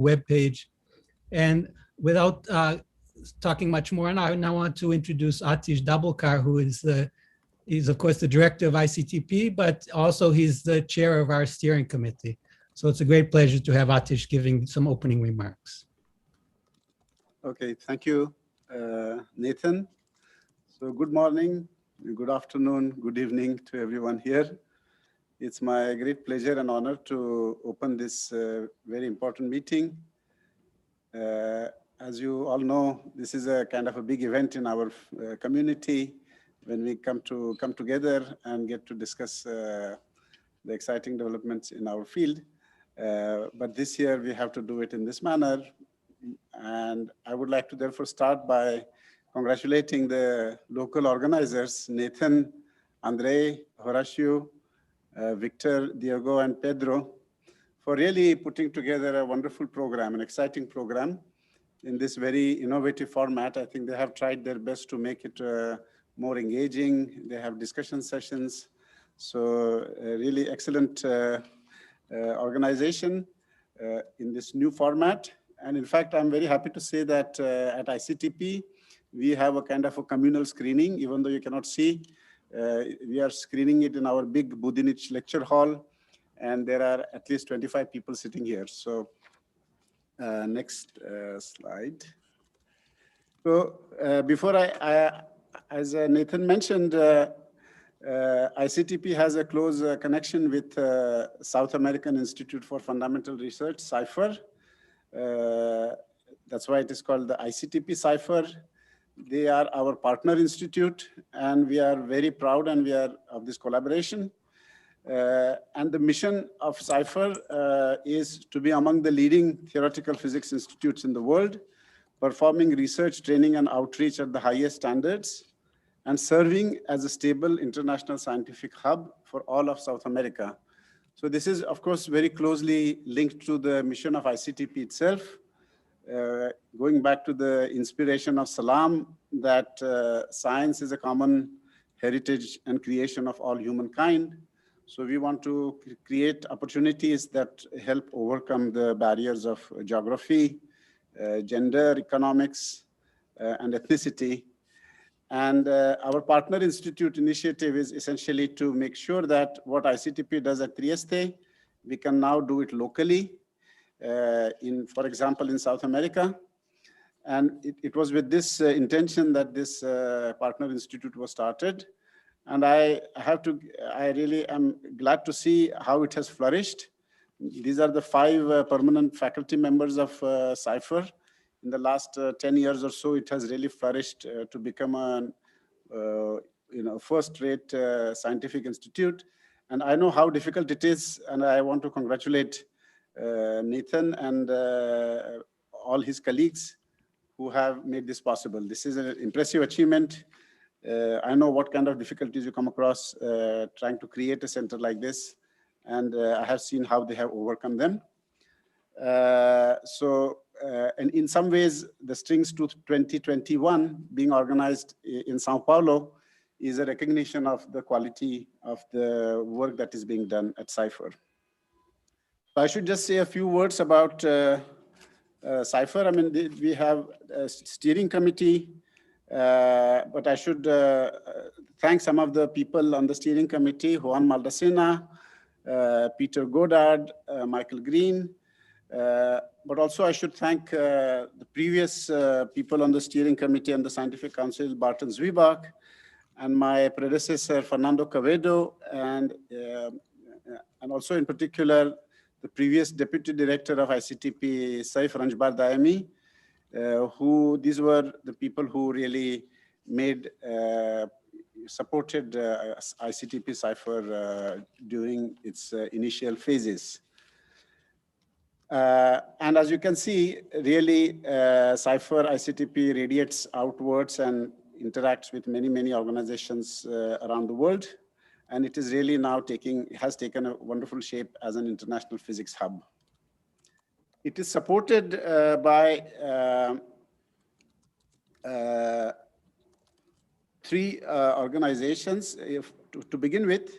webpage. And without talking much more, I now want to introduce Atish Dabulkar, who is he's of course the director of ICTP, but also he's the chair of our steering committee. So it's a great pleasure to have Atish giving some opening remarks. Okay, thank you, Nathan. So good morning, good afternoon, good evening to everyone here. It's my great pleasure and honor to open this very important meeting. As you all know, this is a kind of a big event in our community when we come together and get to discuss the exciting developments in our field. But this year we have to do it in this manner. And I would like to therefore start by congratulating the local organizers, Nathan, Andre, Horacio, Victor, Diego, and Pedro, for really putting together a wonderful program, an exciting program in this very innovative format. I think they have tried their best to make it more engaging. They have discussion sessions. So really excellent organization in this new format. And in fact, I'm very happy to say that at ICTP, we have a kind of a communal screening, even though you cannot see. We are screening it in our big Budinich lecture hall, and there are at least 25 people sitting here. So next slide. So before as Nathan mentioned, ICTP has a close connection with South American Institute for Fundamental Research, SAIFR. That's why it is called the ICTP-SAIFR. They are our partner institute, and we are very proud of this collaboration. And the mission of SAIFR is to be among the leading theoretical physics institutes in the world, performing research, training, and outreach at the highest standards, and serving as a stable international scientific hub for all of South America. So this is, of course, very closely linked to the mission of ICTP itself, going back to the inspiration of Salam, that science is a common heritage and creation of all humankind. So we want to create opportunities that help overcome the barriers of geography, gender, economics, and ethnicity. And our partner institute initiative is essentially to make sure that what ICTP does at Trieste, we can now do it locally, for example, in South America. And it was with this intention that this partner institute was started. And I really am glad to see how it has flourished. These are the 5 permanent faculty members of SAIFR. In the last 10 years or so, it has really flourished to become a first-rate scientific institute. And I know how difficult it is, and I want to congratulate Nathan and all his colleagues who have made this possible. This is an impressive achievement. I know what kind of difficulties you come across trying to create a center like this, and I have seen how they have overcome them. And in some ways, the Strings 2021 being organized in Sao Paulo is a recognition of the quality of the work that is being done at SAIFR. So I should just say a few words about SAIFR. I mean, we have a steering committee, but I should thank some of the people on the steering committee: Juan Maldacena, Peter Goddard, Michael Green. But also I should thank the previous people on the steering committee and the scientific council, Barton Zwiebach, and my predecessor, Fernando Quevedo, and also in particular, the previous deputy director of ICTP-SAIFR, Anjbar Daemi, these were the people who really supported ICTP-SAIFR during its initial phases. And as you can see, really, SAIFR ICTP radiates outwards and interacts with many, many organizations around the world. And it is really now has taken a wonderful shape as an international physics hub. It is supported by 3 organizations. To begin with,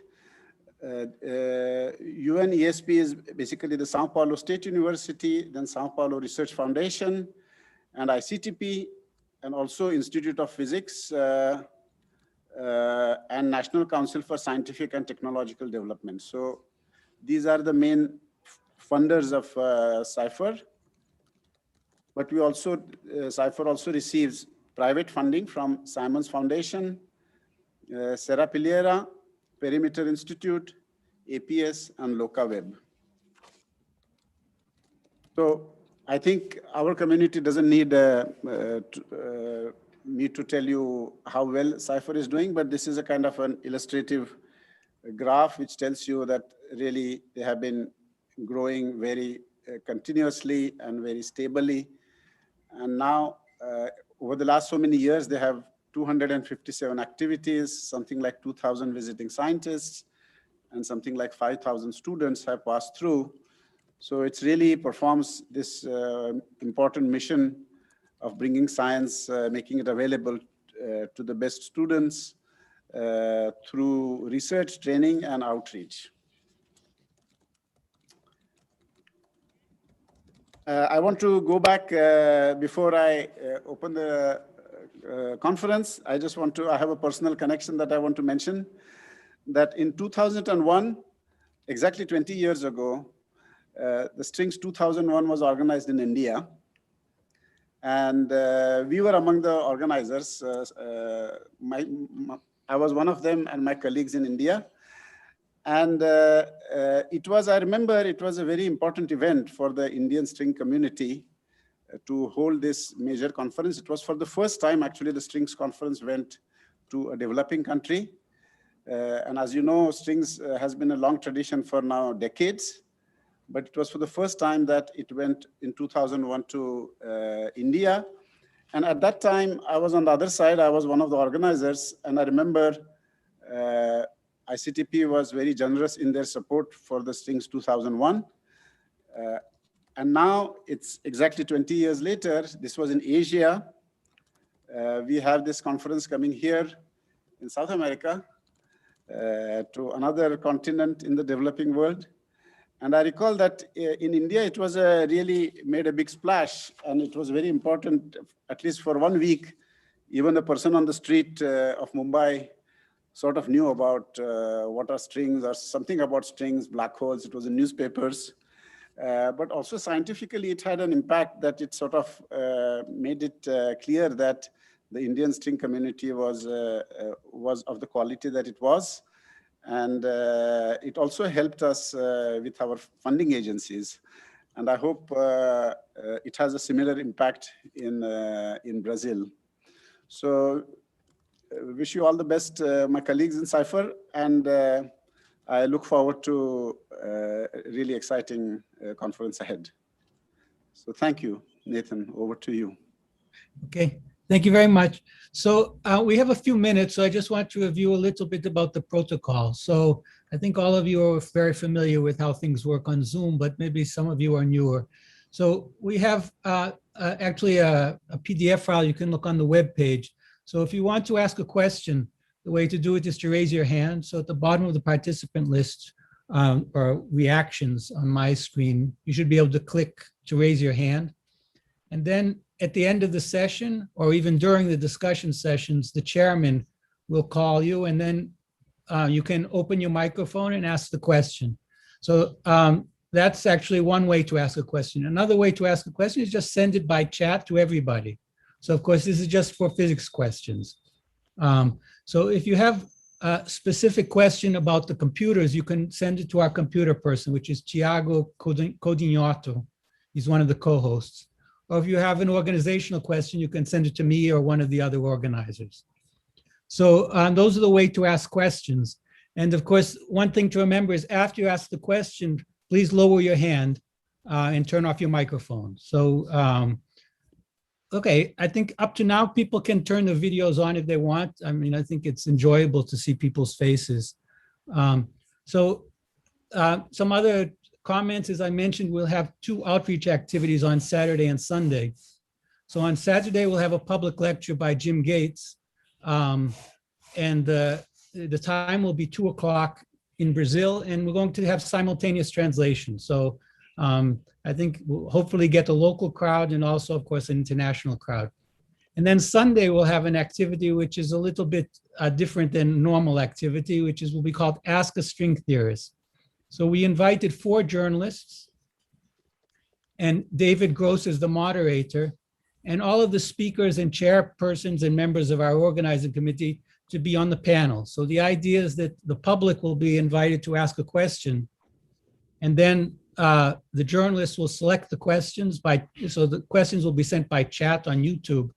UNESP is basically the Sao Paulo State University, then Sao Paulo Research Foundation, and ICTP, and also Institute of Physics, and National Council for Scientific and Technological Development. So these are the main funders of SAIFR. But we also, SAIFR also receives private funding from Simons Foundation, Serra Pilheira, Perimeter Institute, APS, and LocaWeb. So I think our community doesn't need me to tell you how well SAIFR is doing, but this is a kind of an illustrative graph which tells you that really they have been growing very continuously and very stably. And now, over the last so many years, they have 257 activities, something like 2,000 visiting scientists, and something like 5,000 students have passed through. So it really performs this important mission of bringing science, making it available to the best students through research, training, and outreach. I want to go back before I open the conference. I just want to, I have a personal connection that I want to mention, that in 2001, exactly 20 years ago, the Strings 2001 was organized in India. And we were among the organizers. I was one of them and my colleagues in India. And it was, I remember, it was a very important event for the Indian string community to hold this major conference. It was for the first time, actually, the Strings conference went to a developing country. And as you know, Strings has been a long tradition for now decades. But it was for the first time that it went in 2001 to India. And at that time, I was on the other side. I was one of the organizers. And I remember ICTP was very generous in their support for the Strings 2001. And now it's exactly 20 years later. This was in Asia. We have this conference coming here in South America to another continent in the developing world. And I recall that in India, it was really made a big splash, and it was very important, at least for 1 week. Even the person on the street of Mumbai sort of knew about what are strings or something about strings, black holes. It was in newspapers. But also scientifically, it had an impact that it sort of made it clear that the Indian string community was of the quality that it was. And it also helped us with our funding agencies. And I hope it has a similar impact in Brazil. So wish you all the best, my colleagues in SAIFR. And I look forward to a really exciting conference ahead. So thank you, Nathan. Over to you. Okay. Thank you very much. So we have a few minutes, so I just want to review a little bit about the protocol. So I think all of you are very familiar with how things work on Zoom, but maybe some of you are newer. So we have actually a PDF file you can look on the web page. So if you want to ask a question, the way to do it is to raise your hand. So at the bottom of the participant list or reactions on my screen, you should be able to click to raise your hand. And then at the end of the session, or even during the discussion sessions, the chairman will call you, and then you can open your microphone and ask the question. So that's actually one way to ask a question. Another way to ask a question is just send it by chat to everybody. So of course, this is just for physics questions. So if you have a specific question about the computers, you can send it to our computer person, which is Thiago Codinhoto. He's one of the co-hosts. Or if you have an organizational question, you can send it to me or one of the other organizers. So those are the way to ask questions. And of course, one thing to remember is after you ask the question, please lower your hand and turn off your microphone. So, okay, I think up to now, people can turn the videos on if they want. I mean, I think it's enjoyable to see people's faces. Some other comments, as I mentioned, we'll have 2 outreach activities on Saturday and Sunday. So on Saturday, we'll have a public lecture by Jim Gates. And the time will be 2 o'clock in Brazil, and we're going to have simultaneous translation. So I think we'll hopefully get a local crowd and also, of course, an international crowd. And then Sunday, we'll have an activity which is a little bit different than normal activity, which will be called Ask a String Theorist. So we invited 4 journalists, and David Gross is the moderator, and all of the speakers and chairpersons and members of our organizing committee to be on the panel. So the idea is that the public will be invited to ask a question, and then the journalists will select the questions so the questions will be sent by chat on YouTube,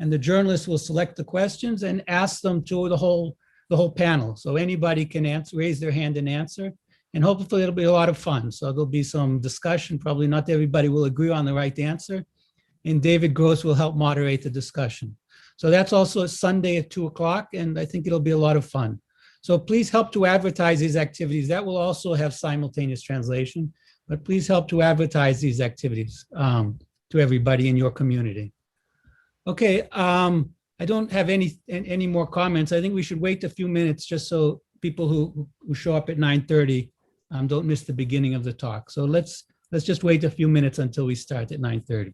and the journalists will select the questions and ask them to the whole panel. So anybody can raise their hand and answer, and hopefully it'll be a lot of fun. So there'll be some discussion. Probably not everybody will agree on the right answer, and David Gross will help moderate the discussion. So that's also Sunday at 2 o'clock, and I think it'll be a lot of fun. So please help to advertise these activities. That will also have simultaneous translation, but please help to advertise these activities to everybody in your community. Okay, I don't have any more comments. I think we should wait a few minutes just so people who show up at 9:30 don't miss the beginning of the talk. So let's just wait a few minutes until we start at 9:30.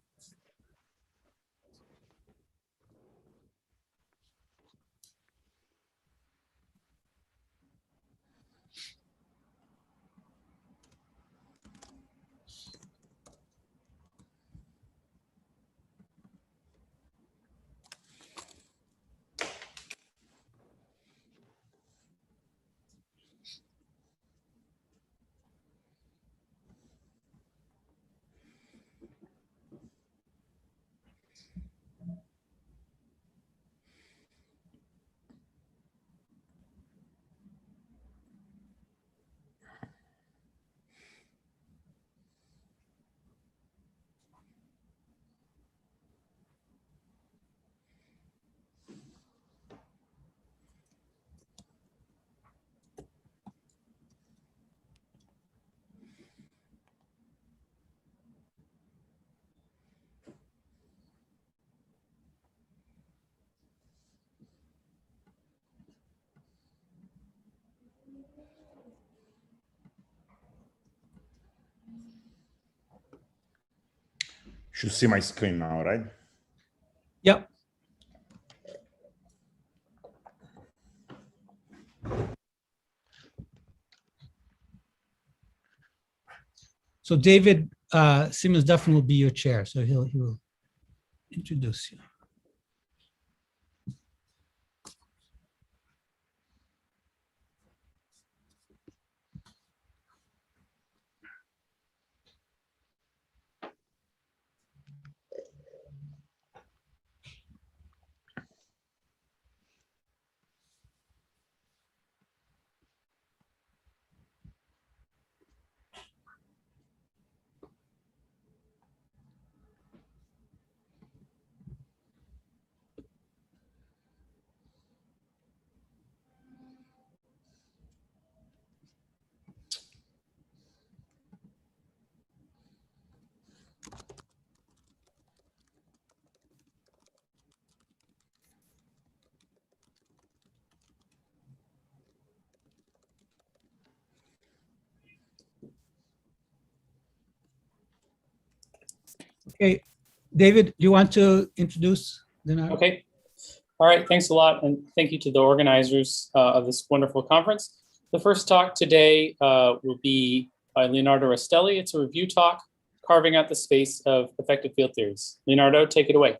Should see my screen now, right? Yep. So David Simmons-Duffin will be your chair, so he will introduce you. Okay, David, do you want to introduce Leonardo? Okay. All right, thanks a lot. And thank you to the organizers of this wonderful conference. The first talk today will be by Leonardo Rastelli. It's a review talk, Carving Out the Space of Effective Field Theories. Leonardo, take it away.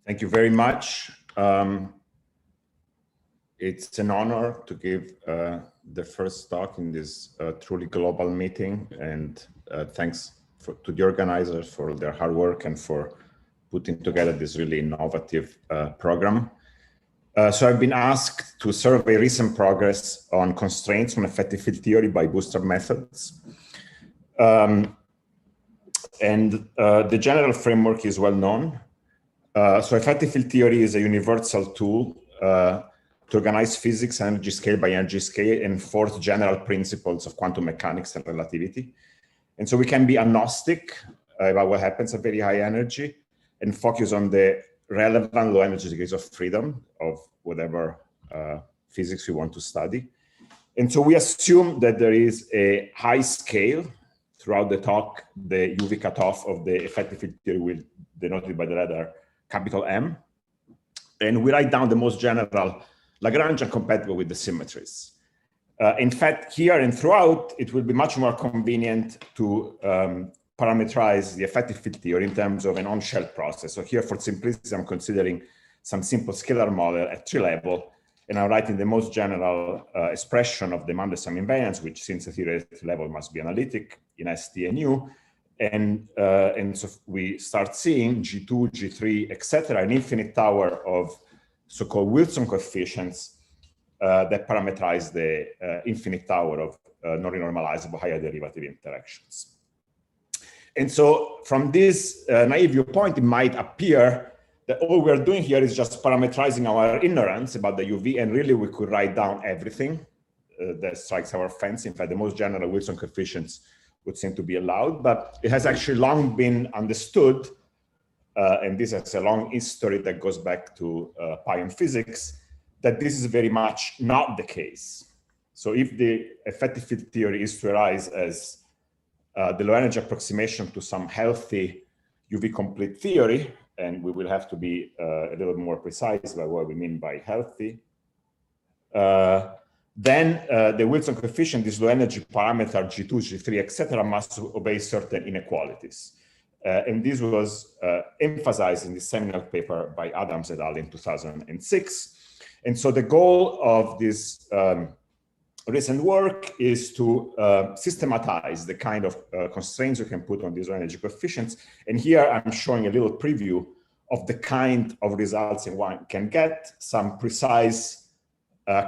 Thank you very much. It's an honor to give the first talk in this truly global meeting, and thanks to the organizers for their hard work and for putting together this really innovative program. So I've been asked to survey recent progress on constraints on effective field theory by Bootstrap methods. And the general framework is well known. So effective field theory is a universal tool to organize physics, energy scale by energy scale, and enforce general principles of quantum mechanics and relativity. And so we can be agnostic about what happens at very high energy and focus on the relevant low energy degrees of freedom of whatever physics we want to study. And so we assume that there is a high scale throughout the talk. The UV cutoff of the effective field theory will denoted by the letter capital M. And we write down the most general Lagrangian compatible with the symmetries. In fact, here and throughout, it will be much more convenient to parameterize the effective field theory in terms of an on-shell process. So here, for simplicity, I'm considering some simple scalar model at tree level, and I'm writing the most general expression of the Mandelstam invariance, which since the theoretic level must be analytic in ST and U. And so we start seeing G2, G3, etc., an infinite tower of so-called Wilson coefficients that parameterize the infinite tower of non-renormalizable higher derivative interactions. And so from this naive viewpoint, it might appear that all we're doing here is just parameterizing our ignorance about the UV, and really we could write down everything that strikes our fancy. In fact, the most general Wilson coefficients would seem to be allowed, but it has actually long been understood, and this has a long history that goes back to pion physics, that this is very much not the case. So if the effective field theory is to arise as the low energy approximation to some healthy UV complete theory, and we will have to be a little more precise about what we mean by healthy, then the Wilson coefficient, this low energy parameter G2, G3, etc., must obey certain inequalities. And this was emphasized in the seminal paper by Adams et al. In 2006. And so the goal of this recent work is to systematize the kind of constraints you can put on these low energy coefficients. And here I'm showing a little preview of the kind of results one can get, some precise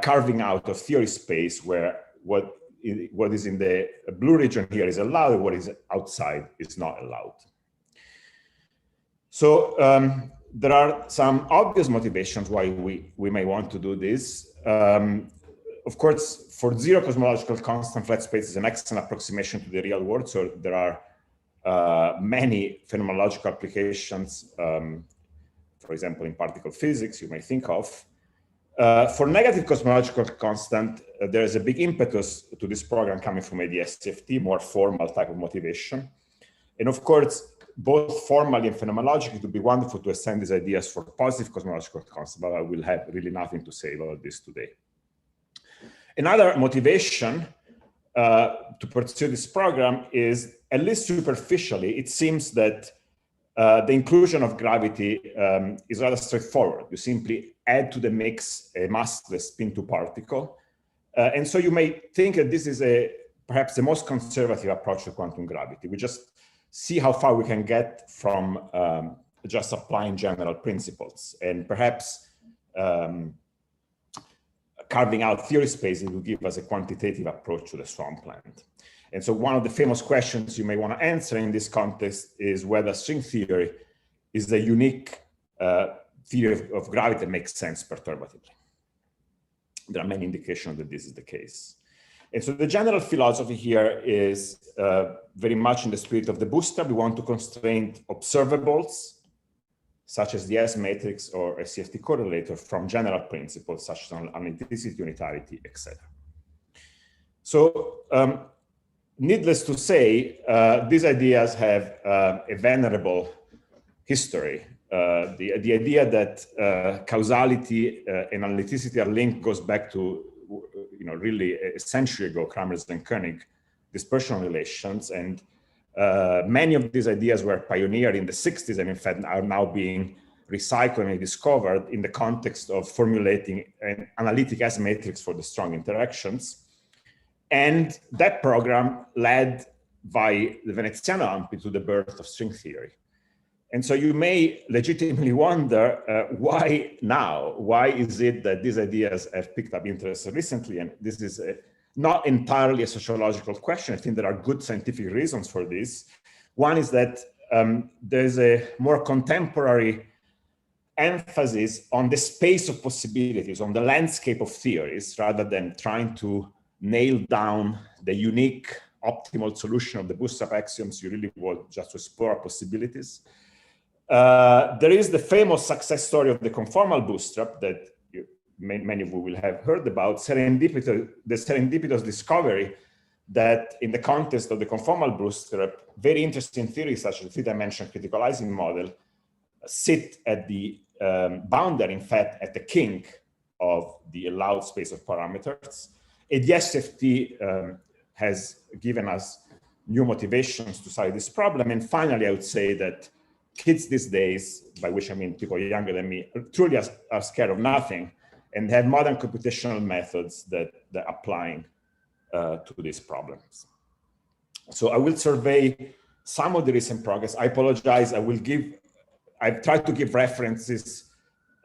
carving out of theory space where what is in the blue region here is allowed, what is outside is not allowed. So there are some obvious motivations why we may want to do this. Of course, for zero cosmological constant, flat space is an excellent approximation to the real world. So there are many phenomenological applications, for example, in particle physics, you may think of. For negative cosmological constant, there is a big impetus to this program coming from ADS-CFT, more formal type of motivation. And of course, both formally and phenomenologically, it would be wonderful to extend these ideas for positive cosmological constant, but I will have really nothing to say about this today. Another motivation to pursue this program is, at least superficially, it seems that the inclusion of gravity is rather straightforward. You simply add to the mix a massless spin-2 particle. And so you may think that this is perhaps the most conservative approach to quantum gravity. We just see how far we can get from just applying general principles. And perhaps carving out theory spaces will give us a quantitative approach to the swampland. And so one of the famous questions you may want to answer in this context is whether string theory is the unique theory of gravity that makes sense perturbatively. There are many indications that this is the case. And so the general philosophy here is very much in the spirit of the Bootstrap. We want to constrain observables, such as the S matrix or a CFT correlator, from general principles such as analyticity, unitarity, etc. So needless to say, these ideas have a venerable history. The idea that causality and analyticity are linked goes back to really a century ago, Kramers and Koenig, dispersion relations. And many of these ideas were pioneered in the 60s and in fact are now being recycled and discovered in the context of formulating an analytic S matrix for the strong interactions. And that program led by the Veneziano AMPI to the birth of string theory. And so you may legitimately wonder why now? Why is it that these ideas have picked up interest recently? And this is not entirely a sociological question. I think there are good scientific reasons for this. One is that there's a more contemporary emphasis on the space of possibilities, on the landscape of theories, rather than trying to nail down the unique optimal solution of the Bootstrap axioms. You really want just to explore possibilities. There is the famous success story of the conformal Bootstrap that many of you will have heard about, the serendipitous discovery that in the context of the conformal bootstrap, very interesting theories such as the three-dimensional criticalizing model sit at the boundary, in fact, at the kink of the allowed space of parameters. And the SFT has given us new motivations to study this problem. And finally, I would say that kids these days, by which I mean people younger than me, truly are scared of nothing and have modern computational methods that are applying to these problems. So I will survey some of the recent progress. I apologize, I've tried to give references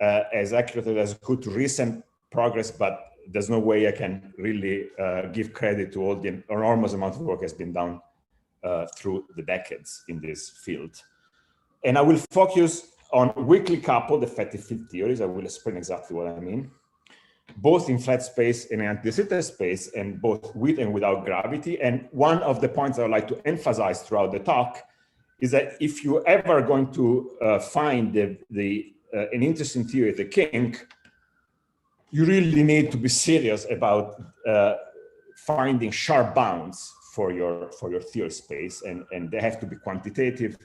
as accurately as I could to recent progress, but there's no way I can really give credit to all the enormous amount of work that's been done through the decades in this field. And I will focus on weakly coupled effective field theories. I will explain exactly what I mean, both in flat space and in anti-de Sitter space, and both with and without gravity. And one of the points I would like to emphasize throughout the talk is that if you're ever going to find an interesting theory at the kink, you really need to be serious about finding sharp bounds for your theory space, and they have to be quantitative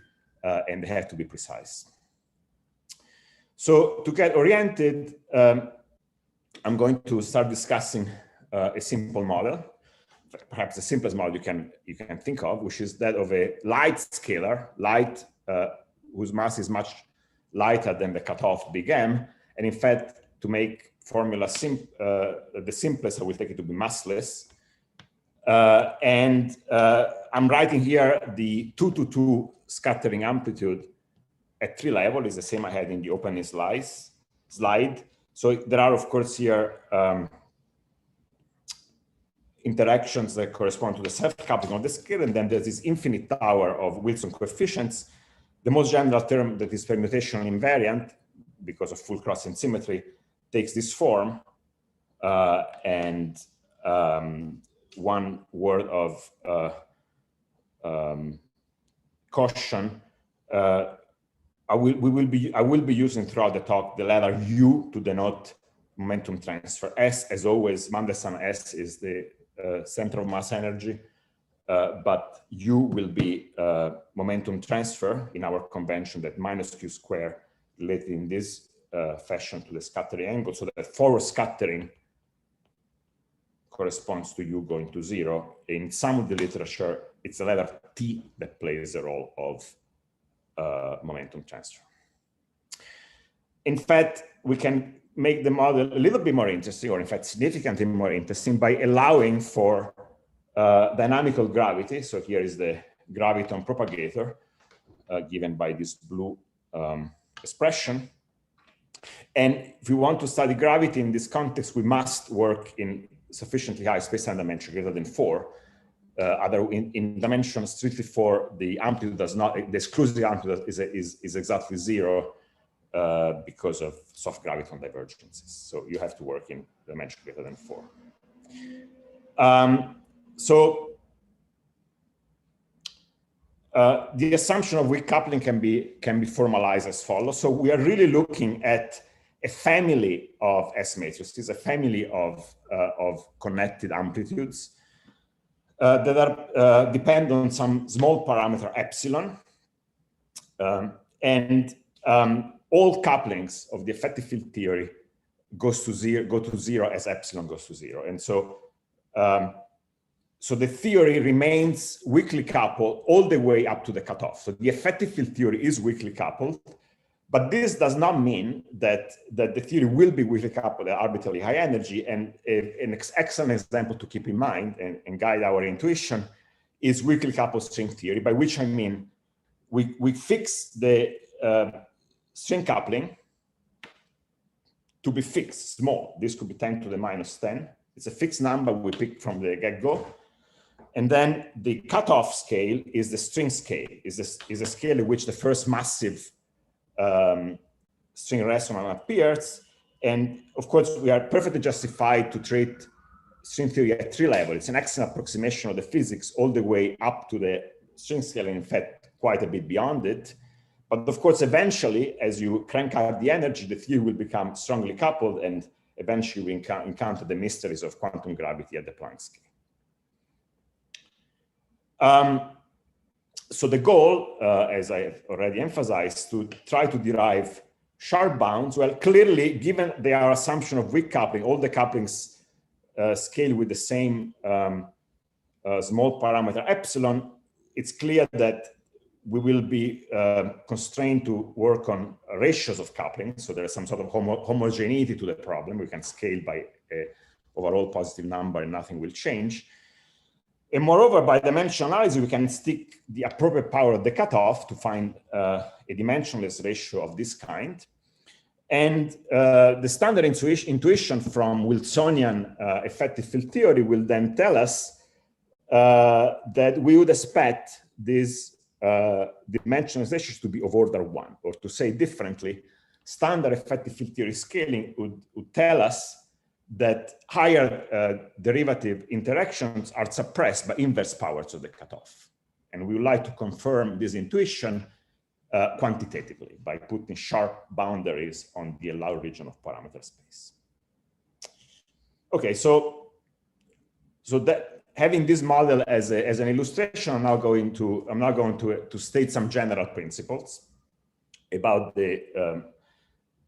and they have to be precise. So to get oriented, I'm going to start discussing a simple model, perhaps the simplest model you can think of, which is that of a light scalar, light whose mass is much lighter than the cutoff big M, and in fact, to make formula the simplest, I will take it to be massless. I'm writing here the 2-to-2 scattering amplitude at 3 level is the same I had in the opening slide. So there are, of course, here interactions that correspond to the self-coupling of the scale, and then there's this infinite tower of Wilson coefficients. The most general term that is permutational invariant, because of full crossing symmetry, takes this form, and one word of caution. I will be using throughout the talk the letter U to denote momentum transfer. S, as always, Mandelstam S is the center of mass energy, but U will be momentum transfer in our convention, that minus Q squared related in this fashion to the scattering angle, so that forward scattering corresponds to U going to 0. In some of the literature, it's the letter T that plays the role of momentum transfer. In fact, we can make the model a little bit more interesting, or in fact, significantly more interesting, by allowing for dynamical gravity. So here is the graviton propagator given by this blue expression. And if we want to study gravity in this context, we must work in sufficiently high space-time dimension greater than 4. In dimensions strictly 4, the amplitude does not, the exclusive amplitude is exactly 0 because of soft graviton divergences. So you have to work in dimension greater than 4. The assumption of weak coupling can be formalized as follows. So we are really looking at a family of S matrices, a family of connected amplitudes that are depend on some small parameter epsilon, and all couplings of the effective field theory go to zero as epsilon goes to 0, and so the theory remains weakly coupled all the way up to the cutoff. So the effective field theory is weakly coupled, but this does not mean that the theory will be weakly coupled at arbitrarily high energy. And an excellent example to keep in mind and guide our intuition is weakly coupled string theory, by which I mean we fix the string coupling to be fixed, small. This could be 10 to the minus 10. It's a fixed number we pick from the get-go. And then the cutoff scale is the string scale, is a scale in which the first massive string resonance appears. And of course, we are perfectly justified to treat string theory at 3 levels. It's an excellent approximation of the physics all the way up to the string scale, and in fact, quite a bit beyond it. But of course, eventually, as you crank up the energy, the theory will become strongly coupled, and eventually we encounter the mysteries of quantum gravity at the Planck scale. So the goal, as I have already emphasized, to try to derive sharp bounds. Well, clearly, given their assumption of weak coupling, all the couplings scale with the same small parameter epsilon, it's clear that we will be constrained to work on ratios of coupling. So there is some sort of homogeneity to the problem. We can scale by an overall positive number and nothing will change. And moreover, by dimensional analysis, we can stick the appropriate power of the cutoff to find a dimensionless ratio of this kind. And the standard intuition from Wilsonian effective field theory will then tell us that we would expect these dimensionless ratios to be of order 1, or to say differently, standard effective field theory scaling would tell us that higher derivative interactions are suppressed by inverse powers of the cutoff. And we would like to confirm this intuition quantitatively by putting sharp boundaries on the allowed region of parameter space. Okay, so that having this model as an illustration, I'm now going to state some general principles about the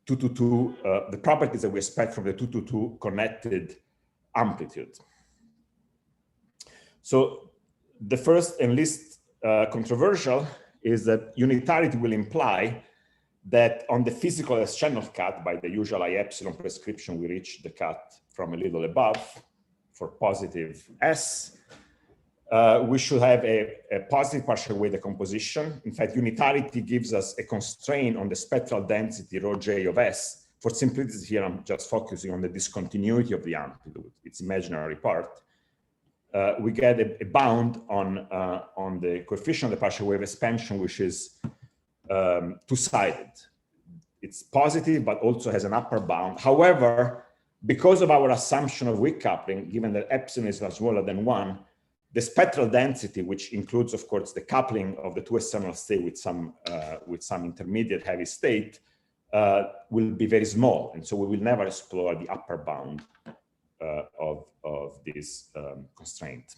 2-to-2, the properties that we expect from the 2-to-2 connected amplitude. So the first and least controversial is that unitarity will imply that on the physical S channel cut, by the usual I epsilon prescription, we reach the cut from a little above for positive S. We should have a positive partial wave decomposition. In fact, unitarity gives us a constraint on the spectral density rho j of S. For simplicity here, I'm just focusing on the discontinuity of the amplitude, its imaginary part. We get a bound on the coefficient of the partial wave expansion, which is two-sided. It's positive, but also has an upper bound. However, because of our assumption of weak coupling, given that epsilon is smaller than 1, the spectral density, which includes, of course, the coupling of the two external states with some intermediate heavy state, will be very small. And so we will never explore the upper bound of this constraint.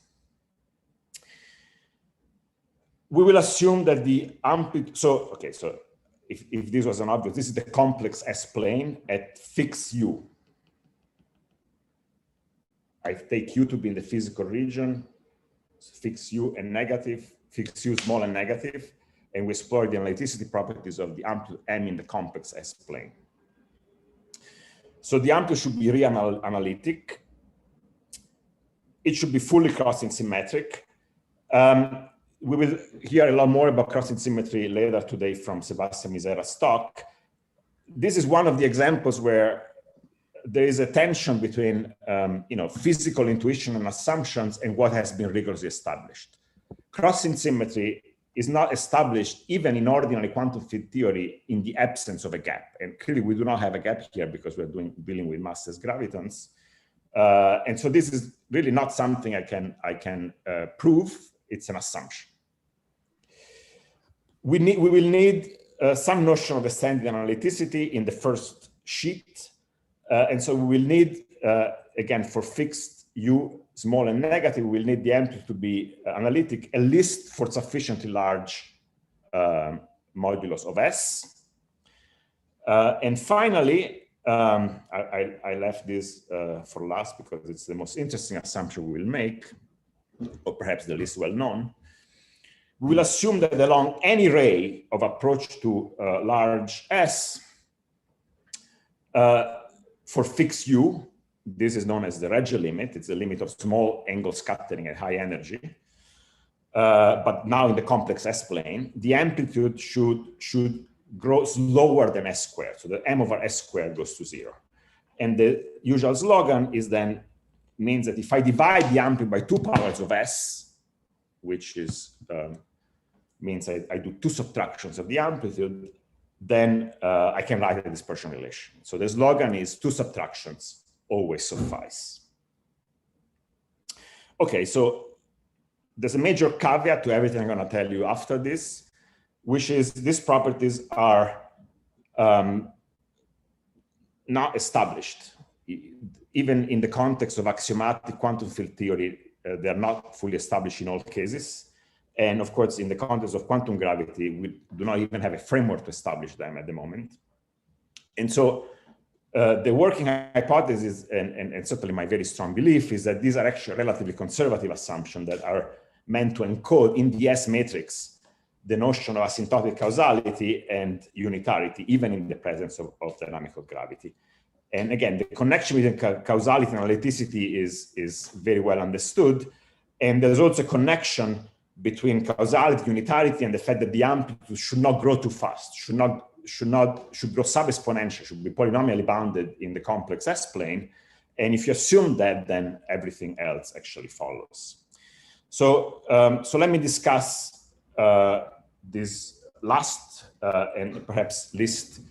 We will assume that the amplitude, so if this was an object, this is the complex S-plane at fixed U. I take U to be in the physical region, fix U and negative, fix U small and negative, and we explore the analyticity properties of the amplitude M in the complex S-plane. So the amplitude should be real analytic. It should be fully crossing symmetric. We will hear a lot more about crossing symmetry later today from Sebastian Mizera's talk. This is one of the examples where there is a tension between physical intuition and assumptions and what has been rigorously established. Crossing symmetry is not established even in ordinary quantum field theory in the absence of a gap. And clearly we do not have a gap here because we're dealing with massless gravitons. And so this is really not something I can prove. It's an assumption. We will need some notion of ascending analyticity in the first sheet. And so we will need, again, for fixed U small and negative, we will need the amplitude to be analytic, at least for sufficiently large modulus of S. And finally, I left this for last because it's the most interesting assumption we will make, or perhaps the least well known. We will assume that along any ray of approach to large S, for fixed U, this is known as the Regge limit. It's the limit of small angle scattering at high energy. But now in the complex S-plane, the amplitude should grow slower than S squared. So the M over S squared goes to 0. And the usual slogan is then means that if I divide the amplitude by 2 powers of S, which is means I do 2 subtractions of the amplitude, then I can write a dispersion relation. So the slogan is 2 subtractions always suffice. Okay, so there's a major caveat to everything I'm going to tell you after this, which is these properties are not established. even in the context of axiomatic quantum field theory, they're not fully established in all cases. And of course, in the context of quantum gravity, we do not even have a framework to establish them at the moment. And so the working hypothesis, and certainly my very strong belief, is that these are actually relatively conservative assumptions that are meant to encode in the S matrix the notion of asymptotic causality and unitarity, even in the presence of dynamical gravity. And again, the connection between causality and analyticity is very well understood. And there's also a connection between causality, unitarity, and the fact that the amplitude should not grow too fast, should grow sub-exponential, should be polynomially bounded in the complex S-plane. And if you assume that, then everything else actually follows. So, so let me discuss this last and perhaps least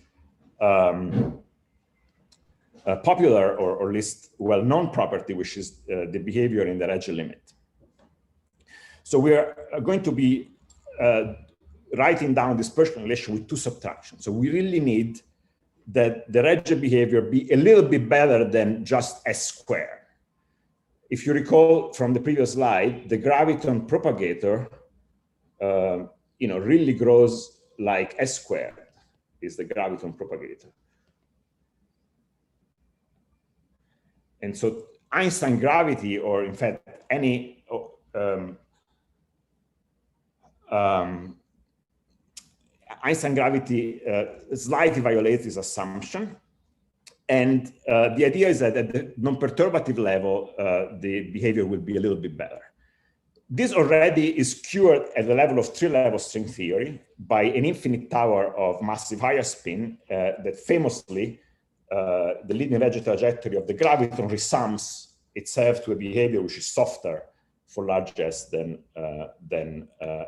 popular or least well-known property, which is the behavior in the Regge limit. So we are going to be writing down dispersion relation with two subtractions. So we really need that the Regge behavior be a little bit better than just S squared. If you recall from the previous slide, the graviton propagator really grows like S squared is the graviton propagator. And so Einstein gravity, or in fact any Einstein gravity slightly violates this assumption. And the idea is that at the non-perturbative level, the behavior will be a little bit better. This already is cured at the level of three-level string theory by an infinite tower of massive higher spin that famously, the leading Regge trajectory of the graviton resums itself to a behavior which is softer for large S than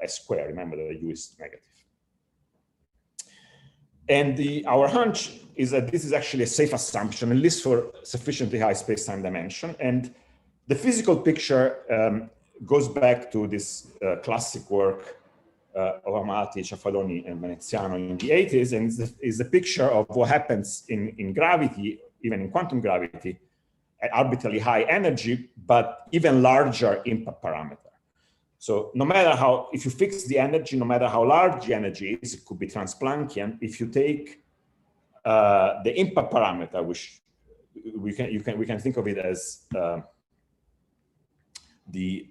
S squared. Remember that the U is negative. And our hunch is that this is actually a safe assumption, at least for sufficiently high space-time dimension. And the physical picture goes back to this classic work of Amati, Ciafaloni, and Veneziano in the 80s, and is the picture of what happens in gravity, even in quantum gravity, at arbitrarily high energy, but even larger impact parameter. So no matter how, if you fix the energy, no matter how large the energy is, it could be Transplanckian. If you take the impact parameter, which we can think of it as we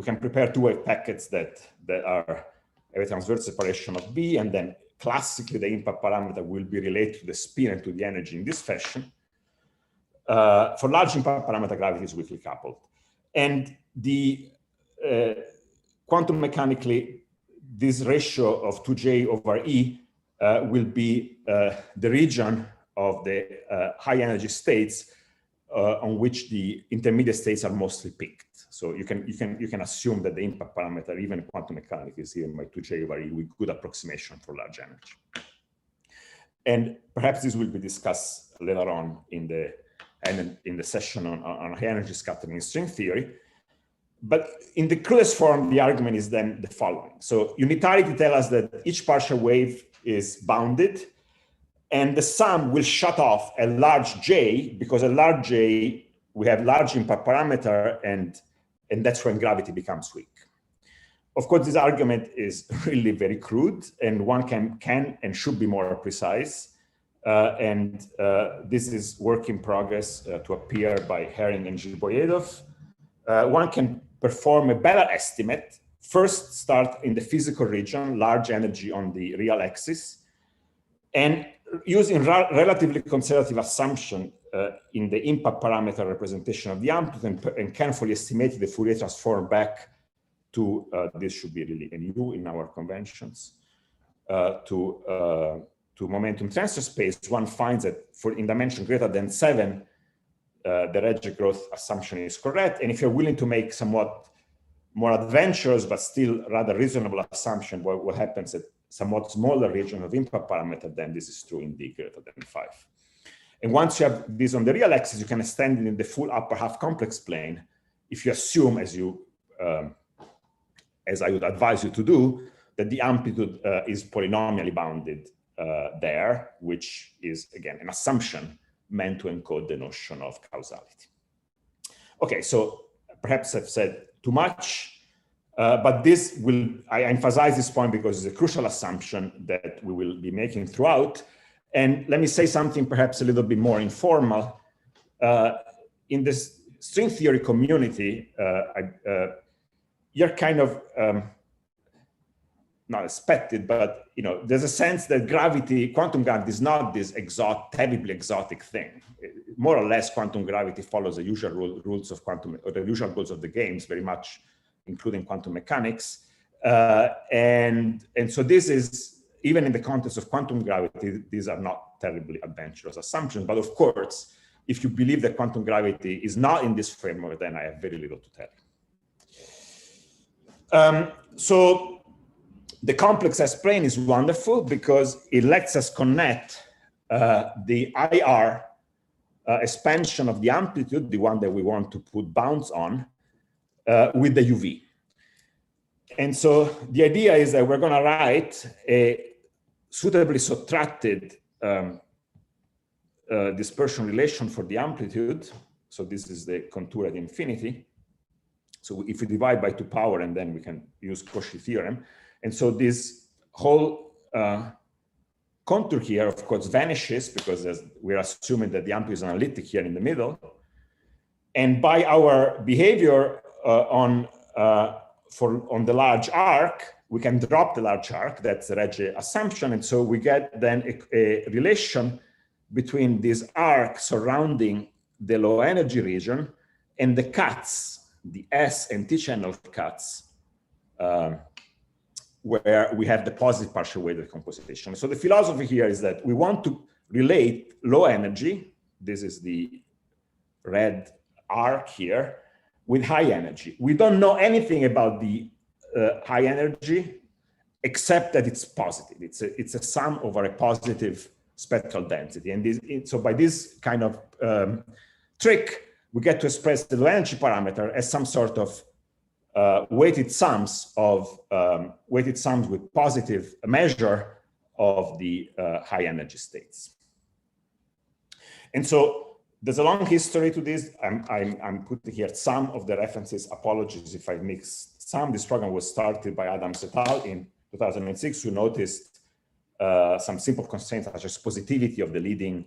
can prepare two-wave packets that are a transverse separation of B, and then classically the impact parameter will be related to the spin and to the energy in this fashion. For large impact parameter, gravity is weakly coupled. And the quantum mechanically, this ratio of 2J over E will be the region of the high energy states on which the intermediate states are mostly picked. So you can assume that the impact parameter, even quantum mechanically, is given by 2J over E with good approximation for large energy. And perhaps this will be discussed later on in the session on high energy scattering in string theory. But in the crudest form, the argument is then the following. So unitarity tells us that each partial wave is bounded, and the sum will shut off a large J, because a large J, we have large impact parameter, and that's when gravity becomes weak. Of course, this argument is really very crude, and one can and should be more precise. This is work in progress to appear by Herring and Zhiboedov. One can perform a better estimate. First, start in the physical region, large energy on the real axis, and using relatively conservative assumption in the impact parameter representation of the amplitude and carefully estimate the Fourier transform back to, this should be really an U in our conventions, to momentum transfer space, one finds that in dimension greater than 7, the Regge growth assumption is correct. And if you're willing to make somewhat more adventurous, but still rather reasonable assumption, what happens at somewhat smaller region of impact parameter, then this is true in D greater than 5. And once you have this on the real axis, you can extend it in the full upper half complex plane. If you assume, as I would advise you to do, that the amplitude is polynomially bounded there, which is again an assumption meant to encode the notion of causality. Okay, so perhaps I've said too much, but I emphasize this point because it's a crucial assumption that we will be making throughout. And let me say something perhaps a little bit more informal. In this string theory community, you're kind of not expected, but there's a sense that quantum gravity is not this terribly exotic thing. More or less, quantum gravity follows the usual rules of quantum, or the usual rules of the games, very much, including quantum mechanics. And so this is, even in the context of quantum gravity, these are not terribly adventurous assumptions. But of course, if you believe that quantum gravity is not in this framework, then I have very little to tell. So the complex S-plane is wonderful because it lets us connect the IR expansion of the amplitude, the one that we want to put bounds on, with the UV. And so the idea is that we're going to write a suitably subtracted dispersion relation for the amplitude. So this is the contour at infinity. So if we divide by 2 power, and then we can use Cauchy theorem. And so this whole contour here, of course, vanishes because we're assuming that the amplitude is analytic here in the middle. And by our behavior on the large arc, we can drop the large arc. That's the Regge assumption. And so we get then a relation between this arc surrounding the low energy region and the cuts, the S and T channel cuts, where we have the positive partial wave decomposition. So the philosophy here is that we want to relate low energy, this is the red arc here, with high energy. We don't know anything about the high energy, except that it's positive. It's a sum over a positive spectral density. And so by this kind of trick, we get to express the low energy parameter as some sort of weighted sums with positive measure of the high energy states. And so there's a long history to this. I'm putting here some of the references. Apologies if I mixed some. This program was started by Adams et al. In 2006, who noticed some simple constraints such as positivity of the leading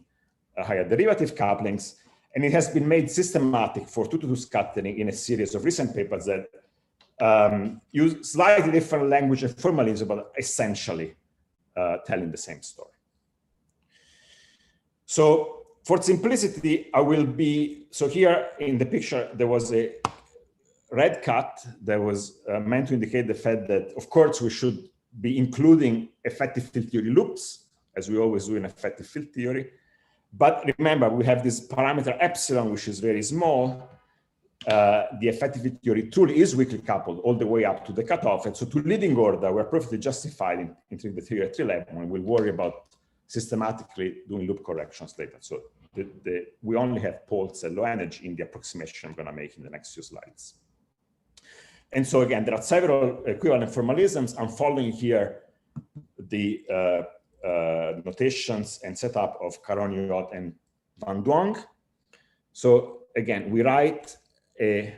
higher derivative couplings. And it has been made systematic for 2-to-2 scattering in a series of recent papers that use slightly different language and formalism, but essentially telling the same story. So for simplicity, so here in the picture, there was a red cut that was meant to indicate the fact that, of course, we should be including effective field theory loops, as we always do in effective field theory. But remember, we have this parameter epsilon, which is very small. The effective field theory truly is weakly coupled all the way up to the cutoff. And so to leading order, we're perfectly justified in entering the theory at 3 level, and we'll worry about systematically doing loop corrections later. So we only have poles at low energy in the approximation I'm going to make in the next few slides. And so again, there are several equivalent formalisms. I'm following here the notations and setup of Caron-Huot and Van Duong. So again, we write a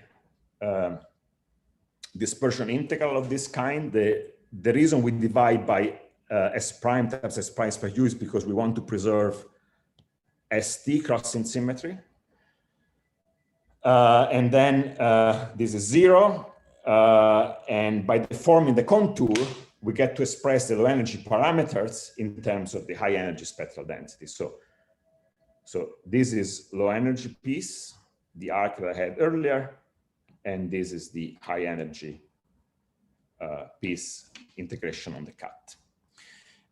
dispersion integral of this kind. The reason we divide by S prime times S prime per U is because we want to preserve ST crossing symmetry. And then this is 0. And by deforming the contour, we get to express the low energy parameters in terms of the high energy spectral density. So this is low energy piece, the arc that I had earlier, and this is the high energy piece integration on the cut.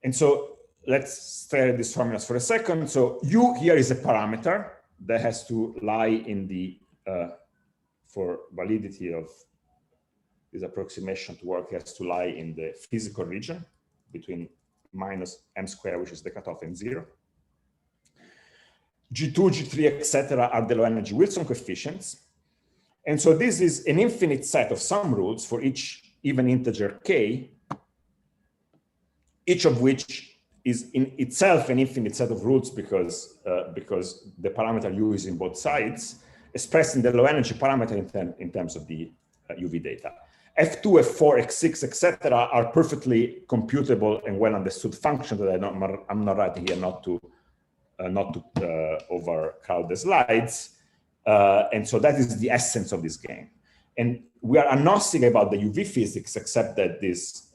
And so let's stare at these formulas for a second. So U here is a parameter that has to lie in the, for validity of this approximation to work, has to lie in the physical region between minus m squared, which is the cutoff, and 0. G2, G3, etc. are the low energy Wilson coefficients. And so this is an infinite set of sum rules for each even integer k, each of which is in itself an infinite set of rules because the parameter U is in both sides, expressed in the low energy parameter in terms of the UV data. F2, F4, X6, etc. are perfectly computable and well understood functions that I'm not writing here not to overcrowd the slides. And so that is the essence of this game. And we are agnostic about the UV physics, except that these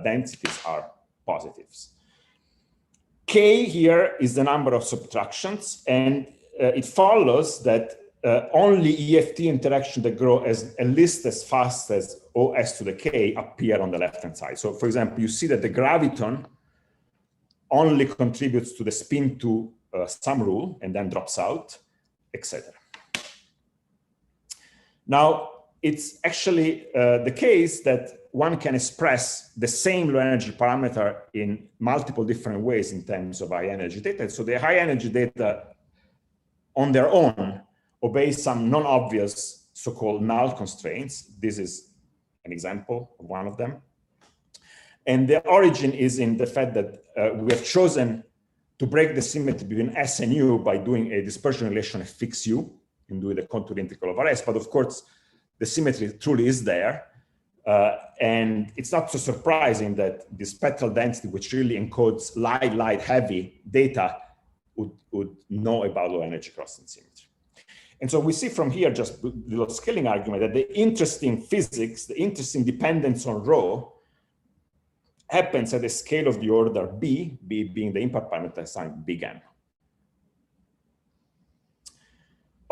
densities are positives. K here is the number of subtractions, and it follows that only EFT interactions that grow at least as fast as OS to the K appear on the left-hand side. So for example, you see that the graviton only contributes to the spin to some rule and then drops out, etc. Now, it's actually the case that one can express the same low energy parameter in multiple different ways in terms of high energy data. So the high energy data on their own obey some non-obvious so-called null constraints. This is an example of one of them. And the origin is in the fact that we have chosen to break the symmetry between S and U by doing a dispersion relation of fixed U and doing the contour integral over S. But of course, the symmetry truly is there. And it's not so surprising that the spectral density, which really encodes light heavy data, would know about low energy crossing symmetry. And so we see from here, just a little scaling argument, that the interesting physics, the interesting dependence on rho, happens at a scale of the order B, B being the impact parameter assigned big N.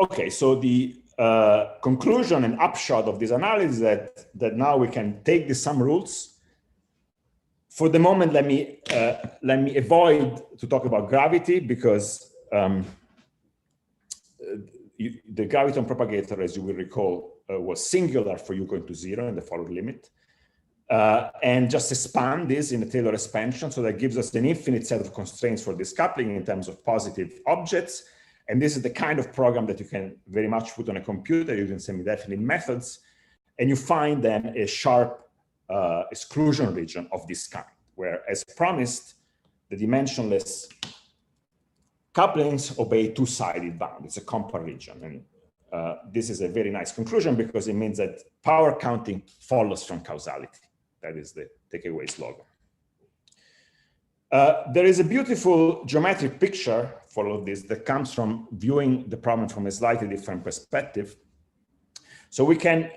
Okay, so the conclusion and upshot of this analysis is that now we can take the sum rules. For the moment, let me avoid to talk about gravity, because the graviton propagator, as you will recall, was singular for U going to 0 in the forward limit. And just expand this in a Taylor expansion. So that gives us an infinite set of constraints for this coupling in terms of positive objects. And this is the kind of program that you can very much put on a computer using semi-definite methods. And you find then a sharp exclusion region of this kind, where, as promised, the dimensionless couplings obey two-sided bound. It's a compar region. And this is a very nice conclusion because it means that power counting follows from causality. That is the takeaway slogan. There is a beautiful geometric picture for all of this that comes from viewing the problem from a slightly different perspective. So we can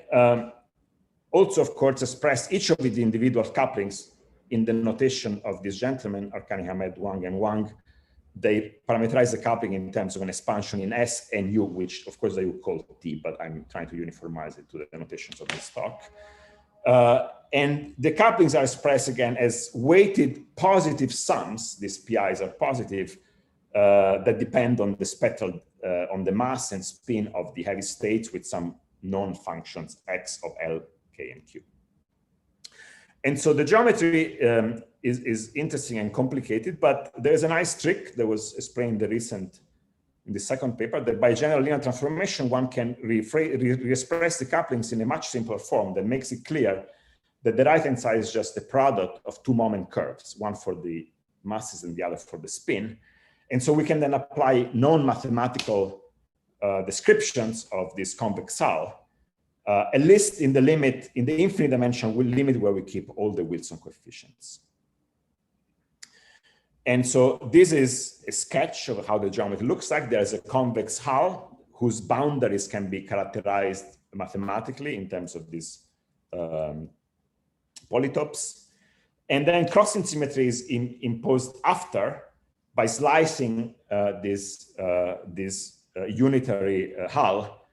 also, of course, express each of the individual couplings in the notation of these gentlemen, Arkani, Hamed, Wang, and Wang. They parameterize the coupling in terms of an expansion in S and U, which of course they would call T, but I'm trying to uniformize it to the notations of this talk. And the couplings are expressed again as weighted positive sums. These PIs are positive that depend on the spectral, on the mass and spin of the heavy states with some known functions X of L, K, and Q. And so the geometry is interesting and complicated, but there's a nice trick that was explained in the second paper, that by general linear transformation, one can re-express the couplings in a much simpler form that makes it clear that the right-hand side is just the product of two moment curves, one for the masses and the other for the spin. And so we can then apply known mathematical descriptions of this convex hull, at least in the limit, in the infinite dimension limit where we keep all the Wilson coefficients. And so this is a sketch of how the geometry looks like. There's a convex hull whose boundaries can be characterized mathematically in terms of these polytopes. And then crossing symmetry is imposed after by slicing this unitary hull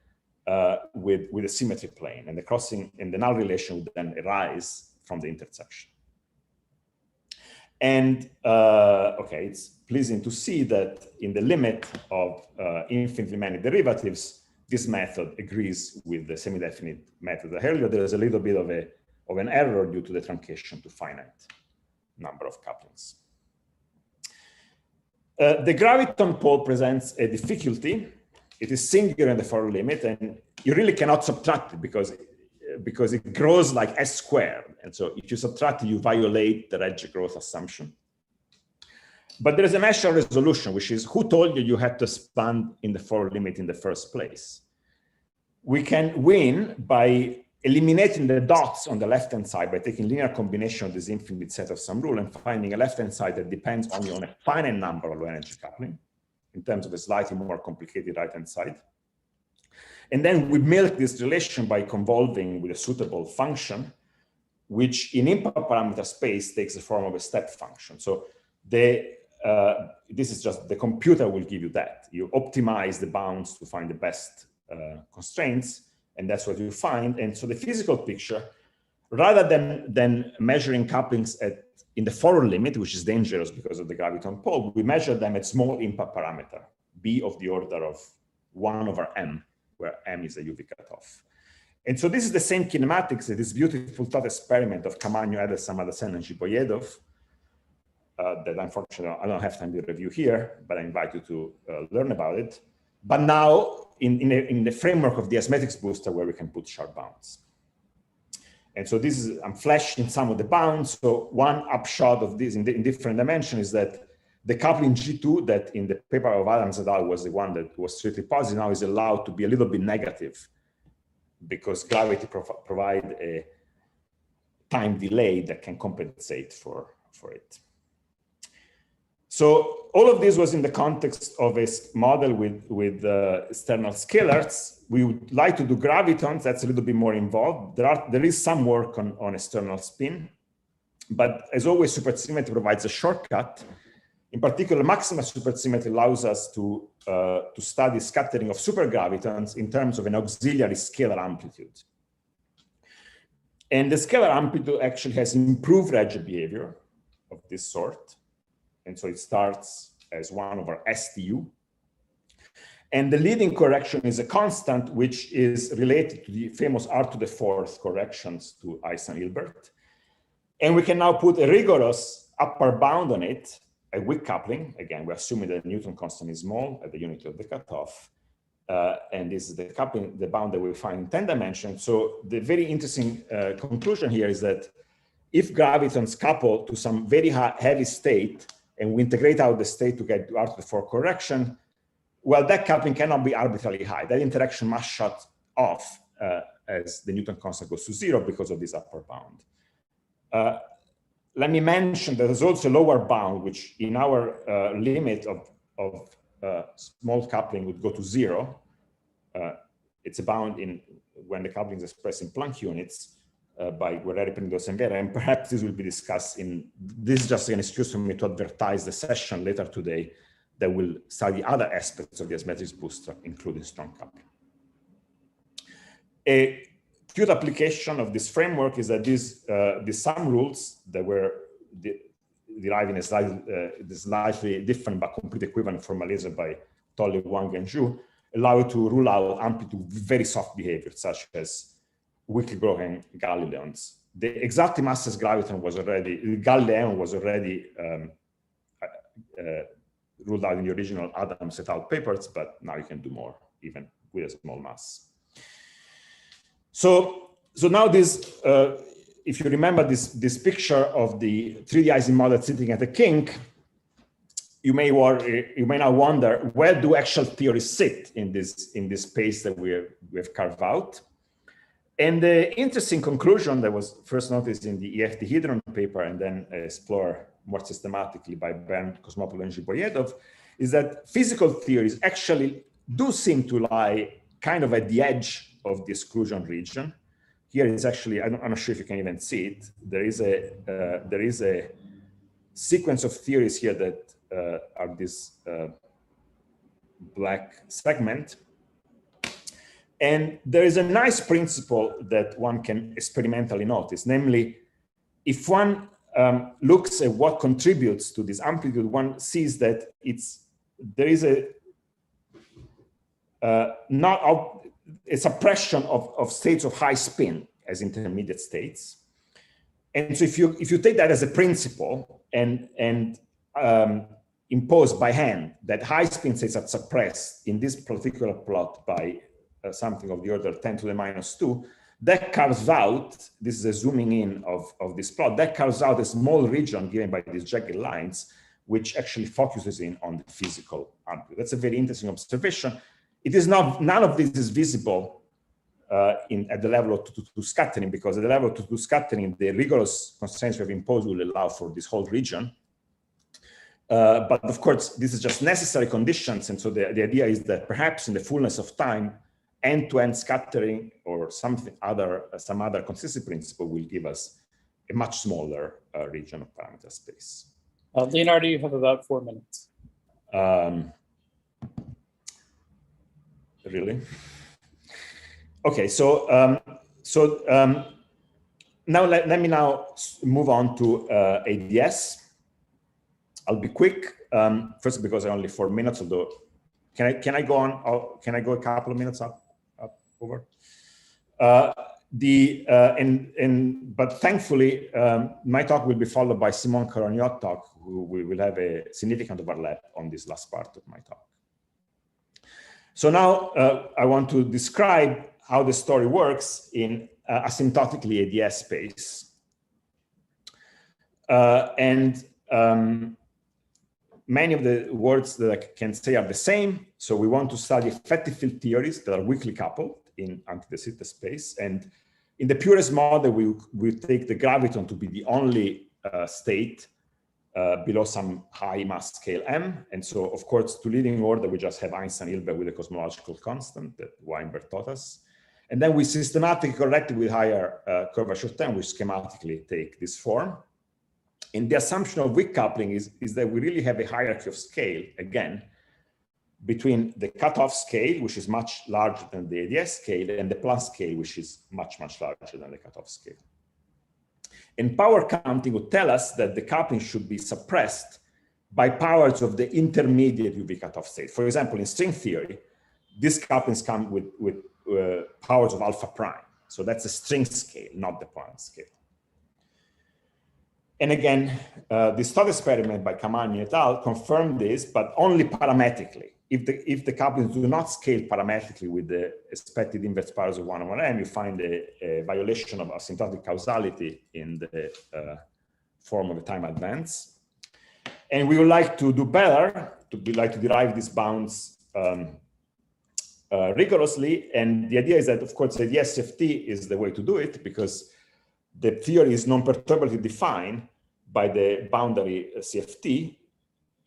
with a symmetry plane, and the crossing and the null relation would then arise from the intersection. And okay, it's pleasing to see that in the limit of infinitely many derivatives, this method agrees with the semi-definite method. Earlier, there is a little bit of an error due to the truncation to finite number of couplings. The graviton pole presents a difficulty. It is singular in the forward limit, and you really cannot subtract it because it grows like S squared. And so if you subtract it, you violate the Regge growth assumption. But there is a natural resolution, which is who told you you had to expand in the forward limit in the first place? We can win by eliminating the dots on the left-hand side by taking linear combination of this infinite set of some rule and finding a left-hand side that depends only on a finite number of low energy coupling in terms of a slightly more complicated right-hand side. And then we milk this relation by convolving with a suitable function, which in impact parameter space takes the form of a step function. So this is just the computer will give you that. You optimize the bounds to find the best constraints, and that's what you find. And so the physical picture, rather than measuring couplings in the forward limit, which is dangerous because of the graviton pole, we measure them at small impact parameter, b of the order of 1/m, where m is a UV cutoff. And so this is the same kinematics that this beautiful thought experiment of Camaño, Edelson, Madsen, and Zhiboedov, that unfortunately I don't have time to review here, but I invite you to learn about it. But now in the framework of the asymmetrics booster where we can put sharp bounds. And so this is, I'm flashing some of the bounds. So one upshot of this in different dimensions is that the coupling G2 that in the paper of Adams et al. Was the one that was strictly positive now is allowed to be a little bit negative because gravity provide a time delay that can compensate for it. So all of this was in the context of a model with external scalars. We would like to do gravitons. That's a little bit more involved. There is some work on external spin, but as always, supersymmetry provides a shortcut. In particular, maximal supersymmetry allows us to study scattering of supergravitons in terms of an auxiliary scalar amplitude. And the scalar amplitude actually has improved Regge behavior of this sort. And so it starts as 1/STU. And the leading correction is a constant, which is related to the famous R⁴ corrections to Eisen-Hilbert. And we can now put a rigorous upper bound on it, a weak coupling. Again, we're assuming that the Newton constant is small at the unit of the cutoff. And this is the coupling, the bound that we find in 10 dimensions. So the very interesting conclusion here is that if gravitons couple to some very heavy state, and we integrate out the state to get to R⁴ correction, well, that coupling cannot be arbitrarily high. That interaction must shut off as the Newton constant goes to 0 because of this upper bound. Let me mention that there's also a lower bound, which in our limit of small coupling would go to 0. It's a bound when the coupling is expressed in Planck units by Guerrero, Penedones, and Vera, and perhaps this will be discussed this is just an excuse for me to advertise the session later today that will study other aspects of the asymmetrics booster, including strong coupling. A cute application of this framework is that these sum rules that were derived in a slightly different but complete equivalent formalism by Tolle, Wang, and Zhu allow you to rule out amplitude very soft behavior, such as weakly growing Galileons. The exact massless graviton was already, Galileon was already ruled out in the original Adams et al. Papers, but now you can do more, even with a small mass. So now this, if you remember this picture of the 3D Ising model sitting at a kink, you may now wonder, where do actual theories sit in this space that we have carved out? And the interesting conclusion that was first noticed in the EFT Hedron paper and then explored more systematically by Bernd, Cosmopoulos, and Zhiboedov is that physical theories actually do seem to lie kind of at the edge of the exclusion region. Here is actually, I'm not sure if you can even see it. There is a sequence of theories here that are this black segment. And there is a nice principle that one can experimentally notice, namely, if one looks at what contributes to this amplitude, one sees that there is a suppression of states of high spin as intermediate states. And so if you take that as a principle and impose by hand that high spin states are suppressed in this particular plot by something of the order 10 to the -2, that carves out, this is a zooming in of this plot, that carves out a small region given by these jagged lines, which actually focuses in on the physical amplitude. That's a very interesting observation. It is not, none of this is visible at the level of 2-2 scattering, because at the level of 2-2 scattering, the rigorous constraints we have imposed will allow for this whole region. But of course, this is just necessary conditions. And so the idea is that perhaps in the fullness of time, end-to-end scattering or some other consistency principle will give us a much smaller region of parameter space. Leonardo, you have about 4 minutes. Really? Okay, so now let me now move on to ADS. I'll be quick. First, because I only 4 minutes. Although, can I go on? Or can I go a couple of minutes up over? But thankfully, my talk will be followed by Simon Caron-Huot talk, who we will have a significant overlap on this last part of my talk. So now I want to describe how the story works in asymptotically ADS space. Many of the words that I can say are the same. So we want to study effective field theories that are weakly coupled in anti-de Sitter space. And in the purest model, we take the graviton to be the only state below some high mass scale M. And so, of course, to leading order, we just have Einstein-Hilbert with a cosmological constant that Weinberg taught us. And then we systematically correct it with higher curvature term, which schematically take this form. And the assumption of weak coupling is that we really have a hierarchy of scale, again, between the cutoff scale, which is much larger than the ADS scale, and the plus scale, which is much, much larger than the cutoff scale. And power counting would tell us that the coupling should be suppressed by powers of the intermediate UV cutoff state. For example, in string theory, these couplings come with powers of alpha prime. So that's a string scale, not the point scale. And again, this thought experiment by Kamani et al. Confirmed this, but only parametrically. If the couplings do not scale parametrically with the expected inverse powers of 1 over m, you find a violation of asymptotic causality in the form of a time advance. And we would like to do better, like to derive these bounds rigorously. And the idea is that, of course, the SFT is the way to do it, because the theory is non-perturbably defined by the boundary CFT.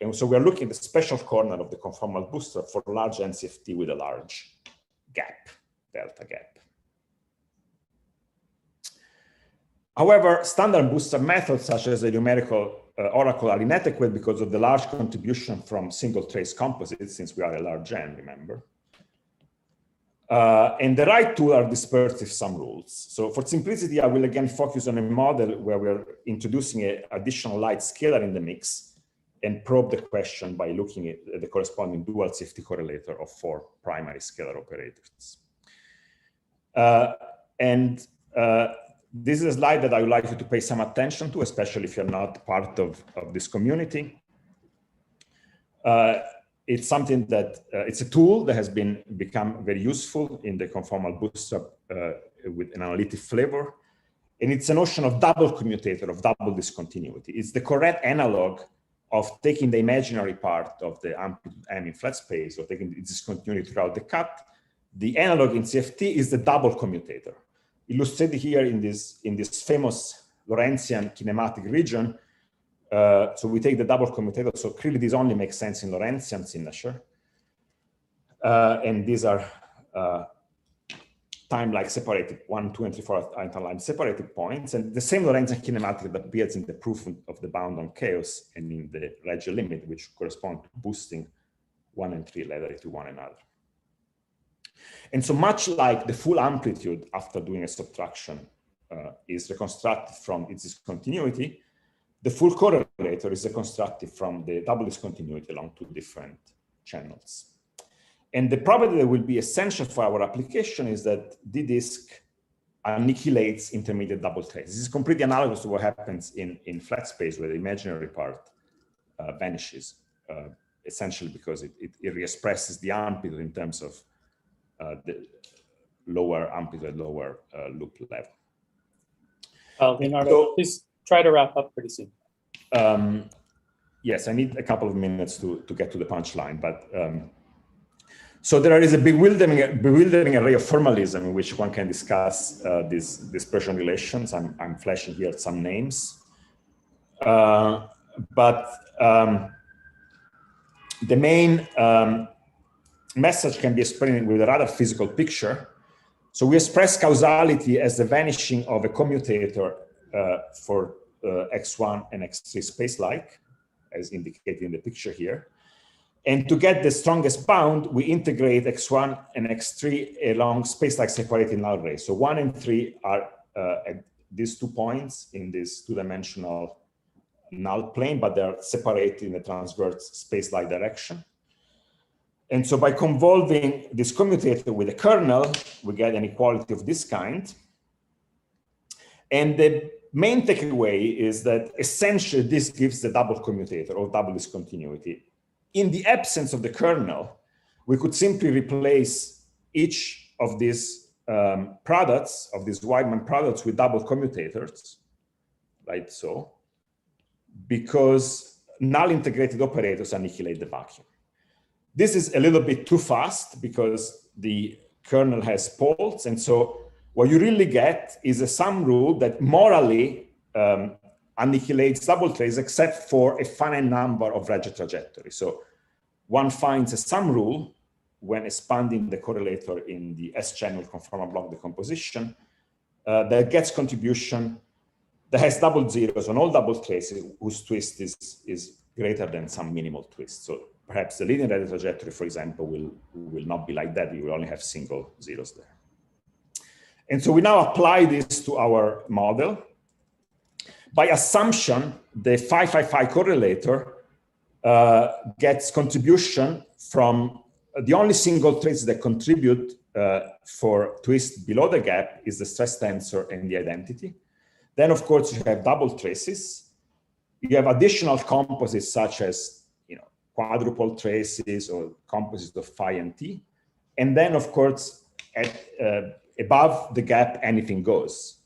And so we're looking at the special corner of the conformal bootstrap for large NCFT with a large gap, delta gap. However, standard bootstrap methods, such as the numerical oracle, are inadequate because of the large contribution from single trace composites, since we are a large N, remember. And the right tool are dispersive sum rules. So for simplicity, I will again focus on a model where we're introducing an additional light scalar in the mix and probe the question by looking at the corresponding dual CFT correlator of 4 primary scalar operators. This is a slide that I would like you to pay some attention to, especially if you're not part of this community. It's something that, it's a tool that has become very useful in the conformal bootstrap with an analytic flavor. And it's a notion of double commutator, of double discontinuity. It's the correct analog of taking the imaginary part of the amplitude M in flat space, or taking the discontinuity throughout the cut. The analog in CFT is the double commutator, illustrated here in this famous Lorentzian kinematic region. So we take the double commutator. So clearly this only makes sense in Lorentzian signature. And these are time-like separated 1, 2, and 3, 4 time separated points. And the same Lorentzian kinematic that appears in the proof of the bound on chaos and in the Regge limit, which correspond to boosting 1 and 3 laterally to one another. And so much like the full amplitude after doing a subtraction is reconstructed from its discontinuity, the full correlator is reconstructed from the double discontinuity along 2 different channels. And the property that will be essential for our application is that the disk annihilates intermediate double traces. This is completely analogous to what happens in flat space, where the imaginary part vanishes, essentially because it re-expresses the amplitude in terms of the lower amplitude, lower loop level. Leonardo, please try to wrap up pretty soon. yes, I need a couple of minutes to get to the punchline, but so there is a bewildering array of formalism in which one can discuss these dispersion relations. I'm flashing here some names, but the main message can be explained with a rather physical picture. So we express causality as the vanishing of a commutator for x1 and x3 space-like, as indicated in the picture here. And to get the strongest bound, we integrate x1 and x3 along space-like separated null rays. So 1 and 3 are at these 2 points in this 2-dimensional null plane, but they're separated in a transverse space-like direction. And so by convolving this commutator with a kernel, we get an equality of this kind. And the main takeaway is that essentially this gives the double commutator or double discontinuity. In the absence of the kernel, we could simply replace each of these products, of these Weidmann products, with double commutators, like so, because null integrated operators annihilate the vacuum. This is a little bit too fast because the kernel has poles, and so what you really get is a sum rule that morally annihilates double traces except for a finite number of Regge trajectories. So one finds a sum rule when expanding the correlator in the S-channel conformal block decomposition that gets contribution that has double zeros on all double traces whose twist is greater than some minimal twist. So perhaps the linear Regge trajectory, for example, will not be like that. You will only have single zeros there. And so we now apply this to our model. By assumption, the 555 correlator gets contribution from the only single trace that contribute for twist below the gap is the stress tensor and the identity. Then, of course, you have double traces. You have additional composites such as quadruple traces or composites of phi and t. And then, of course, above the gap, anything goes.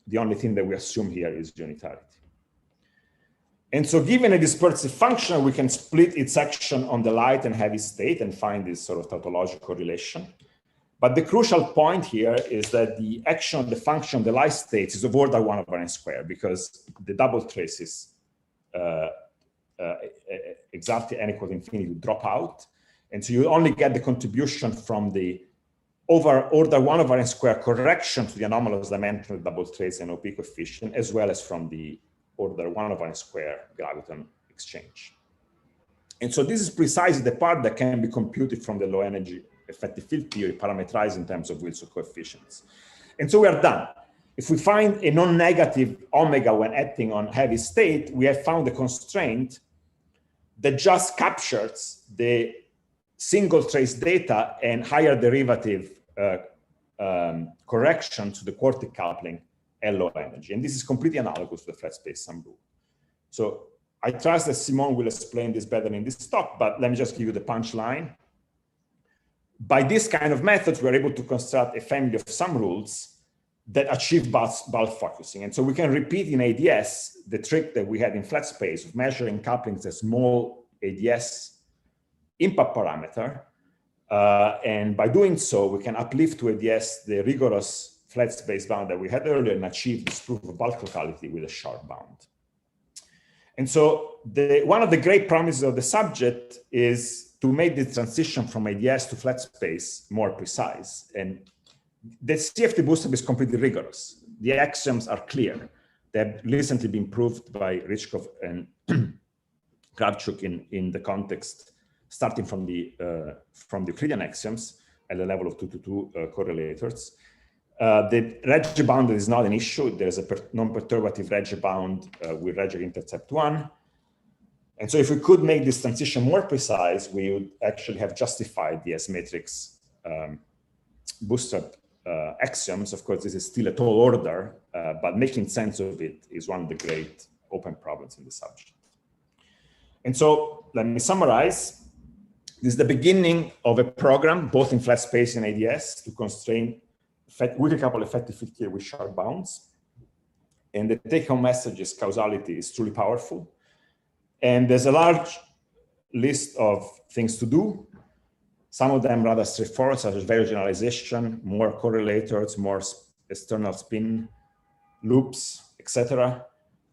The only thing that we assume here is unitarity. And so given a dispersive function, we can split its action on the light and heavy state and find this sort of tautological relation. But the crucial point here is that the action of the function of the light states is of order 1 over n squared, because the double traces exactly n equals infinity drop out. And so you only get the contribution from the over order 1 over n squared correction to the anomalous dimension of double trace and OP coefficient, as well as from the order 1 over n squared graviton exchange. And so this is precisely the part that can be computed from the low energy effective field theory, parameterized in terms of Wilson coefficients. And so we are done. If we find a non-negative omega when acting on heavy state, we have found a constraint that just captures the single trace data and higher derivative correction to the quartic coupling and low energy. And this is completely analogous to the flat space sum rule. So I trust that Simon will explain this better in this talk, but let me just give you the punchline. By this kind of methods, we're able to construct a family of sum rules that achieve bulk focusing. And so we can repeat in ADS the trick that we had in flat space of measuring couplings as small ADS impact parameter. And by doing so, we can uplift to ADS the rigorous flat space bound that we had earlier and achieve this proof of bulk locality with a sharp bound. And so one of the great promises of the subject is to make the transition from ADS to flat space more precise. And the CFT bootstrap is completely rigorous. The axioms are clear. They have recently been proved by Rychkov and Kravchuk in the context, starting from the Euclidean axioms at the level of 2-to-2 correlators. The Regge bound is not an issue. There's a non-perturbative Regge bound with Regge intercept 1. And so if we could make this transition more precise, we would actually have justified the S-matrix bootstrap axioms. Of course, this is still a tall order, but making sense of it is one of the great open problems in the subject. And so let me summarize. This is the beginning of a program, both in flat space and ADS, to constrain weakly coupled effective field theory with sharp bounds. And the take-home message is causality is truly powerful. And there's a large list of things to do. Some of them rather straightforward, such as value generalization, more correlators, more external spin loops, etc.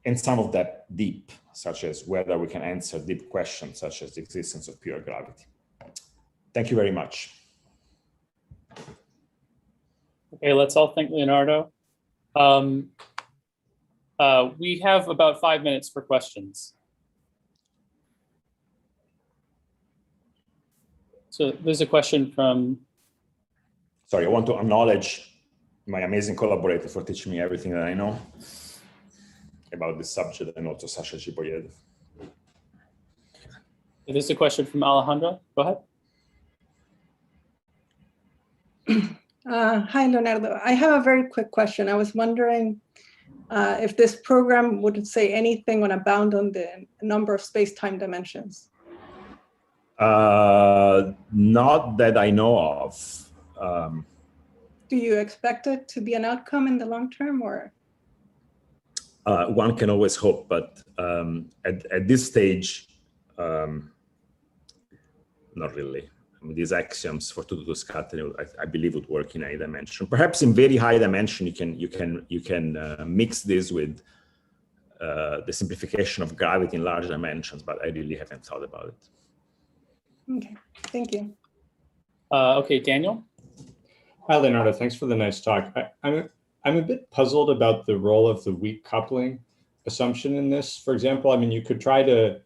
And some of that deep, such as whether we can answer deep questions, such as the existence of pure gravity. Thank you very much. Okay, let's all thank Leonardo. We have about 5 minutes for questions. So there's a question from... Sorry, I want to acknowledge my amazing collaborator for teaching me everything that I know about this subject, and also Sasha Zhiboedov. There's a question from Alejandra. Go ahead. Hi, Leonardo. I have a very quick question. I was wondering if this program would say anything on a bound on the number of space-time dimensions. Not that I know of. Do you expect it to be an outcome in the long term, or? One can always hope, but at this stage, not really. I mean, these axioms for 2-to-2 scattering, I believe, would work in any dimension. Perhaps in very high dimension, you can mix this with the simplification of gravity in large dimensions, but I really haven't thought about it. Okay, thank you. Okay, Daniel. Hi, Leonardo. Thanks for the nice talk. I'm a bit puzzled about the role of the weak coupling assumption in this. For example, I mean, you could try to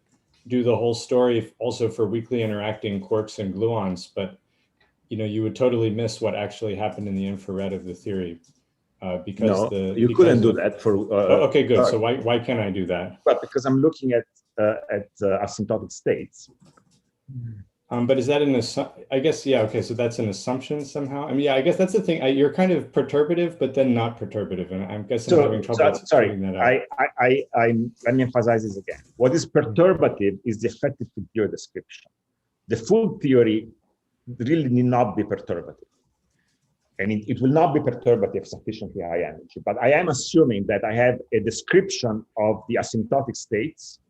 do the whole story also for weakly interacting quarks and gluons, but you would totally miss what actually happened in the infrared of the theory because you couldn't do that for. Okay, good. So why can't I do that? But because I'm looking at asymptotic states. But is that I guess, yeah, okay, so that's an assumption somehow. I mean, yeah, I guess that's the thing. You're kind of perturbative, but then not perturbative. And I guess I'm having trouble figuring that out. Let me emphasize this again. What is perturbative is the effective theory description. The full theory really need not be perturbative. And it will not be perturbative sufficiently high energy. But I am assuming that I have a description of the asymptotic states.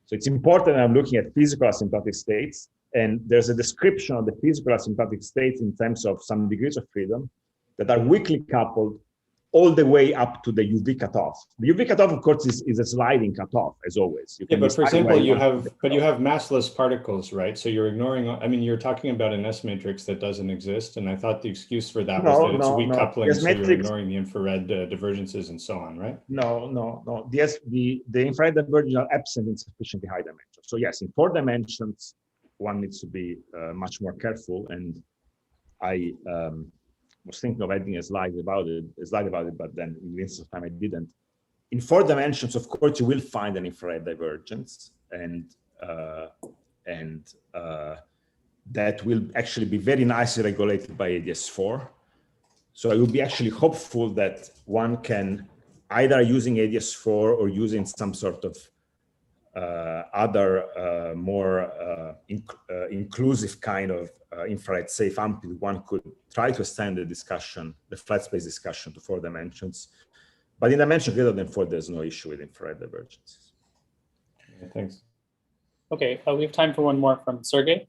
So it's important that I'm looking at physical asymptotic states. And there's a description of the physical asymptotic states in terms of some degrees of freedom that are weakly coupled all the way up to the UV cutoff. The UV cutoff, of course, is a sliding cutoff, as always. Yeah, but for example, you have massless particles, right? So you're ignoring, I mean, you're talking about an S matrix that doesn't exist. And I thought the excuse for that was that it's weak coupling, so you're ignoring the infrared divergences and so on, right? No. The infrared divergences are absent in sufficiently high dimensions. So yes, in 4 dimensions, one needs to be much more careful. And I was thinking of adding a slide about it, but then in the interest of time I didn't. In 4 dimensions, of course, you will find an infrared divergence, and that will actually be very nicely regulated by ADS4. So I would be actually hopeful that one can, either using ADS4 or using some sort of other more inclusive kind of infrared safe amplitude, one could try to extend the discussion, the flat space discussion, to 4 dimensions. But in dimension greater than 4, there's no issue with infrared divergences. Yeah, thanks. Okay, we have time for one more from Sergey.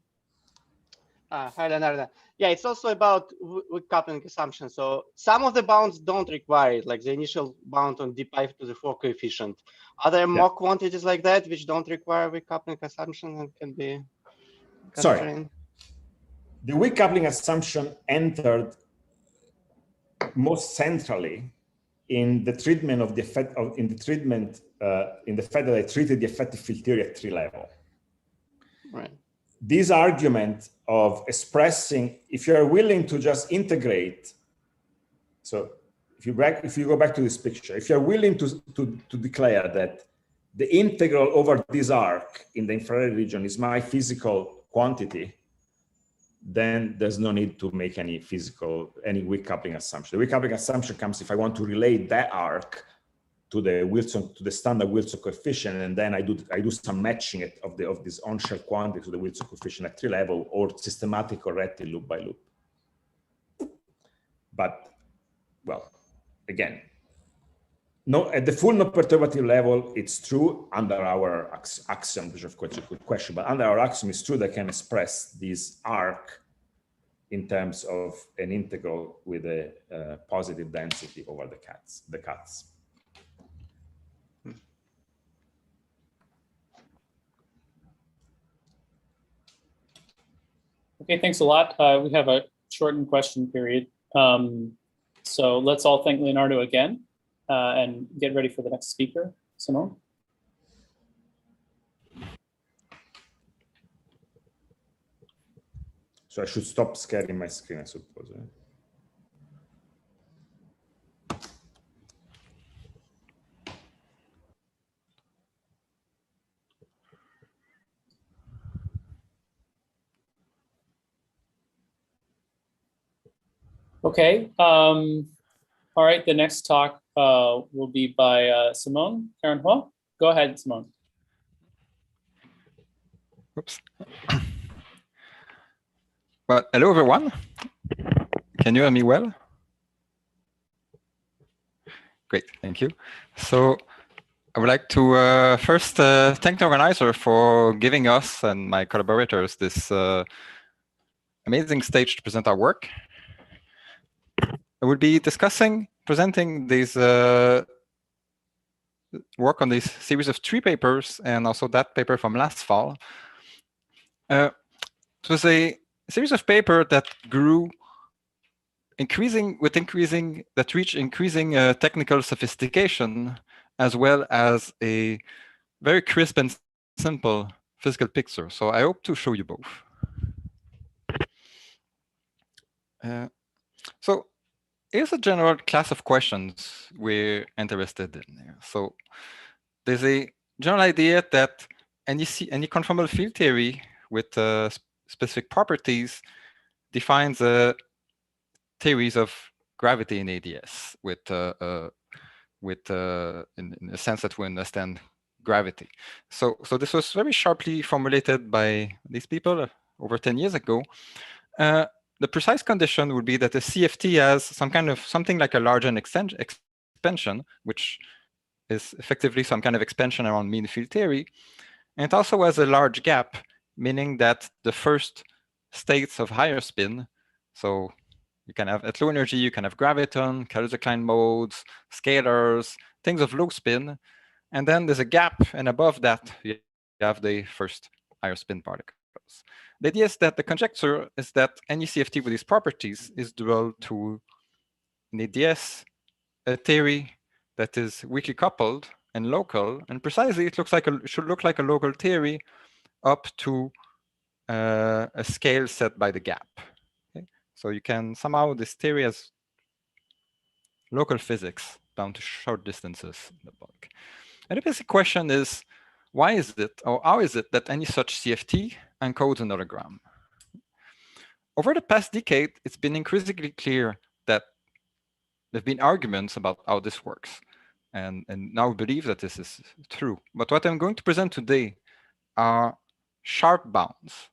Hi, Leonardo. Yeah, it's also about weak coupling assumption. So some of the bounds don't require it, like the initial bound on d⁵ coefficient. Are there more quantities like that which don't require weak coupling assumption and can be constrained? Sorry. The weak coupling assumption entered most centrally in the treatment of the effect of in the fact that I treated the effective field theory at 3 level. Right. This argument of expressing, if you are willing to just integrate, so if you go back to this picture, if you're willing to declare that the integral over this arc in the infrared region is my physical quantity, then there's no need to make any weak coupling assumption. The weak coupling assumption comes if I want to relate that arc to the standard Wilson coefficient, and then I do some matching of this on-shell quantity to the Wilson coefficient at 3 level, or systematic corrected loop by loop. But well, again, no, at the full non-perturbative level, it's true under our axiom, which of course is a good question, but under our axiom, it's true that I can express this arc in terms of an integral with a positive density over the cuts. Okay, thanks a lot. We have a shortened question period. So let's all thank Leonardo again and get ready for the next speaker, Simone. So I should stop scaring my screen, I suppose. Okay. All right. The next talk will be by Simone Caron-Huot. Go ahead, Simone. Oops. Well, hello, everyone. Can you hear me well? Great. Thank you. So I would like to first thank the organizer for giving us and my collaborators this amazing stage to present our work. I will be presenting this work on this series of 3 papers and also that paper from last fall. It was a series of papers that grew reached increasing technical sophistication, as well as a very crisp and simple physical picture. So I hope to show you both. So here's a general class of questions we're interested in here. So there's a general idea that any conformal field theory with specific properties defines theories of gravity in ADS in a sense that we understand gravity. So this was very sharply formulated by these people over 10 years ago. The precise condition would be that the CFT has something like a large expansion, which is effectively some kind of expansion around mean field theory. And it also has a large gap, meaning that the first states of higher spin, so you can have at low energy, you can have graviton, Kaluza-Klein modes, scalars, things of low spin. And then there's a gap, and above that, you have the first higher spin particles. The idea is that the conjecture is that any CFT with these properties is dual to an ADS, a theory that is weakly coupled and local, and precisely it should look like a local theory up to a scale set by the gap. Okay? So you can somehow, this theory has local physics down to short distances in the bulk. And the basic question is, why is it, or how is it that any such CFT encodes another gram? Over the past decade, it's been increasingly clear that there have been arguments about how this works. And now we believe that this is true. But what I'm going to present today are sharp bounds.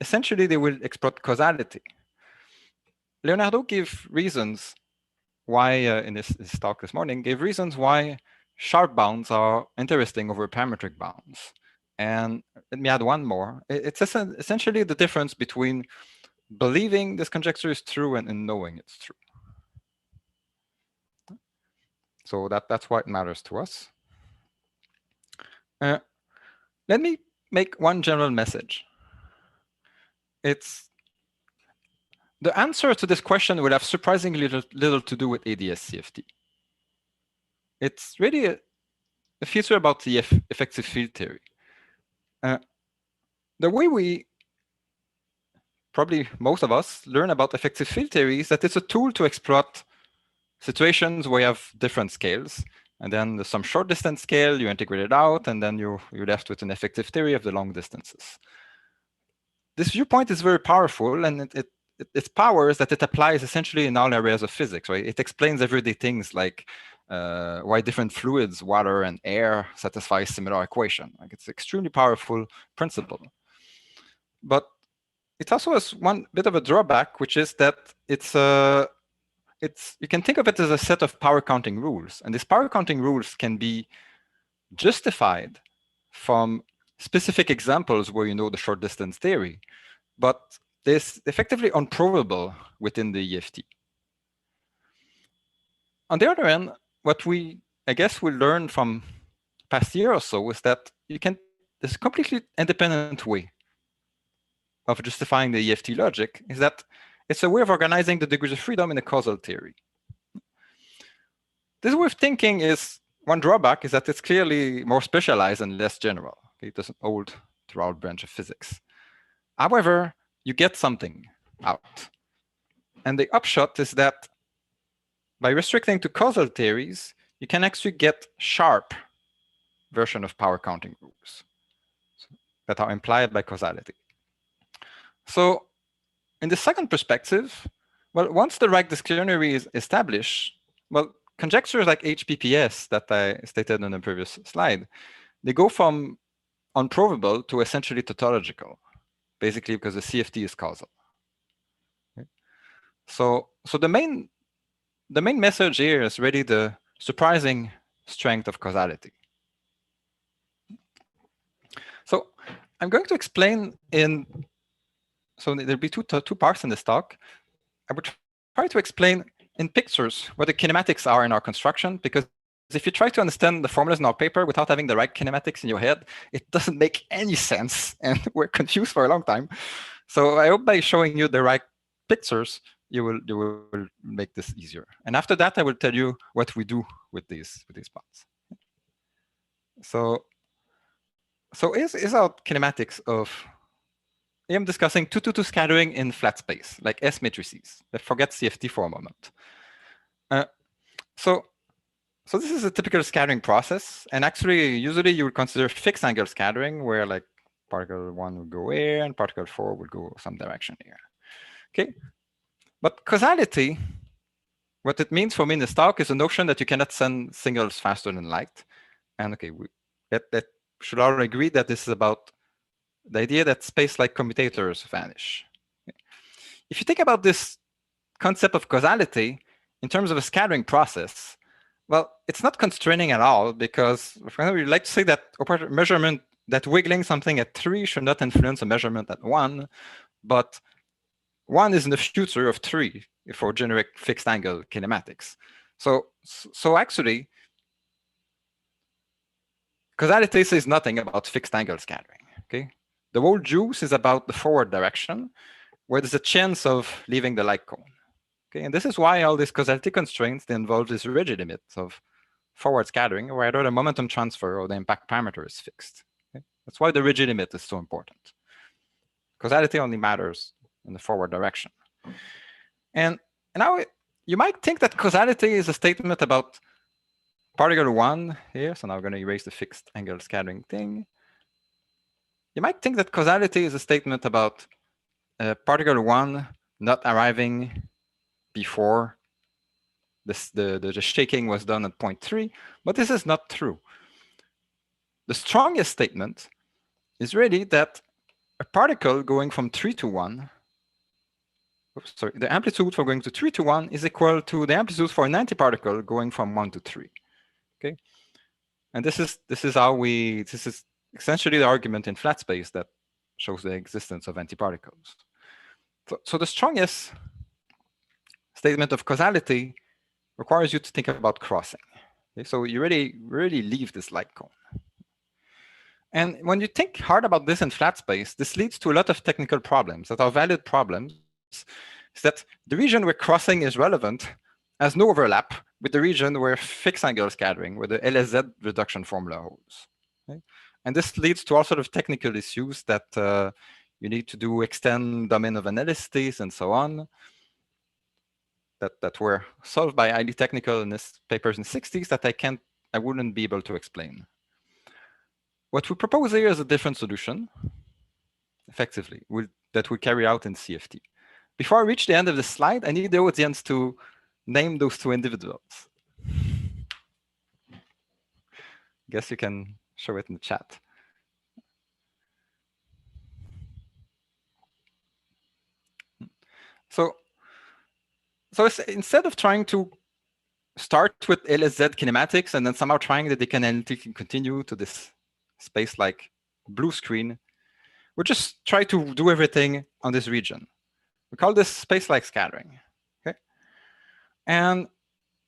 Essentially, they will exploit causality. Leonardo gave reasons why, in his talk this morning, gave reasons why sharp bounds are interesting over parametric bounds. And let me add one more. It's essentially the difference between believing this conjecture is true and knowing it's true. So that's why it matters to us. Let me make one general message. It's the answer to this question will have surprisingly little to do with ADS CFT. It's really a feature about the effective field theory. The way we, probably most of us, learn about effective field theory is that it's a tool to exploit situations where you have different scales. And then there's some short distance scale, you integrate it out, and then you're left with an effective theory of the long distances. This viewpoint is very powerful, and its power is that it applies essentially in all areas of physics, right? It explains everyday things like why different fluids, water and air, satisfy a similar equation. Like, it's an extremely powerful principle. But it also has one bit of a drawback, which is that it's you can think of it as a set of power counting rules, and these power counting rules can be justified from specific examples where you know the short distance theory, but this effectively unprovable within the EFT. On the other hand, what I guess we learned from past year or so is that there's a completely independent way of justifying the EFT logic, is that it's a way of organizing the degrees of freedom in a causal theory. This way of thinking is, one drawback is that it's clearly more specialized and less general. Okay? It doesn't hold throughout branch of physics. However, you get something out. And the upshot is that by restricting to causal theories, you can actually get sharp version of power counting rules that are implied by causality. So in the second perspective, well, once the Reich disciplinary is established, well, conjectures like HPPS that I stated on the previous slide, they go from unprovable to essentially tautological, basically because the CFT is causal. Okay? So the main message here is really the surprising strength of causality. So I'm going to explain so there'll be two parts in this talk. I would try to explain in pictures what the kinematics are in our construction, because if you try to understand the formulas in our paper without having the right kinematics in your head, it doesn't make any sense, and we're confused for a long time. So I hope by showing you the right pictures, you will make this easier. And after that, I will tell you what we do with these parts. So is our kinematics of, I'm discussing 2-to-2 scattering in flat space, like S matrices. Let's forget CFT for a moment. So this is a typical scattering process. And actually, usually you would consider fixed angle scattering, where like particle 1 would go here and particle 4 would go some direction here. Okay. But causality, what it means for me in this talk is a notion that you cannot send signals faster than light. And okay, that should already agree that this is about the idea that space-like commutators vanish. If you think about this concept of causality in terms of a scattering process, well, it's not constraining at all, because we like to say that measurement, that wiggling something at 3 should not influence a measurement at 1, but 1 is in the future of 3 for generic fixed angle kinematics. So actually, causality says nothing about fixed angle scattering. Okay. The whole juice is about the forward direction, where there's a chance of leaving the light cone. Okay, and this is why all these causality constraints, they involve this rigid limit of forward scattering, where either the momentum transfer or the impact parameter is fixed. Okay? That's why the rigid limit is so important. Causality only matters in the forward direction. And now you might think that causality is a statement about particle 1 here. So now I'm going to erase the fixed angle scattering thing. You might think that causality is a statement about particle 1 not arriving before the shaking was done at point 3, but this is not true. The strongest statement is really that a particle going from 3 to 1, the amplitude for going to 3 to 1 is equal to the amplitude for an antiparticle going from 1 to 3. Okay, and this is essentially the argument in flat space that shows the existence of antiparticles. So the strongest statement of causality requires you to think about crossing. Okay? So you really leave this light cone. And when you think hard about this in flat space, this leads to a lot of technical problems that are valid problems. Is that the region where crossing is relevant has no overlap with the region where fixed angle scattering, where the LSZ reduction formula holds. Okay? And this leads to all sorts of technical issues that you need to do extend domain of analysis and so on, that were solved by highly technical in this papers in the 60s that I wouldn't be able to explain. What we propose here is a different solution, effectively, that we carry out in CFT. Before I reach the end of the slide, I need the audience to name those two individuals. Guess you can show it in the chat. So instead of trying to start with LSZ kinematics and then somehow trying that they can analytically continue to this space-like blue screen, we just try to do everything on this region. We call this space-like scattering. Okay, and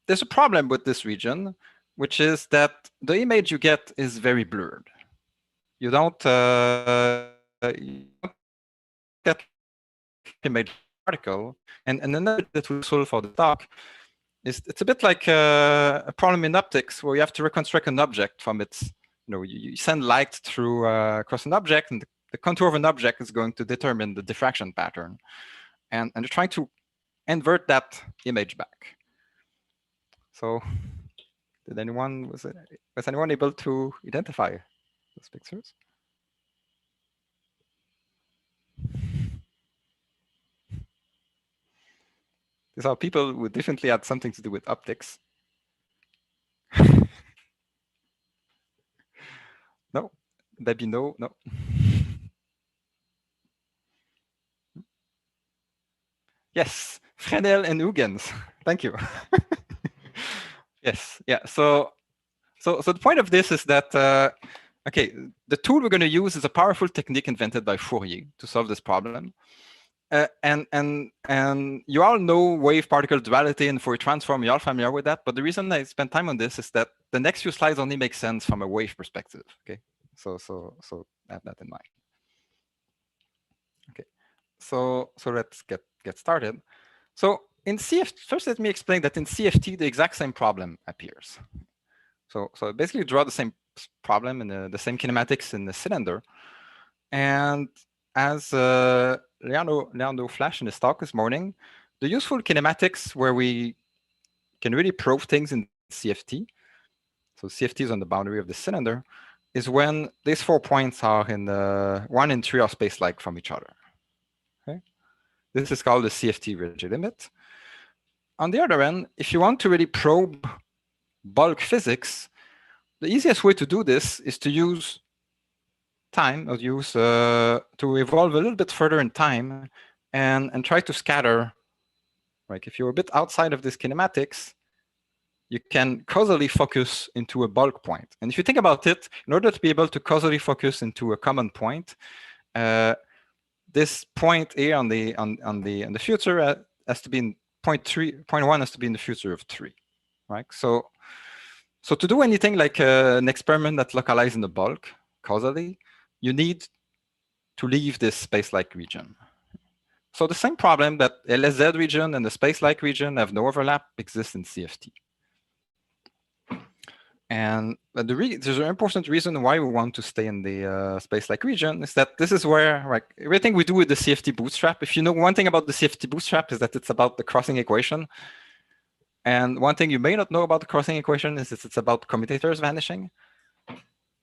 there's a problem with this region, which is that the image you get is very blurred. You don't get image particle, and another that we solve for the talk is it's a bit like a problem in optics where you have to reconstruct an object from its, you send light through across an object, and the contour of an object is going to determine the diffraction pattern, and you're trying to invert that image back. So, was anyone able to identify those pictures? These are people who definitely had something to do with optics. No, Debbie, no. Yes, Fresnel and Huygens. Thank you. Yes, yeah. So the point of this is that okay, the tool we're going to use is a powerful technique invented by Fourier to solve this problem. And you all know wave-particle duality and Fourier transform. You're all familiar with that. But the reason I spend time on this is that the next few slides only make sense from a wave perspective. Okay, so have that in mind. Okay, so let's get started. So in CFT, first let me explain that in CFT the exact same problem appears. So basically draw the same problem in the same kinematics in the cylinder, and as Leonardo flashed in his talk this morning, the useful kinematics where we can really probe things in CFT, so CFT is on the boundary of the cylinder, is when these 4 points are in the 1 and 3 are space-like from each other. Okay, this is called the CFT rigid limit. On the other end, if you want to really probe bulk physics, the easiest way to do this is to use time, or use to evolve a little bit further in time and try to scatter. Like if you're a bit outside of this kinematics, you can causally focus into a bulk point. And if you think about it, in order to be able to causally focus into a common point, this point here on the future has to be in point 1 has to be in the future of 3, right? So to do anything like an experiment that's localized in the bulk causally, you need to leave this space-like region. So the same problem that LSZ region and the space-like region have no overlap exists in CFT. And there's an important reason why we want to stay in the space-like region is that this is where, like, everything we do with the CFT bootstrap, if you know one thing about the CFT bootstrap is that it's about the crossing equation. And one thing you may not know about the crossing equation is that it's about commutators vanishing.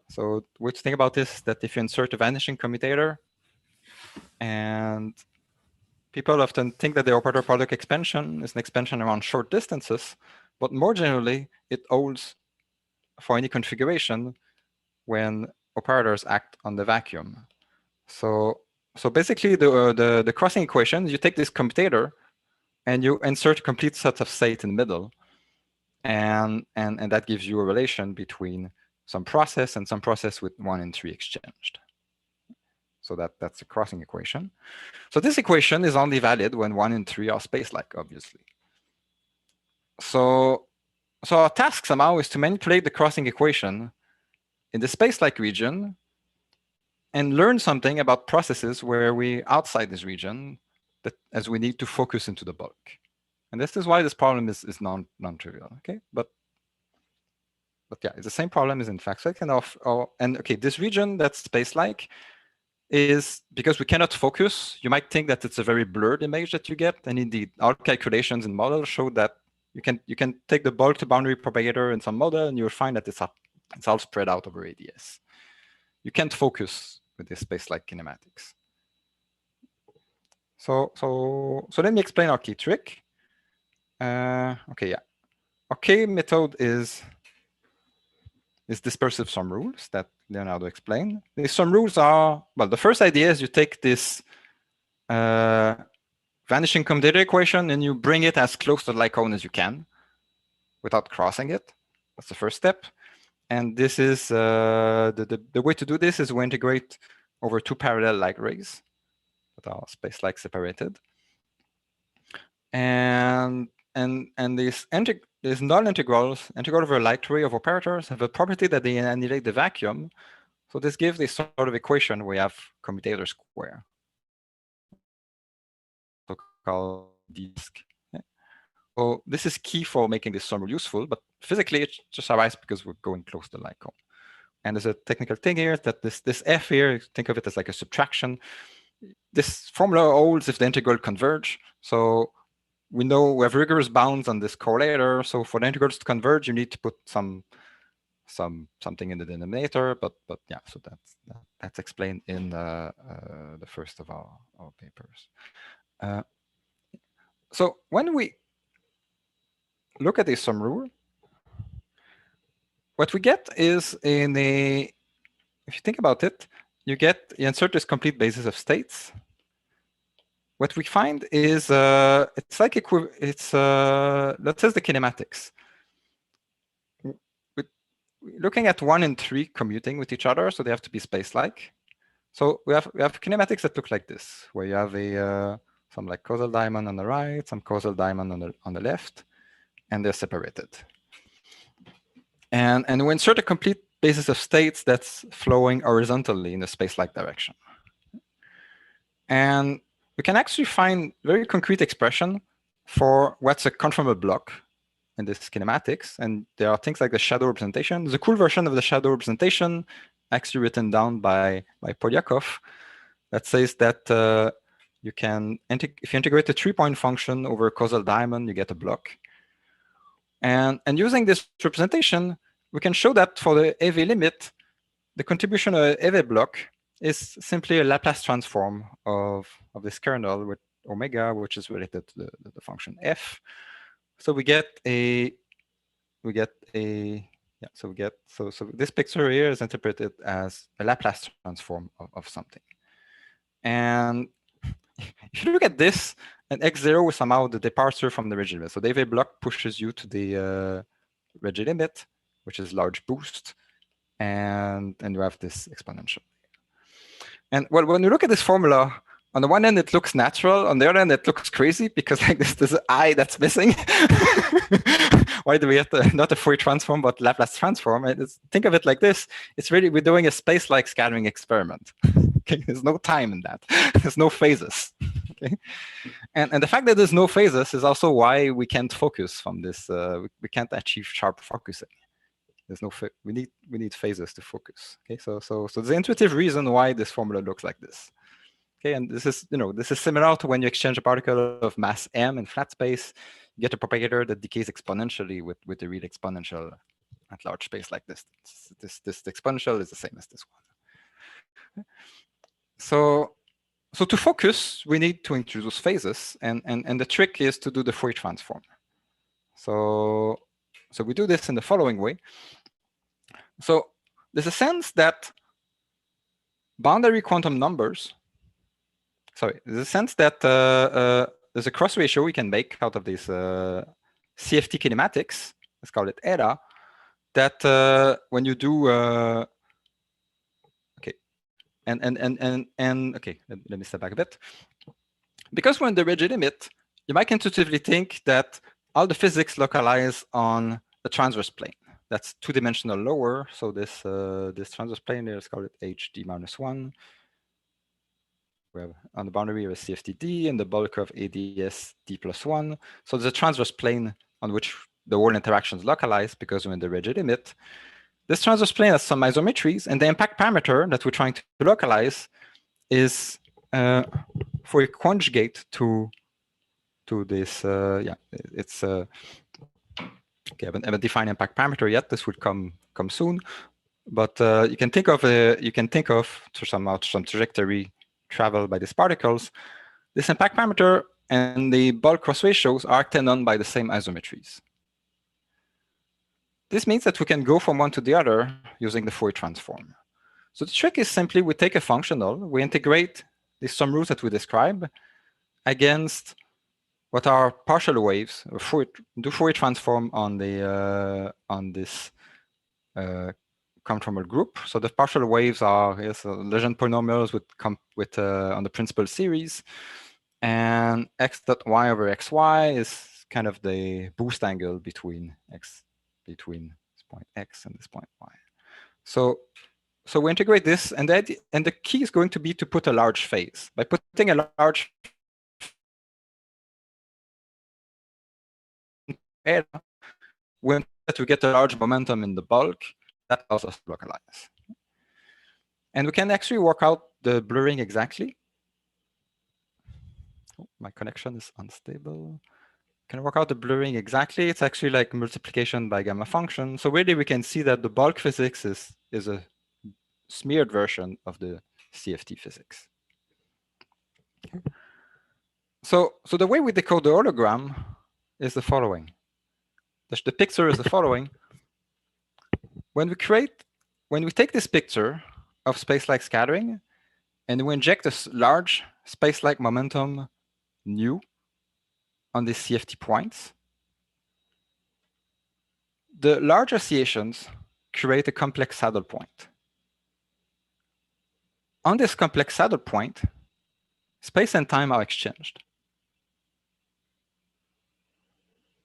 So what to think about this, that if you insert a vanishing commutator, and people often think that the operator product expansion is an expansion around short distances, but more generally, it holds for any configuration when operators act on the vacuum. So basically the crossing equation, you take this commutator and you insert a complete set of state in the middle, and that gives you a relation between some process and some process with 1 and 3 exchanged. So that's the crossing equation. So this equation is only valid when 1 and 3 are space-like, obviously. So our task somehow is to manipulate the crossing equation in the space-like region and learn something about processes where we outside this region, that as we need to focus into the bulk. And this is why this problem is non-trivial. Okay, but yeah, it's the same problem as in fact. So and okay, this region that's space-like is because we cannot focus. You might think that it's a very blurred image that you get, and indeed, our calculations and models show that you can take the bulk to boundary propagator in some model, and you'll find that it's all spread out over ADS. You can't focus with this space-like kinematics. So let me explain our key trick. Okay, yeah. Our key method is dispersive sum rules that Leonardo explained. These sum rules are, well, the first idea is you take this vanishing commutator equation, and you bring it as close to the like cone as you can without crossing it. That's the first step. And this is the way to do this is we integrate over two parallel light rays that are space-like separated. And these null-integrals, integral over a light ray of operators, have a property that they annihilate the vacuum. So this gives this sort of equation where you have commutator square, so-called disk. So this is key for making this sum useful, but physically it just arises because we're going close to the light cone. And there's a technical thing here that this f here, think of it as like a subtraction. This formula holds if the integral converge. So we know we have rigorous bounds on this correlator. So for the integrals to converge, you need to put something in the denominator. But yeah, so that's explained in the first of our papers. So when we look at this sum rule, what we get is if you think about it, you insert this complete basis of states. What we find is it's like let's say the kinematics. Looking at 1 and 3 commuting with each other, so they have to be space-like. So we have kinematics that look like this, where you have some like causal diamond on the right, some causal diamond on the left, and they're separated. And we insert a complete basis of states that's flowing horizontally in a space-like direction. And we can actually find very concrete expression for what's a conformal block in this kinematics. And there are things like the shadow representation. There's a cool version of the shadow representation actually written down by Polyakov that says that you can, if you integrate a 3-point function over a causal diamond, you get a block. And using this representation, we can show that for the EV limit, the contribution of an EV block is simply a Laplace transform of this kernel with omega, which is related to the function f. So so this picture here is interpreted as a Laplace transform of something. And if you look at this, and x0 is somehow the departure from the rigid limit. So the EV block pushes you to the rigid limit, which is large boost, and you have this exponential. And well, when you look at this formula, on the one end it looks natural, on the other end it looks crazy because like there's an I that's missing. Why do we have not a Fourier transform but Laplace transform? And think of it like this: it's really we're doing a space-like scattering experiment. Okay, there's no time in that. There's no phases. Okay, and the fact that there's no phases is also why we can't focus from this. We can't achieve sharp focusing. There's no we need phases to focus. Okay, so there's an intuitive reason why this formula looks like this. Okay, and this is similar to when you exchange a particle of mass m in flat space, you get a propagator that decays exponentially with the real exponential at large space like this. This exponential is the same as this one. So to focus, we need to introduce phases, and the trick is to do the Fourier transform. So we do this in the following way. So there's a sense that boundary quantum numbers, there's a sense that there's a cross ratio we can make out of this CFT kinematics, let's call it eta, that when you do, okay, okay, let me step back a bit. Because we're in the rigid limit, you might intuitively think that all the physics localize on the transverse plane. That's 2-dimensional lower. So this transverse plane here, let's call it HD-1. We have on the boundary of a CFTD and the bulk of ADS D+1. So there's a transverse plane on which the whole interaction is localized because we're in the rigid limit. This transverse plane has some isometries, and the impact parameter that we're trying to localize is for a conjugate to this. It's okay. I haven't defined impact parameter yet. This would come soon, but you can think of to some trajectory travel by these particles. This impact parameter and the bulk cross ratios are acted on by the same isometries. This means that we can go from one to the other using the Fourier transform. So the trick is simply we take a functional, we integrate these sum rules that we describe, against what are partial waves, do Fourier transform on the on this conformal group. So the partial waves are Legendre polynomials with on the principal series, and x dot y over xy is kind of the boost angle between this point x and this point y. So we integrate this, and the key is going to be to put a large phase. By putting a large when we get a large momentum in the bulk, that allows us to localize. And we can actually work out the blurring exactly. Oh, my connection is unstable. Can work out the blurring exactly. It's actually like multiplication by gamma function. So really we can see that the bulk physics is a smeared version of the CFT physics. Okay. So the way we decode the hologram is the following. The picture is the following. When we take this picture of space-like scattering and we inject a large space-like momentum nu on these CFT points, the large oscillations create a complex saddle point. On this complex saddle point, space and time are exchanged.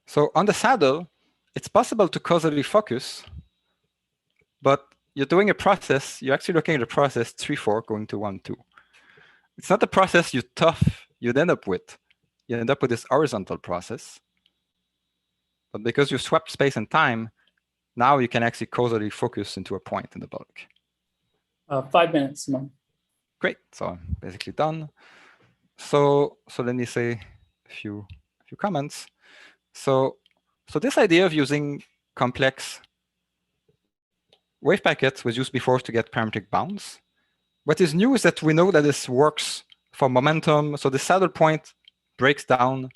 So on the saddle, it's possible to causally focus, but you're doing a process, you're actually looking at a process 3-4 going to 1-2. It's not the process you'd end up with. You end up with this horizontal process. But because you swapped space and time, now you can actually causally focus into a point in the bulk. 5 minutes, Simon. Great, so I'm basically done. So let me say a few comments. So this idea of using complex wave packets was used before to get parametric bounds. What is new is that we know that this works for momentum. So the saddle point breaks down.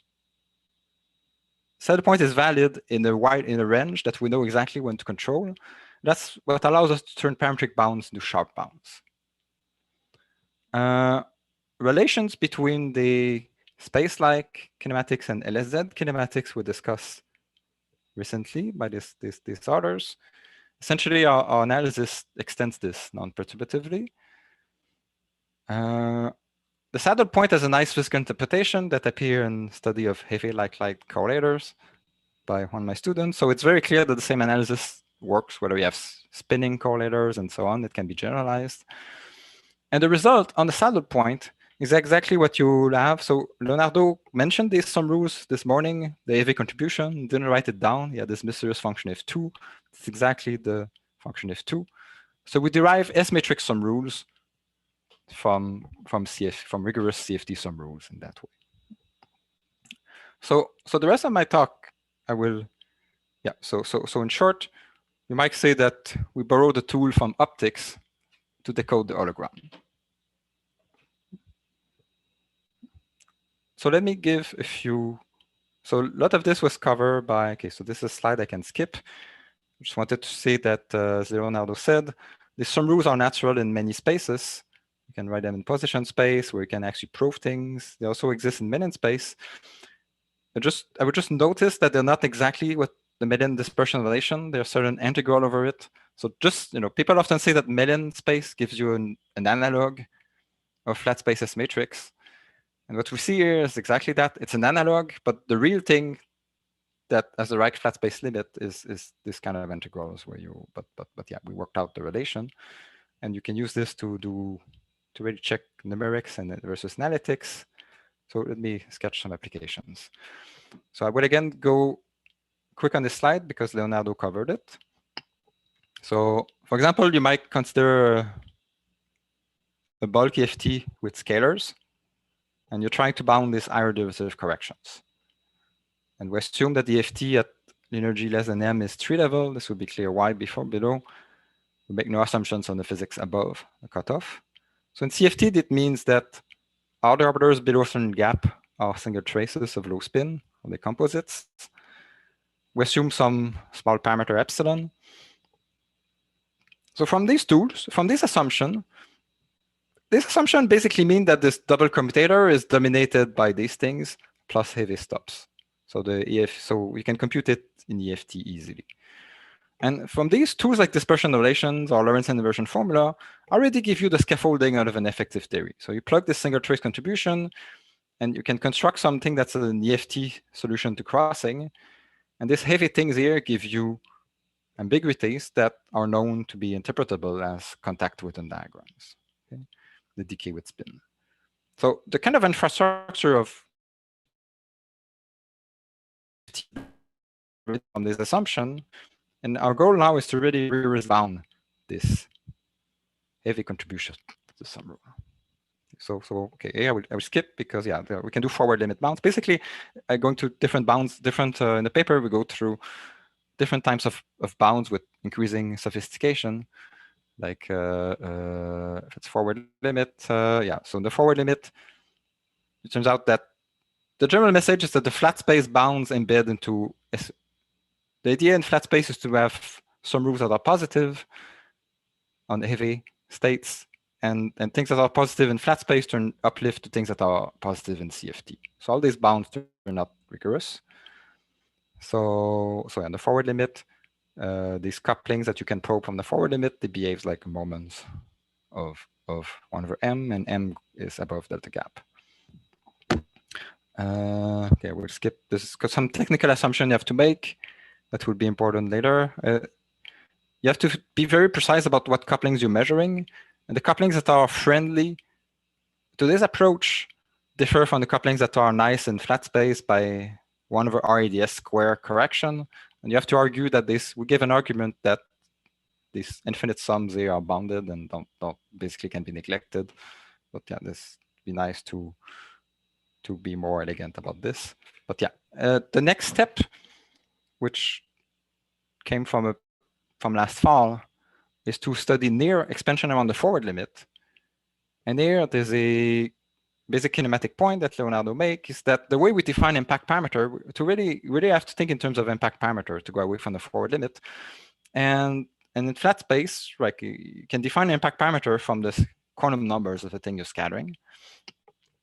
Saddle point is valid in a range that we know exactly when to control. That's what allows us to turn parametric bounds into sharp bounds. Relations between the space-like kinematics and LSZ kinematics were discussed recently by these authors. Essentially, our analysis extends this non-perturbatively. The saddle point has a nice physical interpretation that appear in study of heavy-like light correlators by one of my students. So it's very clear that the same analysis works, whether we have spinning correlators and so on. It can be generalized. And the result on the saddle point is exactly what you have. So Leonardo mentioned these some rules this morning, the AV contribution, didn't write it down. He had this mysterious function F2. It's exactly the function F2. So we derive S-matrix sum rules from rigorous CFT sum rules in that way. So the rest of my talk, I will, so in short, you might say that we borrow the tool from optics to decode the hologram. So let me give a few. So a lot of this was covered by, okay, so this is a slide I can skip. I just wanted to say that, as Leonardo said, the sum rules are natural in many spaces. You can write them in position space where you can actually prove things. They also exist in Melian space. I would just notice that they're not exactly what the Melian dispersion relation. There's certain integral over it. So just, people often say that Melian space gives you an analog of flat space S matrix. And what we see here is exactly that. It's an analog, but the real thing that has the right flat space limit is this kind of integrals where you, but yeah, we worked out the relation. And you can use this to really check numerics and versus analytics. So let me sketch some applications. So I will again go quick on this slide because Leonardo covered it. So for example, you might consider a bulk EFT with scalars, and you're trying to bound these higher derivative corrections. And we assume that the EFT at linear G less than M is 3 level. This would be clear why below. We make no assumptions on the physics above the cutoff. So in CFT, it means that all the orbiters below a certain gap are single traces of low spin on the composites. We assume some small parameter epsilon. So from these tools, from this assumption, this assumption basically means that this double commutator is dominated by these things plus heavy stops. So so we can compute it in EFT easily. And from these tools like dispersion relations or Lorentz inversion formula already give you the scaffolding out of an effective theory. So you plug this single choice contribution, and you can construct something that's an EFT solution to crossing. And these heavy things here give you ambiguities that are known to be interpretable as contact Witten diagrams, okay? The decay with spin. So the kind of infrastructure of from this assumption, and our goal now is to really re-bound this heavy contribution to some rule. So okay, I will skip because yeah, we can do forward limit bounds. Basically, going to different bounds, in the paper we go through different types of bounds with increasing sophistication, like if it's forward limit, yeah. So in the forward limit, it turns out that the general message is that the flat space bounds embed into the idea in flat space is to have some rules that are positive on the heavy states, and things that are positive in flat space turn uplift to things that are positive in CFT. So all these bounds turn out rigorous. So in the forward limit, these couplings that you can probe from the forward limit, they behave like moments of 1/m, and m is above delta gap. Okay, we'll skip this because some technical assumption you have to make that will be important later. You have to be very precise about what couplings you're measuring, and the couplings that are friendly to this approach differ from the couplings that are nice in flat space by 1/RADS square correction. And you have to argue that we give an argument that these infinite sums here are bounded and don't basically can be neglected. But yeah, this would be nice to be more elegant about this. But yeah, the next step, which came from last fall, is to study near expansion around the forward limit. And here there's a basic kinematic point that Leonardo makes, is that the way we define impact parameter, to really have to think in terms of impact parameter to go away from the forward limit. And in flat space, like you can define impact parameter from the quantum numbers of the thing you're scattering.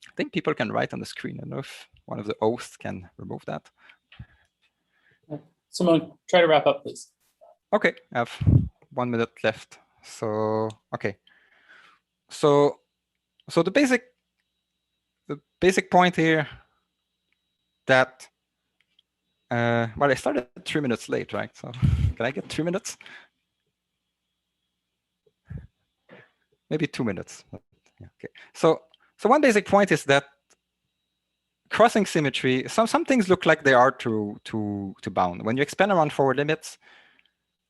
I think people can write on the screen. I don't know if one of the hosts can remove that. Someone try to wrap up, please. Okay, I have 1 minute left. So okay, so the basic point here that well, I started 3 minutes late, right? So can I get 3 minutes? Maybe 2 minutes. Okay. So one basic point is that crossing symmetry, some things look like they are to bound. When you expand around forward limits,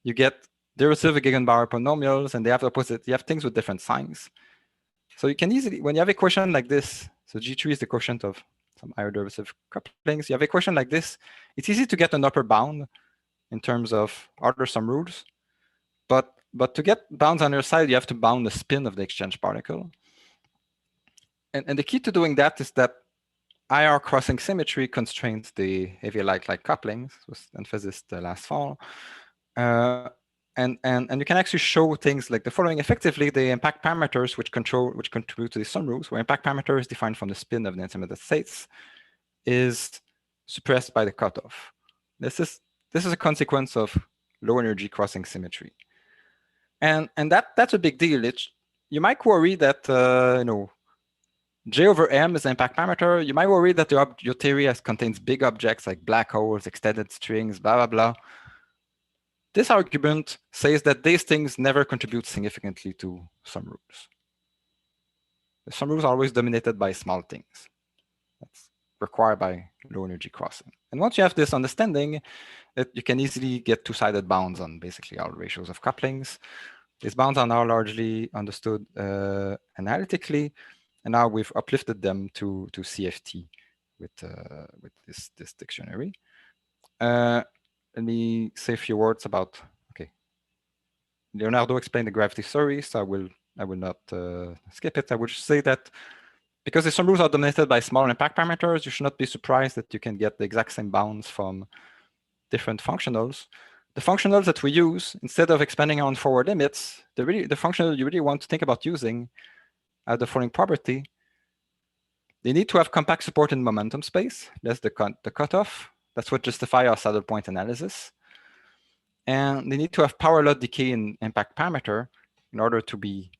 you get derivative Gegenbauer polynomials, and they have opposite. You have things with different signs. So you can easily, when you have a equation like this, so G3 is the quotient of some higher derivative couplings. You have a equation like this. It's easy to get an upper bound in terms of order some rules, but to get bounds on your side, you have to bound the spin of the exchange particle. And the key to doing that is that IR crossing symmetry constrains the heavy light-like couplings, was emphasized last fall. And you can actually show things like the following. Effectively, the impact parameters which contribute to the sum rules, where impact parameter is defined from the spin of the intermediate states, is suppressed by the cutoff. This is a consequence of low energy crossing symmetry, and that's a big deal. You might worry that J/M is the impact parameter. You might worry that your theory contains big objects like black holes, extended strings, blah blah blah. This argument says that these things never contribute significantly to sum rules. The sum rules are always dominated by small things. That's required by low energy crossing. And once you have this understanding, you can easily get two-sided bounds on basically all ratios of couplings. These bounds are now largely understood analytically, and now we've uplifted them to CFT with this dictionary. Let me say a few words about, okay. Leonardo explained the gravity theory, so I will not skip it. I would just say that because the sum rules are dominated by small impact parameters, you should not be surprised that you can get the exact same bounds from different functionals. The functionals that we use, instead of expanding on forward limits, the functional you really want to think about using have the following property. They need to have compact support in momentum space. That's the cutoff. That's what justifies our saddle point analysis. And they need to have power law decay in impact parameter in order to be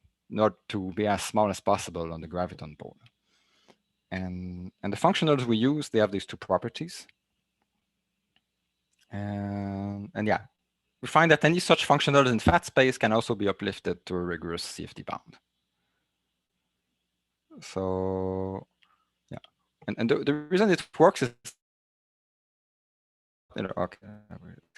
as small as possible on the graviton pole. And the functionals we use, they have these two properties. And yeah, we find that any such functionals in fat space can also be uplifted to a rigorous CFT bound. So yeah, and the reason it works is, okay,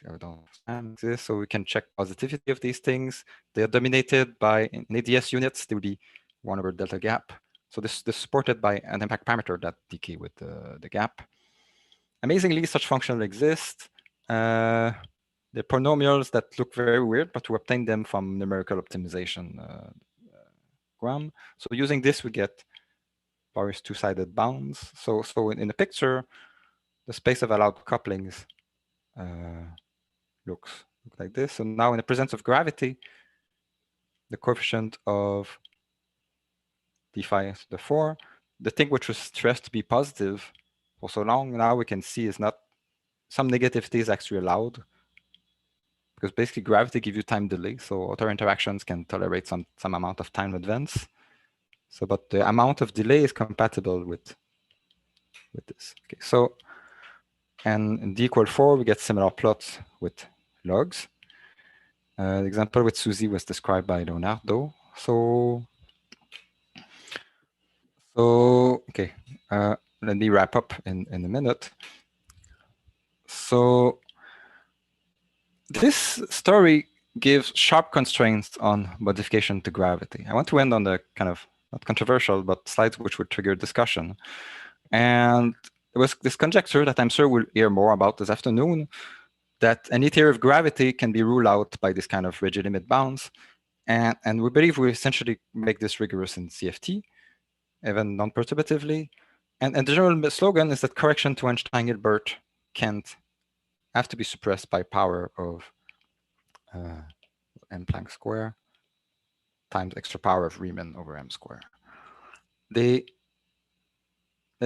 I don't understand this, so we can check positivity of these things. They are dominated by, in ADS units, they will be 1 over delta gap. So this is supported by an impact parameter that decay with the gap. Amazingly, such functions exist. They're polynomials that look very weird, but we obtain them from numerical optimization gram. So using this, we get various two-sided bounds. So in the picture, the space of allowed couplings looks like this. So now in the presence of gravity, the coefficient of d phi to the 4, the thing which was stressed to be positive for so long, now we can see is not, some negativity is actually allowed, because basically gravity gives you time delay. So other interactions can tolerate some amount of time advance. So, but the amount of delay is compatible with this. Okay, so, and in d equal 4, we get similar plots with logs. The example with Suzy was described by Leonardo. So okay, let me wrap up in a minute. So this story gives sharp constraints on modification to gravity. I want to end on the kind of, not controversial, but slides which would trigger discussion. And there was this conjecture that I'm sure we'll hear more about this afternoon, that any theory of gravity can be ruled out by this kind of rigid limit bounds. And we believe we essentially make this rigorous in CFT, even non-perturbatively. And the general slogan is that correction to Einstein-Hilbert can't have to be suppressed by power of m Planck square times extra power of Riemann over m square. Let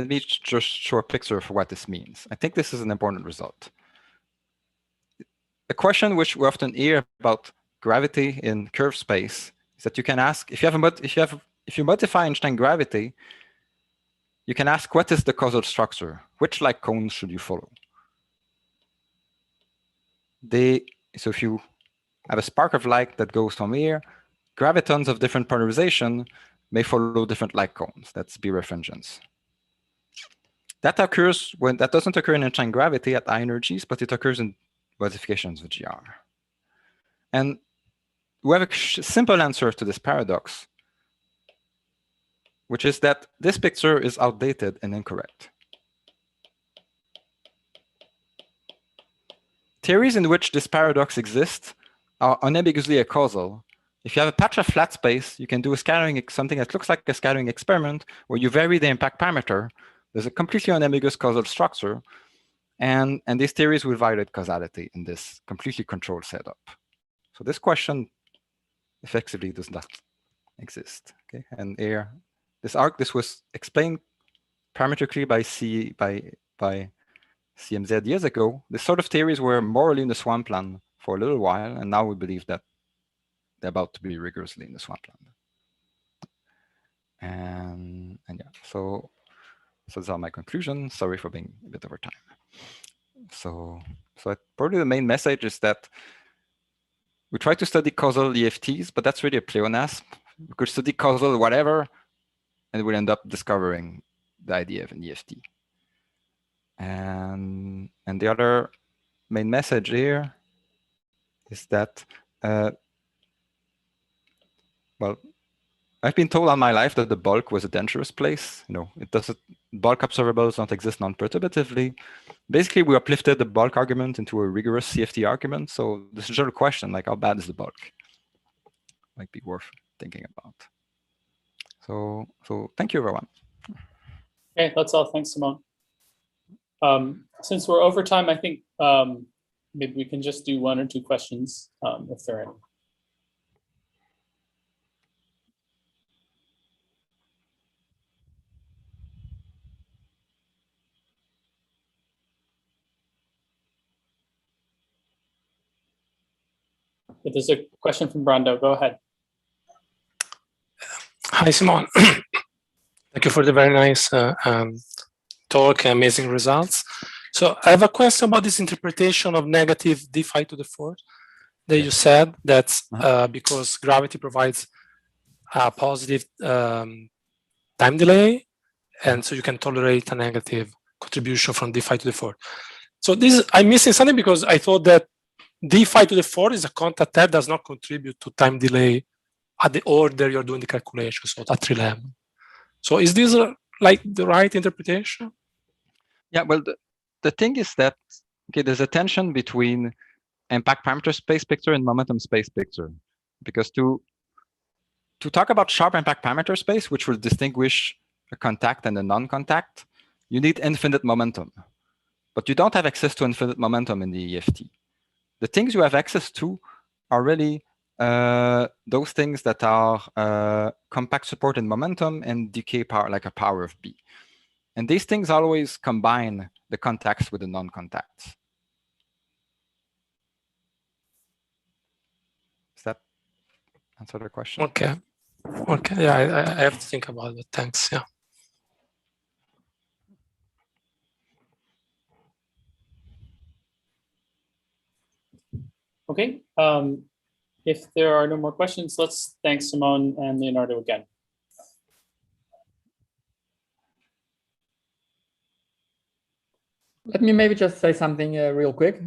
me just show a picture for what this means. I think this is an important result. A question which we often hear about gravity in curved space is that you can ask, if you modify Einstein gravity, you can ask, what is the causal structure? Which light cones should you follow? So if you have a spark of light that goes from here, gravitons of different polarization may follow different light cones. That's birefringence. That doesn't occur in Einstein gravity at high energies, but it occurs in modifications of GR. And we have a simple answer to this paradox, which is that this picture is outdated and incorrect. Theories in which this paradox exists are unambiguously acausal. If you have a patch of flat space, you can do something that looks like a scattering experiment where you vary the impact parameter. There's a completely unambiguous causal structure. And these theories will violate causality in this completely controlled setup. So this question effectively does not exist. Okay, and here, this was explained parametrically by CMZ years ago. This sort of theories were morally in the swampland for a little while, and now we believe that they're about to be rigorously in the swampland. And yeah, so those are my conclusions. Sorry for being a bit over time. So probably the main message is that we try to study causal EFTs, but that's really a pleonasm. We could study causal whatever, and we'll end up discovering the idea of an EFT. And the other main message here is that, well, I've been told all my life that the bulk was a dangerous place. Bulk observables don't exist non-perturbatively. Basically, we uplifted the bulk argument into a rigorous CFT argument. So this is just a question, like, how bad is the bulk? Might be worth thinking about. So thank you, everyone. Okay, that's all. Thanks, Simone. Since we're over time, I think maybe we can just do 1 or 2 questions if there are any. If there's a question from Brando, go ahead. Hi, Simon. Thank you for the very nice talk, amazing results. So I have a question about this interpretation of negative d5 to the fourth that you said that's because gravity provides a positive time delay, and so you can tolerate a negative contribution from d5 to the fourth. So this I'm missing something because I thought that d5 to the fourth is a contact that does not contribute to time delay at the order you're doing the calculation, so at 3 level. So is this like the right interpretation? Yeah, well, the thing is that, okay, there's a tension between impact parameter space picture and momentum space picture. Because to talk about sharp impact parameter space, which will distinguish a contact and a non-contact, you need infinite momentum. But you don't have access to infinite momentum in the EFT. The things you have access to are really those things that are compact support in momentum and decay power, like a power of B. And these things always combine the contacts with the non-contacts. Does that answer the question? Okay. Okay. Yeah, I have to think about it. Thanks. Yeah. Okay. If there are no more questions, let's thank Simone and Leonardo again. Let me maybe just say something real quick.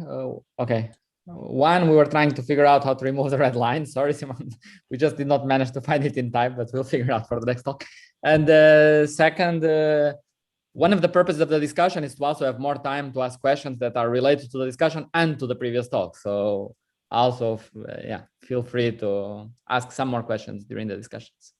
Okay. One, we were trying to figure out how to remove the red line. Sorry, Simon. We just did not manage to find it in time, but we'll figure it out for the next talk. And second, one of the purposes of the discussion is to also have more time to ask questions that are related to the discussion and to the previous talk. So also, yeah, feel free to ask some more questions during the discussions.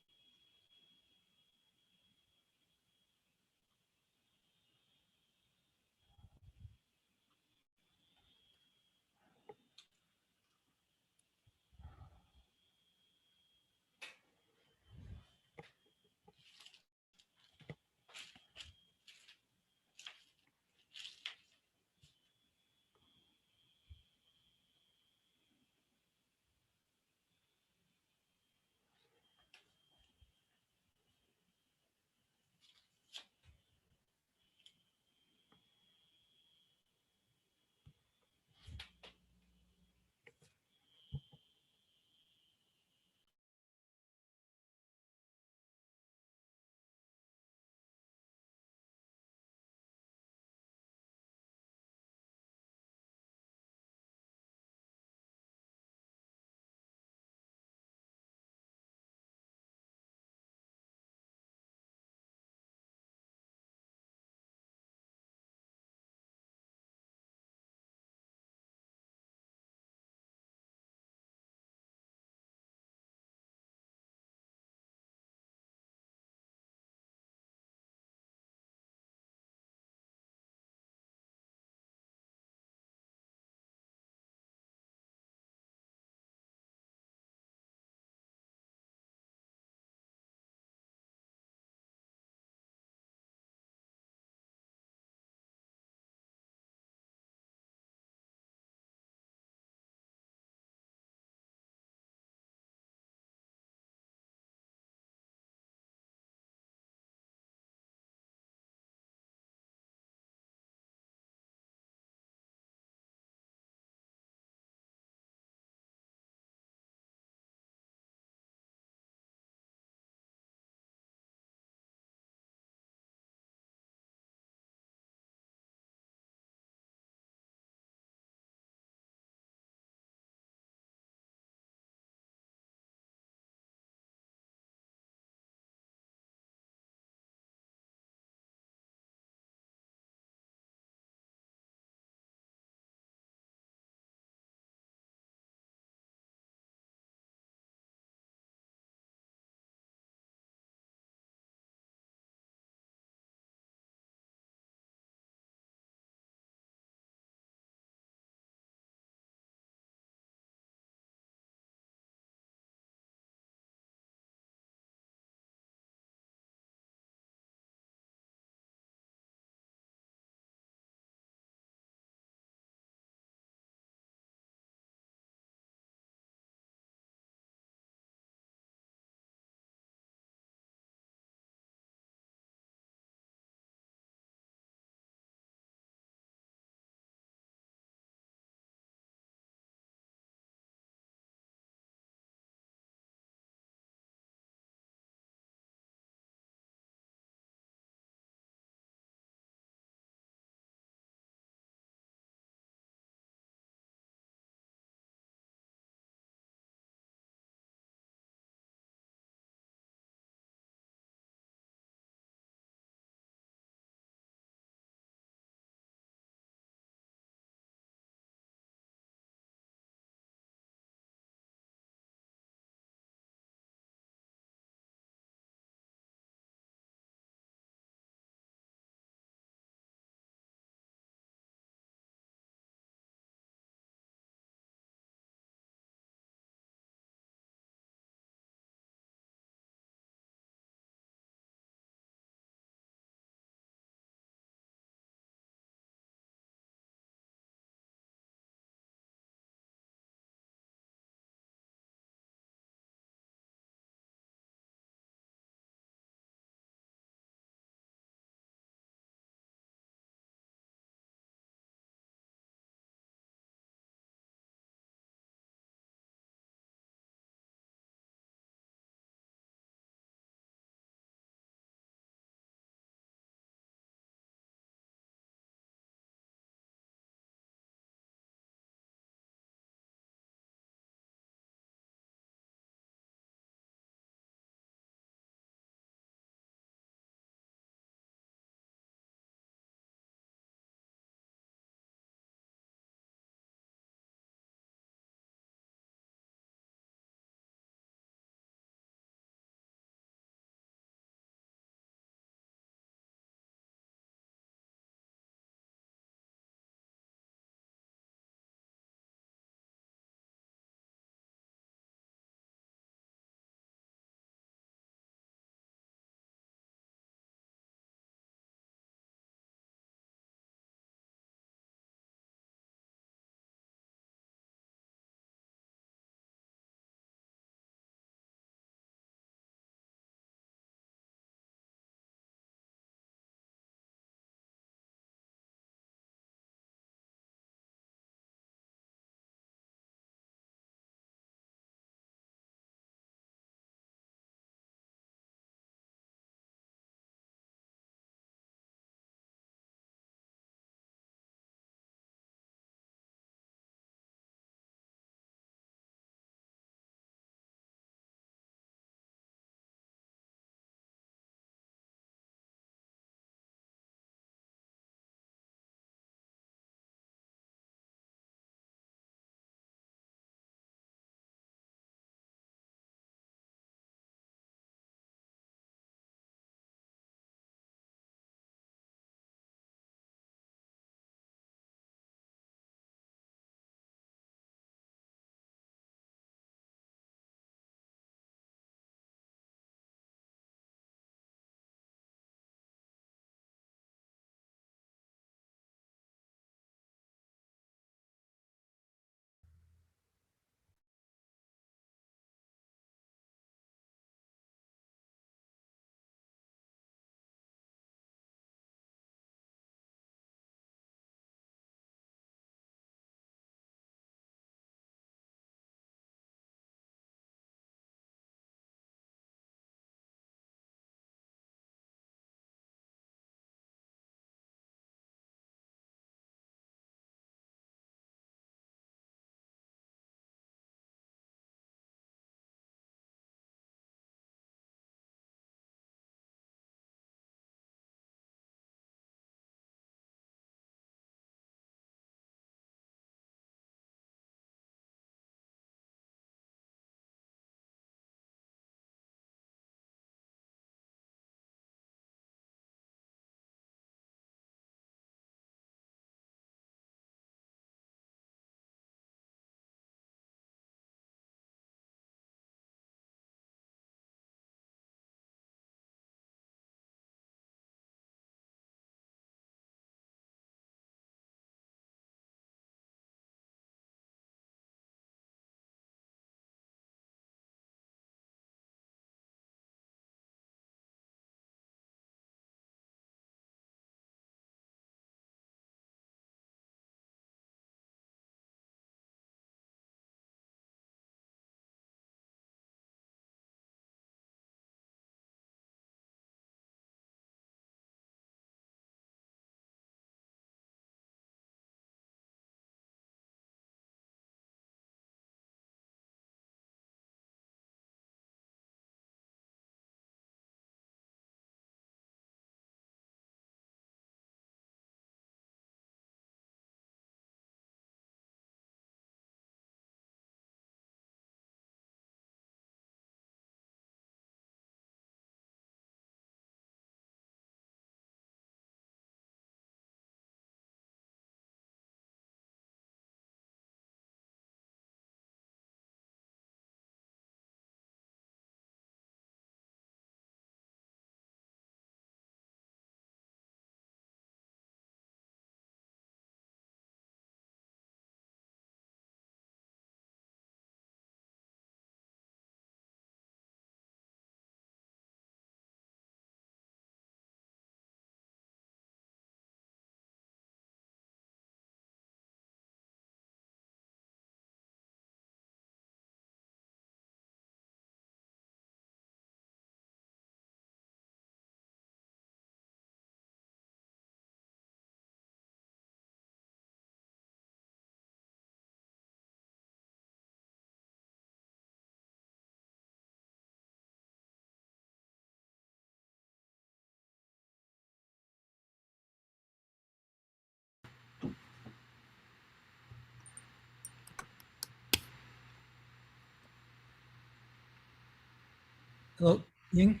Hello, Ying?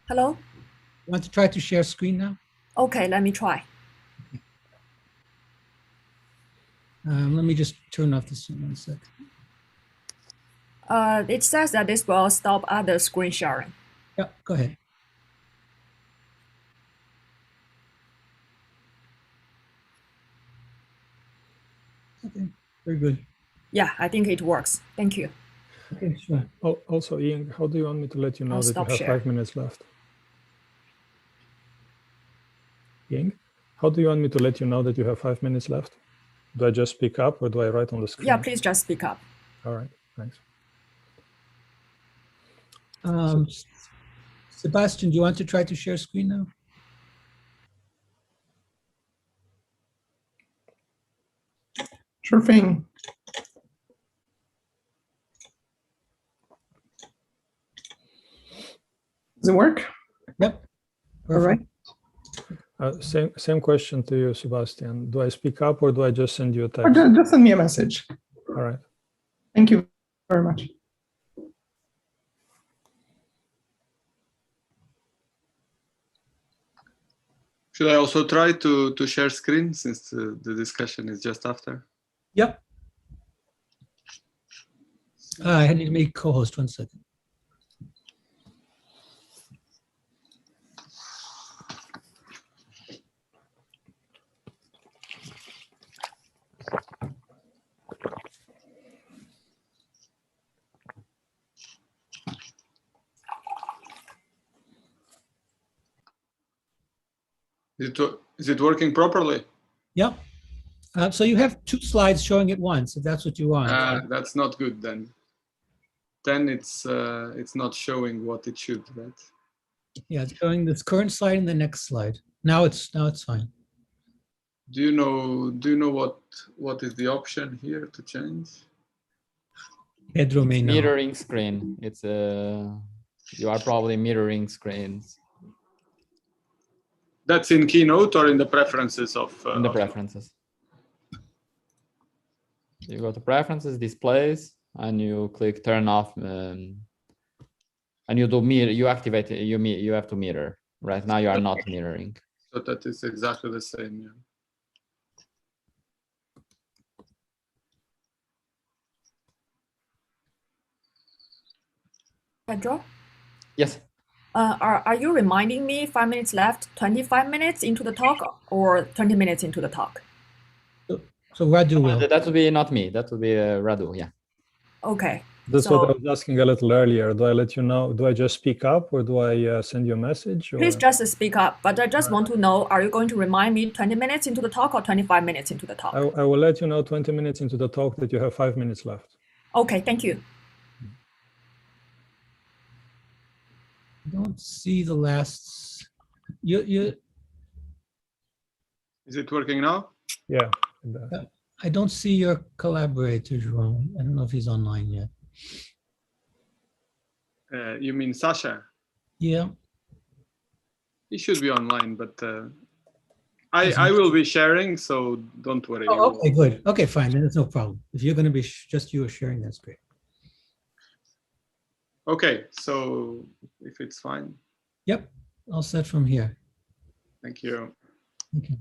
Hello? Want to try to share screen now? Okay, let me try. Let me just turn off this one second. It says that this will stop other screen sharing. Yeah, go ahead. Okay, very good. Yeah, I think it works. Thank you. Okay, sure. Also, Ying, how do you want me to let you know I'll that you stop have share. 5 minutes left? Ying, how do you want me to let you know that you have 5 minutes left? Do I just speak up or do I write on the screen? Yeah, please just speak up. All right, thanks. Sebastian, do you want to try to share screen now? Sure thing. Does it work? Yep. All right. Same question to you, Sebastian. Do I speak up or do I just send you a text? Just send me a message. All right. Thank you very much. Should I also try to share screen since the discussion is just after? Yep. I need to make co-host 1 second. Is it working properly? Yep. So you have 2 slides showing at once, if that's what you want. That's not good then. Then it's not showing what it should, right? Yeah, it's showing this current slide and the next slide. Now it's fine. Do you know what is the option here to change? Pedro may know. Mirroring screen. It's you are probably mirroring screens. That's in Keynote or in the preferences of? In the preferences. You go to preferences, displays, and you click turn off, and you do mirror. You activate it. You have to mirror. Right now, you are not mirroring. So that is exactly the same. Yeah. Pedro? Yes. Are you reminding me 5 minutes left, 25 minutes into the talk, or 20 minutes into the talk? So Radu will. That would be not me. That would be Radu. Yeah. Okay. That's so, what I was asking a little earlier. Do I let you know? Do I just speak up or do I send you a message? Or? Please just speak up. But I just want to know, are you going to remind me 20 minutes into the talk or 25 minutes into the talk? I will let you know 20 minutes into the talk that you have 5 minutes left. Okay, thank you. I don't see the last. You. Is it working now? Yeah. I don't see your collaborator, João. I don't know if he's online yet. You mean Sasha? Yeah. He should be online, but I will be sharing, so don't worry. Oh, okay, good. Okay, fine. Then it's no problem. If you're going to be just you sharing, that's great. Okay, so if it's fine. Yep, all set from here. Thank you. Thank you.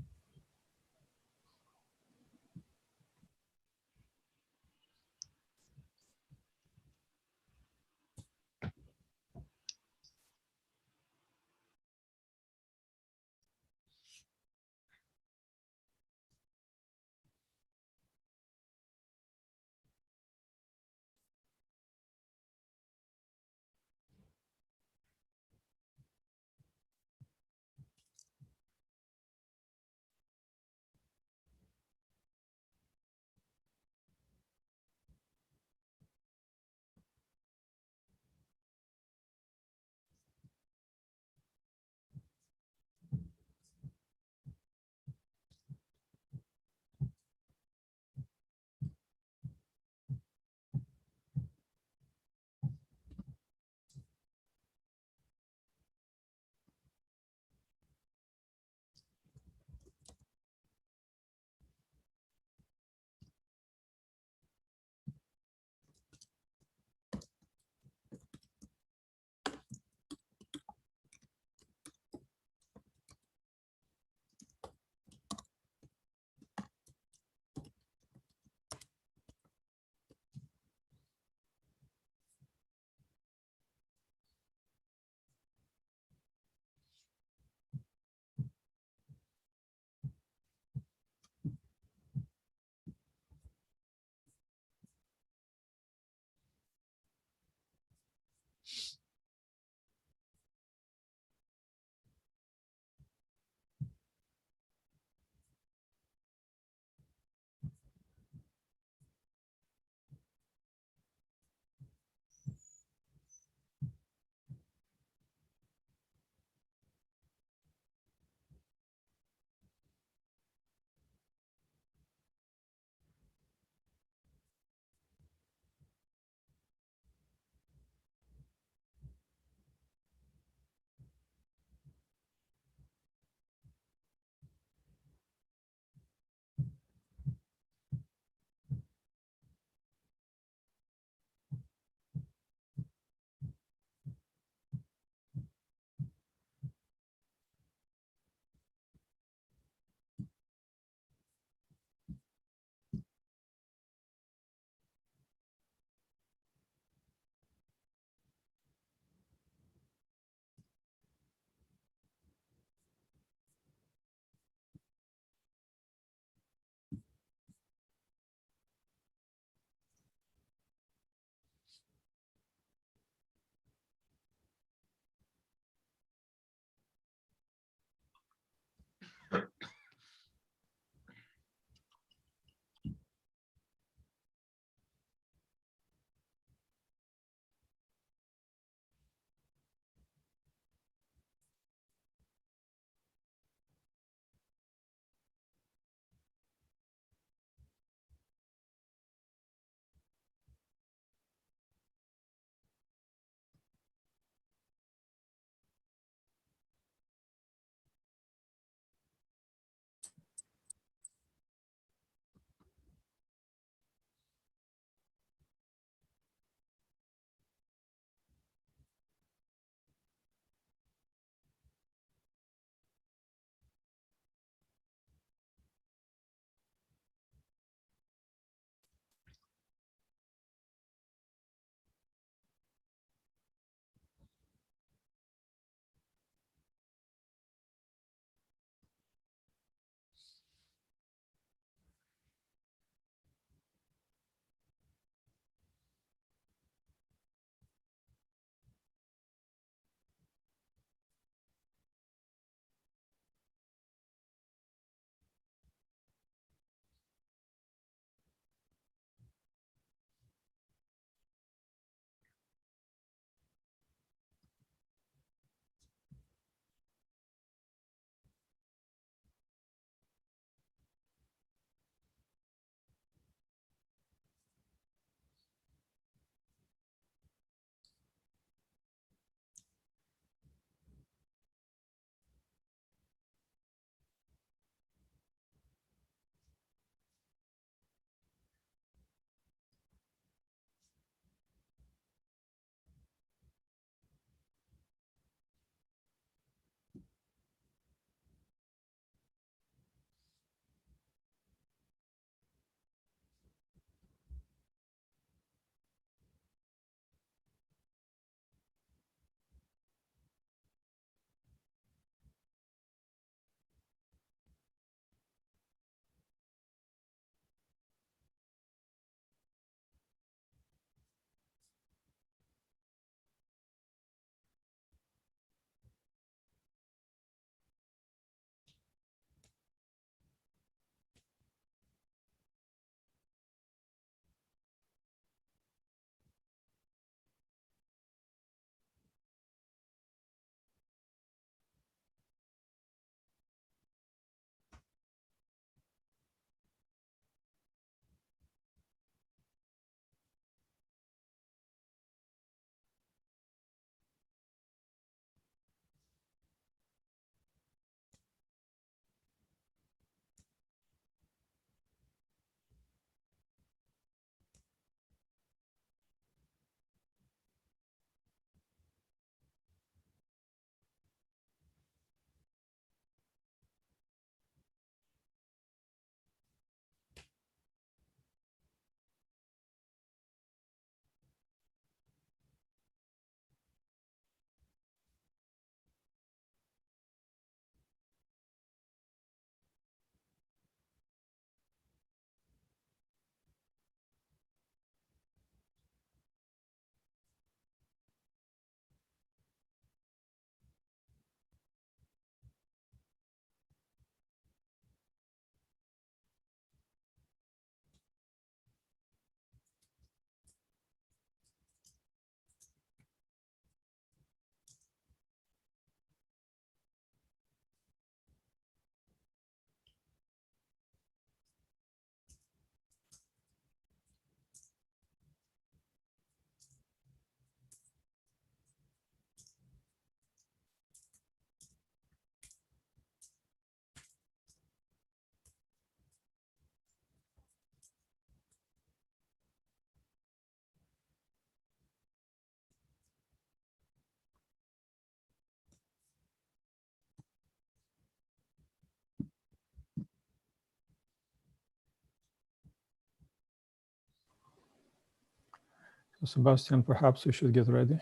So Sebastian, perhaps we should get ready.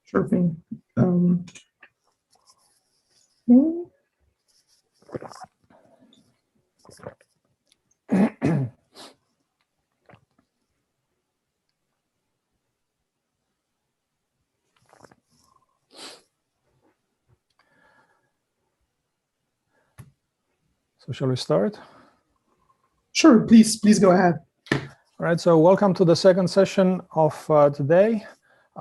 Sure thing. So shall we start? Sure, please go ahead. All right, so welcome to the second session of today.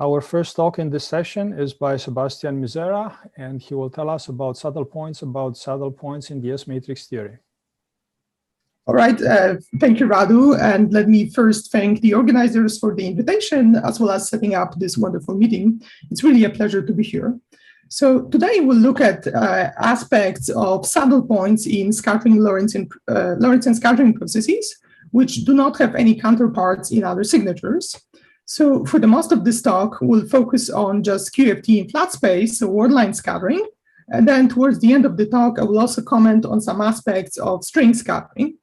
Our first talk in this session is by Sebastian Mizera, and he will tell us about saddle points in the S-matrix theory. All right, thank you, Radu. And let me first thank the organizers for the invitation, as well as setting up this wonderful meeting. It's really a pleasure to be here. So today we'll look at aspects of saddle points in scattering Lorentzian scattering processes, which do not have any counterparts in other signatures. So for the most of this talk, we'll focus on just QFT in flat space, so wordline scattering. And then towards the end of the talk, I will also comment on some aspects of string scattering.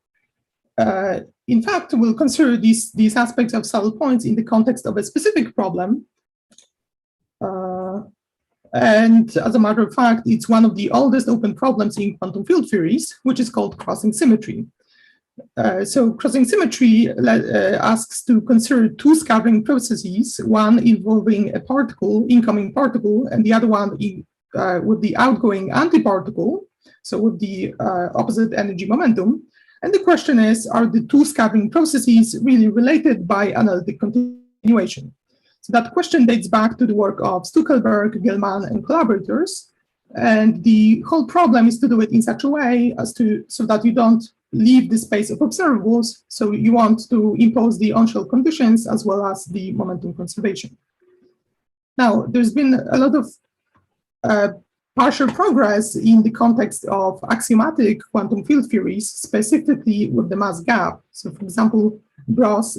In fact, we'll consider these aspects of saddle points in the context of a specific problem. And as a matter of fact, it's one of the oldest open problems in quantum field theories, which is called crossing symmetry. So crossing symmetry asks to consider two scattering processes, one involving a particle, incoming particle, and the other one with the outgoing antiparticle, so with the opposite energy momentum. And the question is, are the two scattering processes really related by analytic continuation? So that question dates back to the work of Stuckelberg, Gell-Mann, and collaborators. And the whole problem is to do it in such a way so that you don't leave the space of observables. So you want to impose the on-shell conditions as well as the momentum conservation. Now, there's been a lot of partial progress in the context of axiomatic quantum field theories, specifically with the mass gap. So for example, Gross,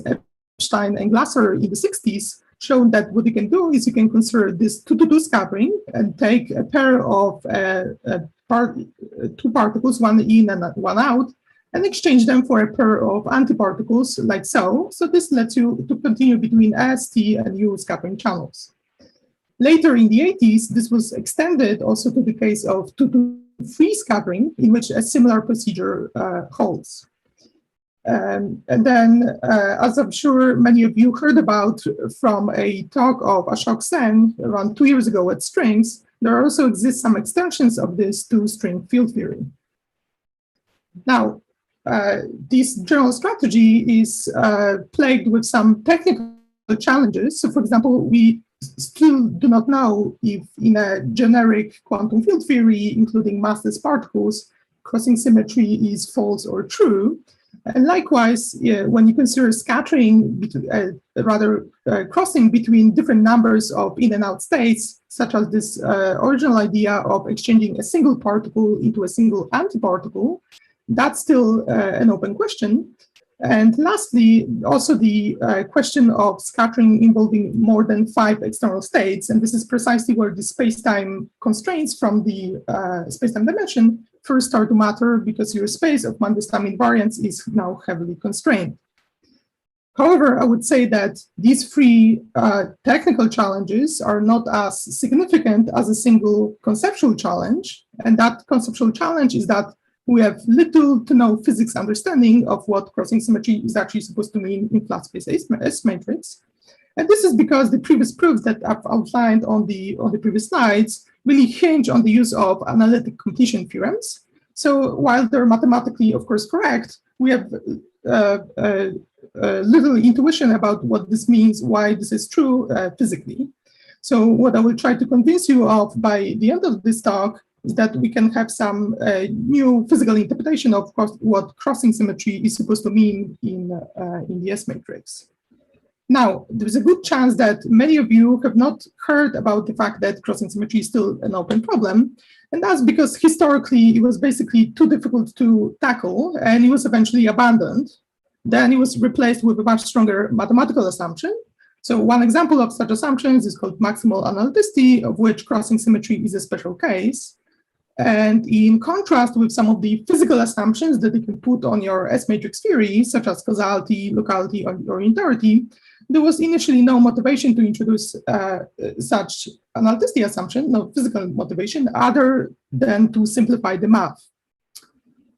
Epstein, and Glasser in the 60s showed that what you can do is you can consider this 2-to-2 scattering and take a pair of two particles, one in and one out, and exchange them for a pair of antiparticles like so. So this lets you to continue between S, T, and U scattering channels. Later in the 80s, this was extended also to the case of 2-to-3 scattering, in which a similar procedure holds. And then, as I'm sure many of you heard about from a talk of Ashok Sen around 2 years ago at Strings, there also exist some extensions of this to string field theory. Now, this general strategy is plagued with some technical challenges. So for example, we still do not know if in a generic quantum field theory, including massless particles, crossing symmetry is false or true. And likewise, when you consider scattering, crossing between different numbers of in and out states, such as this original idea of exchanging a single particle into a single antiparticle, that's still an open question. And lastly, also the question of scattering involving more than 5 external states. And this is precisely where the space-time constraints from the space-time dimension first start to matter, because your space of Mandelstam invariance is now heavily constrained. However, I would say that these 3 technical challenges are not as significant as a single conceptual challenge. And that conceptual challenge is that we have little to no physics understanding of what crossing symmetry is actually supposed to mean in flat space S matrix. And this is because the previous proofs that I've outlined on the previous slides really hinge on the use of analytic completion theorems. So while they're mathematically, of course, correct, we have little intuition about what this means, why this is true physically. So what I will try to convince you of by the end of this talk is that we can have some new physical interpretation of what crossing symmetry is supposed to mean in the S matrix. Now, there's a good chance that many of you have not heard about the fact that crossing symmetry is still an open problem. And that's because historically it was basically too difficult to tackle, and it was eventually abandoned. Then it was replaced with a much stronger mathematical assumption. So one example of such assumptions is called maximal analyticity, of which crossing symmetry is a special case. And in contrast with some of the physical assumptions that you can put on your S matrix theory, such as causality, locality, or unitarity, there was initially no motivation to introduce such an analyticity assumption, no physical motivation, other than to simplify the math.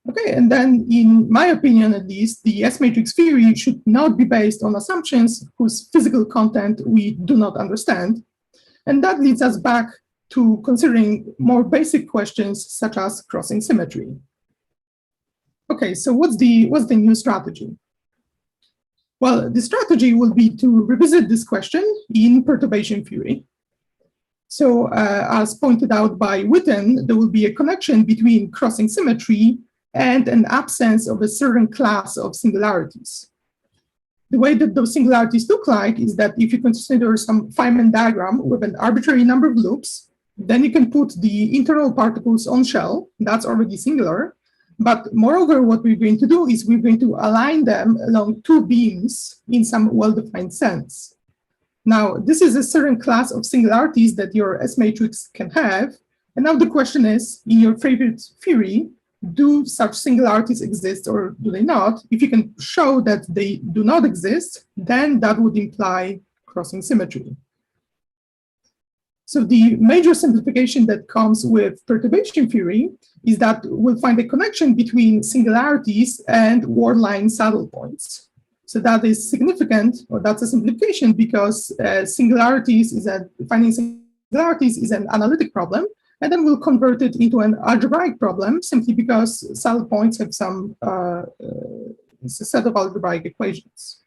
Okay, and then in my opinion, at least, the S-matrix theory should not be based on assumptions whose physical content we do not understand. And that leads us back to considering more basic questions such as crossing symmetry. Okay, so what's the new strategy? Well, the strategy will be to revisit this question in perturbation theory. So as pointed out by Witten, there will be a connection between crossing symmetry and an absence of a certain class of singularities. The way that those singularities look like is that if you consider some Feynman diagram with an arbitrary number of loops, then you can put the internal particles on shell, that's already singular. But moreover, what we're going to do is we're going to align them along two beams in some well-defined sense. Now, this is a certain class of singularities that your S-matrix can have. And now the question is, in your favorite theory, do such singularities exist or do they not? If you can show that they do not exist, then that would imply crossing symmetry. So the major simplification that comes with perturbation theory is that we'll find a connection between singularities and word-line saddle points. So that is significant, or that's a simplification, because finding singularities is an analytic problem. And then we'll convert it into an algebraic problem simply because saddle points have some set of algebraic equations.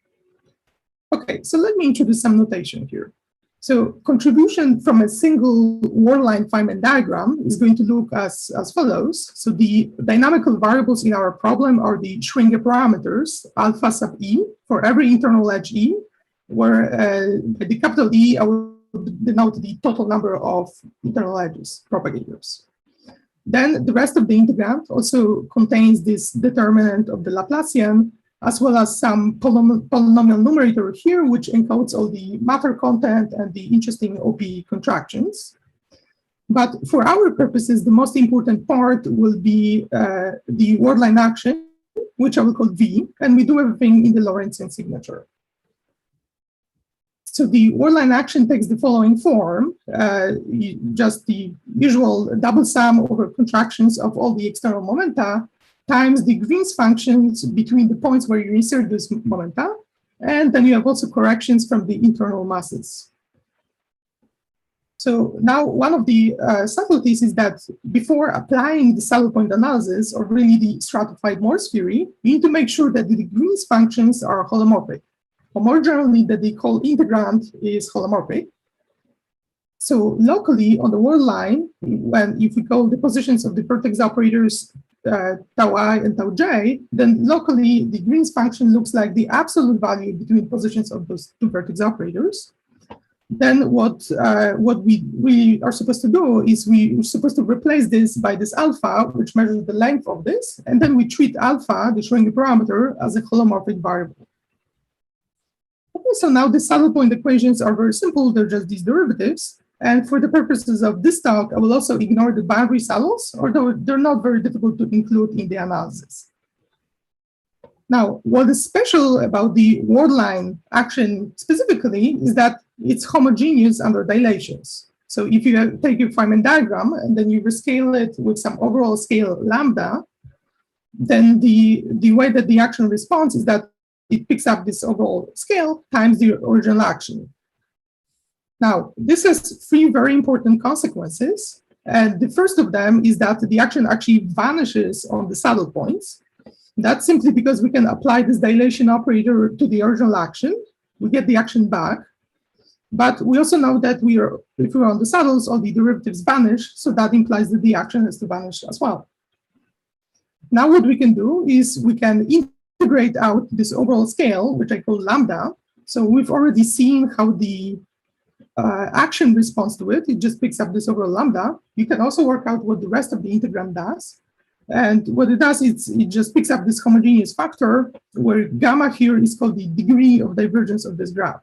Okay, so let me introduce some notation here. So contribution from a single word-line Feynman diagram is going to look as follows. So the dynamical variables in our problem are the Schwinger parameters, alpha sub E, for every internal edge E, where the capital E, I will denote the total number of internal edges, propagators. Then the rest of the integrand also contains this determinant of the Laplacian, as well as some polynomial numerator here, which encodes all the matter content and the interesting OP contractions. But for our purposes, the most important part will be the word-line action, which I will call V, and we do everything in the Lorentzian signature. So the word-line action takes the following form, just the usual double sum over contractions of all the external momenta times the Green's functions between the points where you insert those momenta, and then you have also corrections from the internal masses. So now one of the subtleties is that before applying the saddle point analysis, or really the stratified Morse theory, you need to make sure that the Green's functions are holomorphic, or more generally that the whole integrand is holomorphic. So locally on the word line, if we call the positions of the vertex operators tau I and tau j, then locally the Green's function looks like the absolute value between positions of those two vertex operators. Then what we are supposed to do is we're supposed to replace this by this alpha, which measures the length of this, and then we treat alpha, the Schwinger parameter, as a holomorphic variable. Okay, so now the saddle point equations are very simple, they're just these derivatives. And for the purposes of this talk, I will also ignore the boundary saddles, although they're not very difficult to include in the analysis. Now, what is special about the word-line action specifically is that it's homogeneous under dilations. So if you take your Feynman diagram and then you rescale it with some overall scale lambda, then the way that the action responds is that it picks up this overall scale times the original action. Now, this has three very important consequences. And the first of them is that the action actually vanishes on the saddle points. That's simply because we can apply this dilation operator to the original action. We get the action back. But we also know that if we're on the saddles, all the derivatives vanish. So that implies that the action has to vanish as well. Now what we can do is we can integrate out this overall scale, which I call lambda. So we've already seen how the action responds to it. It just picks up this overall lambda. You can also work out what the rest of the integrand does. And what it does is it just picks up this homogeneous factor, where gamma here is called the degree of divergence of this graph.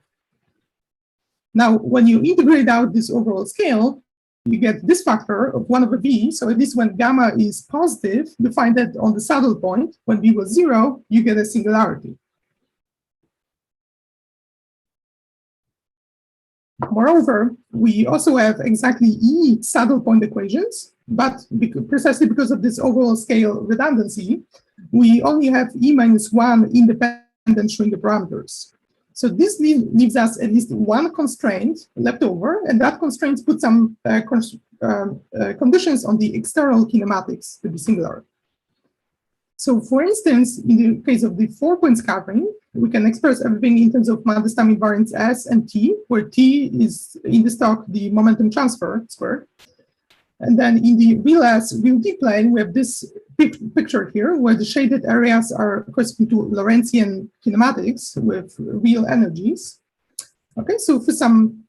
Now, when you integrate out this overall scale, you get this factor of 1/v. So at least when gamma is positive, you find that on the saddle point, when v was 0, you get a singularity. Moreover, we also have exactly E saddle point equations, but precisely because of this overall scale redundancy, we only have E minus 1 independent Schrödinger parameters. So this leaves us at least one constraint left over, and that constraint puts some conditions on the external kinematics to be singular. So for instance, in the case of the 4-point scattering, we can express everything in terms of Mandelstam invariants S and T, where T is in the stock the momentum transfer squared. And then in the real S, real D plane, we have this picture here where the shaded areas are corresponding to Lorentzian kinematics with real energies. Okay, so for some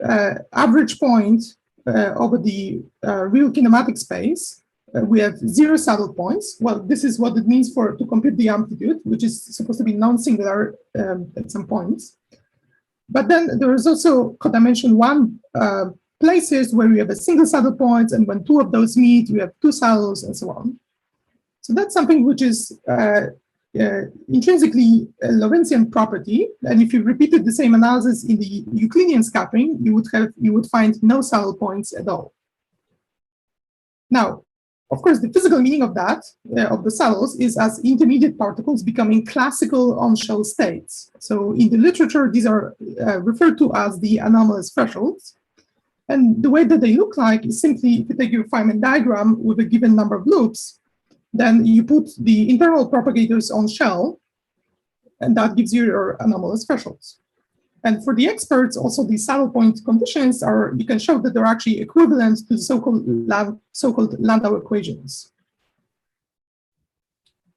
average point over the real kinematic space, we have 0 saddle points. Well, this is what it means to compute the amplitude, which is supposed to be non-singular at some points. But then there is also codimension 1 places where we have a single saddle point, and when 2 of those meet, you have 2 saddles and so on. So that's something which is intrinsically a Lorentzian property. And if you repeated the same analysis in the Euclidean scattering, you would find no saddle points at all. Now, of course, the physical meaning of that, of the saddles, is as intermediate particles becoming classical on-shell states. So in the literature, these are referred to as the anomalous thresholds. And the way that they look like is simply, if you take your Feynman diagram with a given number of loops, then you put the internal propagators on shell, and that gives you your anomalous thresholds. And for the experts, also the saddle point conditions you can show that they're actually equivalent to the so-called Landau equations.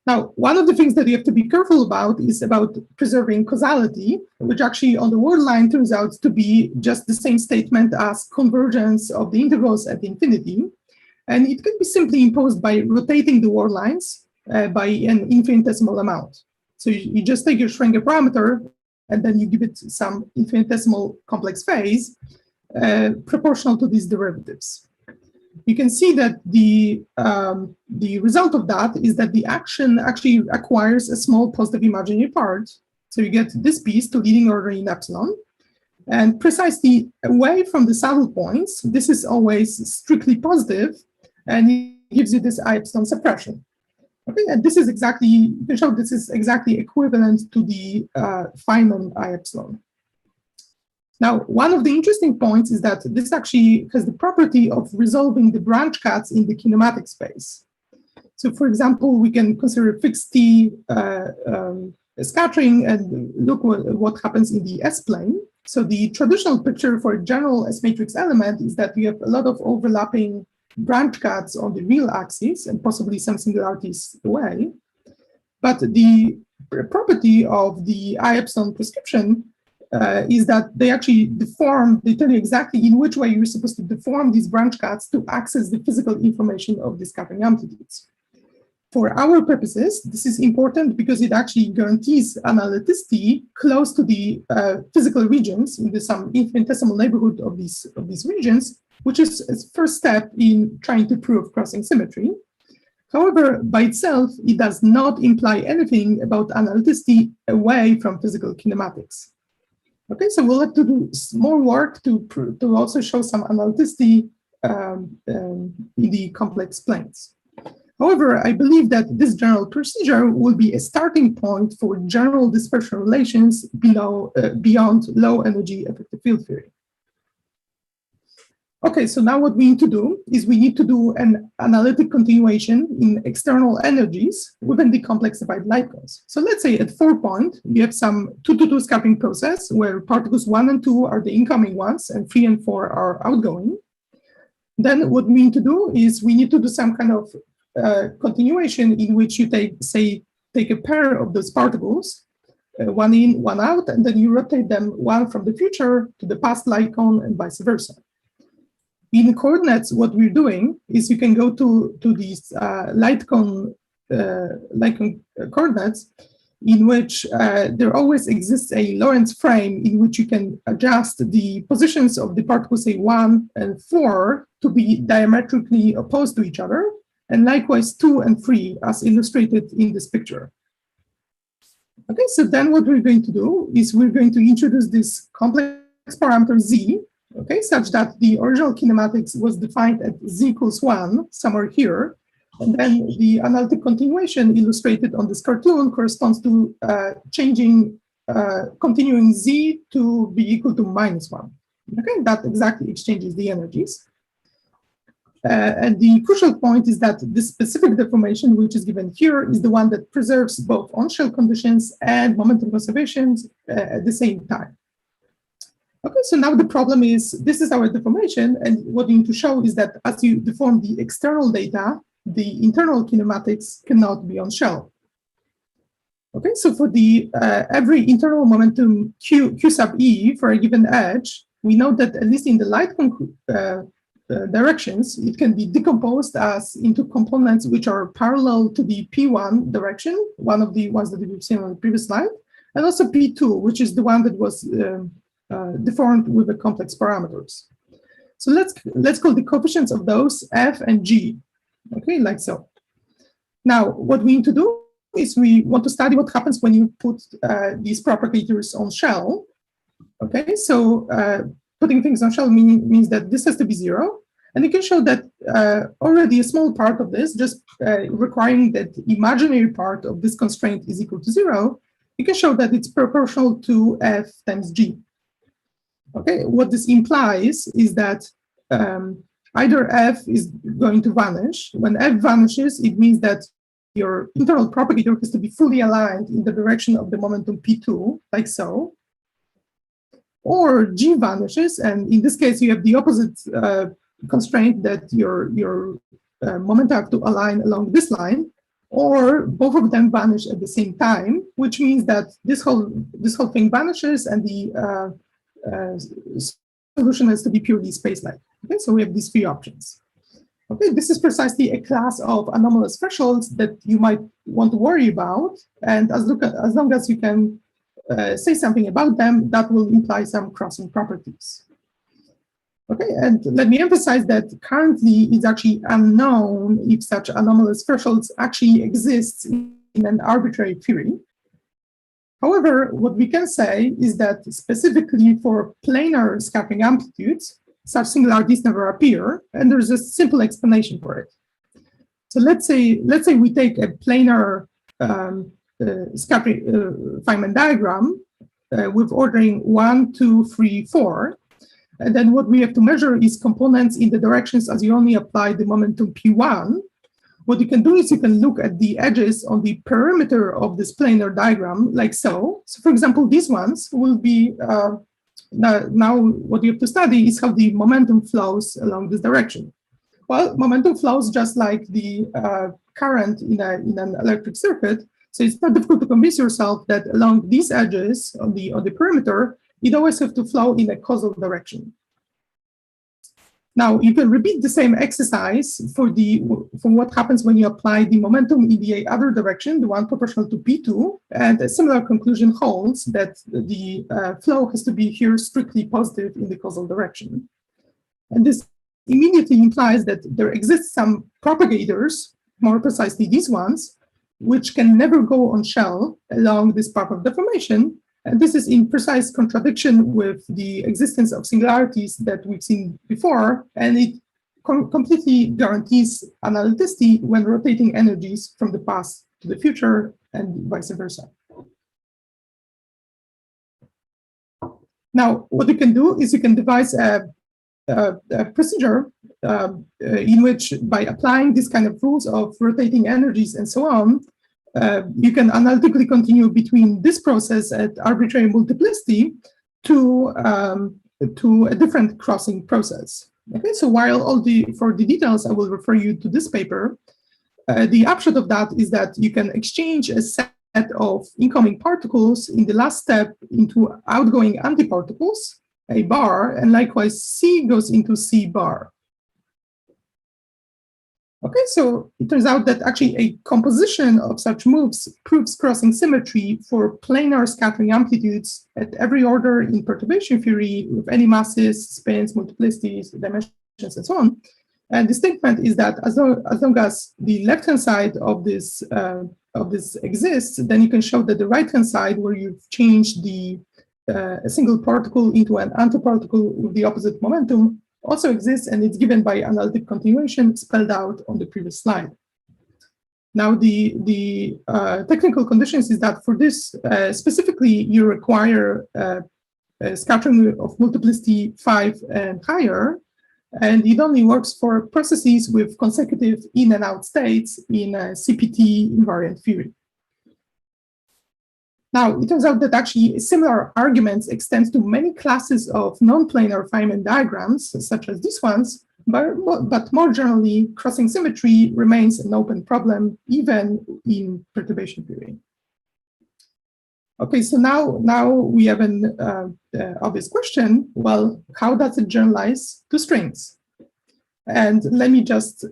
Now, one of the things that you have to be careful about is about preserving causality, which actually on the word line turns out to be just the same statement as convergence of the integrals at infinity. And it can be simply imposed by rotating the word lines by an infinitesimal amount. So you just take your Schrödinger parameter, and then you give it some infinitesimal complex phase proportional to these derivatives. You can see that the result of that is that the action actually acquires a small positive imaginary part. So you get this piece to leading order in epsilon. And precisely away from the saddle points, this is always strictly positive, and it gives you this I epsilon suppression. Okay, and this is exactly, you can show this is exactly equivalent to the Feynman I epsilon. Now, one of the interesting points is that this actually has the property of resolving the branch cuts in the kinematic space. So for example, we can consider fixed T scattering and look what happens in the S-plane. So the traditional picture for a general S-matrix element is that we have a lot of overlapping branch cuts on the real axis and possibly some singularities away. But the property of the I epsilon prescription is that they actually deform, they tell you exactly in which way you're supposed to deform these branch cuts to access the physical information of the scattering amplitudes. For our purposes, this is important because it actually guarantees analyticity close to the physical regions in some infinitesimal neighborhood of these regions, which is a first step in trying to prove crossing symmetry. However, by itself, it does not imply anything about analyticity away from physical kinematics. Okay, so we'll have to do more work to also show some analyticity in the complex planes. However, I believe that this general procedure will be a starting point for general dispersion relations beyond low energy effective field theory. Okay, so now what we need to do is we need to do an analytic continuation in external energies within the complexified light cones. So let's say at 4 point, we have some 2-to-2 scattering process where particles 1 and 2 are the incoming ones and 3 and 4 are outgoing. Then what we need to do is we need to do some kind of continuation in which you take a pair of those particles, one in, one out, and then you rotate them one from the future to the past light cone and vice versa. In coordinates, what we're doing is you can go to these light cone coordinates in which there always exists a Lorentz frame in which you can adjust the positions of the particles, say 1 and 4, to be diametrically opposed to each other, and likewise 2 and 3, as illustrated in this picture. Okay, so then what we're going to do is we're going to introduce this complex parameter Z okay, such that the original kinematics was defined at z equals 1, somewhere here. And then the analytic continuation illustrated on this cartoon corresponds to continuing z to be equal to -1. Okay, that exactly exchanges the energies. And the crucial point is that this specific deformation, which is given here, is the one that preserves both on-shell conditions and momentum conservations at the same time. Okay, so now the problem is, this is our deformation, and what you need to show is that as you deform the external data, the internal kinematics cannot be on-shell. Okay, so for the every internal momentum Q sub E for a given edge, we know that at least in the light directions, it can be decomposed into components which are parallel to the P1 direction, one of the ones that we've seen on the previous slide, and also P2, which is the one that was deformed with the complex parameters. So let's call the coefficients of those F and G, okay, like so. Now, what we need to do is we want to study what happens when you put these propagators on shell. Okay, so putting things on shell means that this has to be 0. And you can show that already a small part of this, just requiring that imaginary part of this constraint is equal to 0, you can show that it's proportional to F times G. Okay, what this implies is that either F is going to vanish. When F vanishes, it means that your internal propagator has to be fully aligned in the direction of the momentum P2, like so. Or G vanishes, and in this case, you have the opposite constraint that your momenta have to align along this line, or both of them vanish at the same time, which means that this whole thing vanishes, and the solution has to be purely space-like. Okay, so we have these three options. Okay, this is precisely a class of anomalous thresholds that you might want to worry about, and as long as you can say something about them, that will imply some crossing properties. Okay, and let me emphasize that currently it's actually unknown if such anomalous thresholds actually exist in an arbitrary theory. However, what we can say is that specifically for planar scattering amplitudes, such singularities never appear, and there's a simple explanation for it. So let's say we take a planar scattering Feynman diagram with ordering 1, 2, 3, 4. And then what we have to measure is components in the directions as you only apply the momentum P1. What you can do is you can look at the edges on the perimeter of this planar diagram, like so. So for example, these ones will be, now what you have to study is how the momentum flows along this direction. Well, momentum flows just like the current in an electric circuit. So it's not difficult to convince yourself that along these edges on the perimeter, it always have to flow in a causal direction. Now you can repeat the same exercise for what happens when you apply the momentum in the other direction, the one proportional to P2, and a similar conclusion holds that the flow has to be here strictly positive in the causal direction. And this immediately implies that there exists some propagators, more precisely these ones, which can never go on shell along this path of deformation. And this is in precise contradiction with the existence of singularities that we've seen before, and it completely guarantees analyticity when rotating energies from the past to the future and vice versa. Now, what you can do is you can devise a procedure in which, by applying this kind of rules of rotating energies and so on, you can analytically continue between this process at arbitrary multiplicity to a different crossing process. Okay, so while for the details, I will refer you to this paper. The upshot of that is that you can exchange a set of incoming particles in the last step into outgoing antiparticles, A bar, and likewise C goes into C bar. Okay, so it turns out that actually a composition of such moves proves crossing symmetry for planar scattering amplitudes at every order in perturbation theory with any masses, spins, multiplicities, dimensions, and so on. And the statement is that as long as the left-hand side of this exists, then you can show that the right-hand side, where you've changed the a single particle into an antiparticle with the opposite momentum also exists, and it's given by analytic continuation spelled out on the previous slide. Now, the technical conditions is that for this, specifically, you require a scattering of multiplicity 5 and higher, and it only works for processes with consecutive in and out states in a CPT invariant theory. Now, it turns out that actually similar arguments extend to many classes of non-planar Feynman diagrams, such as these ones, but more generally, crossing symmetry remains an open problem, even in perturbation theory. Okay, so now we have an obvious question. Well, how does it generalize to strings? And let me just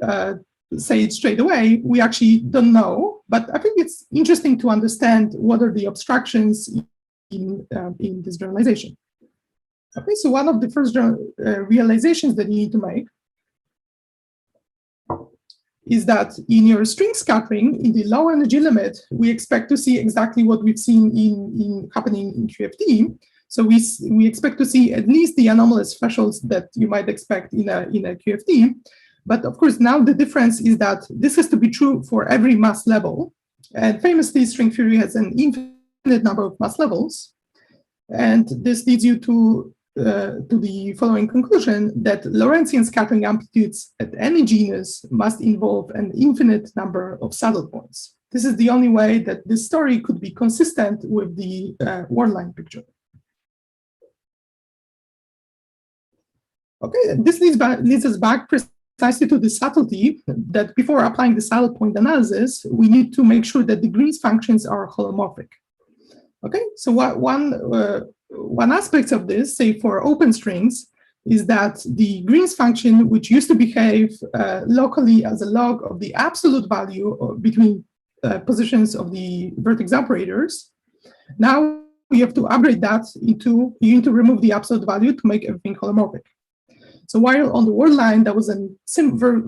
say it straight away. We actually don't know, but I think it's interesting to understand what are the abstractions in this generalization. Okay, so one of the first realizations that you need to make is that in your string scattering, in the low energy limit, we expect to see exactly what we've seen happening in QFT. So we expect to see at least the anomalous thresholds that you might expect in a QFT. But of course, now the difference is that this has to be true for every mass level. And famously, string theory has an infinite number of mass levels. And this leads you to the following conclusion that Lorentzian scattering amplitudes at any genus must involve an infinite number of saddle points. This is the only way that this story could be consistent with the worldline picture. Okay, this leads us back precisely to the subtlety that before applying the saddle point analysis, we need to make sure that the Green's functions are holomorphic. Okay, so one aspect of this, say for open strings, is that the Green's function, which used to behave locally as a log of the absolute value between positions of the vertex operators, now we have to upgrade that into, you need to remove the absolute value to make everything holomorphic. So while on the word line, that was a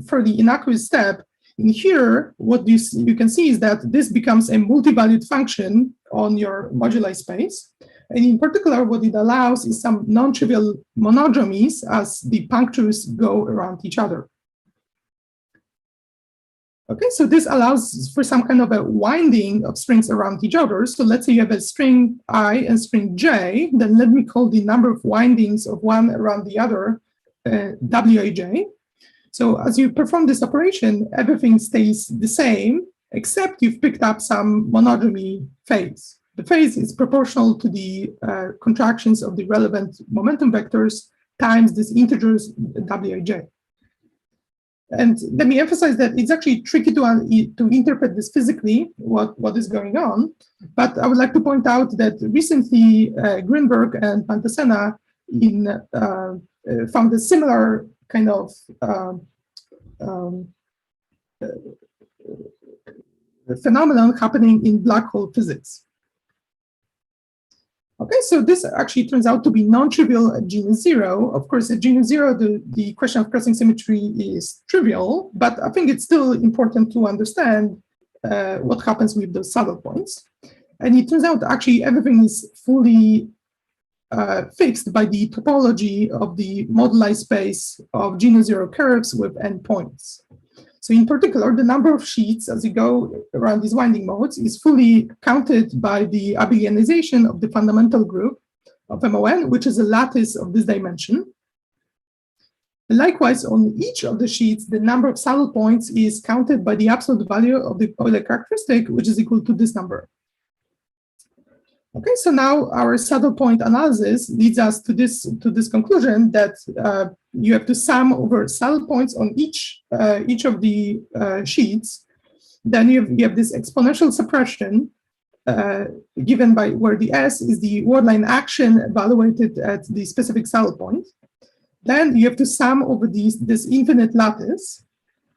fairly innocuous step, in here, what you can see is that this becomes a multi-valued function on your moduli space. And in particular, what it allows is some non-trivial monodromies as the punctures go around each other. Okay, so this allows for some kind of a winding of strings around each other. So let's say you have a string I and string J, then let me call the number of windings of one around the other Wij. So as you perform this operation, everything stays the same, except you've picked up some monodromy phase. The phase is proportional to the contractions of the relevant momentum vectors times this integers Wij. And let me emphasize that it's actually tricky to interpret this physically, what is going on. But I would like to point out that recently Greenberg and Pantasena found a similar kind of phenomenon happening in black hole physics. Okay, so this actually turns out to be non-trivial at genus 0. Of course, at genus 0, the question of crossing symmetry is trivial, but I think it's still important to understand what happens with those saddle points. And it turns out actually everything is fully fixed by the topology of the moduli space of genus 0 curves with endpoints. So in particular, the number of sheets as you go around these winding modes is fully counted by the abelianization of the fundamental group of MON, which is a lattice of this dimension. Likewise, on each of the sheets, the number of saddle points is counted by the absolute value of the Euler characteristic, which is equal to this number. Okay, so now our saddle point analysis leads us to this conclusion that you have to sum over saddle points on each of the sheets. Then you have this exponential suppression given by where the S is the wordline action evaluated at the specific saddle point. Then you have to sum over this infinite lattice.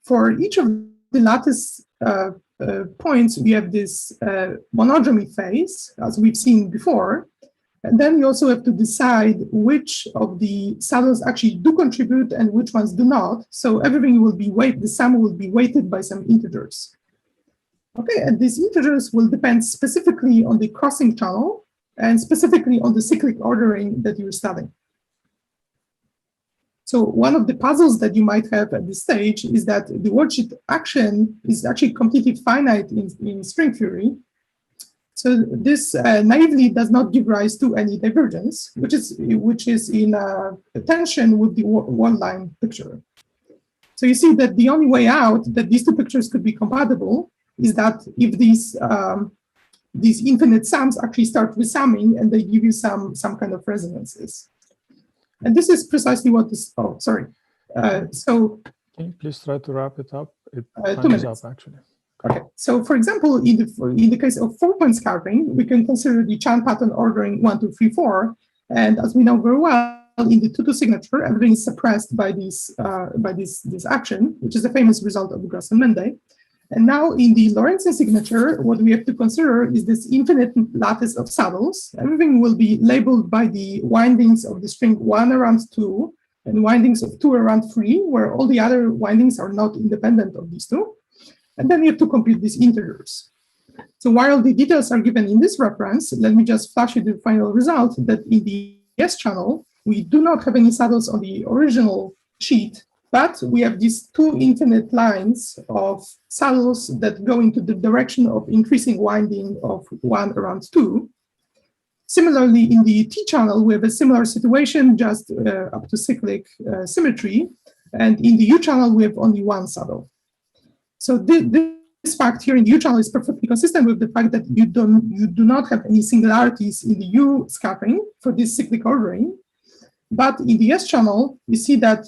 For each of the lattice points, we have this monodromy phase, as we've seen before. And then you also have to decide which of the saddles actually do contribute and which ones do not. So everything will be weighted, the sum will be weighted by some integers. Okay, and these integers will depend specifically on the crossing channel and specifically on the cyclic ordering that you're studying. So one of the puzzles that you might have at this stage is that the worldsheet action is actually completely finite in string theory. So this naively does not give rise to any divergence, which is in tension with the one-line picture. So you see that the only way out that these two pictures could be compatible is that if these infinite sums actually start resumming and they give you some kind of resonances. And this is precisely what this, oh, sorry. So can you please try to wrap it up? It 2 minutes. up actually. Okay, so for example, in the case of 4-point scarring, we can consider the Chan pattern ordering 1, 2, 3, 4. And as we know very well, in the 2-2 signature, everything is suppressed by this action, which is a famous result of Gross and Mende. And now in the Lorentzian signature, what we have to consider is this infinite lattice of saddles. Everything will be labeled by the windings of the string 1 around 2 and windings of 2 around 3, where all the other windings are not independent of these two. And then you have to compute these integers. So while the details are given in this reference, let me just flash you the final result that in the S channel, we do not have any saddles on the original sheet, but we have these two infinite lines of saddles that go into the direction of increasing winding of 1 around 2. Similarly, in the T channel, we have a similar situation, just up to cyclic symmetry. And in the U channel, we have only one saddle. So this fact here in the U channel is perfectly consistent with the fact that you do not have any singularities in the U scattering for this cyclic ordering. But in the S channel, you see that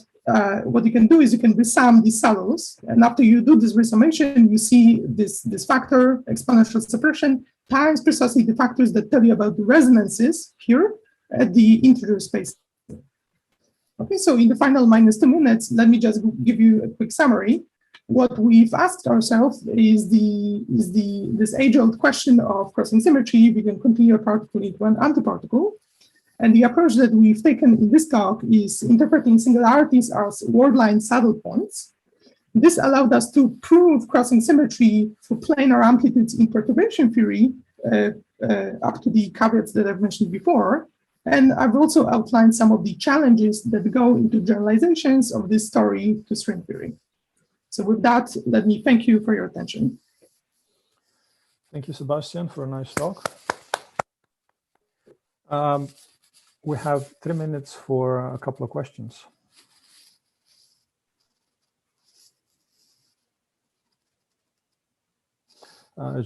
what you can do is you can resum these saddles. And after you do this resummation, you see this factor, exponential suppression, times precisely the factors that tell you about the resonances here at the integer space. Okay, so in the final -2 minutes, let me just give you a quick summary. What we've asked ourselves is this age-old question of crossing symmetry. We can continue a particle into an antiparticle. And the approach that we've taken in this talk is interpreting singularities as word-line saddle points. This allowed us to prove crossing symmetry for planar amplitudes in perturbation theory up to the caveats that I've mentioned before. And I've also outlined some of the challenges that go into generalizations of this story to string theory. So with that, let me thank you for your attention. Thank you, Sebastian, for a nice talk. We have 3 minutes for a couple of questions.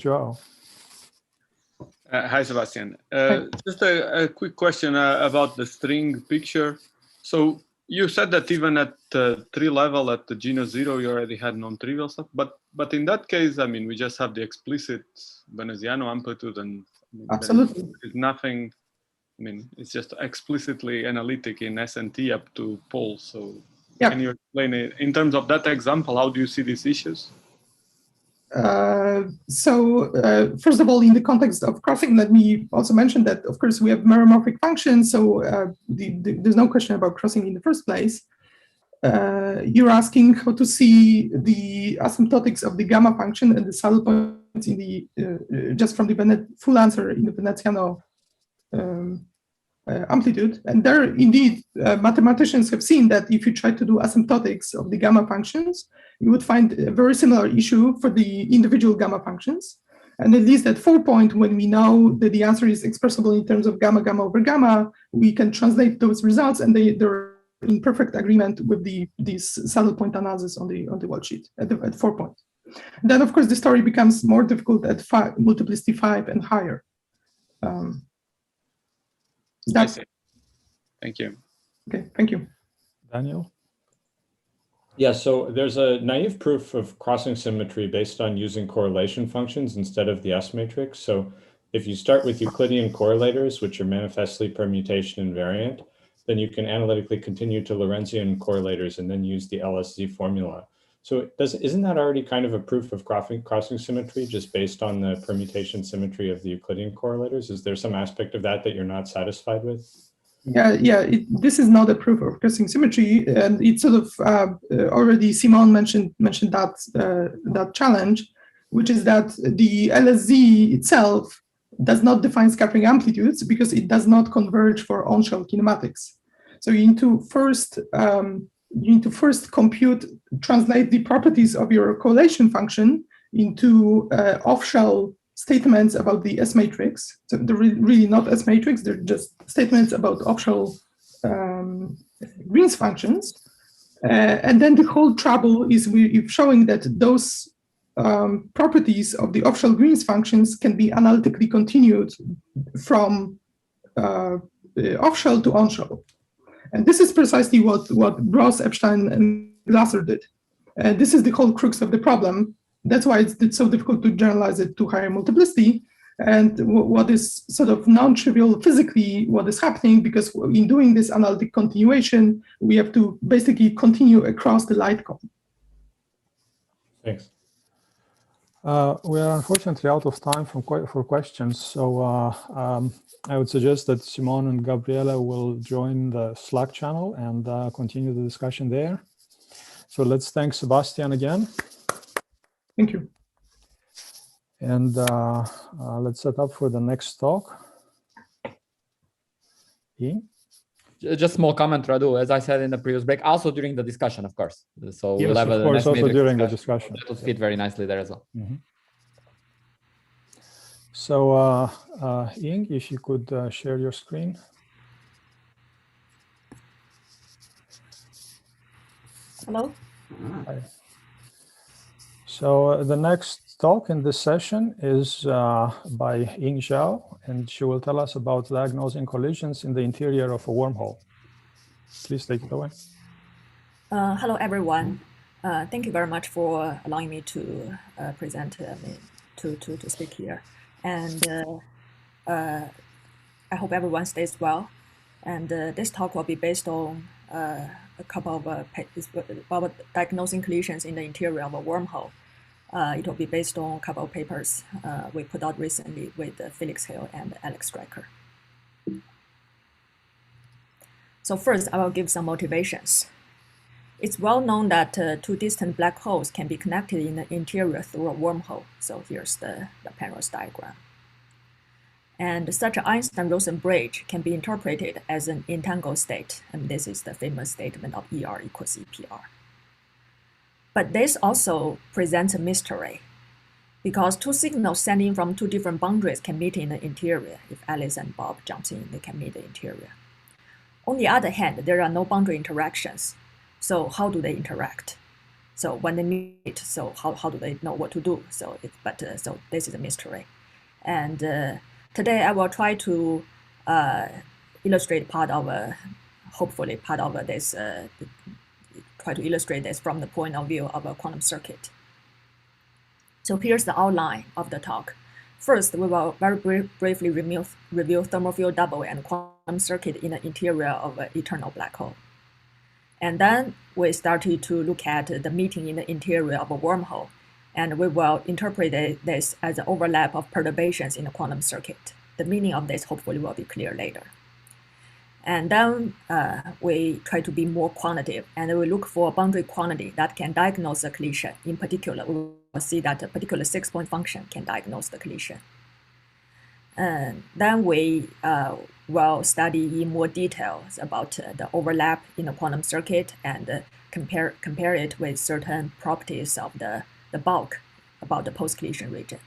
João. Hi, Sebastian. Just a quick question about the string picture. So you said that even at the 3 level, at the genus 0, you already had non-trivial stuff. But in that case, I mean, we just have the explicit Veneziano amplitude, and absolutely there's nothing. I mean, it's just explicitly analytic in SNT up to poles. So yeah. Can you explain it in terms of that example? How do you see these issues? First of all, in the context of crossing, let me also mention that, of course, we have meromorphic functions, so there's no question about crossing in the first place. You're asking how to see the asymptotics of the gamma function and the saddle points in the, just from the full answer in the Veneziano amplitude. And there, indeed, mathematicians have seen that if you try to do asymptotics of the gamma functions, you would find a very similar issue for the individual gamma functions. And at least at 4-point, when we know that the answer is expressible in terms of gamma, gamma over gamma, we can translate those results, and they're in perfect agreement with this saddle point analysis on the worldsheet at 4-point. Then, of course, the story becomes more difficult at multiplicity 5 and higher. That's it. Thank you. Okay, thank you. Daniel? Yeah, so there's a naive proof of crossing symmetry based on using correlation functions instead of the S matrix. So if you start with Euclidean correlators, which are manifestly permutation invariant, then you can analytically continue to Lorentzian correlators and then use the LSZ formula. So isn't that already kind of a proof of crossing symmetry just based on the permutation symmetry of the Euclidean correlators? Is there some aspect of that you're not satisfied with? Yeah, this is not a proof of crossing symmetry, and it's sort of already Simon mentioned that challenge, which is that the LSZ itself does not define scattering amplitudes because it does not converge for on-shell kinematics. So you need to first translate the properties of your correlation function into off-shell statements about the S matrix. So they're really not S matrix, they're just statements about off-shell Green's functions. And then the whole trouble is showing that those properties of the off-shell Green's functions can be analytically continued from off-shell to on-shell. And this is precisely what Gross, Epstein, and Glasser did. And this is the whole crux of the problem. That's why it's so difficult to generalize it to higher multiplicity. And what is sort of non-trivial physically, what is happening, because in doing this analytic continuation, we have to basically continue across the light cone. Thanks. We are unfortunately out of time for questions. So I would suggest that Simone and Gabriele will join the Slack channel and continue the discussion there. So let's thank Sebastian again. Thank you. And let's set up for the next talk. Ying? Just small comment, Radu, as I said in the previous break, also during the discussion, of course. So yes, we'll have of course, also during the discussion. It will fit very nicely there as well. Mm-hmm. So, Ying, if you could share your screen. Hello? Hi. So the next talk in this session is by Ying Zhao, and she will tell us about diagnosing collisions in the interior of a wormhole. Please take it away. Hello, everyone. Thank you very much for allowing me to present, to speak here. And I hope everyone stays well. And this talk will be based on a couple of about diagnosing collisions in the interior of a wormhole. It will be based on a couple of papers we put out recently with Felix Hill and Alex Stryker. So first, I will give some motivations. It's well known that two distant black holes can be connected in the interior through a wormhole. So here's the Penrose diagram. And such an Einstein-Rosen bridge can be interpreted as an entangled state. And this is the famous statement of ER equals EPR. But this also presents a mystery, because two signals sending from two different boundaries can meet in the interior. If Alice and Bob jumps in, they can meet the interior. On the other hand, there are no boundary interactions. So how do they interact? So when they meet, so how do they know what to do? So so this is a mystery. And today I will try to illustrate part of hopefully part of this. Try to illustrate this from the point of view of a quantum circuit. So here's the outline of the talk. First, we will very briefly review thermal field double and quantum circuit in the interior of an eternal black hole. And then we started to look at the meeting in the interior of a wormhole, and we will interpret this as an overlap of perturbations in the quantum circuit. The meaning of this hopefully will be clear later. And then we try to be more quantitative, and we look for a boundary quantity that can diagnose a collision. In particular, we will see that a particular 6-point function can diagnose the collision. And then we will study in more details about the overlap in the quantum circuit and compare it with certain properties of the bulk about the post-collision region.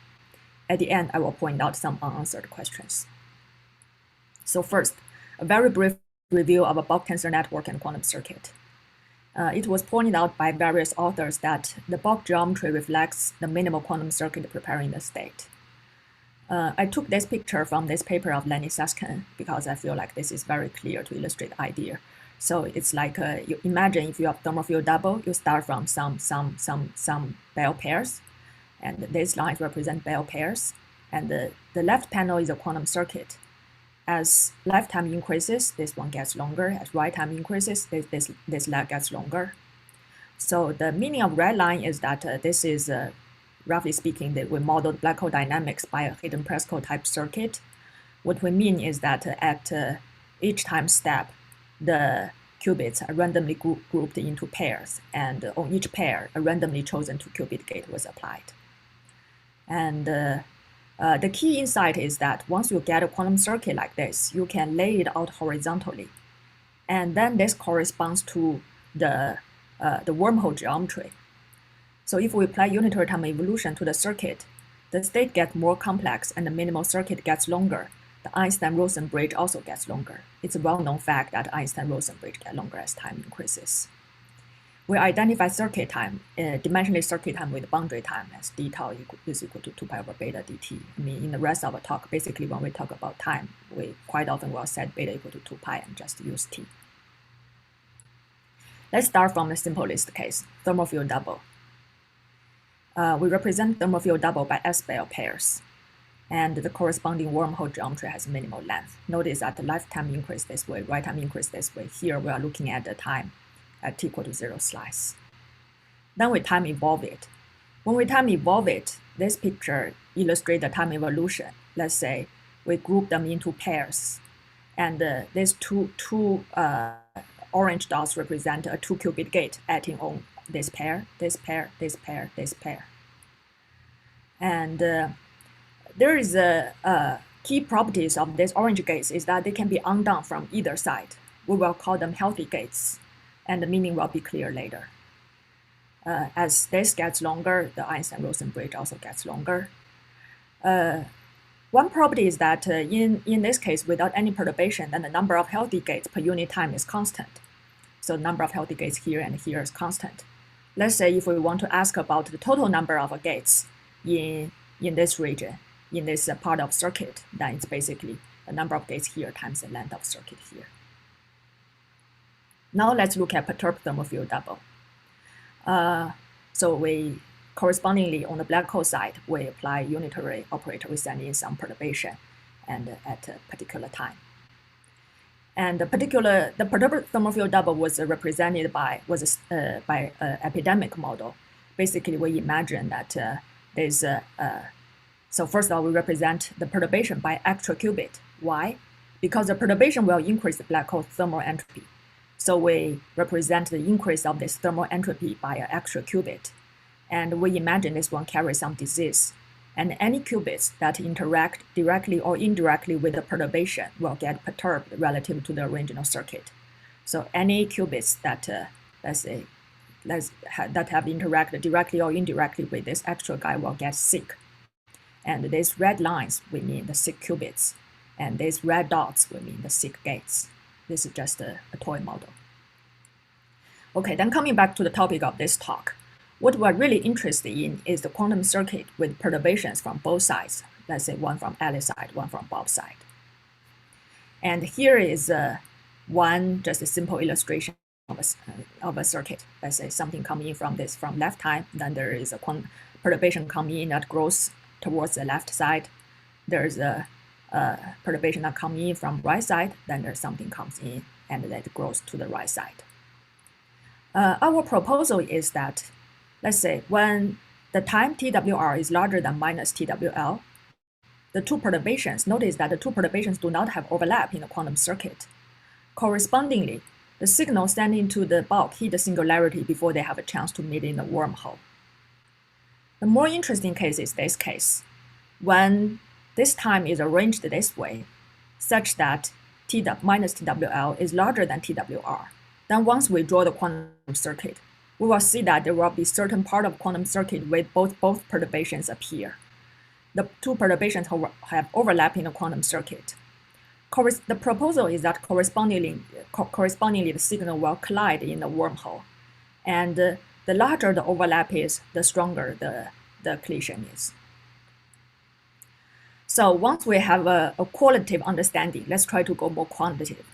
At the end, I will point out some unanswered questions. So first, a very brief review of a bulk tensor network and quantum circuit. It was pointed out by various authors that the bulk geometry reflects the minimal quantum circuit preparing the state. I took this picture from this paper of Lenny Susskind because I feel like this is very clear to illustrate the idea. So it's like you imagine if you have thermal field double, you start from some Bell pairs, and these lines represent Bell pairs, and the left panel is a quantum circuit. As lifetime increases, this one gets longer. As right time increases, this leg gets longer. So the meaning of red line is that this is, roughly speaking, that we modeled black hole dynamics by a hidden Presco type circuit. What we mean is that at each time step, the qubits are randomly grouped into pairs, and on each pair, a randomly chosen 2-qubit gate was applied. And The key insight is that once you get a quantum circuit like this, you can lay it out horizontally. And then this corresponds to the wormhole geometry. So if we apply unitary time evolution to the circuit, the state gets more complex and the minimal circuit gets longer. The Einstein-Rosen bridge also gets longer. It's a well-known fact that Einstein-Rosen bridge gets longer as time increases. We identify circuit time, dimensionally circuit time with boundary time as d tau is equal to 2 pi over beta dt. I mean, in the rest of the talk, basically when we talk about time, we quite often will set beta equal to 2 pi and just use t. Let's start from the simplest case, thermal field double. We represent thermal field double by S-Bell pairs, and the corresponding wormhole geometry has minimal length. Notice that the lifetime increase this way, right time increase this way. Here we are looking at the time at t equal to 0 slice. Then we time evolve it. When we time evolve it, this picture illustrates the time evolution. Let's say we group them into pairs, and these two orange dots represent a 2-qubit gate acting on this pair, this pair, this pair, this pair. And there is a key properties of these orange gates is that they can be undone from either side. We will call them healthy gates, and the meaning will be clear later. As this gets longer, the Einstein-Rosen bridge also gets longer. One property is that in this case, without any perturbation, then the number of healthy gates per unit time is constant. So the number of healthy gates here and here is constant. Let's say if we want to ask about the total number of gates in this region, in this part of circuit, then it's basically the number of gates here times the length of circuit here. Now let's look at perturbed thermal field double. So we correspondingly on the black hole side, we apply unitary operator, we send in some perturbation and at a particular time. And the perturbed thermal field double was represented by epidemic model. Basically, we imagine that there's so first of all, we represent the perturbation by extra qubit. Why? Because the perturbation will increase the black hole thermal entropy. So we represent the increase of this thermal entropy by an extra qubit. And we imagine this one carries some disease. And any qubits that interact directly or indirectly with the perturbation will get perturbed relative to the original circuit. So any qubits that, that have interacted directly or indirectly with this extra guy will get sick. And these red lines, we mean the sick qubits. And these red dots, we mean the sick gates. This is just a toy model. Okay, then coming back to the topic of this talk. What we're really interested in is the quantum circuit with perturbations from both sides. Let's say one from Alice side, one from Bob's side. And here is just a simple illustration of a circuit. Let's say something coming in from left time, then there is a quantum perturbation coming in that grows towards the left side. There's a perturbation that comes in from right side, then there's something comes in and that grows to the right side. Our proposal is that, let's say when the time TWR is larger than minus TWL, the two perturbations, notice that the two perturbations do not have overlap in the quantum circuit. Correspondingly, the signals sent into the bulk hit the singularity before they have a chance to meet in the wormhole. The more interesting case is this case, when this time is arranged this way, such that minus TWL is larger than TWR. Then once we draw the quantum circuit, we will see that there will be certain part of quantum circuit with both perturbations appear. The two perturbations have overlap in the quantum circuit. The proposal is that correspondingly the signal will collide in the wormhole. And the larger the overlap is, the stronger the collision is. So once we have a qualitative understanding, let's try to go more quantitative.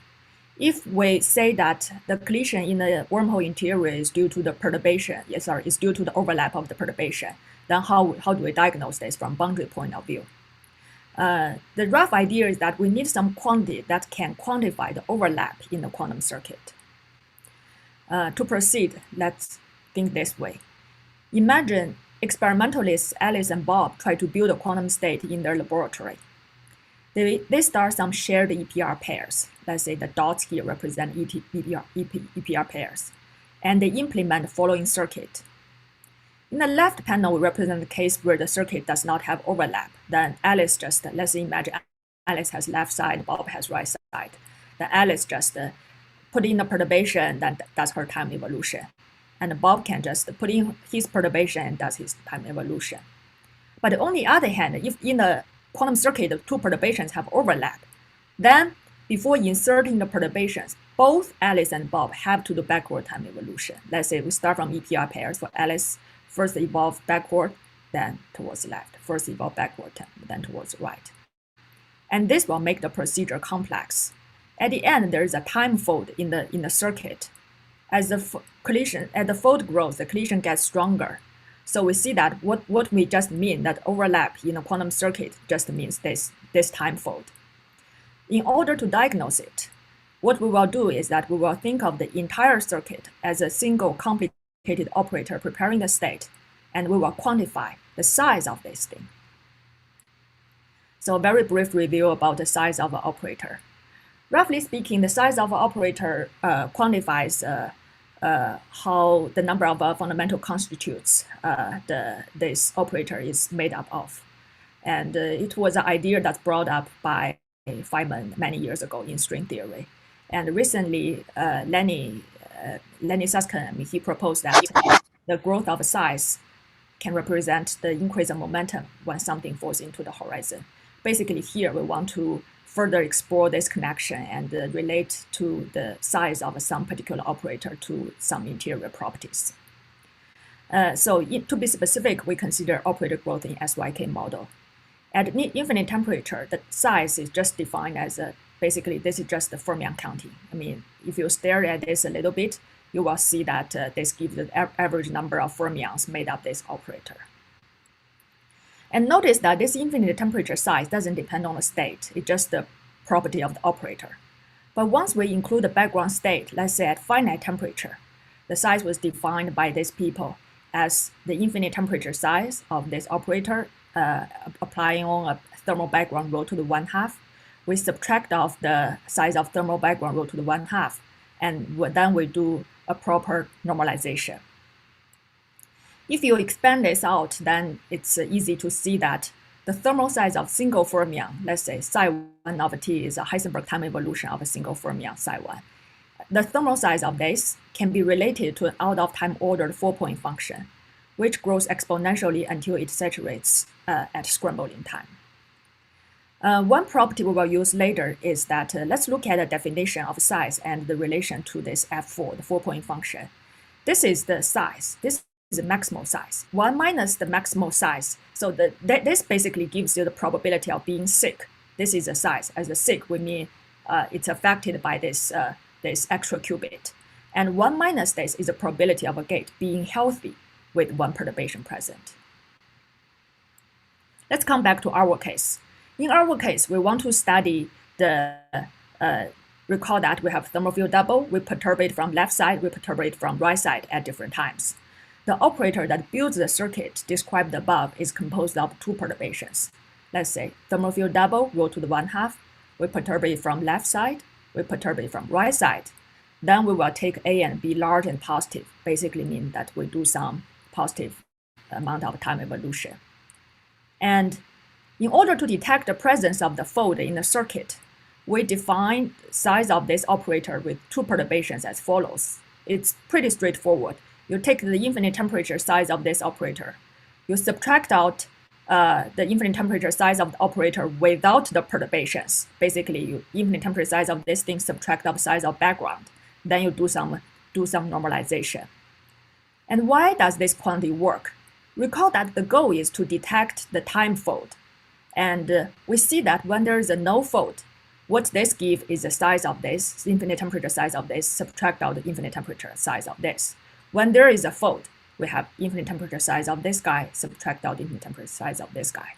If we say that the collision in the wormhole interior is due to the perturbation, is due to the overlap of the perturbation, then how do we diagnose this from boundary point of view? The rough idea is that we need some quantity that can quantify the overlap in the quantum circuit. To proceed, let's think this way. Imagine experimentalists Alice and Bob try to build a quantum state in their laboratory. They start some shared EPR pairs. Let's say the dots here represent EPR pairs. And they implement the following circuit. In the left panel, we represent the case where the circuit does not have overlap. Then Alice just, let's imagine Alice has left side, Bob has right side. Then Alice just put in the perturbation, then does her time evolution. And Bob can just put in his perturbation and does his time evolution. But on the other hand, if in the quantum circuit, the two perturbations have overlap, then before inserting the perturbations, both Alice and Bob have to do backward time evolution. Let's say we start from EPR pairs. For Alice, first evolve backward, then towards the left. First evolve backward, then towards the right. And this will make the procedure complex. At the end, there is a time fold in the circuit. As the collision, as the fold grows, the collision gets stronger. So we see that what we just mean that overlap in a quantum circuit just means this time fold. In order to diagnose it, what we will do is that we will think of the entire circuit as a single complicated operator preparing the state, and we will quantify the size of this thing. So a very brief review about the size of an operator. Roughly speaking, the size of an operator quantifies how the number of fundamental constituents this operator is made up of. And it was an idea that's brought up by Feynman many years ago in string theory. And recently, Lenny Susskind, he proposed that the growth of size can represent the increase of momentum when something falls into the horizon. Basically, here we want to further explore this connection and relate to the size of some particular operator to some interior properties. To be specific, we consider operator growth in SYK model. At infinite temperature, the size is just defined as basically this is just the fermion counting. I mean, if you stare at this a little bit, you will see that this gives the average number of fermions made up this operator. And notice that this infinite temperature size doesn't depend on the state. It's just the property of the operator. But once we include the background state, let's say at finite temperature, the size was defined by these people as the infinite temperature size of this operator applying on a thermal background rho to the 1/2. We subtract off the size of thermal background rho to the 1/2, and then we do a proper normalization. If you expand this out, then it's easy to see that the thermal size of single fermion, let's say psi1 of t is a Heisenberg time evolution of a single fermion psi1. The thermal size of this can be related to an out-of-time ordered 4-point function, which grows exponentially until it saturates at scrambling time. One property we will use later is that let's look at the definition of size and the relation to this F4, the 4-point function. This is the size. This is the maximal size. 1 minus the maximal size. So this basically gives you the probability of being sick. This is the size. As the sick, we mean it's affected by this extra qubit. And 1 minus this is the probability of a gate being healthy with 1 perturbation present. Let's come back to our case. In our case, we want to study the, recall that we have thermal field double, we perturb it from left side, we perturb it from right side at different times. The operator that builds the circuit described above is composed of 2 perturbations. Let's say thermal field double, rho to the 1/2, we perturb it from left side, we perturb it from right side. Then we will take A and B large and positive, basically mean that we do some positive amount of time evolution. And in order to detect the presence of the fold in the circuit, we define size of this operator with 2 perturbations as follows. It's pretty straightforward. You take the infinite temperature size of this operator. You subtract out the infinite temperature size of the operator without the perturbations. Basically, you infinite temperature size of this thing subtract out size of background. Then you do some normalization. And why does this quantity work? Recall that the goal is to detect the time fold. And we see that when there is a no fold, what this gives is the size of this, infinite temperature size of this, subtract out the infinite temperature size of this. When there is a fold, we have infinite temperature size of this guy, subtract out infinite temperature size of this guy.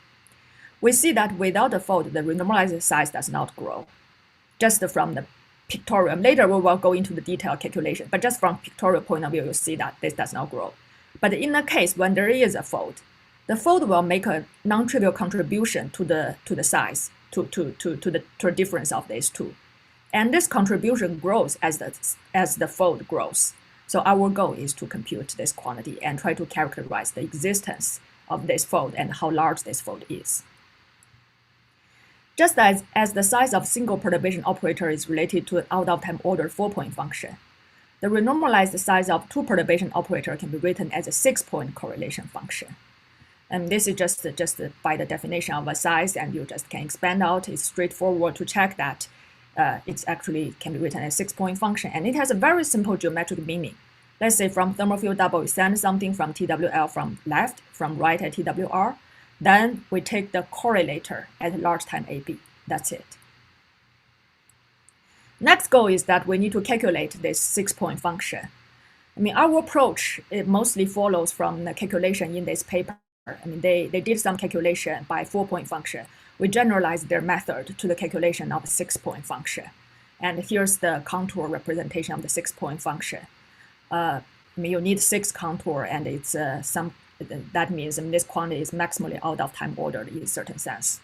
We see that without the fold, the renormalized size does not grow. Just from the pictorial, later we will go into the detailed calculation, but just from pictorial point of view, you see that this does not grow. But in the case when there is a fold, the fold will make a non-trivial contribution to the size, to the difference of these two. And this contribution grows as the fold grows. So our goal is to compute this quantity and try to characterize the existence of this fold and how large this fold is. Just as the size of single perturbation operator is related to an out-of-time ordered 4-point function, the renormalized size of 2 perturbation operator can be written as a 6-point correlation function. And this is just by the definition of a size, and you just can expand out. It's straightforward to check that it actually can be written as a 6-point function. And it has a very simple geometric meaning. Let's say from thermal field double, we send something from TWL from left, from right at TWR. Then we take the correlator at large time AB. That's it. Next goal is that we need to calculate this 6-point function. I mean, our approach, it mostly follows from the calculation in this paper. I mean, they did some calculation by 4-point function. We generalized their method to the calculation of a 6-point function. And here's the contour representation of the 6-point function. I mean, you need 6 contour, and it's that means this quantity is maximally out of time ordered in a certain sense.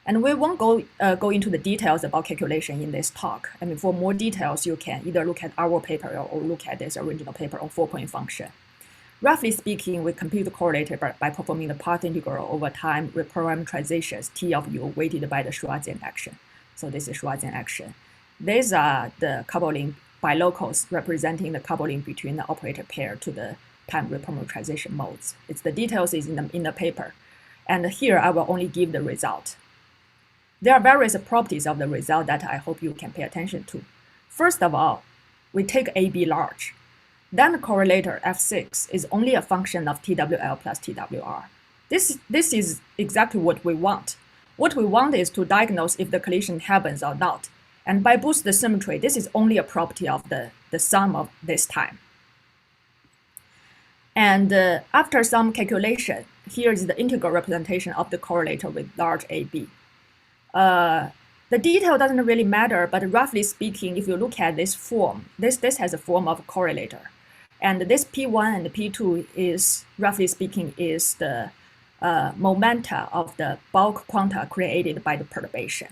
And we won't go into the details about calculation in this talk. I mean, for more details, you can either look at our paper or look at this original paper on 4-point function. Roughly speaking, we compute the correlator by performing the path integral over time reparameterizations T of U weighted by the Shirazian action. So this is Shirazian action. These are the coupling bilocals representing the coupling between the operator pair to the time reparameterization modes. It's the details is in the paper. And here I will only give the result. There are various properties of the result that I hope you can pay attention to. First of all, we take AB large. Then the correlator F6 is only a function of TWL plus TWR. This is exactly what we want. What we want is to diagnose if the collision happens or not. And by boosted symmetry, this is only a property of the sum of this time. And after some calculation, here is the integral representation of the correlator with large AB. The detail doesn't really matter, but roughly speaking, if you look at this form, this has a form of a correlator. And this P1 and P2 is, roughly speaking, is the momenta of the bulk quanta created by the perturbation.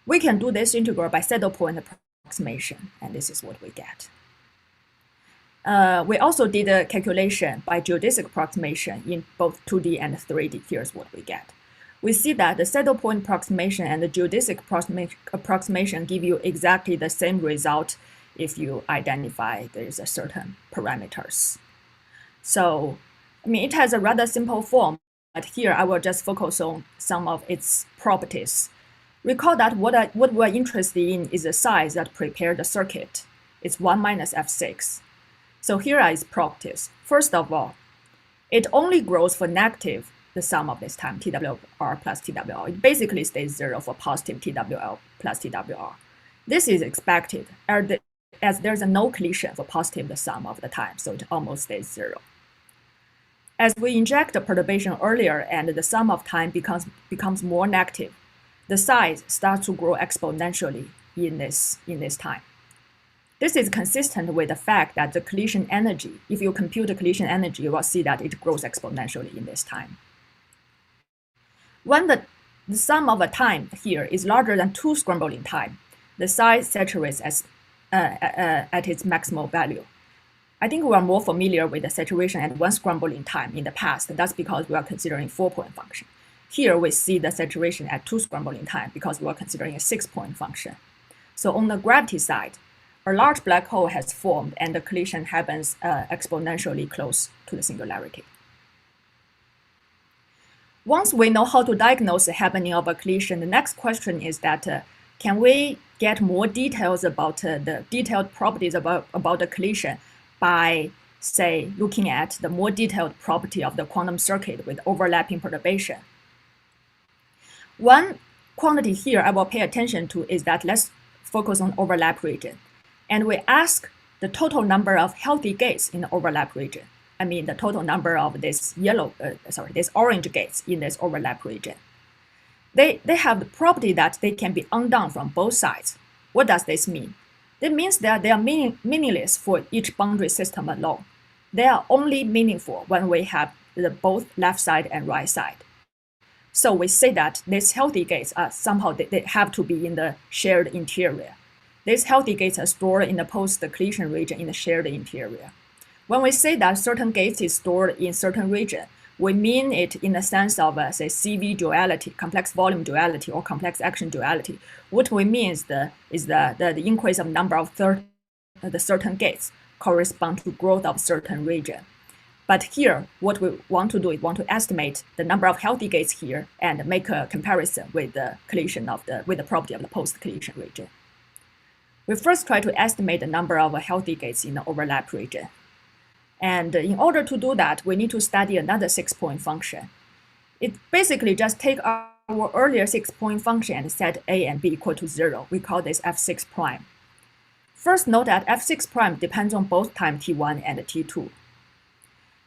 We can do this integral by saddle point approximation, and this is what we get. We also did a calculation by geodesic approximation in both 2D and 3D. Here's what we get. We see that the saddle point approximation and the geodesic approximation give you exactly the same result if you identify there's a certain parameters. So, I mean, it has a rather simple form, but here I will just focus on some of its properties. Recall that what we're interested in is the size that prepared the circuit. It's 1 minus F6. So here are its properties. First of all, it only grows for negative the sum of this time, TWR plus TWR. It basically stays 0 for positive TWL plus TWR. This is expected as there's a no collision for positive the sum of the time, so it almost stays 0. As we inject the perturbation earlier and the sum of time becomes more negative, the size starts to grow exponentially in this time. This is consistent with the fact that the collision energy, if you compute the collision energy, you will see that it grows exponentially in this time. When the sum of a time here is larger than 2 scrambling time, the size saturates at its maximal value. I think we are more familiar with the saturation at 1 scrambling time in the past. That's because we are considering 4-point function. Here we see the saturation at 2 scrambling time because we are considering a 6-point function. So on the gravity side, a large black hole has formed and the collision happens exponentially close to the singularity. Once we know how to diagnose the happening of a collision, the next question is that can we get more details about the detailed properties about the collision by, say, looking at the more detailed property of the quantum circuit with overlapping perturbation? One quantity here I will pay attention to is that let's focus on overlap region. And we ask the total number of healthy gates in the overlap region. I mean, the total number of this this orange gates in this overlap region. They have the property that they can be undone from both sides. What does this mean? It means that they are meaningless for each boundary system alone. They are only meaningful when we have both left side and right side. So we say that these healthy gates are somehow they have to be in the shared interior. these healthy gates are stored in the post-depletion region in the shared interior. When we say that certain gates is stored in certain region, we mean it in the sense of, say, CV duality, complex volume duality, or complex action duality. What we mean is the increase of number of the certain gates correspond to growth of certain region. But here, what we want to do is want to estimate the number of healthy gates here and make a comparison with the collision with the property of the post-collision region. We first try to estimate the number of healthy gates in the overlap region. And in order to do that, we need to study another 6-point function. It basically just take our earlier 6-point function and set A and B equal to 0. We call this F6 prime. First, note that F6 prime depends on both time T1 and T2.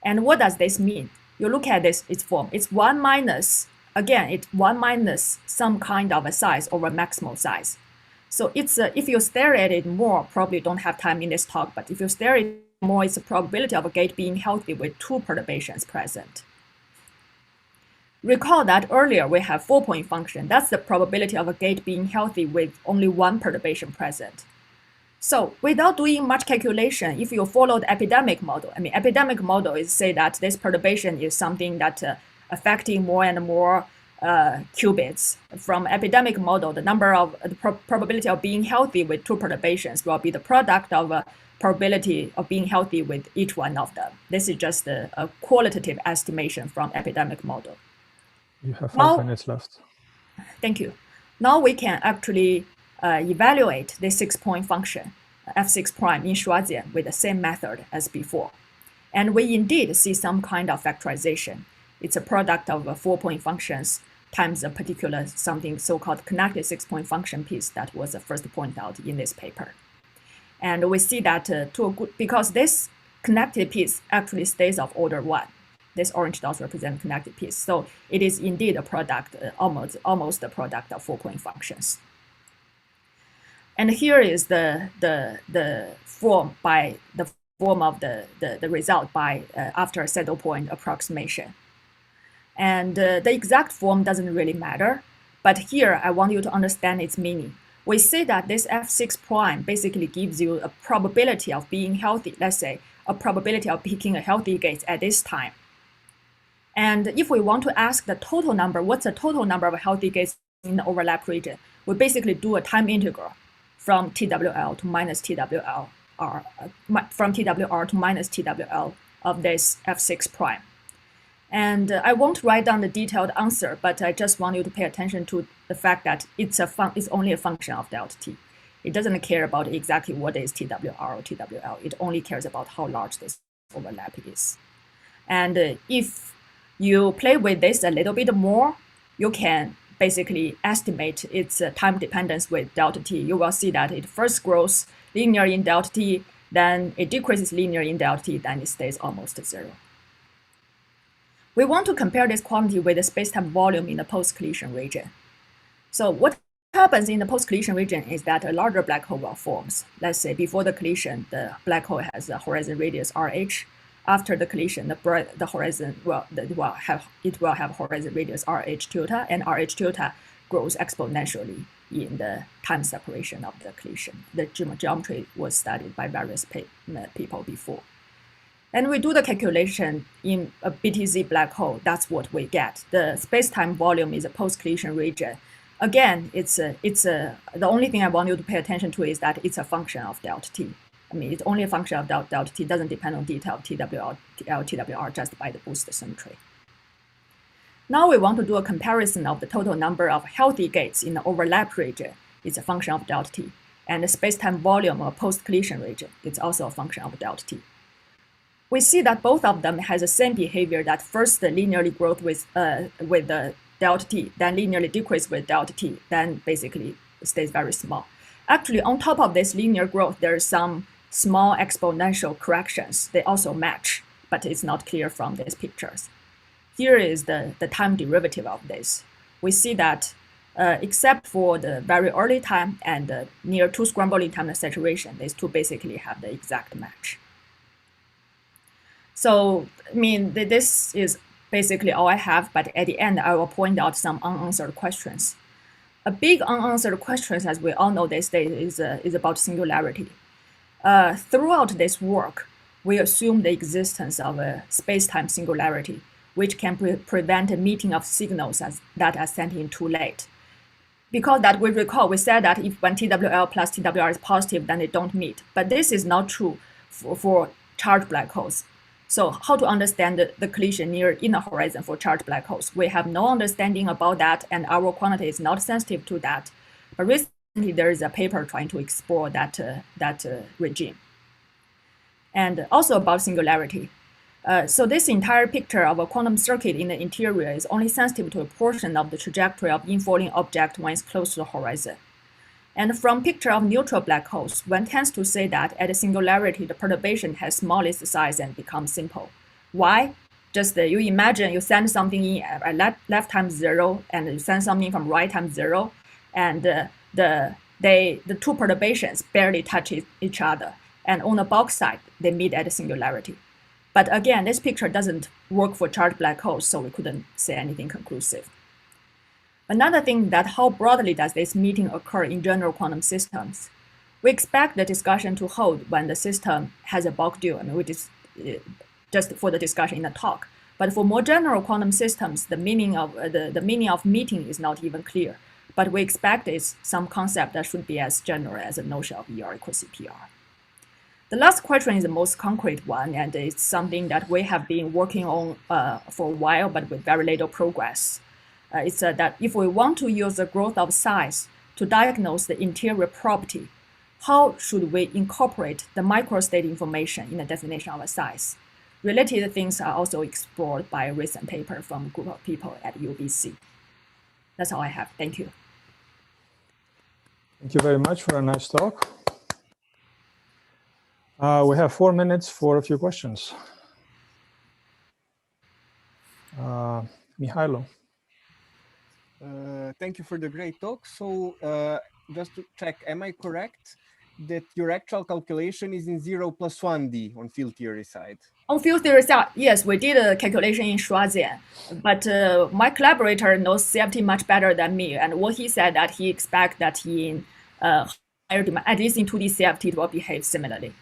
And what does this mean? You look at its form. It's 1 minus, again, it's 1 minus some kind of a size over maximal size. So it's if you stare at it more, probably don't have time in this talk, but if you stare at it more, it's a probability of a gate being healthy with 2 perturbations present. Recall that earlier we have 4-point function. That's the probability of a gate being healthy with only 1 perturbation present. So without doing much calculation, if you follow the epidemic model, epidemic model is say that this perturbation is something that affecting more and more qubits. From epidemic model, the number of the probability of being healthy with 2 perturbations will be the product of probability of being healthy with each one of them. This is just a qualitative estimation from epidemic model. You have 5 minutes left. Thank you. Now we can actually evaluate this 6-point function, F6 prime in Schwarzian with the same method as before. And we indeed see some kind of factorization. It's a product of 4-point functions times a particular something so-called connected 6-point function piece that was first pointed out in this paper. And we see that because this connected piece actually stays of order 1. This orange dots represent connected piece. So it is indeed a product, almost a product of 4-point functions. And here is the form of the result by after a saddle point approximation. And the exact form doesn't really matter, but here I want you to understand its meaning. We say that this F6 prime basically gives you a probability of being healthy, let's say a probability of picking a healthy gate at this time. And if we want to ask the total number, what's the total number of healthy gates in the overlap region, we basically do a time integral from TWL to minus TWL, from TWR to minus TWL of this F6 prime. And I won't write down the detailed answer, but I just want you to pay attention to the fact that it's only a function of delta t. It doesn't care about exactly what is TWR or TWL. It only cares about how large this overlap is. And if you play with this a little bit more, you can basically estimate its time dependence with delta t. You will see that it first grows linear in delta t, then it decreases linear in delta t, then it stays almost 0. We want to compare this quantity with the space-time volume in the post-collision region. So what happens in the post-collision region is that a larger black hole will form. Let's say before the collision, the black hole has a horizon radius RH. After the collision, the horizon it will have horizon radius RH tilde, and RH tilde grows exponentially in the time separation of the collision. The geometry was studied by various people before. And we do the calculation in a BTZ black hole. That's what we get. The space-time volume is a post-collision region. Again, the only thing I want you to pay attention to is that it's a function of delta t. It's only a function of delta t. Doesn't depend on detail of TWR just by the boost symmetry. Now we want to do a comparison of the total number of healthy gates in the overlap region. It's a function of delta t. And the space-time volume of post-collision region, it's also a function of delta t. We see that both of them has the same behavior, that first linearly growth with the delta t, then linearly decrease with delta t, then basically stays very small. Actually, on top of this linear growth, there are some small exponential corrections. They also match, but it's not clear from these pictures. Here is the time derivative of this. We see that except for the very early time and the near 2 scrambling time of saturation, these two basically have the exact match. So, this is basically all I have, but at the end, I will point out some unanswered questions. a big unanswered question, as we all know these days, is about singularity. Throughout this work, we assume the existence of a space-time singularity, which can prevent a meeting of signals that are sent in too late. Because that we recall, we said that if when TWL plus TWR is positive, then they don't meet. But this is not true for charged black holes. So how to understand the collision near inner horizon for charged black holes? We have no understanding about that, and our quantity is not sensitive to that. But recently, there is a paper trying to explore that regime. And also about singularity. So this entire picture of a quantum circuit in the interior is only sensitive to a portion of the trajectory of infalling object when it's close to the horizon. And from picture of neutral black holes, one tends to say that at a singularity, the perturbation has smallest size and becomes simple. Why? Just you imagine you send something in at left times 0, and you send something from right times 0, and the two perturbations barely touch each other. And on the bulk side, they meet at a singularity. But again, this picture doesn't work for charged black holes, so we couldn't say anything conclusive. Another thing that how broadly does this meeting occur in general quantum systems? We expect the discussion to hold when the system has a bulk dual, which is just for the discussion in the talk. But for more general quantum systems, the meaning of meeting is not even clear. But we expect it's some concept that should be as general as a notion of ER equals CPR. The last question is the most concrete one, and it's something that we have been working on for a while, but with very little progress. It's that if we want to use the growth of size to diagnose the interior property, how should we incorporate the microstate information in the definition of a size? Related things are also explored by a recent paper from a group of people at UBC. That's all I have. Thank you. Thank you very much for a nice talk. We have 4 minutes for a few questions. Mihailo. Thank you for the great talk. So just to check, am I correct that your actual calculation is in 0 plus 1D on field theory side? On field theory side, yes, we did a calculation in Shirazian, but my collaborator knows CFT much better than me, and what he said that he expects that in higher demand, at least in 2D CFT, it will behave similarly.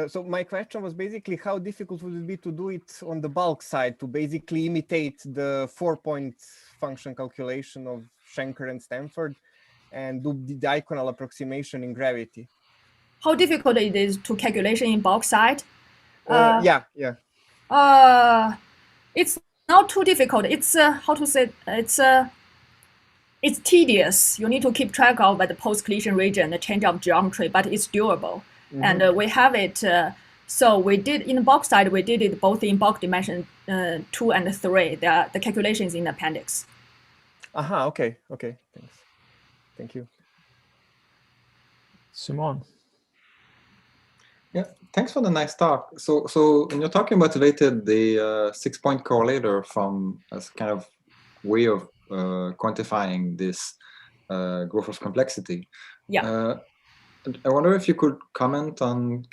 So my question was basically how difficult would it be to do it on the bulk side to basically imitate the 4-point function calculation of Schenker and Stanford and do the diagonal approximation in gravity? How difficult it is to calculation in bulk side? Yeah. It's not too difficult. It's how to say, it's tedious. You need to keep track of the post-collision region, the change of geometry, but it's doable. Mm-hmm. And we have it. So we did in the bulk side, we did it both in bulk dimension 2 and 3. The calculations in the appendix. Okay. Thanks. Thank you. Simon. Yeah, thanks for the nice talk. So when you're talking about related the 6-point correlator from as kind of way of quantifying this growth of complexity. Yeah. I wonder if you could comment on,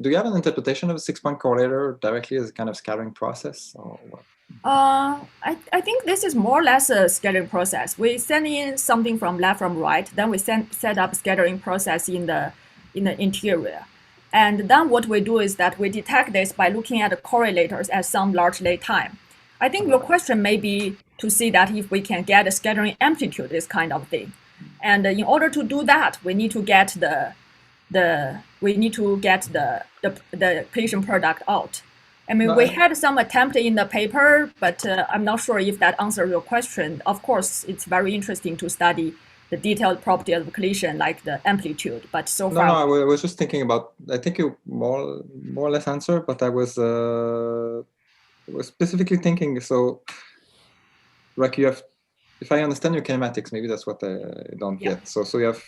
do you have an interpretation of a 6-point correlator directly as a kind of scattering process or what? I think this is more or less a scattering process. We send in something from left from right, then we set up scattering process in the interior. And then what we do is that we detect this by looking at the correlators at some large late time. I think your question may be to see that if we can get a scattering amplitude, this kind of thing. And in order to do that, we need to get the collision product out. I mean, we had some attempt in the paper, but I'm not sure if that answers your question. Of course, it's very interesting to study the detailed property of the collision, like the amplitude. But so far, no, I was just thinking about. I think you more or less answered, but I was specifically thinking. So, like you have, if I understand your kinematics, maybe that's what I don't get. So you have.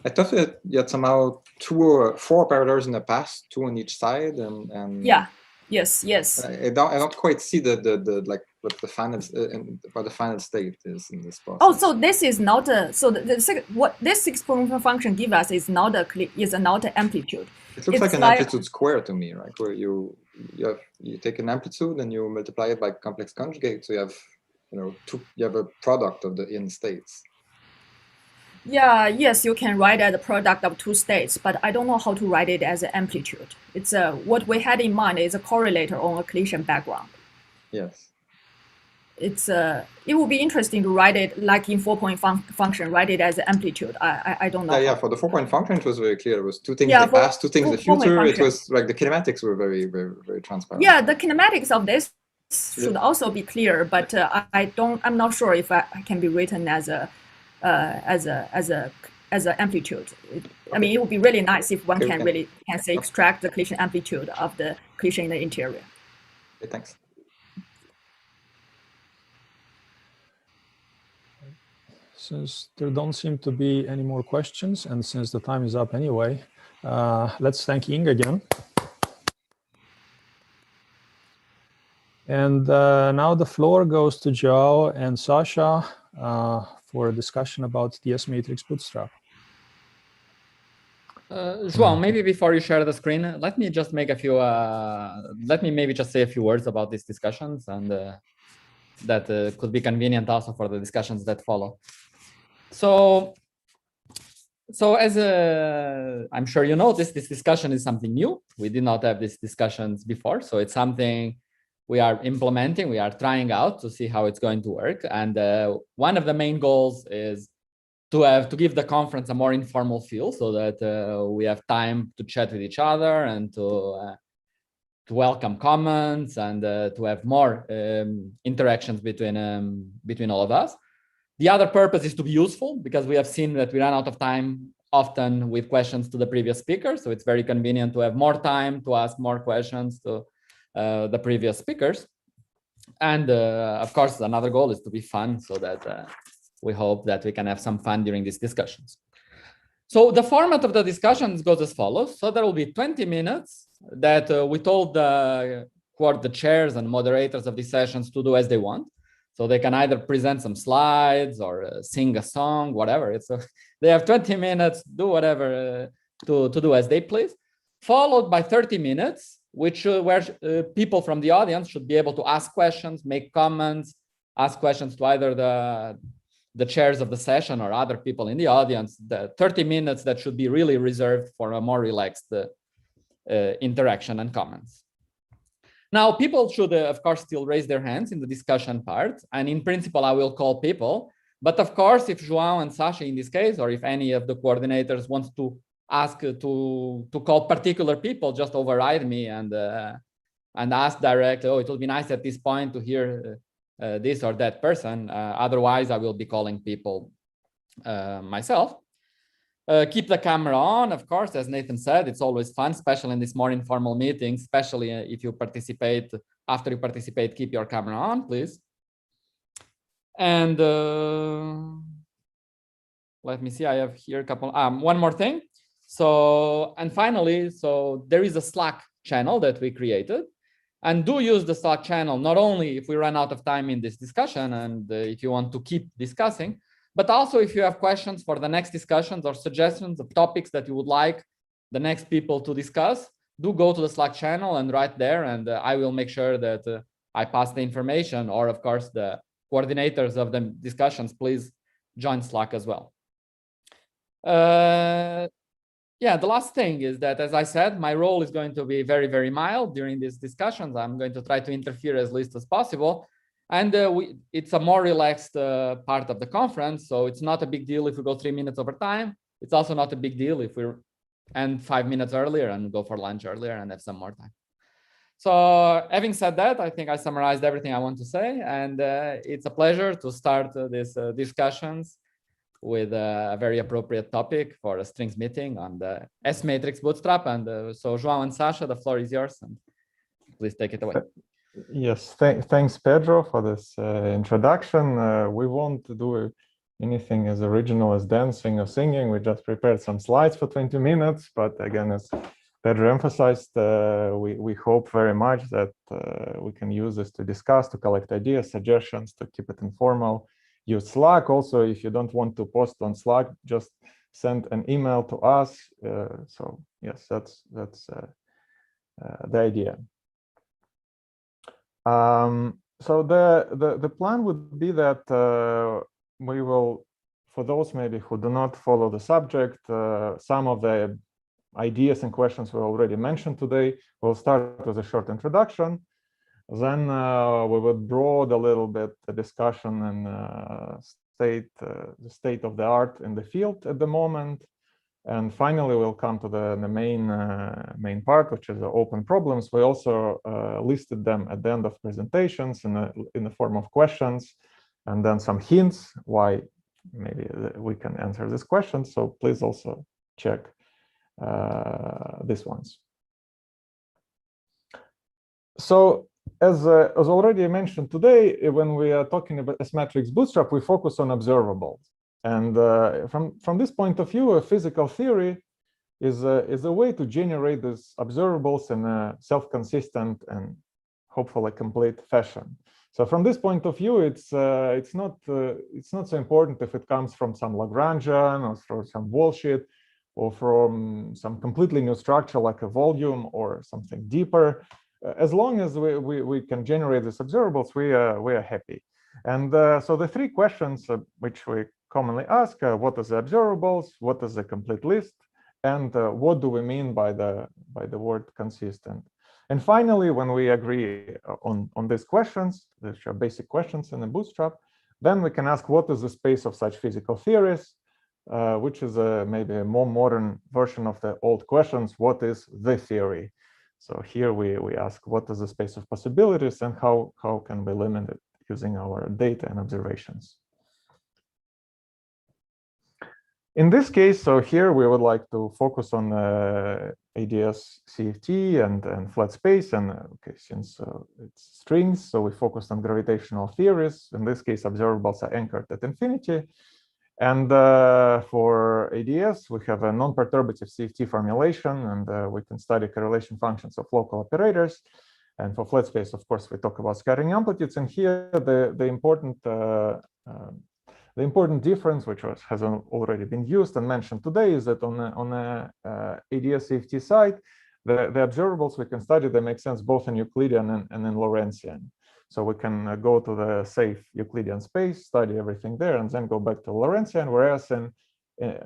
I thought that you had somehow 2 or 4 operators in the past, 2 on each side, and yeah. Yes. I don't quite see the like what the final what the final state is in this process. Oh, so this is not a what this 6-point function gives us is not an amplitude. It looks like an amplitude square to me, right? Where you take an amplitude and you multiply it by complex conjugate, so you have you have a product of the in states. Yeah, yes, you can write as a product of two states, but I don't know how to write it as an amplitude. It's what we had in mind is a correlator on a collision background. Yes. It would be interesting to write it like in 4-point function, write it as an amplitude. I don't know. Yeah, for the 4-point function, it was very clear. It was two things Yeah, the past, two things the future. It function. was like the kinematics were very, very, very transparent. Yeah, the kinematics of this should also be clear, but I'm not sure if I can be written as a amplitude. I mean, it would be really nice if one can really say extract the collision amplitude of the collision in the interior. Okay, thanks. Since there don't seem to be any more questions, and since the time is up anyway, let's thank Ying again. And now the floor goes to João and Sasha for a discussion about DS matrix Bootstrap. João, maybe before you share the screen, let me just make a few, let me maybe just say a few words about these discussions, and that could be convenient also for the discussions that follow. So as I'm sure you know, this discussion is something new. We did not have these discussions before, so it's something we are implementing, we are trying out to see how it's going to work. And one of the main goals is to give the conference a more informal feel, so that we have time to chat with each other and to welcome comments and to have more interactions between all of us. The other purpose is to be useful, because we have seen that we run out of time often with questions to the previous speaker. So it's very convenient to have more time to ask more questions to the previous speakers. And of course, another goal is to be fun, so that we hope that we can have some fun during these discussions. So the format of the discussions goes as follows. So there will be 20 minutes that we told the chairs and moderators of these sessions to do as they want. So they can either present some slides or sing a song, whatever. They have 20 minutes, do whatever to do as they please, followed by 30 minutes, where people from the audience should be able to ask questions, make comments, ask questions to either the chairs of the session or other people in the audience. The 30 minutes that should be really reserved for a more relaxed interaction and comments. Now, people should, of course, still raise their hands in the discussion part. And in principle, I will call people. But of course, if João and Sasha in this case, or if any of the coordinators wants to ask to call particular people, just override me and ask directly, oh, it will be nice at this point to hear this or that person. Otherwise, I will be calling people myself. Keep the camera on, of course, as Nathan said, it's always fun, especially in these more informal meetings, especially if you participate, after you participate, keep your camera on, please. And let me see, I have here a couple, one more thing. So, and finally, so there is a Slack channel that we created, and do use the Slack channel, not only if we run out of time in this discussion and if you want to keep discussing, but also if you have questions for the next discussions or suggestions of topics that you would like the next people to discuss, do go to the Slack channel and write there, and I will make sure that I pass the information, or of course the coordinators of the discussions, please join Slack as well. Yeah, the last thing is that, as I said, my role is going to be very, very mild during these discussions. I'm going to try to interfere as least as possible. And it's a more relaxed part of the conference. So it's not a big deal if we go 3 minutes over time. It's also not a big deal if we end 5 minutes earlier and go for lunch earlier and have some more time. So having said that, I think I summarized everything I want to say. And it's a pleasure to start these discussions with a very appropriate topic for a strings meeting on the S-matrix Bootstrap. And so João and Sasha, the floor is yours. And please take it away. Yes, thanks, Pedro, for this introduction. We won't do anything as original as dancing or singing. We just prepared some slides for 20 minutes. But again, as Pedro emphasized, we hope very much that we can use this to discuss, to collect ideas, suggestions, to keep it informal. Use Slack. Also, if you don't want to post on Slack, just send an email to us. So yes, that's the idea. So the plan would be that we will for those maybe who do not follow the subject, some of the ideas and questions we already mentioned today. We'll start with a short introduction. Then we would broaden a little bit the discussion and state the state of the art in the field at the moment. And finally, we'll come to the main part, which is the open problems. We also listed them at the end of presentations in the form of questions, and then some hints why maybe we can answer this question. So please also check these ones. So as already mentioned today, when we are talking about S-matrix Bootstrap, we focus on observables. And from this point of view, a physical theory is a way to generate these observables in a self-consistent and hopefully complete fashion. So from this point of view, it's not so important if it comes from some Lagrangian or from some bullshit or from some completely new structure like a volume or something deeper. As long as we can generate these observables, we are happy. And so the three questions which we commonly ask: what is the observables, what is the complete list, and what do we mean by the word consistent? And finally, when we agree on these questions, which are basic questions in the Bootstrap, then we can ask what is the space of such physical theories, which is maybe a more modern version of the old questions: what is the theory? So here we ask what is the space of possibilities and how can we limit it using our data and observations. In this case, so here we would like to focus on ADS CFT and flat space, and okay, since it's strings, so we focused on gravitational theories. In this case, observables are anchored at infinity. And for ADS, we have a non-perturbative CFT formulation, and we can study correlation functions of local operators. And for flat space, of course, we talk about scattering amplitudes. And here, the important difference, which has already been used and mentioned today, is that on the ADS CFT side, the observables we can study, they make sense both in Euclidean and in Lorentzian. So we can go to the safe Euclidean space, study everything there, and then go back to Lorentzian, whereas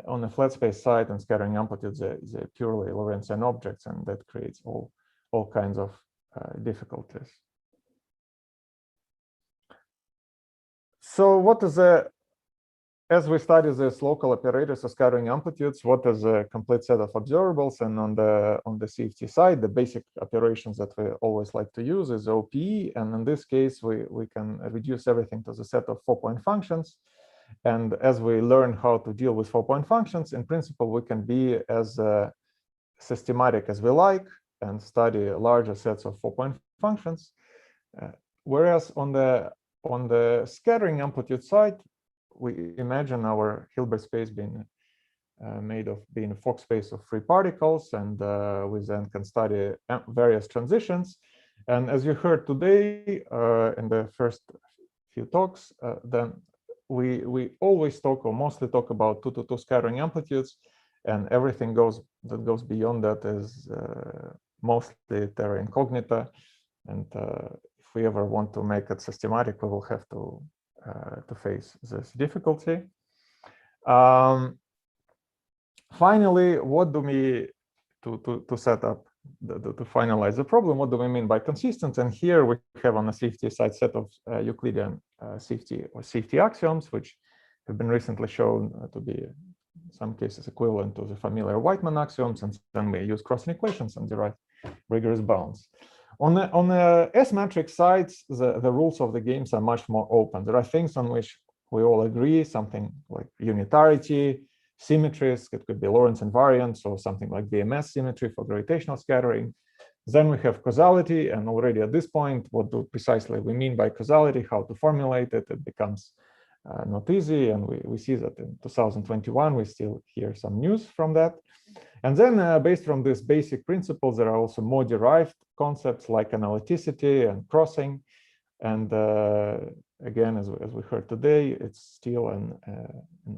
on the flat space side and scattering amplitudes is a purely Lorentzian objects, and that creates all kinds of difficulties. So what is as we study this local operators or scattering amplitudes, what is a complete set of observables? And on the CFT side, the basic operations that we always like to use is OPE. And in this case, we can reduce everything to the set of 4-point functions. And as we learn how to deal with 4-point functions, in principle, we can be as systematic as we like and study larger sets of 4-point functions. Whereas on the scattering amplitude side, we imagine our Hilbert space being made of being a Fock space of free particles, and we then can study various transitions. And as you heard today in the first few talks, then we always talk or mostly talk about 2-to-2 scattering amplitudes, and everything that goes beyond that is mostly terra incognita. And if we ever want to make it systematic, we will have to face this difficulty. Finally, what do we to set up to finalize the problem? What do we mean by consistent? And here we have on the CFT side set of Euclidean CFT axioms, which have been recently shown to be in some cases equivalent to the familiar Whiteman axioms, and then we use crossing equations and derive rigorous bounds. On the S-matrix sides, the rules of the games are much more open. There are things on which we all agree, something like unitarity, symmetries, it could be Lorentz invariance, or something like BMS symmetry for gravitational scattering. Then we have causality, and already at this point, what do precisely we mean by causality, how to formulate it, it becomes not easy, and we see that in 2021, we still hear some news from that. And then based on these basic principles, there are also more derived concepts like analyticity and crossing. And again, as we heard today, it's still an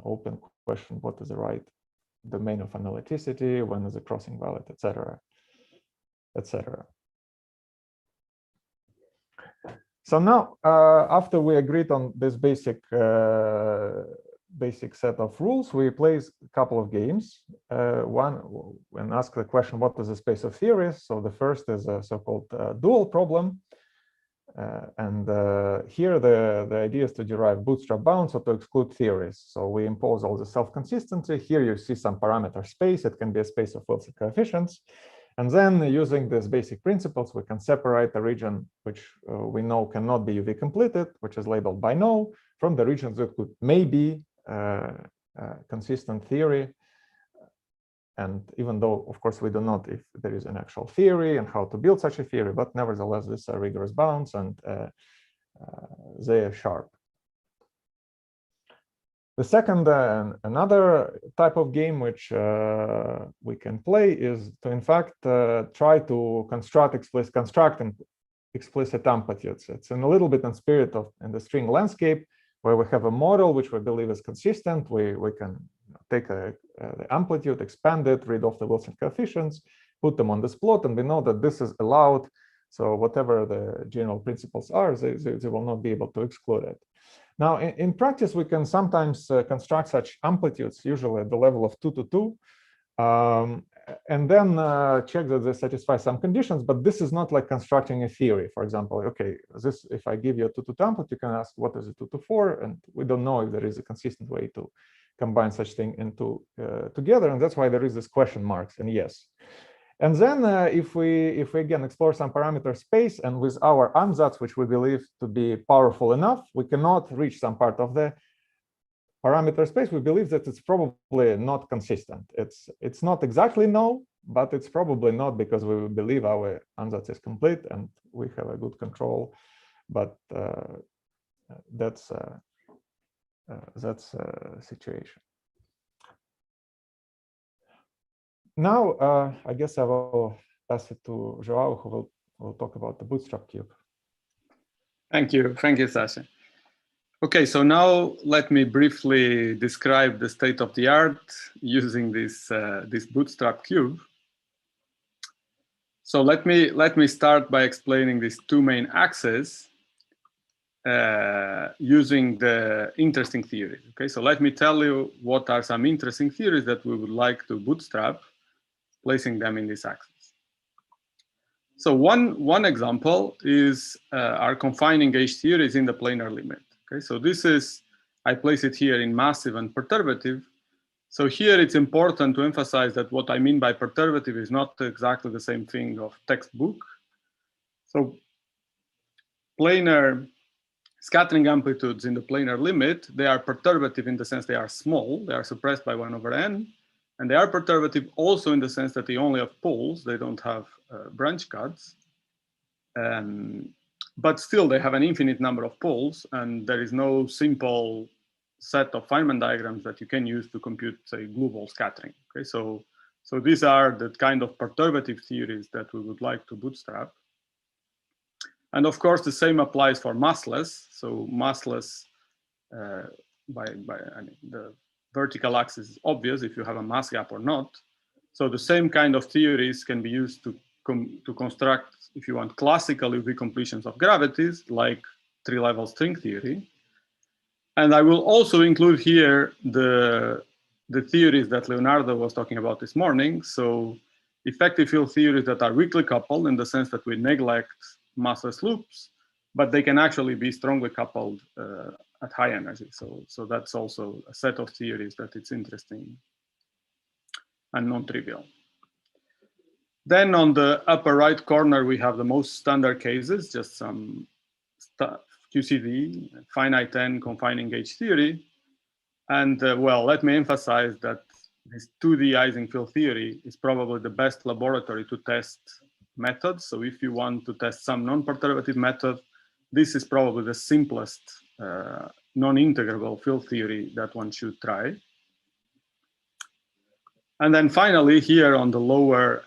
open question: what is the right domain of analyticity, when is the crossing valid, etc., etc. So now, after we agreed on this basic basic set of rules. We play a couple of games. One, and ask the question, what is the space of theories? So the first is a so-called dual problem. Here the idea is to derive bootstrap bounds or to exclude theories. So we impose all the self-consistency. Here you see some parameter space. It can be a space of Wilson coefficients. And then using these basic principles, we can separate a region which we know cannot be UV completed, which is labeled by no, from the regions that could maybe consistent theory. And even though, of course, we do not if there is an actual theory and how to build such a theory, but nevertheless, these are rigorous bounds and they are sharp. The second, another type of game which we can play is to, in fact, try to construct explicit amplitudes. It's in a little bit in spirit of in the string landscape, where we have a model which we believe is consistent. We can take the amplitude, expand it, read off the Wilson coefficients, put them on this plot, and we know that this is allowed. So whatever the general principles are, they will not be able to exclude it. Now, in practice, we can sometimes construct such amplitudes, usually at the level of 2 to 2, and then check that they satisfy some conditions. But this is not like constructing a theory. For example, okay, this if I give you a 2 to 2 amplitude, you can ask what is a 2 to 4, and we don't know if there is a consistent way to combine such thing into together, and that's why there is this question marks and yes. And then if we again explore some parameter space, and with our ansatz, which we believe to be powerful enough, we cannot reach some part of the parameter space, we believe that it's probably not consistent. It's not exactly no, but it's probably not, because we believe our ansatz is complete and we have a good control. But that's a situation. Now, I guess I will pass it to João, who will talk about the Bootstrap cube. Thank you, Sasha. Okay, so now let me briefly describe the state of the art using this Bootstrap cube. So let me start by explaining these two main axes using the interesting theories. Okay, so let me tell you what are some interesting theories that we would like to bootstrap, placing them in this axis. So one example is our confining gauge theories in the planar limit. Okay, so this is, I place it here in massive and perturbative. So here it's important to emphasize that what I mean by perturbative is not exactly the same thing of textbook. So planar scattering amplitudes in the planar limit, they are perturbative in the sense they are small, they are suppressed by 1/n, and they are perturbative also in the sense that they only have poles, they don't have branch cuts. But still they have an infinite number of poles, and there is no simple set of Feynman diagrams that you can use to compute, say, glue ball scattering. Okay, so these are the kind of perturbative theories that we would like to bootstrap. And of course, the same applies for massless. So massless, I mean, the vertical axis is obvious if you have a mass gap or not. So the same kind of theories can be used to construct, if you want, classical UV completions of gravities, like three-level string theory. And I will also include here the theories that Leonardo was talking about this morning. So effective field theories that are weakly coupled in the sense that we neglect massless loops, but they can actually be strongly coupled at high energy. So that's also a set of theories that it's interesting and non-trivial. Then on the upper right corner, we have the most standard cases, just some QCD, finite N confining gauge theory. And well, let me emphasize that this 2D Ising field theory is probably the best laboratory to test methods. So if you want to test some non-perturbative method, this is probably the simplest non-integrable field theory that one should try. And then finally, here on the lower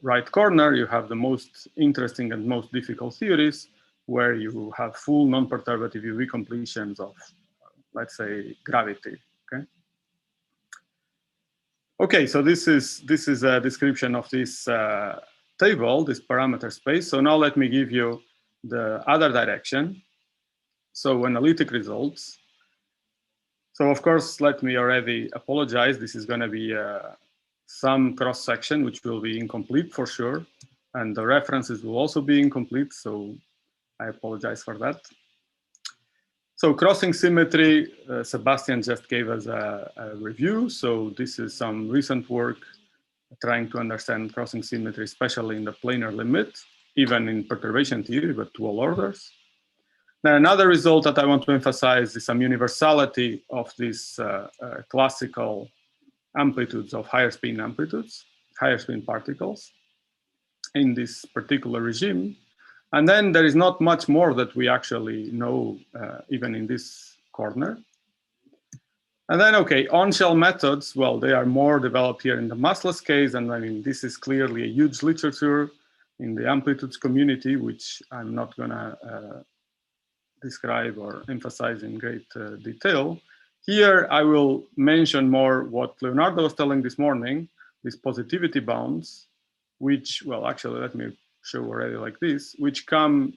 right corner, you have the most interesting and most difficult theories, where you have full non-perturbative UV completions of, let's say, gravity. Okay. Okay, so this is a description of this table, this parameter space. So now let me give you the other direction. So analytic results. So of course, let me already apologize. This is going to be some cross-section, which will be incomplete for sure. And the references will also be incomplete. So I apologize for that. So crossing symmetry, Sebastian just gave us a review. So this is some recent work trying to understand crossing symmetry, especially in the planar limit, even in perturbation theory, but to all orders. Now, another result that I want to emphasize is some universality of these classical amplitudes of higher spin amplitudes, higher spin particles in this particular regime. And then there is not much more that we actually know, even in this corner. And then, okay, on-shell methods, well, they are more developed here in the massless case. And I mean, this is clearly a huge literature in the amplitudes community, which I'm not gonna describe or emphasize in great detail. Here, I will mention more what Leonardo was telling this morning, these positivity bounds, which, well, actually, let me show already like this, which come,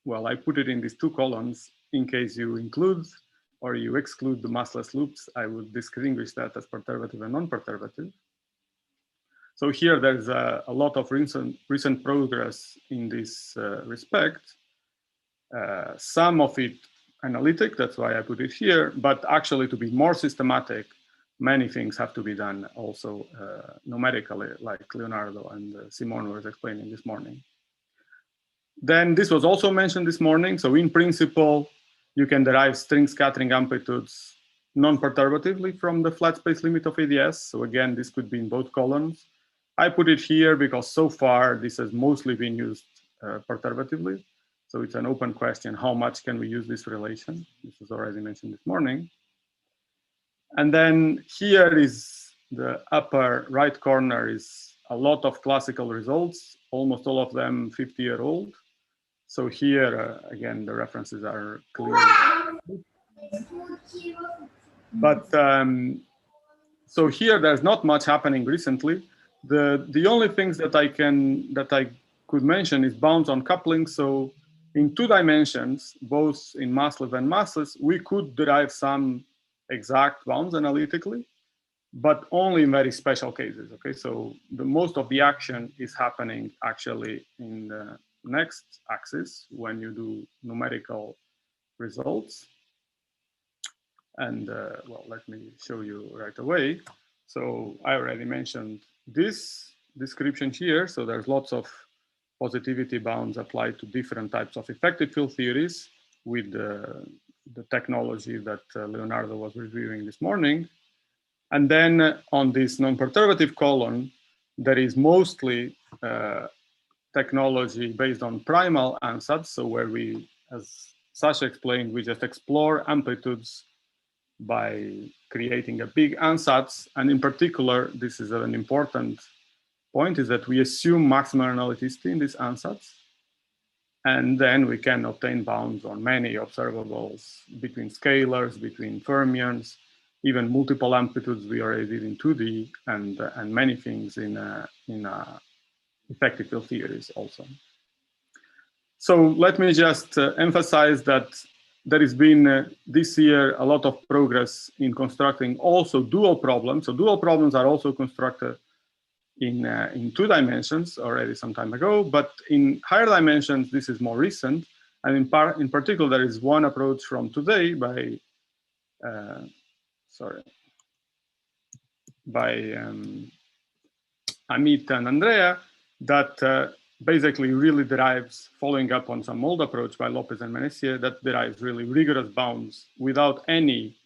well, I put it in these two columns in case you include or you exclude the massless loops. I would distinguish that as perturbative and non-perturbative. So here there's a lot of recent progress in this respect. Some of it analytic, that's why I put it here, but actually to be more systematic, many things have to be done also numerically, like Leonardo and Simone was explaining this morning. Then this was also mentioned this morning. So in principle, you can derive string scattering amplitudes non-perturbatively from the flat space limit of ADS. So again, this could be in both columns. I put it here because so far this has mostly been used perturbatively. So it's an open question, how much can we use this relation? This was already mentioned this morning. And then here is the upper right corner is a lot of classical results, almost all of them 50-year-old. So here, again, the references are clear. But so here, there's not much happening recently. The only things that I could mention is bounds on coupling. So in 2 dimensions, both in massless and massless, we could derive some exact bounds analytically, but only in very special cases. Okay, so the most of the action is happening actually in the next axis when you do numerical results. And well, let me show you right away. So I already mentioned this description here. So there's lots of positivity bounds applied to different types of effective field theories with the technology that Leonardo was reviewing this morning. And then on this non-perturbative column, there is mostly technology based on primal ansatz. So where we, as Sasha explained, we just explore amplitudes by creating a big ansatz. And in particular, this is an important point, is that we assume maximal analyticity in this ansatz. And then we can obtain bounds on many observables between scalars, between fermions, even multiple amplitudes we already did in 2D, and many things in effective field theories also. So let me just emphasize that there has been this year a lot of progress in constructing also dual problems. So dual problems are also constructed in 2 dimensions already some time ago, but in higher dimensions, this is more recent. And in particular, there is one approach from today by Amit and Andrea that basically really derives, following up on some old approach by Lopez and Menessier, that derives really rigorous bounds without any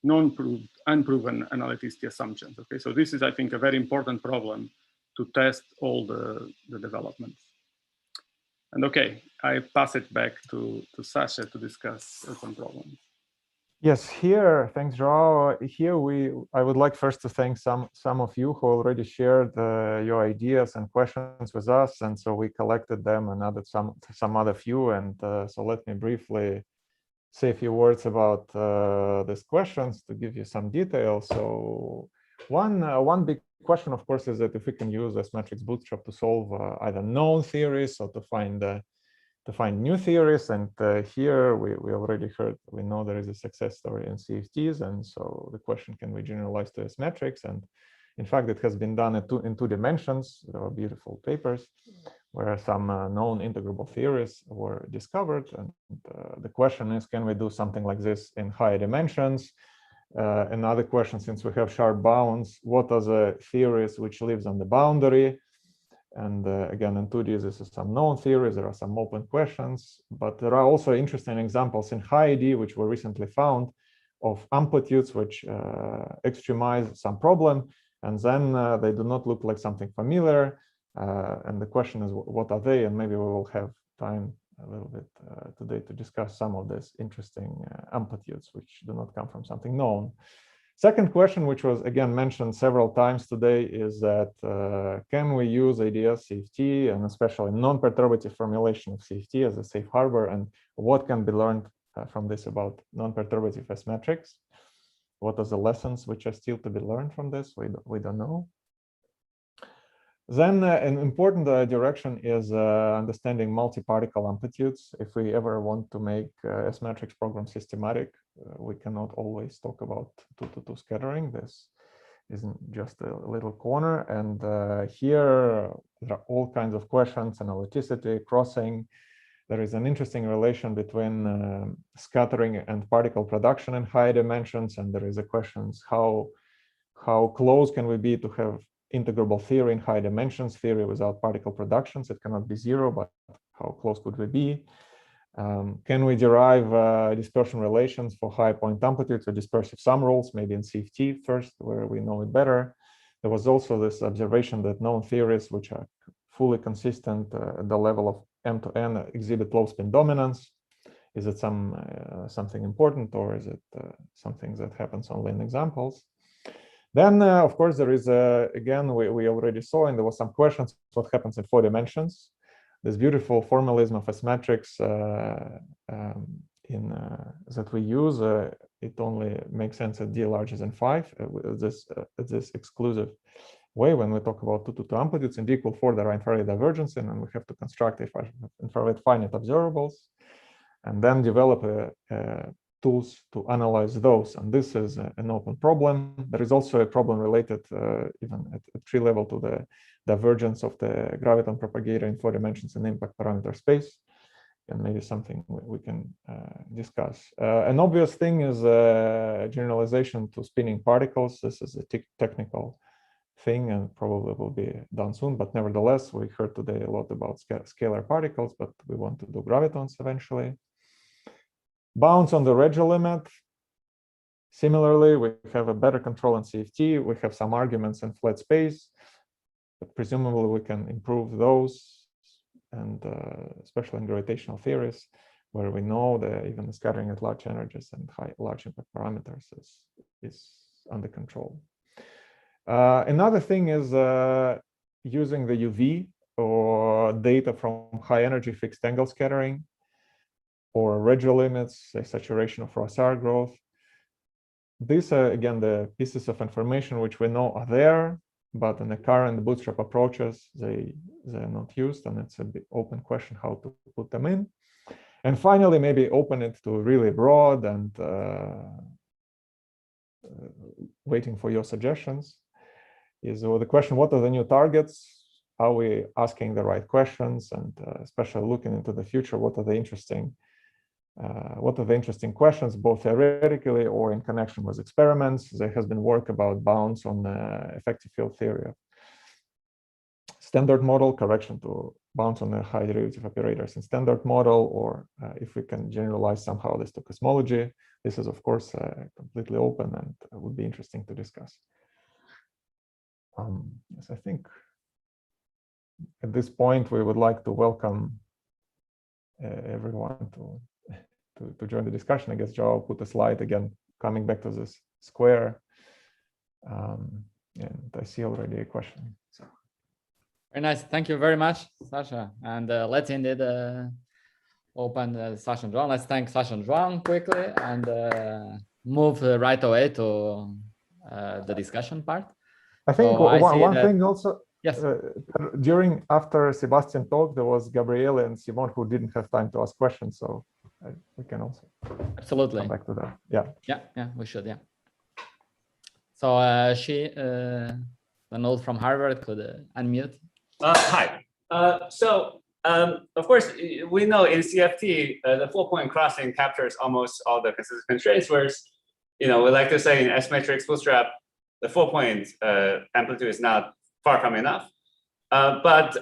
unproven analyticity assumptions. Okay, so this is, I think, a very important problem to test all the developments. And okay, I pass it back to Sasha to discuss open problems. Yes, here, thanks, João. Here I would like first to thank some of you who already shared your ideas and questions with us, and so we collected them and added some other few. And so let me briefly say a few words about these questions to give you some details. So one big question, of course, is that if we can use S matrix Bootstrap to solve either known theories or to find find new theories. And here we already heard, we know there is a success story in CFTs. And so the question, can we generalize to S metrics? And in fact, it has been done in two dimensions. There are beautiful papers where some known integrable theories were discovered. And the question is, can we do something like this in higher dimensions? Another question, since we have sharp bounds, what are the theories which lives on the boundary? And again, in 2D, this is some known theories. There are some open questions, but there are also interesting examples in high D, which were recently found, of amplitudes which extremize some problem, and then they do not look like something familiar. And the question is, what are they? And maybe we will have time a little bit today to discuss some of these interesting amplitudes which do not come from something known. Second question, which was again mentioned several times today, is that can we use ADS CFT and especially non-perturbative formulation of CFT as a safe harbor, and what can be learned from this about non-perturbative S metrics? What are the lessons which are still to be learned from this? We don't know. Then an important direction is understanding multi-particle amplitudes. If we ever want to make S matrix program systematic, we cannot always talk about 2-to-2 scattering. This isn't just a little corner. And here there are all kinds of questions: analyticity, crossing. There is an interesting relation between scattering and particle production in high dimensions. And there is a question: how close can we be to have integrable theory in high dimensions, theory without particle productions? It cannot be zero, but how close could we be? Can we derive dispersion relations for high point amplitudes or dispersive sum rules, maybe in CFT first, where we know it better? There was also this observation that known theories which are fully consistent at the level of M to N exhibit low spin dominance. Is it something important, or is it something that happens only in examples? Then, of course, there is, again, we already saw, and there was some questions, what happens in 4 dimensions. This beautiful formalism of S matrix that we use, it only makes sense at D larger than 5, this exclusive way when we talk about 2-to-2 amplitudes. In D equal 4, there are infrared divergence, and we have to construct infrared finite observables, and then develop tools to analyze those. And this is an open problem. There is also a problem related even at tree level to the divergence of the graviton propagator in 4 dimensions in impact parameter space, and maybe something we can discuss. An obvious thing is generalization to spinning particles. This is a technical thing and probably will be done soon, but nevertheless, we heard today a lot about scalar particles, but we want to do gravitons eventually. Bounds on the Regge limit. Similarly, we have a better control in CFT. We have some arguments in flat space, but presumably we can improve those, and especially in gravitational theories, where we know that even the scattering at large energies and large impact parameters is under control. Another thing is using the UV or data from high energy fixed angle scattering, or Regge limits, a saturation of Rossard growth. These are, again, the pieces of information which we know are there, but in the current Bootstrap approaches, they're not used, and it's a bit open question how to put them in. And finally, maybe open it to really broad and waiting for your suggestions. Is the question, what are the new targets? Are we asking the right questions? And especially looking into the future, what are the interesting questions, both theoretically or in connection with experiments? There has been work about bounds on effective field theory of standard model, correction to bounds on the high derivative operators in standard model, or if we can generalize somehow this to cosmology. This is, of course, completely open and would be interesting to discuss. Yes, I think at this point, we would like to welcome everyone to join the discussion. I guess João put a slide again, coming back to this square. And I see already a question. So. Very nice. Thank you very much, Sasha. And let's indeed open Sasha and João. Let's thank Sasha and João quickly and move right away to the discussion part. I think one thing also, Yes. After Sebastian talked, there was Gabriele and Simon who didn't have time to ask questions, so we can also absolutely come back to that. Yeah. Yeah, we should. Yeah. So Donald from Harvard could unmute. Hi. Of course, we know in CFT, the 4-point crossing captures almost all the consistent constraints, whereas, we like to say in S-matrix Bootstrap, the 4-point amplitude is not far from enough. But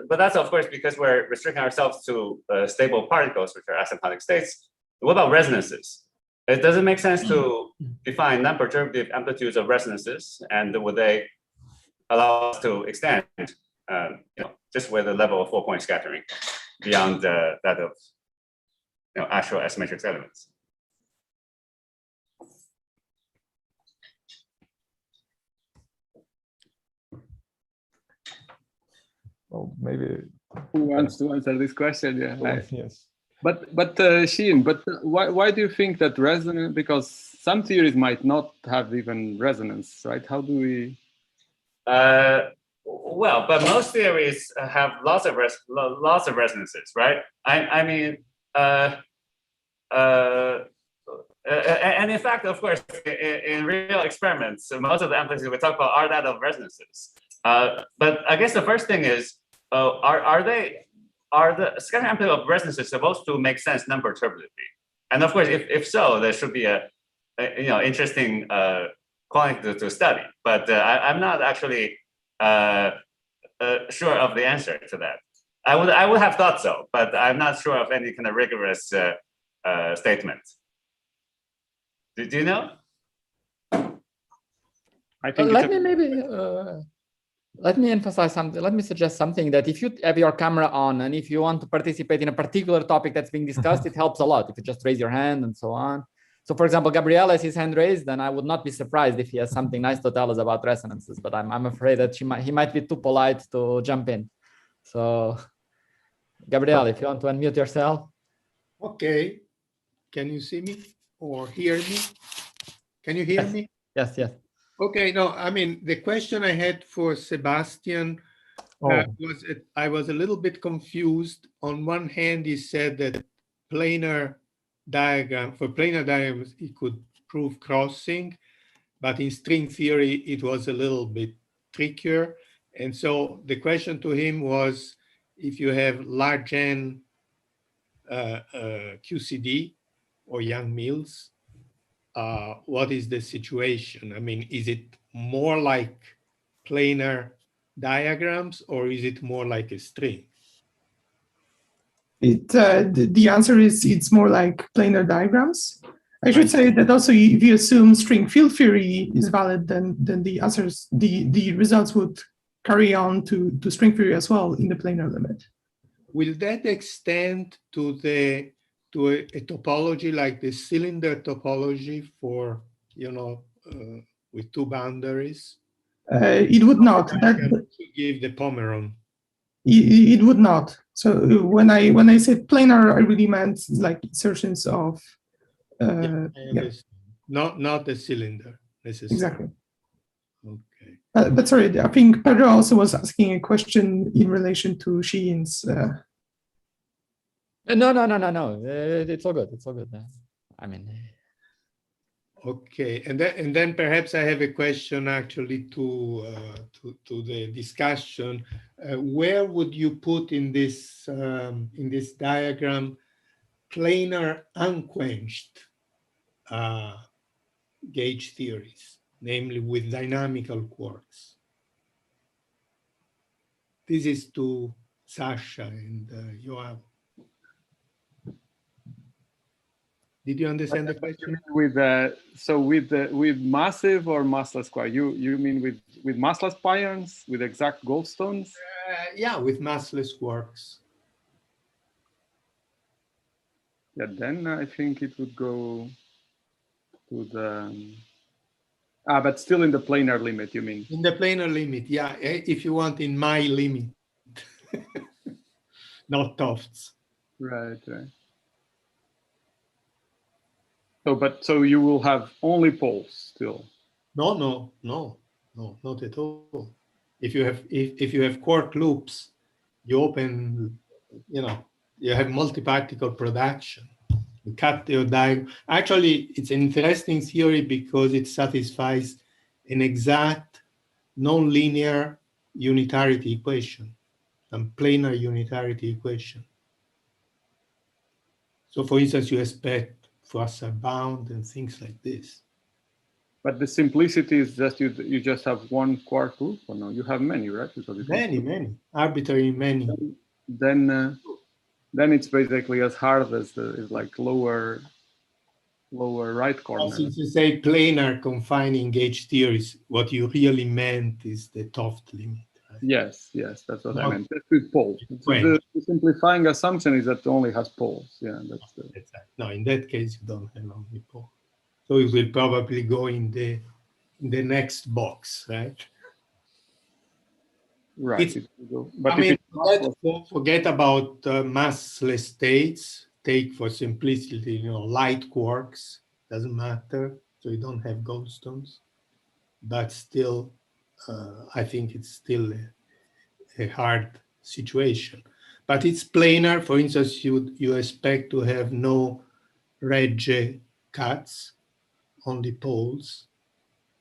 that's, of course, because we're restricting ourselves to stable particles, which are asymptotic states. What about resonances? It doesn't make sense to define non-perturbative amplitudes of resonances, and would they allow us to extend, just with a level of 4-point scattering beyond that of, actual S-matrix elements? Well, maybe. Who wants to answer this question? Yeah. Yes. But Sheen, why do you think that resonance? Because some theories might not have even resonance, right? How do we? Well, but most theories have lots of resonances, right? And in fact, of course, in real experiments, most of the amplitudes we talk about are that of resonances. But I guess the first thing is, are the scattering amplitude of resonances supposed to make sense non-perturbatively? And of course, if so, there should be a interesting quantity to study. But I'm not actually sure of the answer to that. I would have thought so, but I'm not sure of any kind of rigorous statement. Do you know? I think let me emphasize something. Let me suggest something, that if you have your camera on and if you want to participate in a particular topic that's being discussed, it helps a lot if you just raise your hand and so on. So for example, Gabriele has his hand raised, and I would not be surprised if he has something nice to tell us about resonances, but I'm afraid that he might be too polite to jump in. So Gabriele, if you want to unmute yourself. Okay. Can you see me or hear me? Can you hear me? Yes. Okay, no, I mean, the question I had for Sebastian was, I was a little bit confused. On one hand, he said that for planar diagrams, he could prove crossing, but in string theory, it was a little bit trickier. And so the question to him was, if you have large N QCD or Young-Mills, what is the situation? I mean, is it more like planar diagrams or is it more like a string? The answer is it's more like planar diagrams. I should say that also if you assume string field theory is valid, then the answers, the results would carry on to string theory as well in the planar limit. Will that extend to a topology like the cylinder topology for, with two boundaries? It would not. To give the Pomeron. It would not. So when I said planar, I really meant like insertions of. Not the cylinder necessarily. Exactly. Okay. But sorry, I think Pedro also was asking a question in relation to Sheen's. No. It's all good. It's all good. I mean. Okay, and then perhaps I have a question actually to the discussion. Where would you put in this diagram planar unquenched gauge theories, namely with dynamical quarks? This is to Sasha and João. Did you understand the question? With massive or massless quark? You mean with massless pions, with exact goldstones? Yeah, with massless quarks. Yeah, then I think it would go to the but still in the planar limit, you mean? In the planar limit, yeah. If you want, in my limit, not Toft's. Right. So you will have only poles still? No, not at all. If you have quark loops, you open, you have multi-particle production. You cut your diagram. Actually, it's an interesting theory because it satisfies an exact nonlinear unitarity equation, a planar unitarity equation. So for instance, you expect Froissart bound and things like this. But the simplicity is just you just have one quark loop, or no? You have many, right? Many, arbitrary many. Then it's basically as hard as is like lower right corner. Since you say planar confining gauge theories, what you really meant is the Toft limit. Right? Yes, that's what I meant. Just with poles. So the simplifying assumption is that it only has poles. Yeah, that's the... No, in that case, you don't have only poles. So it will probably go in the next box, right? Right. Forget about massless states. Take for simplicity, light quarks. Doesn't matter. So you don't have goldstones. But still, I think it's still a hard situation. But it's planar. For instance, you expect to have no Regge cuts, only poles,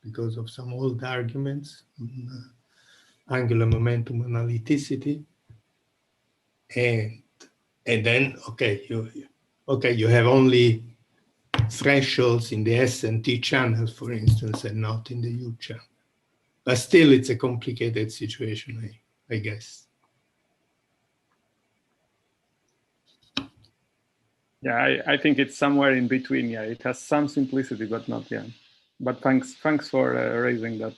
because of some old arguments on angular momentum analyticity, and then you have only thresholds in the S and T channels, for instance, and not in the U channel. But still, it's a complicated situation, I guess. Yeah, I think it's somewhere in between. Yeah, it has some simplicity, but not. Yeah, but thanks for raising that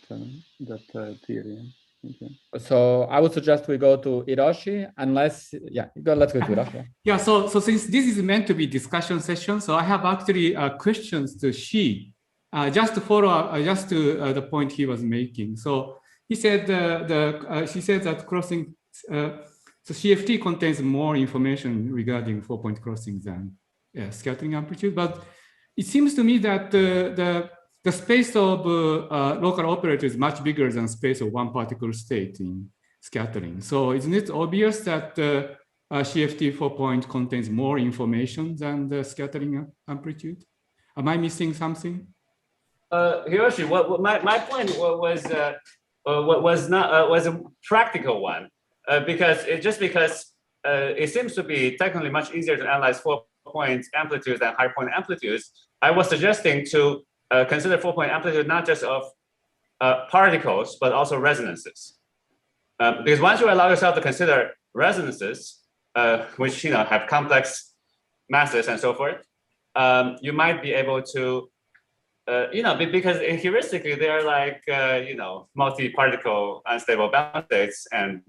theory. Okay. So I would suggest we go to Hiroshi, unless let's go to Hiroshi. Yeah. So since this is meant to be discussion session, so I have actually questions to Shi, just to follow up, just to the point he was making. So he said she said that crossing. So CFT contains more information regarding 4-point crossing than scattering amplitude, but it seems to me that the space of local operator is much bigger than space of one particle state in scattering. So isn't it obvious that CFT 4-point contains more information than the scattering amplitude? Am I missing something? Hiroshi, my point was a practical one. Because it seems to be technically much easier to analyze 4-point amplitudes than high-point amplitudes, I was suggesting to consider 4-point amplitude not just of particles, but also resonances. Because once you allow yourself to consider resonances, which have complex masses and so forth, you might be able to, because heuristically they're like, multi-particle unstable bound states, and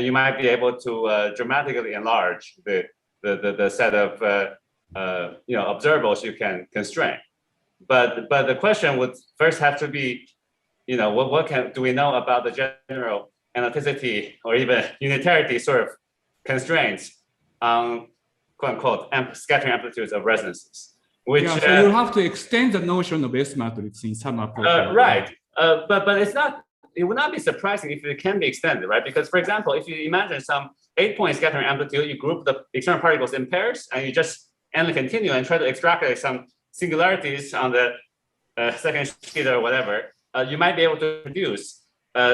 you might be able to dramatically enlarge the set of observables you can constrain. But the question would first have to be, what do we know about the general analyticity or even unitarity sort of constraints on quote unquote scattering amplitudes of resonances? Which, so you have to extend the notion of S matrix in some approach. Right, but it's not. It would not be surprising if it can be extended, right? Because, for example, if you imagine some 8-point scattering amplitude, you group the external particles in pairs, and you just endlessly continue and try to extrapolate some singularities on the second sheet or whatever, you might be able to produce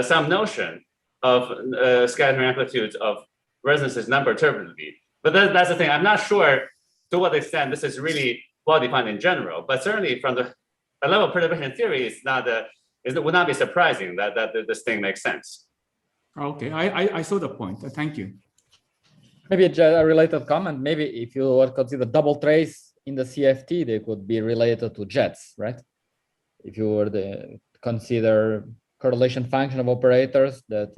some notion of scattering amplitudes of resonances non-perturbably. But that's the thing. I'm not sure to what extent this is really well-defined in general, but certainly from the level of perturbation theory, it would not be surprising that this thing makes sense. Okay, I saw the point. Thank you. Maybe a related comment. Maybe if you were to consider double trace in the CFT, they could be related to jets, right? If you were to consider correlation function of operators that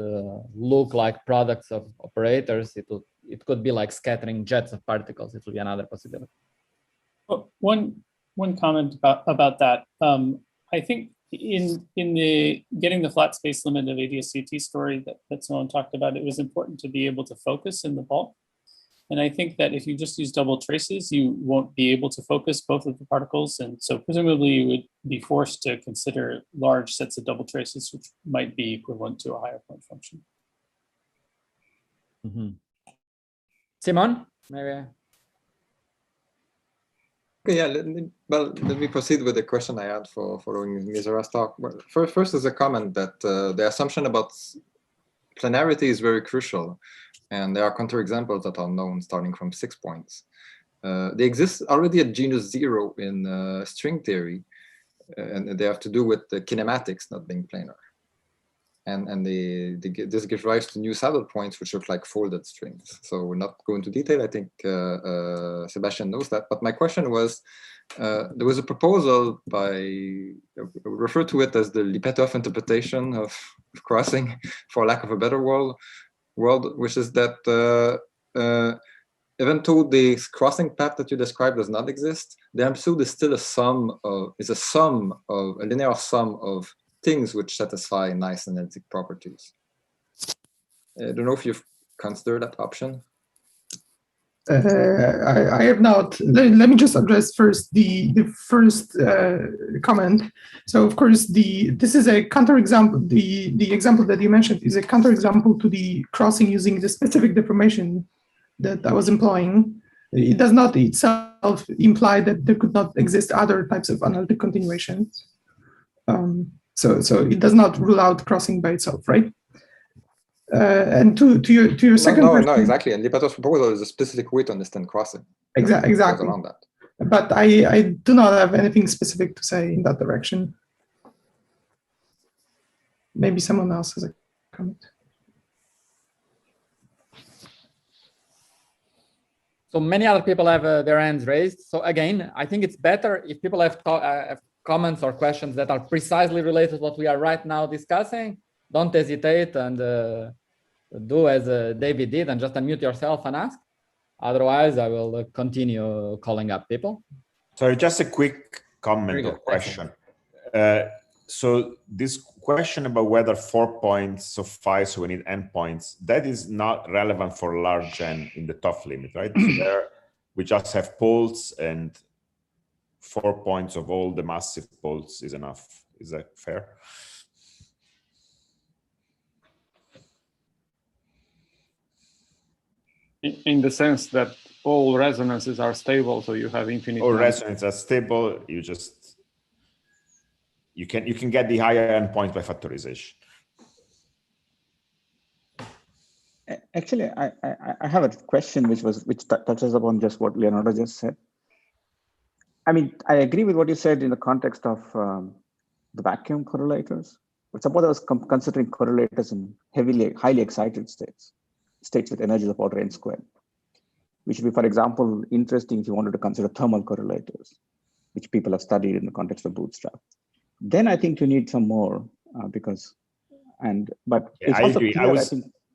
look like products of operators, it could be like scattering jets of particles. It would be another possibility. Well, one comment about that. I think in the getting the flat space limit of ADS-CT story that someone talked about, it was important to be able to focus in the bulk. And I think that if you just use double traces, you won't be able to focus both of the particles. And so presumably you would be forced to consider large sets of double traces, which might be equivalent to a higher point function. Simon, maybe. Okay, yeah, let me proceed with the question I had for following Mizera's talk. Well, first is a comment that the assumption about planarity is very crucial. And there are counterexamples that are known starting from 6 points. They exist already at genus 0 in string theory, and they have to do with the kinematics not being planar. And this gives rise to new saddle points, which look like folded strings. So we're not going into detail. I think Sebastian knows that. But my question was, there was a proposal by, refer to it as the Lipetov interpretation of crossing, for lack of a better word, which is that even though the crossing path that you described does not exist, the amplitude is still a linear sum of things which satisfy nice analytic properties. I don't know if you've considered that option. I have not. Let me just address first the first comment. So of course this is a counterexample. The example that you mentioned is a counterexample to the crossing using the specific deformation that I was employing. It does not itself imply that there could not exist other types of analytic continuations. So it does not rule out crossing by itself, right? And to your second question. No, exactly. And Lipetov's proposal is a specific way to understand crossing. Exactly. Around that. But I do not have anything specific to say in that direction. Maybe someone else has a comment. So many other people have their hands raised. So again, I think it's better if people have comments or questions that are precisely related to what we are right now discussing. Don't hesitate and do as David did and just unmute yourself and ask. Otherwise, I will continue calling up people. Sorry, just a quick comment or question. So this question about whether 4 points suffice so we need n points, that is not relevant for large n in the top limit, right? So there we just have poles and 4 points of all the massive poles is enough. Is that fair? In the sense that all resonances are stable, so you have infinite. All resonances are stable. You can get the higher n points by factorization. Actually, I have a question which touches upon just what Leonardo just said. I mean, I agree with what you said in the context of the vacuum correlators. But suppose I was considering correlators in highly excited states with energies of order n squared, which would be, for example, interesting if you wanted to consider thermal correlators, which people have studied in the context of Bootstrap. Then I think you need some more but yeah, I agree.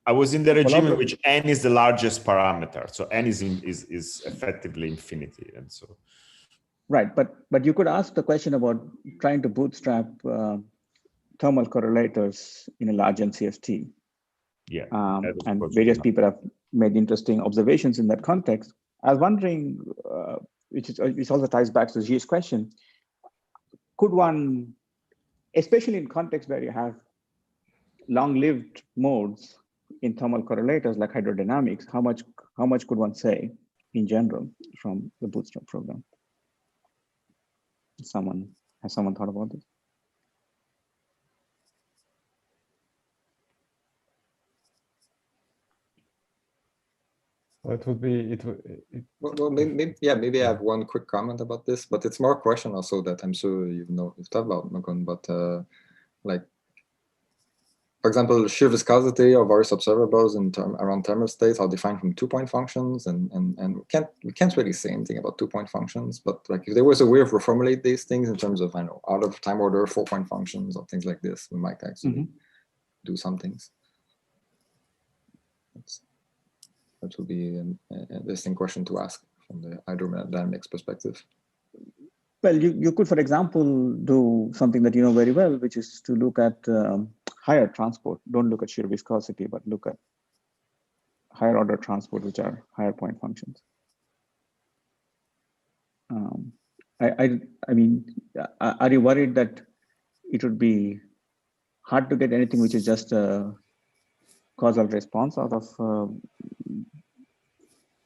I was in the regime in which n is the largest parameter, so n is effectively infinity, and so. Right, but you could ask the question about trying to bootstrap thermal correlators in a large NCFT. Yeah, and various people have made interesting observations in that context. I was wondering, which also ties back to G's question, could one, especially in context where you have long-lived modes in thermal correlators like hydrodynamics, how much could one say in general from the Bootstrap program? Has someone thought about this? It would be well, maybe I have one quick comment about this, but it's more a question also that I'm sure you've thought about, Makon, but like, for example, shear viscosity of various observables around thermal states are defined from 2-point functions, and we can't really say anything about 2-point functions, but like if there was a way of reformulate these things in terms of, I know, out of time order 4-point functions or things like this, we might actually do some things. That would be an interesting question to ask from the hydrodynamics perspective. Well, you could, for example, do something that you know very well, which is to look at higher transport. Don't look at shear viscosity, but look at higher order transport, which are higher point functions. I mean, are you worried that it would be hard to get anything which is just a causal response out of,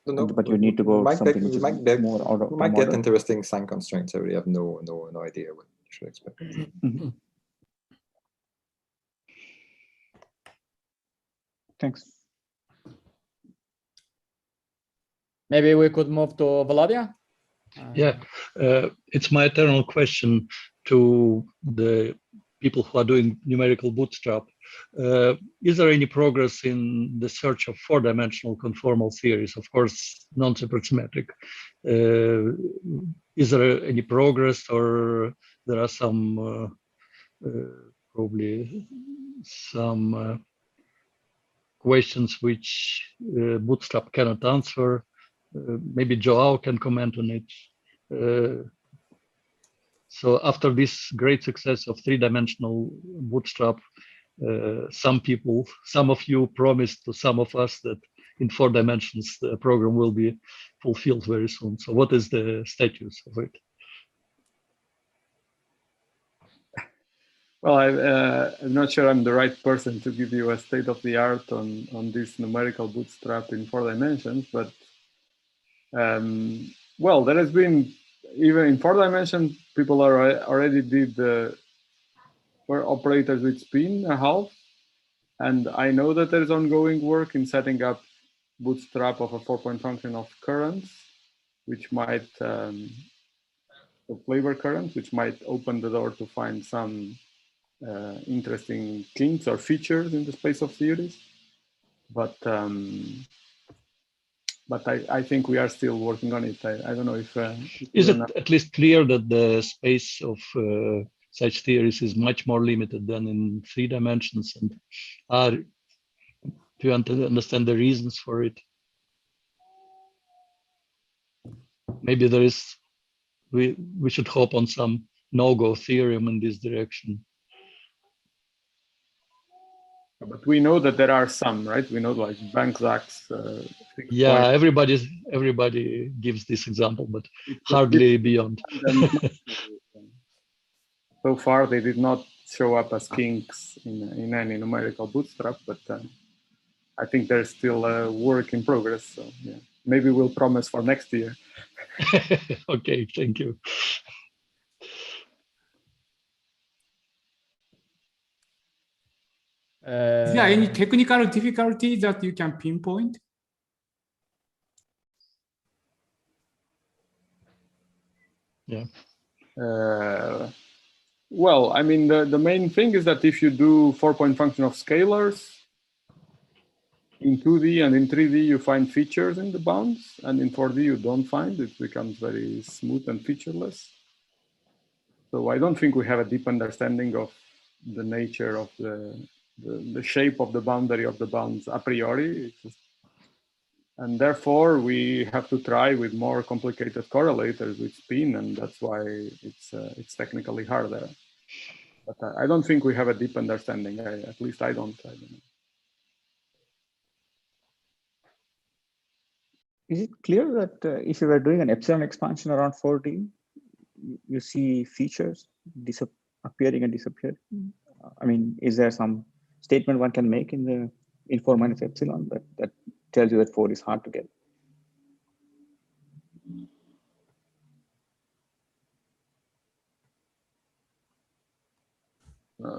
but you need to go something which is more out of. We might get interesting sign constraints. I really have no idea what you should expect. Thanks. Maybe we could move to Volodya. Yeah, it's my eternal question to the people who are doing numerical bootstrap. Is there any progress in the search of four-dimensional conformal theories? Of course, non-supersymmetric. Is there any progress, or there are some probably some questions which Bootstrap cannot answer? Maybe João can comment on it. So after this great success of three-dimensional Bootstrap, some of you promised to some of us that in 4 dimensions the program will be fulfilled very soon. So what is the status of it? Well, I'm not sure I'm the right person to give you a state of the art on this numerical Bootstrap in 4 dimensions, but well, there has been, even in 4 dimensions, people already did were operators with spin a half, and I know that there is ongoing work in setting up Bootstrap of a 4-point function of currents, which might flavor currents, which might open the door to find some interesting kinks or features in the space of theories, but I think we are still working on it. I don't know if is it at least clear that the space of such theories is much more limited than in 3 dimensions, and do you understand the reasons for it? Maybe there is, we should hope on some no-go theorem in this direction. But we know that there are some, right? We know, like Bank-Zach's. Yeah, everybody gives this example, but hardly beyond. So far, they did not show up as kinks in any numerical Bootstrap, but I think there's still a work in progress. So yeah, maybe we'll promise for next year. Okay, thank you. Is there any technical difficulty that you can pinpoint? Yeah. Well, I mean, the main thing is that if you do 4-point function of scalars in 2D and in 3D, you find features in the bounds, and in 4D you don't find. It becomes very smooth and featureless. So I don't think we have a deep understanding of the nature of the shape of the boundary of the bounds a priori. And therefore, we have to try with more complicated correlators with spin, and that's why it's technically harder. But I don't think we have a deep understanding. At least I don't know. Is it clear that if you were doing an epsilon expansion around 4D, you see features appearing and disappearing? I mean, is there some statement one can make in 4 minus epsilon that tells you that 4 is hard to get?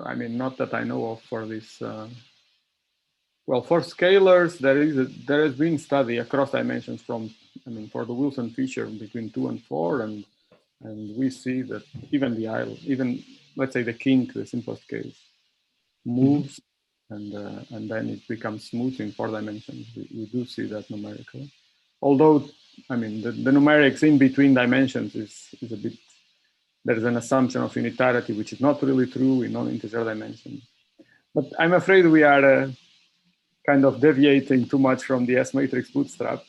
I mean, not that I know of for this. Well, for scalars, there has been study across dimensions from, I mean, for the Wilson feature between 2 and 4, and we see that even let's say the kink, the simplest case, moves, and then it becomes smooth in 4 dimensions. We do see that numerically. Although, I mean, the numerics in between dimensions is a bit, there's an assumption of unitarity, which is not really true in non-integer dimensions. But I'm afraid we are kind of deviating too much from the S-matrix Bootstrap.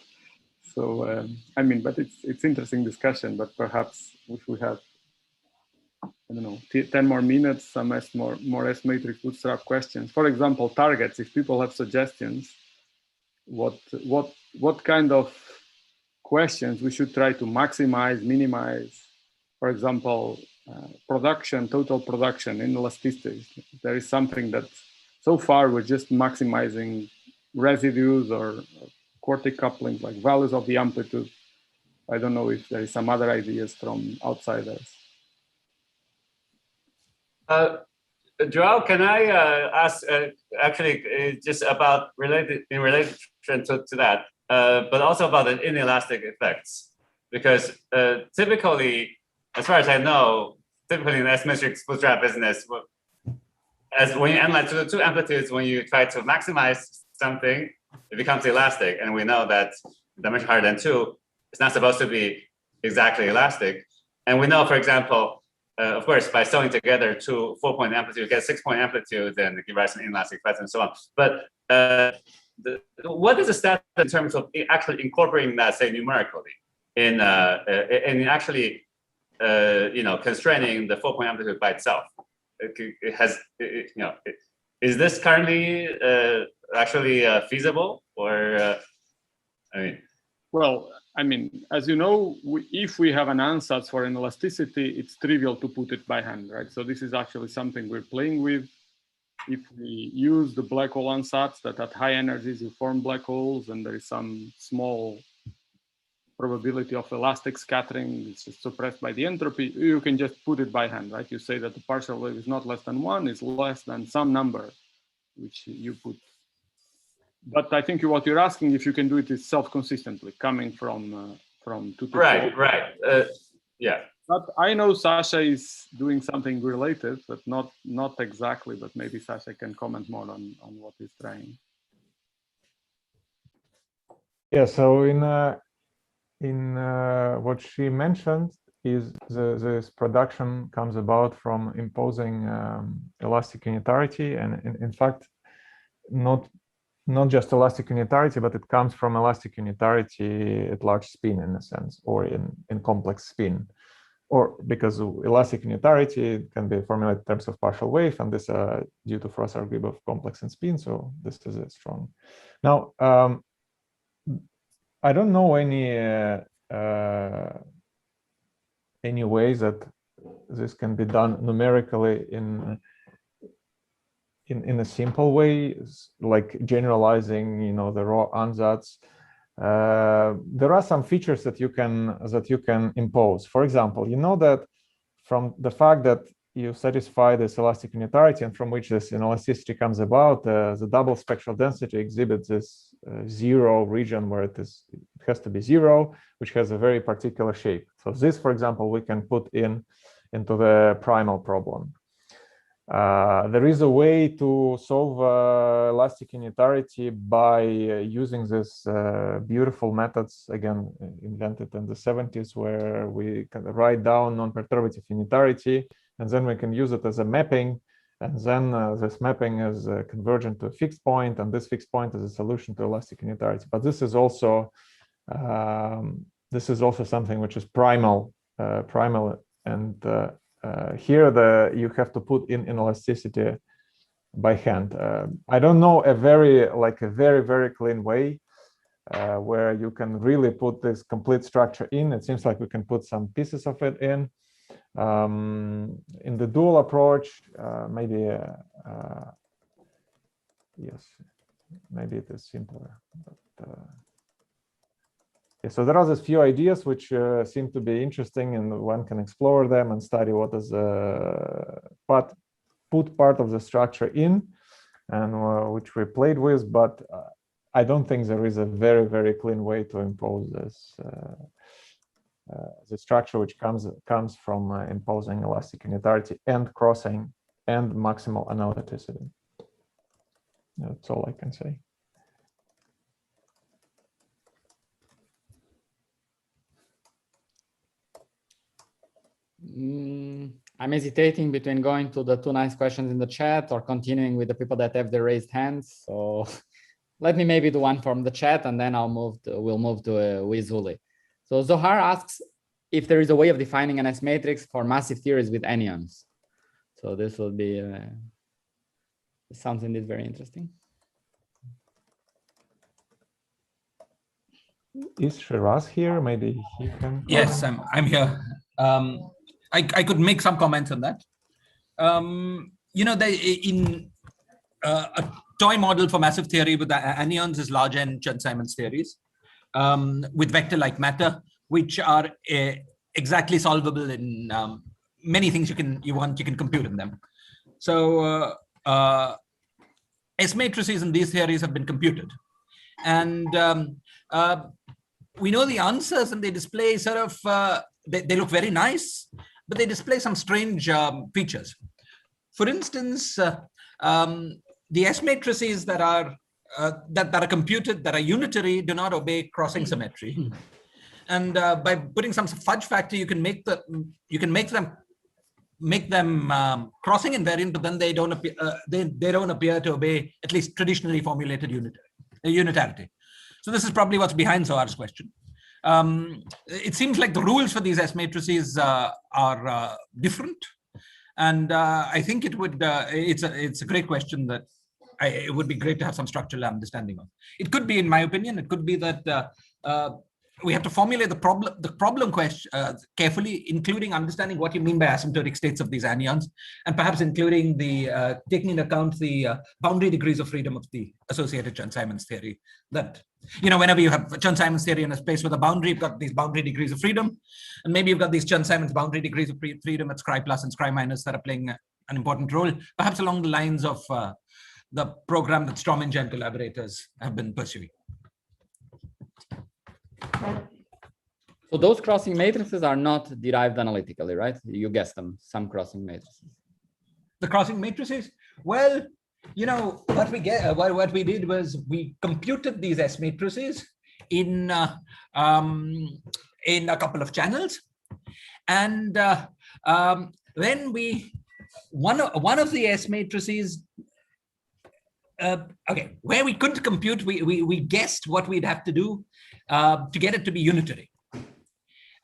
So, I mean, but it's interesting discussion, but perhaps if we have, I don't know, 10 more minutes, some more S-matrix Bootstrap questions. For example, targets, if people have suggestions, what kind of questions we should try to maximize, minimize. For example, total production, inelasticity. There is something that so far we're just maximizing residues or quartic couplings, like values of the amplitude. I don't know if there is some other ideas from outsiders. João, can I ask actually just about in relation to that, but also about the inelastic effects, because typically, as far as I know, typically in the S-metric bootstrap business, as when you analyze the two amplitudes, when you try to maximize something, it becomes elastic, and we know that dimension higher than 2 is not supposed to be exactly elastic, and we know, for example. Of course, by sewing together two 4-point amplitude, you get 6-point amplitude, then give rise to an inelastic effect and so on. But what is the status in terms of actually incorporating that, say, numerically, in actually, constraining the 4-point amplitude by itself? Is this currently actually feasible, or Well, I mean, as you know, if we have an ansatz for inelasticity, it's trivial to put it by hand, right? So this is actually something we're playing with. If we use the black hole ansatz that at high energies you form black holes, and there is some small probability of elastic scattering, it's just suppressed by the entropy, you can just put it by hand, right? You say that the partial wave is not less than 1, it's less than some number, which you put. But I think what you're asking if you can do it is self-consistently coming from 2 to 4. Right. Yeah. But I know Sasha is doing something related, but not exactly. But maybe Sasha can comment more on what he's trying. Yeah. So in what she mentioned is this production comes about from imposing elastic unitarity, and in fact, not just elastic unitarity, but it comes from elastic unitarity at large spin in a sense, or in complex spin, or because elastic unitarity can be formulated in terms of partial wave, and this due to Frost-Argreeb of complex and spin. So this is a strong. Now, I don't know any ways that this can be done numerically in a simple way, like generalizing, the raw ansatz. There are some features that you can impose. For example, you know that from the fact that you satisfy this elastic unitarity, and from which this inelasticity comes about, the double spectral density exhibits this 0 region where it has to be 0, which has a very particular shape. So this, for example, we can put into the primal problem. There is a way to solve elastic unitarity by using this beautiful methods, again, invented in the 70s, where we can write down non-perturbative unitarity, and then we can use it as a mapping, and then this mapping is convergent to a fixed point, and this fixed point is a solution to elastic unitarity. But this is also something which is primal, and here you have to put in inelasticity by hand. I don't know a very very clean way where you can really put this complete structure in. It seems like we can put some pieces of it in. In the dual approach, maybe yes, maybe it is simpler. But, yeah, so there are these few ideas which seem to be interesting, and one can explore them and study what is put part of the structure in, and which we played with. But I don't think there is a very, very clean way to impose this the structure which comes from imposing elastic unitarity and crossing and maximal analyticity. That's all I can say. I'm hesitating between going to the 2 nice questions in the chat or continuing with the people that have the raised hands. So let me maybe do one from the chat, and then we'll move to Wizuli. So Zohar asks if there is a way of defining an S matrix for massive theories with anyons. So this will be sounds indeed very interesting. Is Shiraz here? Maybe he can. Yes, I'm here. I could make some comments on that. You know, in a toy model for massive theory with the anyons is large N Chern-Simons theories with vector-like matter, which are exactly solvable in many things you can compute in them. So S matrices in these theories have been computed, and we know the answers, and they display sort of they look very nice, but they display some strange features. For instance, the S matrices that are computed, that are unitary, do not obey crossing symmetry. And by putting some fudge factor, you can make them crossing invariant, but then they don't appear they don't appear to obey at least traditionally formulated unitarity. So this is probably what's behind Zohar's question. It seems like the rules for these S matrices are different, and I think it would it's a great question that it would be great to have some structural understanding of. It could be, in my opinion, it could be that we have to formulate the problem question carefully, including understanding what you mean by asymptotic states of these anyons, and perhaps including the taking into account the boundary degrees of freedom of the associated Chern-Simons theory. That, you know, whenever you have a Chern-Simons theory in a space with a boundary, you've got these boundary degrees of freedom, and maybe you've got these Chern-Simons boundary degrees of freedom at scri plus and scri minus that are playing an important role, perhaps along the lines of the program that Strominger and collaborators have been pursuing. So those crossing matrices are not derived analytically, right? You guessed them, some crossing matrices. The crossing matrices? Well, you know, what we did was we computed these S matrices in a couple of channels, and then one of the S matrices. Okay, where we couldn't compute, we guessed what we'd have to do to get it to be unitary.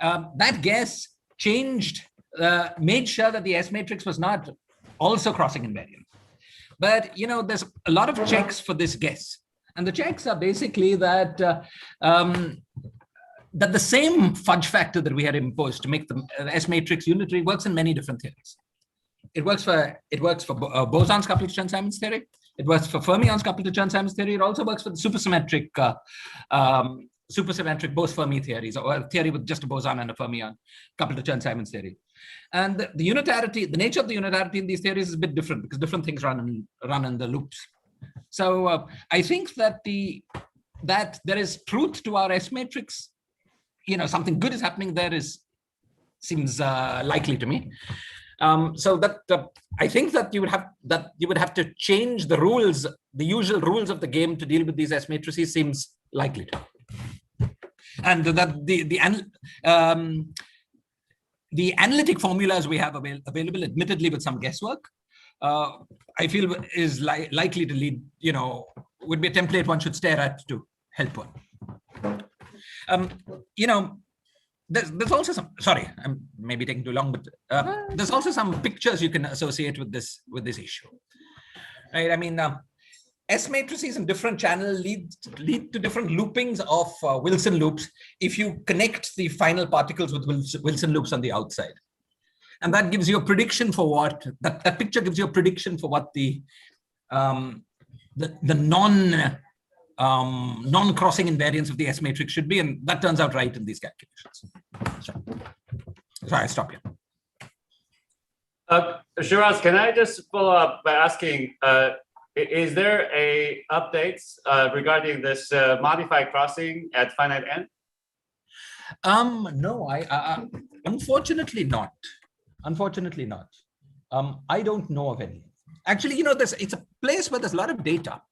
That guess changed, made sure that the S matrix was not also crossing invariant. But, you know, there's a lot of checks for this guess. And the checks are basically that that the same fudge factor that we had imposed to make the S matrix unitary works in many different theories. It works for bosons coupled to Chern-Simons theory. It works for fermions coupled to Chern-Simons theory. It also works for the supersymmetric Bose-Fermi theories, or a theory with just a boson and a fermion coupled to Chern-Simons theory. And the unitarity, the nature of the unitarity in these theories is a bit different because different things run in the loops. So I think that that there is truth to our S matrix. You know, something good is happening there seems likely to me. So that I think that you would have to change the rules, the usual rules of the game to deal with these S matrices seems likely to. And that the analytic formulas we have available, admittedly with some guesswork, I feel is likely to lead, you know, would be a template one should stare at to help one. You know, there's also some, sorry, I'm maybe taking too long, but there's also some pictures you can associate with this issue, right? I mean, S matrices in different channels lead to different loopings of Wilson loops if you connect the final particles with Wilson loops on the outside. And that gives you a prediction for what, that picture gives you a prediction for what the non-crossing invariance of the S matrix should be, and that turns out right in these calculations. So I stop here. Shiraz, can I just follow up by asking, is there a updates regarding this modified crossing at finite n? No, unfortunately not. Unfortunately not. I don't know of any. Actually, you know, it's a place where there's a lot of data,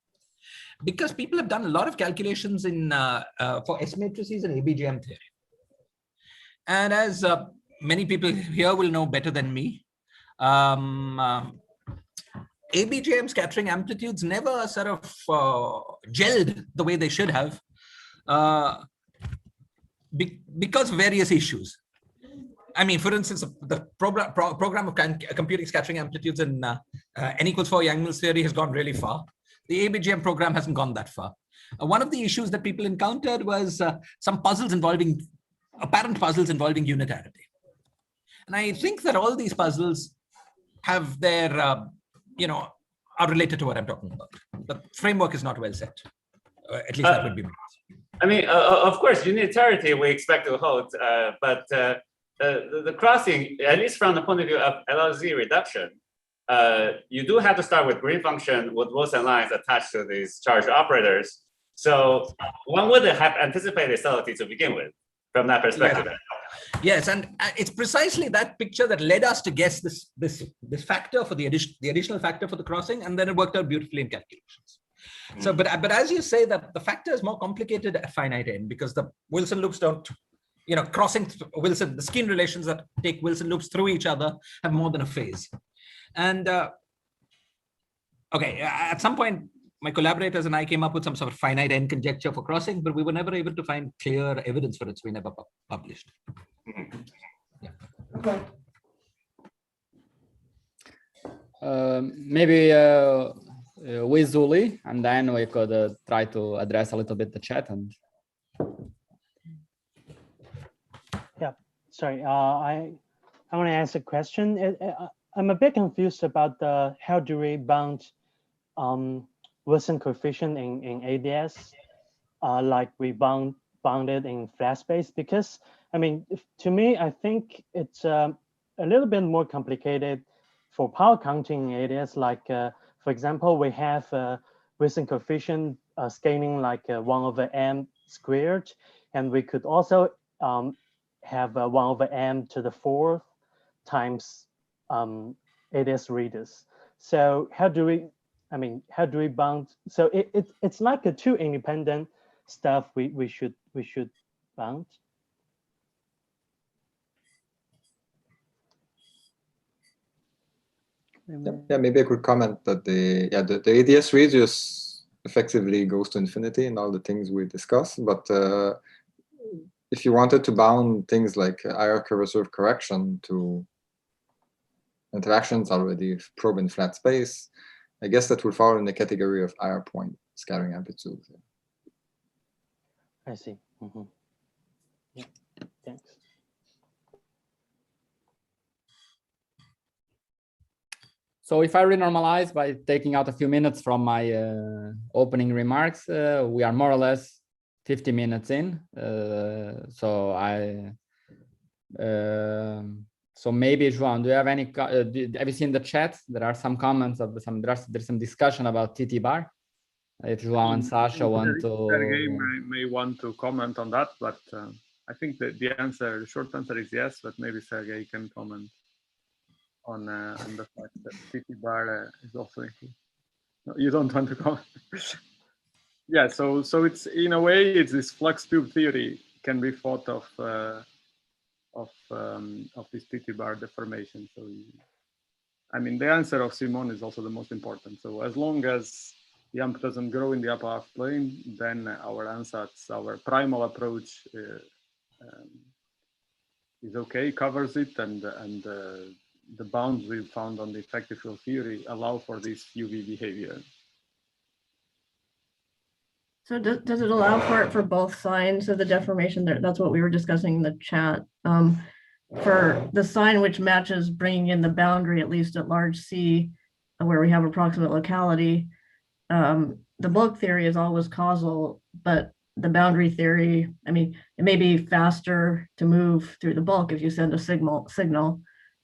because people have done a lot of calculations in for S matrices and ABGM theory. And as many people here will know better than me, ABGM scattering amplitudes never sort of gelled the way they should have because of various issues. I mean, for instance, the program of computing scattering amplitudes in n equals 4 Yang-Mills theory has gone really far. The ABGM program hasn't gone that far. One of the issues that people encountered was some apparent puzzles involving unitarity. And I think that all these puzzles have their, are related to what I'm talking about. The framework is not well set. At least that would be my answer. I mean, of course, unitarity we expect to hold, but the crossing, at least from the point of view of LLZ reduction, you do have to start with green function with Wilson lines attached to these charge operators. So one would have anticipated subtlety to begin with from that perspective. Yes, and it's precisely that picture that led us to guess this factor for the additional factor for the crossing, and then it worked out beautifully in calculations. So, but as you say, that the factor is more complicated at finite n because the Wilson loops don't, crossing Wilson, the skein relations that take Wilson loops through each other have more than a phase. And okay, at some point, my collaborators and I came up with some sort of finite n conjecture for crossing, but we were never able to find clear evidence for it, so we never published. Yeah. Okay. Maybe with Zuli, and then we could try to address a little bit the chat. And yeah, sorry, I want to ask a question. I'm a bit confused about how do we bound Wilson coefficient in ADS, like we bound it in flat space, because I mean, to me, I think it's a little bit more complicated for power counting in ADS. Like, for example, we have Wilson coefficient scaling like 1/m squared, and we could also have 1/m to the 4th times ADS readers. So how do we bound? So it's like a two independent stuff we should bound. Yeah, maybe I could comment that the ADS radius effectively goes to infinity in all the things we discussed. But if you wanted to bound things like hierarchical reserve correction to interactions already probe in flat space, I guess that would fall in the category of IR point scattering amplitude. I see. Mm-hmm. Yeah, thanks. so if I renormalize by taking out a few minutes from my opening remarks, we are more or less 50 minutes in. So maybe, João, do you have any? Have you seen the chat? There are some comments of there's some discussion about TT bar. If João and Sasha want to, Sergey may want to comment on that, but I think that the short answer is yes. But maybe Sergey can comment on the fact that TT bar is also included. No, you don't want to comment. Yeah. So it's in a way it's this flux tube theory can be thought of this TT bar deformation. So, I mean, the answer of Simon is also the most important. So as long as the amp doesn't grow in the upper half plane, then our ansatz, our primal approach is okay, covers it, and the bounds we found on the effective field theory allow for this UV behavior. So does it allow for both signs of the deformation? That's what we were discussing in the chat. For the sign which matches bringing in the boundary, at least at large C, where we have approximate locality, the bulk theory is always causal, but the boundary theory, I mean, it may be faster to move through the bulk if you send a signal.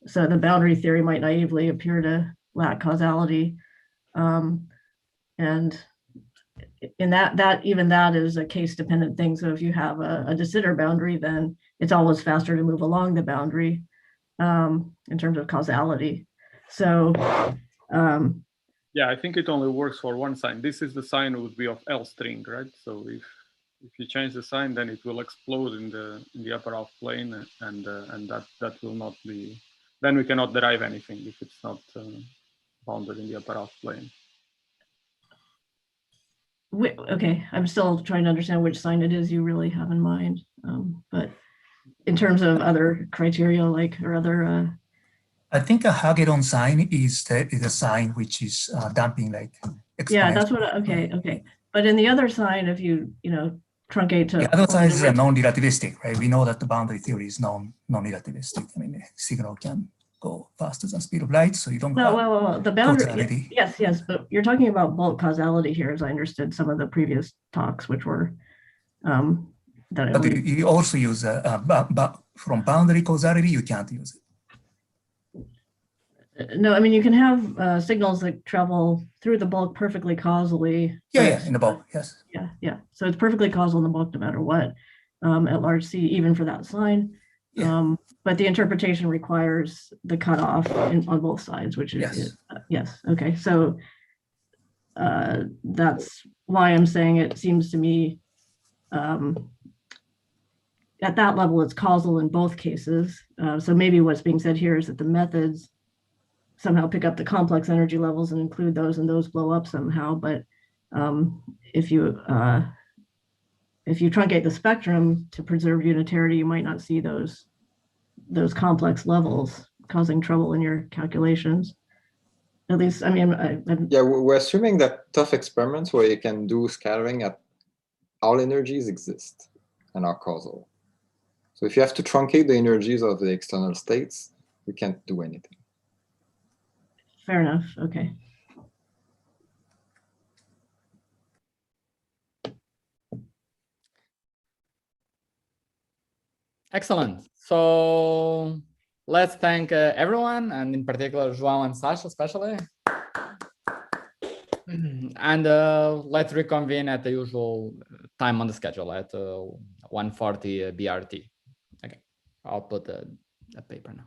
So the boundary theory might naively appear to lack causality. And in that is a case dependent thing. So if you have a de Sitter boundary, then it's always faster to move along the boundary in terms of causality. So yeah, I think it only works for one sign. This is the sign would be of L string, right? So if you change the sign, then it will explode in the upper half plane, and that will not be. Then we cannot derive anything if it's not bounded in the upper half plane. Okay, I'm still trying to understand which sign it is you really have in mind. But in terms of other criteria, or other. I think a Hagedorn sign is a sign which is damping like. Yeah, that's what. Okay. But But in the other sign, if you truncate to the other side is non-relativistic, right? We know that the boundary theory is non-relativistic. I mean, the signal can go faster than speed of light, so you don't have well, the boundary. causality. Yes, but you're talking about bulk causality here, as I understood some of the previous talks, which were But you also use from boundary causality, you can't use it. No, I mean, you can have signals that travel through the bulk perfectly causally. Yeah, in the bulk, yes. Yeah. So it's perfectly causal in the bulk no matter what, at large C, even for that sign. Yeah. But the interpretation requires the cutoff on both sides, which is, yes. Okay, so that's why I'm saying it seems to me at that level, it's causal in both cases. So maybe what's being said here is that the methods somehow pick up the complex energy levels and include those, and those blow up somehow. But if you truncate the spectrum to preserve unitarity, you might not see those complex levels causing trouble in your calculations. At least, I mean, yeah, we're assuming that tough experiments where you can do scattering at all energies exist and are causal. So if you have to truncate the energies of the external states, you can't do anything. Fair enough. Okay. Excellent. So let's thank everyone, and in particular João and Sasha especially. And let's reconvene at the usual time on the schedule at 1:40 BRT. Okay, I'll put the paper now.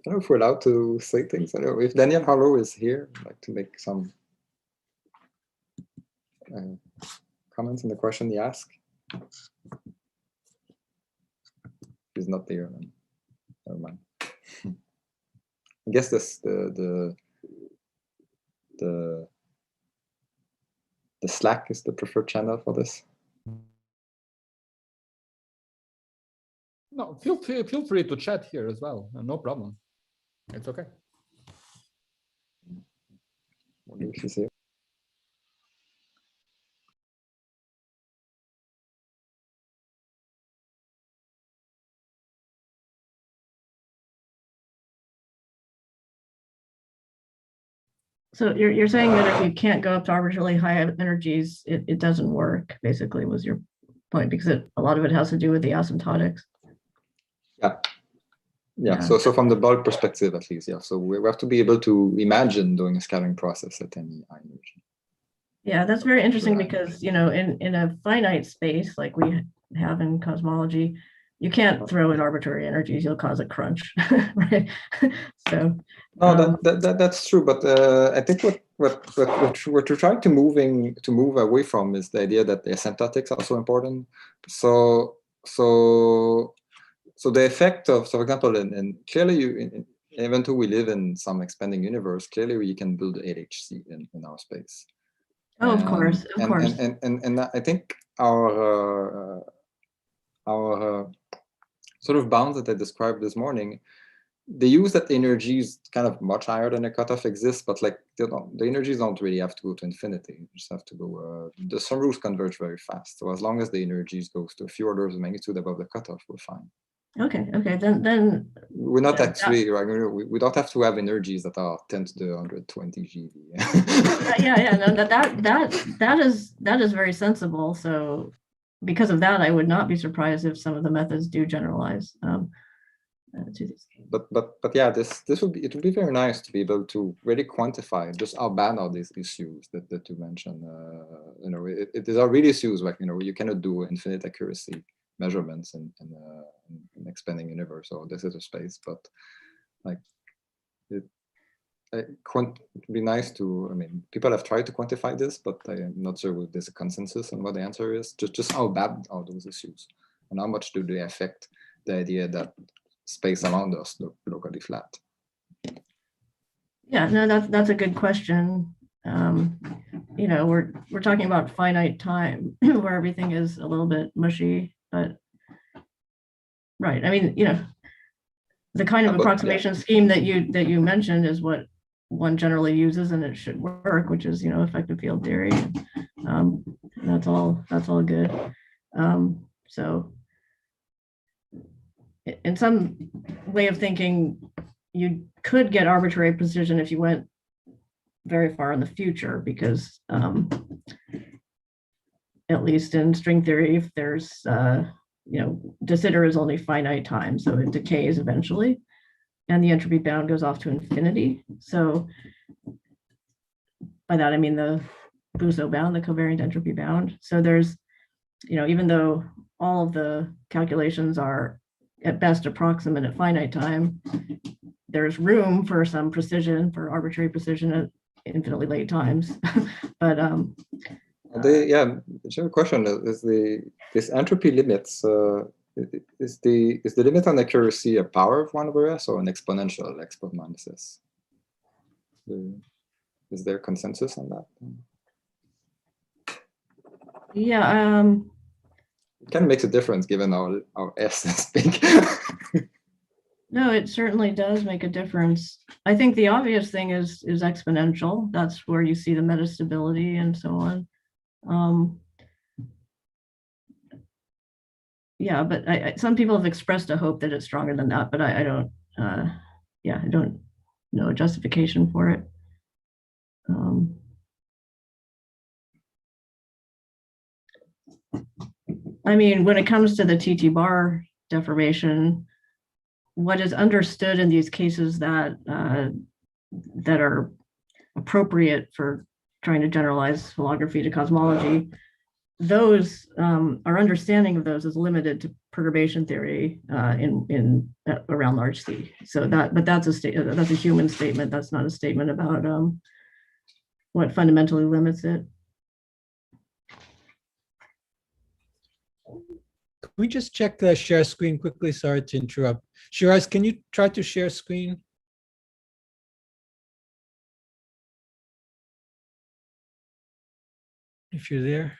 I don't know if we're allowed to say things. I don't know if Daniel Harlow is here, I'd like to make some comments on the question he asked. He's not there. Never mind. I guess this the Slack is the preferred channel for this. No, feel free to chat here as well. No problem. It's okay. What do you say? So you're saying that if you can't go up to arbitrarily high energies, it doesn't work, basically, was your point, because a lot of it has to do with the asymptotics. Yeah. So from the bulk perspective, at least, yeah. So we have to be able to imagine doing a scattering process at any high energy. Yeah, that's very interesting because, in a finite space like we have in cosmology, you can't throw in arbitrary energies, you'll cause a crunch, right? So no, that's true, but I think what we're trying to move away from is the idea that the asymptotics are so important. So the effect of, so for example, and clearly even though we live in some expanding universe, clearly you can build LHC in our space. Oh, of course. And I think our sort of bounds that I described this morning, they use that the energy is kind of much higher than the cutoff exists, but like the energies don't really have to go to infinity. You just have to go. The sun rules converge very fast, so as long as the energies goes to a few orders of magnitude above the cutoff, we're fine. Okay. Then we're not actually right. We don't have to have energies that are 10 to the 120 GeV. No, that is very sensible. So because of that, I would not be surprised if some of the methods do generalize to these. But yeah, it would be very nice to be able to really quantify just how bad are these issues that you mentioned. These are really issues like you cannot do infinite accuracy measurements in an expanding universe or this is a space, but like it would be nice to, I mean, people have tried to quantify this, but I'm not sure if there's a consensus on what the answer is. Just how bad are those issues, and how much do they affect the idea that space around us look locally flat? Yeah, no, that's a good question. You know, we're talking about finite time where everything is a little bit mushy, but right. I mean, you know, the kind of approximation scheme that you mentioned is what one generally uses, and it should work, which is, you know, effective field theory. That's all good. So in some way of thinking, you could get arbitrary precision if you went very far in the future, because at least in string theory, if there's you know, de Sitter is only finite time, so it decays eventually, and the entropy bound goes off to infinity. So by that I mean the Busso bound, the covariant entropy bound. So there's, you know, even though all of the calculations are at best approximate at finite time, there's room for some precision, for arbitrary precision at infinitely late times. But yeah, the question is this entropy limits. Is the limit on accuracy a power of 1 over s or an exponential exp minus s? Is there consensus on that? Yeah. It kind of makes a difference given our s is big. No, it certainly does make a difference. I think the obvious thing is exponential. That's where you see the metastability and so on. Yeah, but some people have expressed a hope that it's stronger than that, but I don't. Yeah, I don't know a justification for it. I mean, when it comes to the TT bar deformation, what is understood in these cases that that are appropriate for trying to generalize holography to cosmology, those our understanding of those is limited to perturbation theory in around large C. So that's a human statement. That's not a statement about what fundamentally limits it. Can we just check the share screen quickly? Sorry to interrupt. Shiraz, can you try to share screen? If you're there.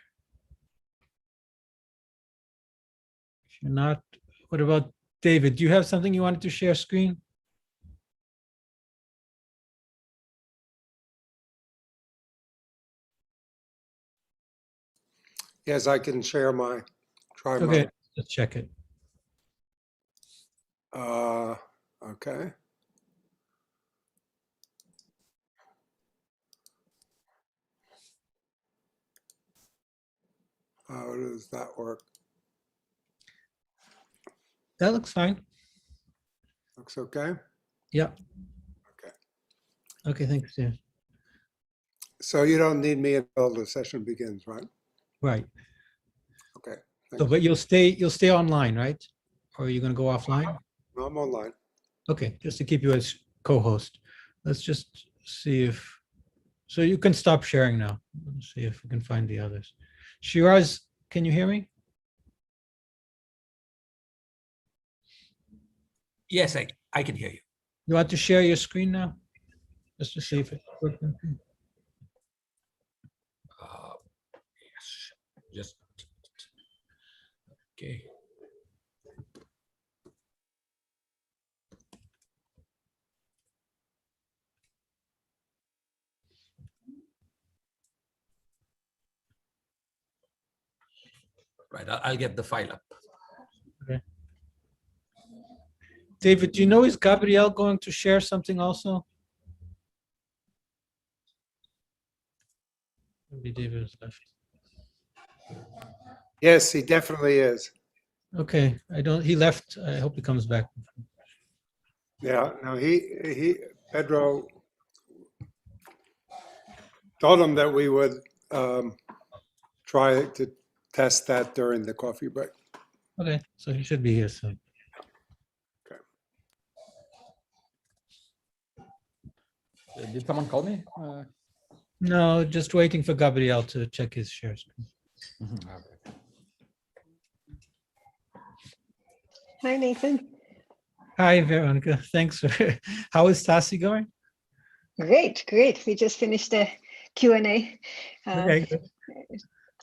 If you're not, what about David? Do you have something you wanted to share screen? Yes, I can share my, Okay, let's check it. Okay. How does that work? That looks fine. Looks okay? Yeah. Okay. Okay, thanks, Dan. So you don't need me until the session begins, right? Right. Okay. So, but you'll stay online, right? Or are you going to go offline? No, I'm online. Okay, just to keep you as co-host. Let's just see if, so you can stop sharing now. Let's see if we can find the others. Shiraz, can you hear me? Yes, I can hear you. You want to share your screen now? Just to see if it's working. Yes, just, okay. Right, I'll get the file up. Okay. David, do you know, is Gabrielle going to share something also? Maybe David is left. Yes, he definitely is. Okay, he left. I hope he comes back. Yeah, no, Pedro told him that we would try to test that during the coffee break. Okay, so he should be here soon. Okay. Did someone call me? No, just waiting for Gabriel to check his share screen. Hi, Nathan. Hi, Veronica. Thanks for. How is Tassi going? Great, great. We just finished the Q&A. Okay, good.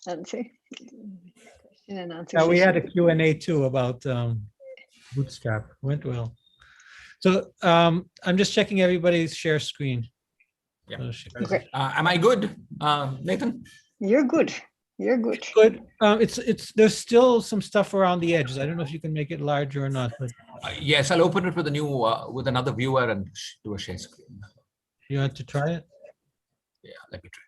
Answer. Question and answer Yeah, we had a session. Q&A too about Bootstrap. Went well. So I'm just checking everybody's share screen. Yeah. Great. Am I good, Nathan? You're good. You're good. Good. There's still some stuff around the edges. I don't know if you can make it larger or not, but Yes, I'll open it with a new with another viewer and do a share screen. you want to try it? Yeah, let me try.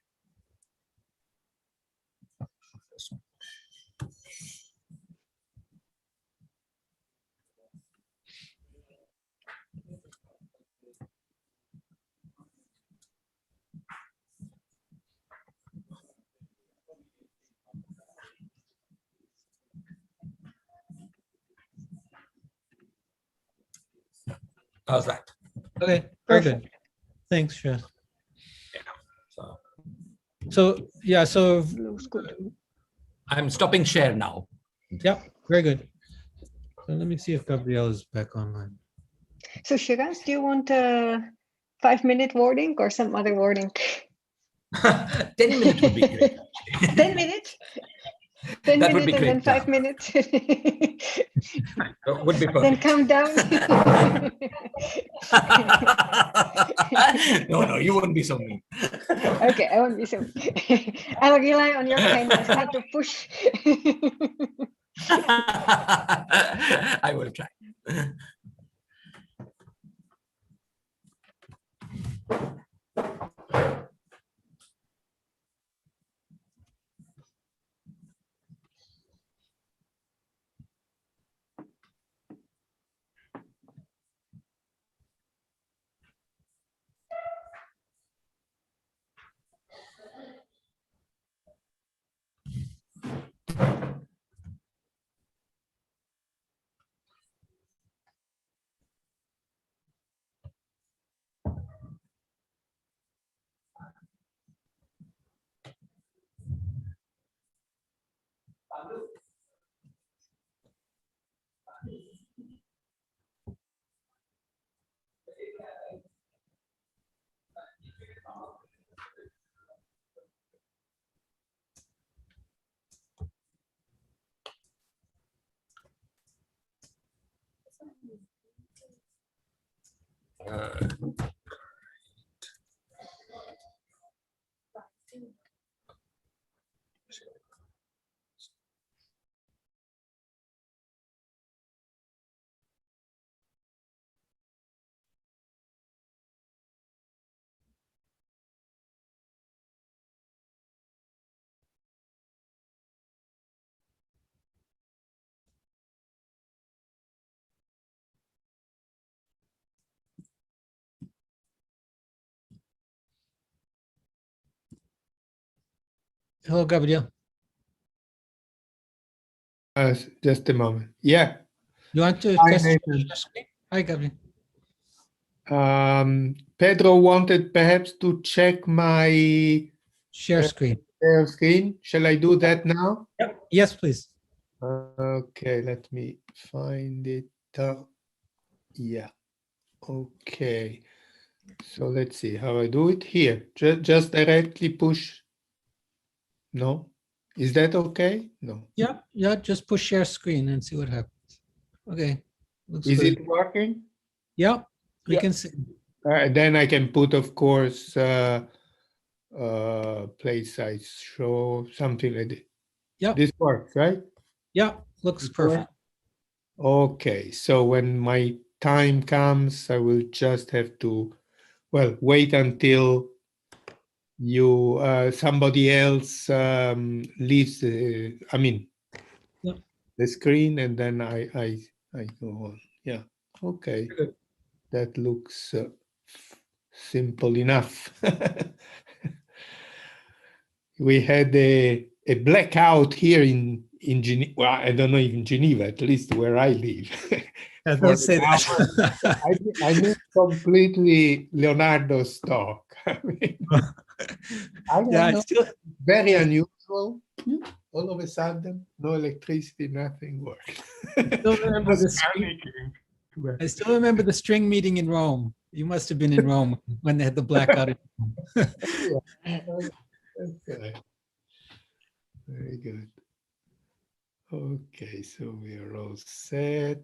How's that? Okay, very good. Thanks, Shiraz. So yeah, so looks good. I'm stopping share now. Yep, very good. So let me see if Gabriel is back online. So Shiraz, do you want a 5-minute warning or some other warning? 10 minutes would be great. 10 minutes? 10 That would minutes be and great. then 5 minutes? Would be Then perfect. count down. No, you wouldn't be so mean. Okay, I won't be so. I'll rely on your kindness not to push. I will try. Hello, Gabriel. Just a moment. Yeah. You want to Hi, test your Nathan. share screen? Hi, Gabriel. Pedro wanted perhaps to check my share screen. Share screen. Shall I do that now? Yep. Yes, please. Okay, let me find it. Yeah. Okay. So let's see how I do it here. Just directly push. No? Is that okay? No. Yeah, just push share screen and see what happens. Okay. Looks Is good. it working? Yeah, we can see. Then I can put, of course, play size show, something like that. Yeah. This works, right? Yeah, looks perfect. Okay, so when my time comes, I will just have to, well, wait until you somebody else leaves the, the screen, and then I go on. Yeah. Okay. That looks simple enough. We had a a blackout here in Geneva. Well, I don't know, in Geneva, at least where I live. Don't say that. I need completely Leonardo's talk. I mean, I don't Yeah, know. Very unusual. All of a sudden, no electricity, nothing worked. I still remember the string meeting in Rome. You must have been in Rome when they had the blackout. Okay. Very good. Okay, so we are all set.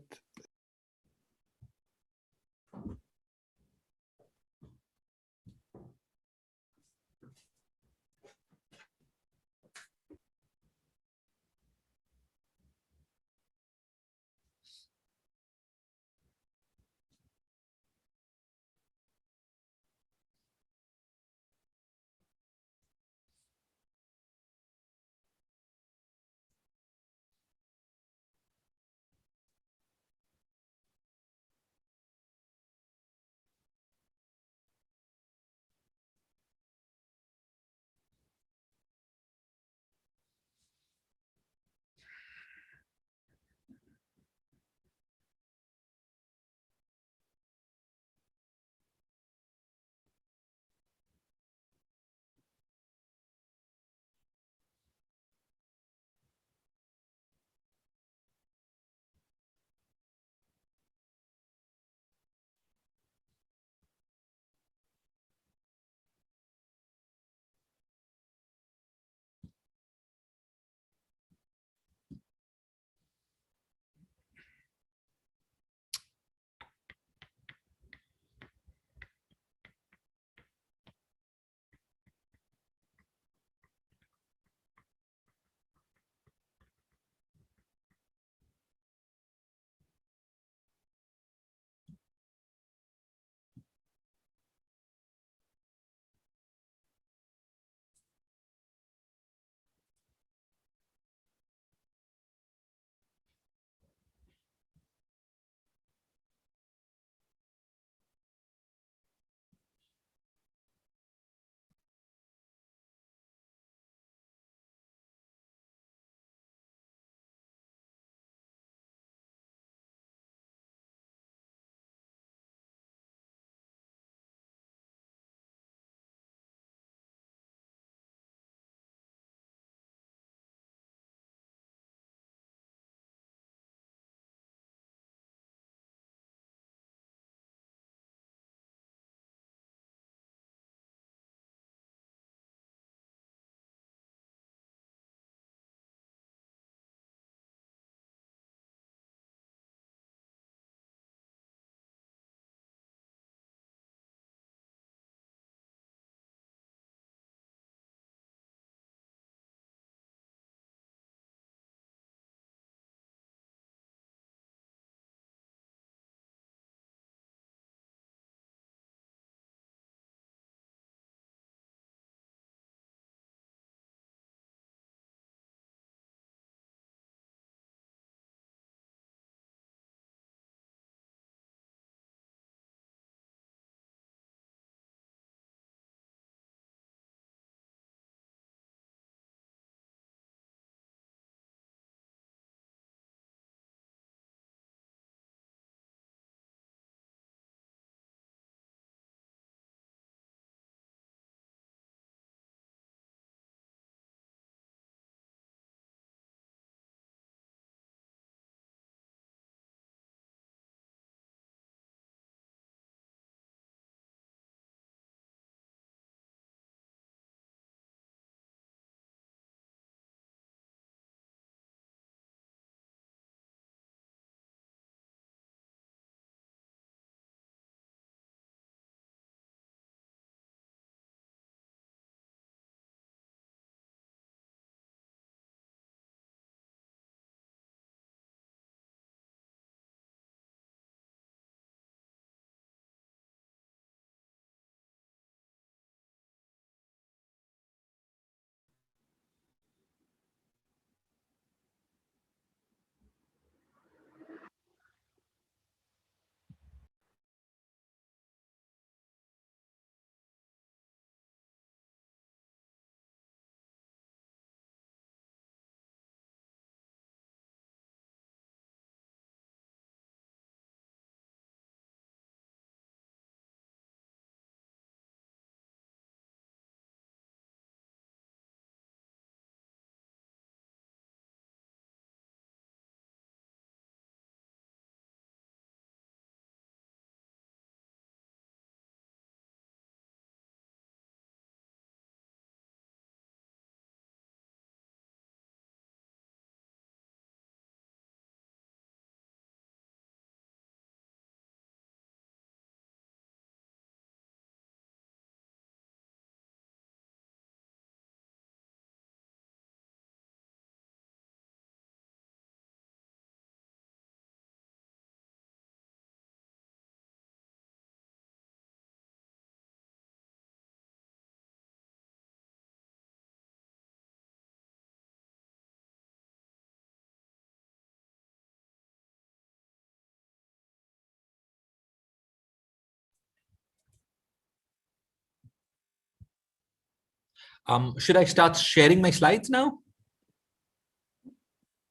Should I start sharing my slides now?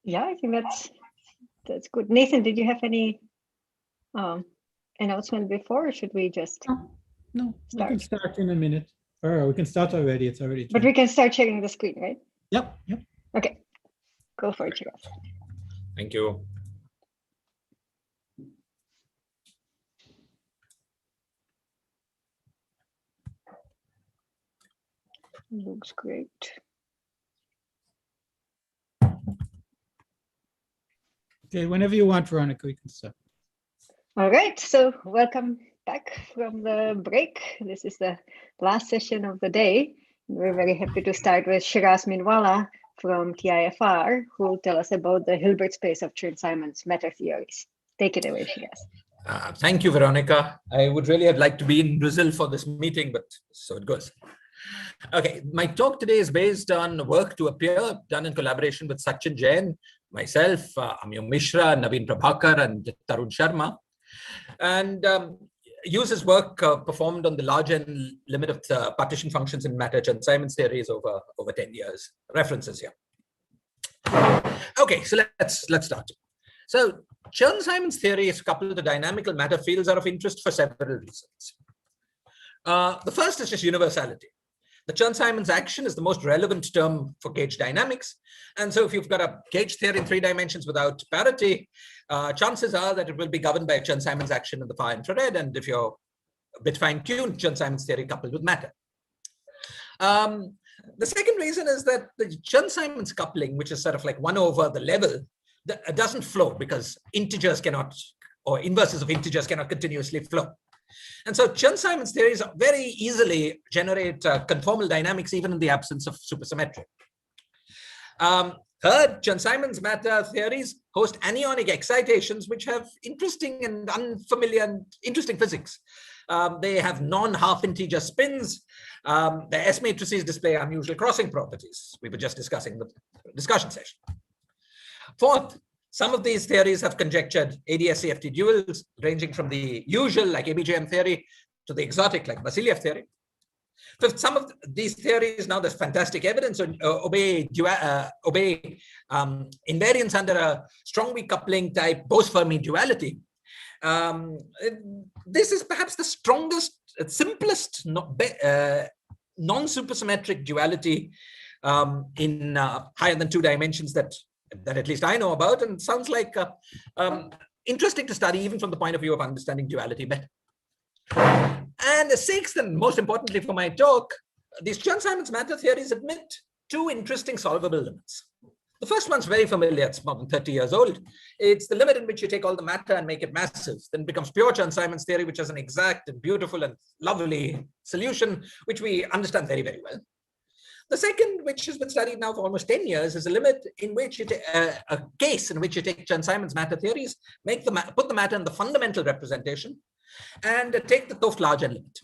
Yeah, I think that's good. Nathan, did you have any announcement before, or should we just No, we start? can start in a minute. Or we can start already. It's already 10. But we can start sharing the screen, right? Yep. Okay, go for it, Shiraz. Thank you. Looks great. Okay, whenever you want, Veronica, we can start. All right, so welcome back from the break. This is the last session of the day. We're very happy to start with Shiraz Minwalla from TIFR, who will tell us about the Hilbert space of Chern-Simons matter theories. Take it away, Shiraz. Thank you, Veronica. I would really have liked to be in Brazil for this meeting, but so it goes. Okay, my talk today is based on work to appear done in collaboration with Sachin Jain, myself, Amyo Mishra, Naveen Prabhakar, and Tarun Sharma, and uses work performed on the large n limit of partition functions in matter Chern-Simons theories over 10 years. References here. Okay, so let's start. So Chern-Simons theory is coupled to dynamical matter fields are of interest for several reasons. The first is just universality. The Chern-Simons action is the most relevant term for gauge dynamics. And so if you've got a gauge theory in 3 dimensions without parity, chances are that it will be governed by a Chern-Simons action in the far infrared. And if you're a bit fine-tuned, Chern-Simons theory coupled with matter. The second reason is that the Chern-Simons coupling, which is sort of like 1 over the level, doesn't flow because integers cannot, or inverses of integers cannot continuously flow. And so Chern-Simons theories very easily generate conformal dynamics even in the absence of supersymmetry. Third, Chern-Simons matter theories host anionic excitations which have interesting and unfamiliar and interesting physics. They have non-half integer spins. The S matrices display unusual crossing properties. We were just discussing the discussion session. Fourth, some of these theories have conjectured ADS-CFT duals ranging from the usual, like ABJM theory, to the exotic, like Vasiliev theory. Fifth, some of these theories, now there's fantastic evidence, obey invariance under a strong weak coupling type Bose-Fermi duality. This is perhaps the strongest, simplest, non-supersymmetric duality in higher than 2 dimensions that at least I know about, and sounds like interesting to study even from the point of view of understanding duality better. And the sixth, and most importantly for my talk, these Chern-Simons matter theories admit 2 interesting solvable limits. The first one's very familiar, it's more than 30 years old. It's the limit in which you take all the matter and make it massive, then it becomes pure Chern-Simons theory, which has an exact and beautiful and lovely solution, which we understand very, very well. The second, which has been studied now for almost 10 years, is a limit in which you a case in which you take Chern-Simons matter theories, put the matter in the fundamental representation, and take the 't Hooft large n limit.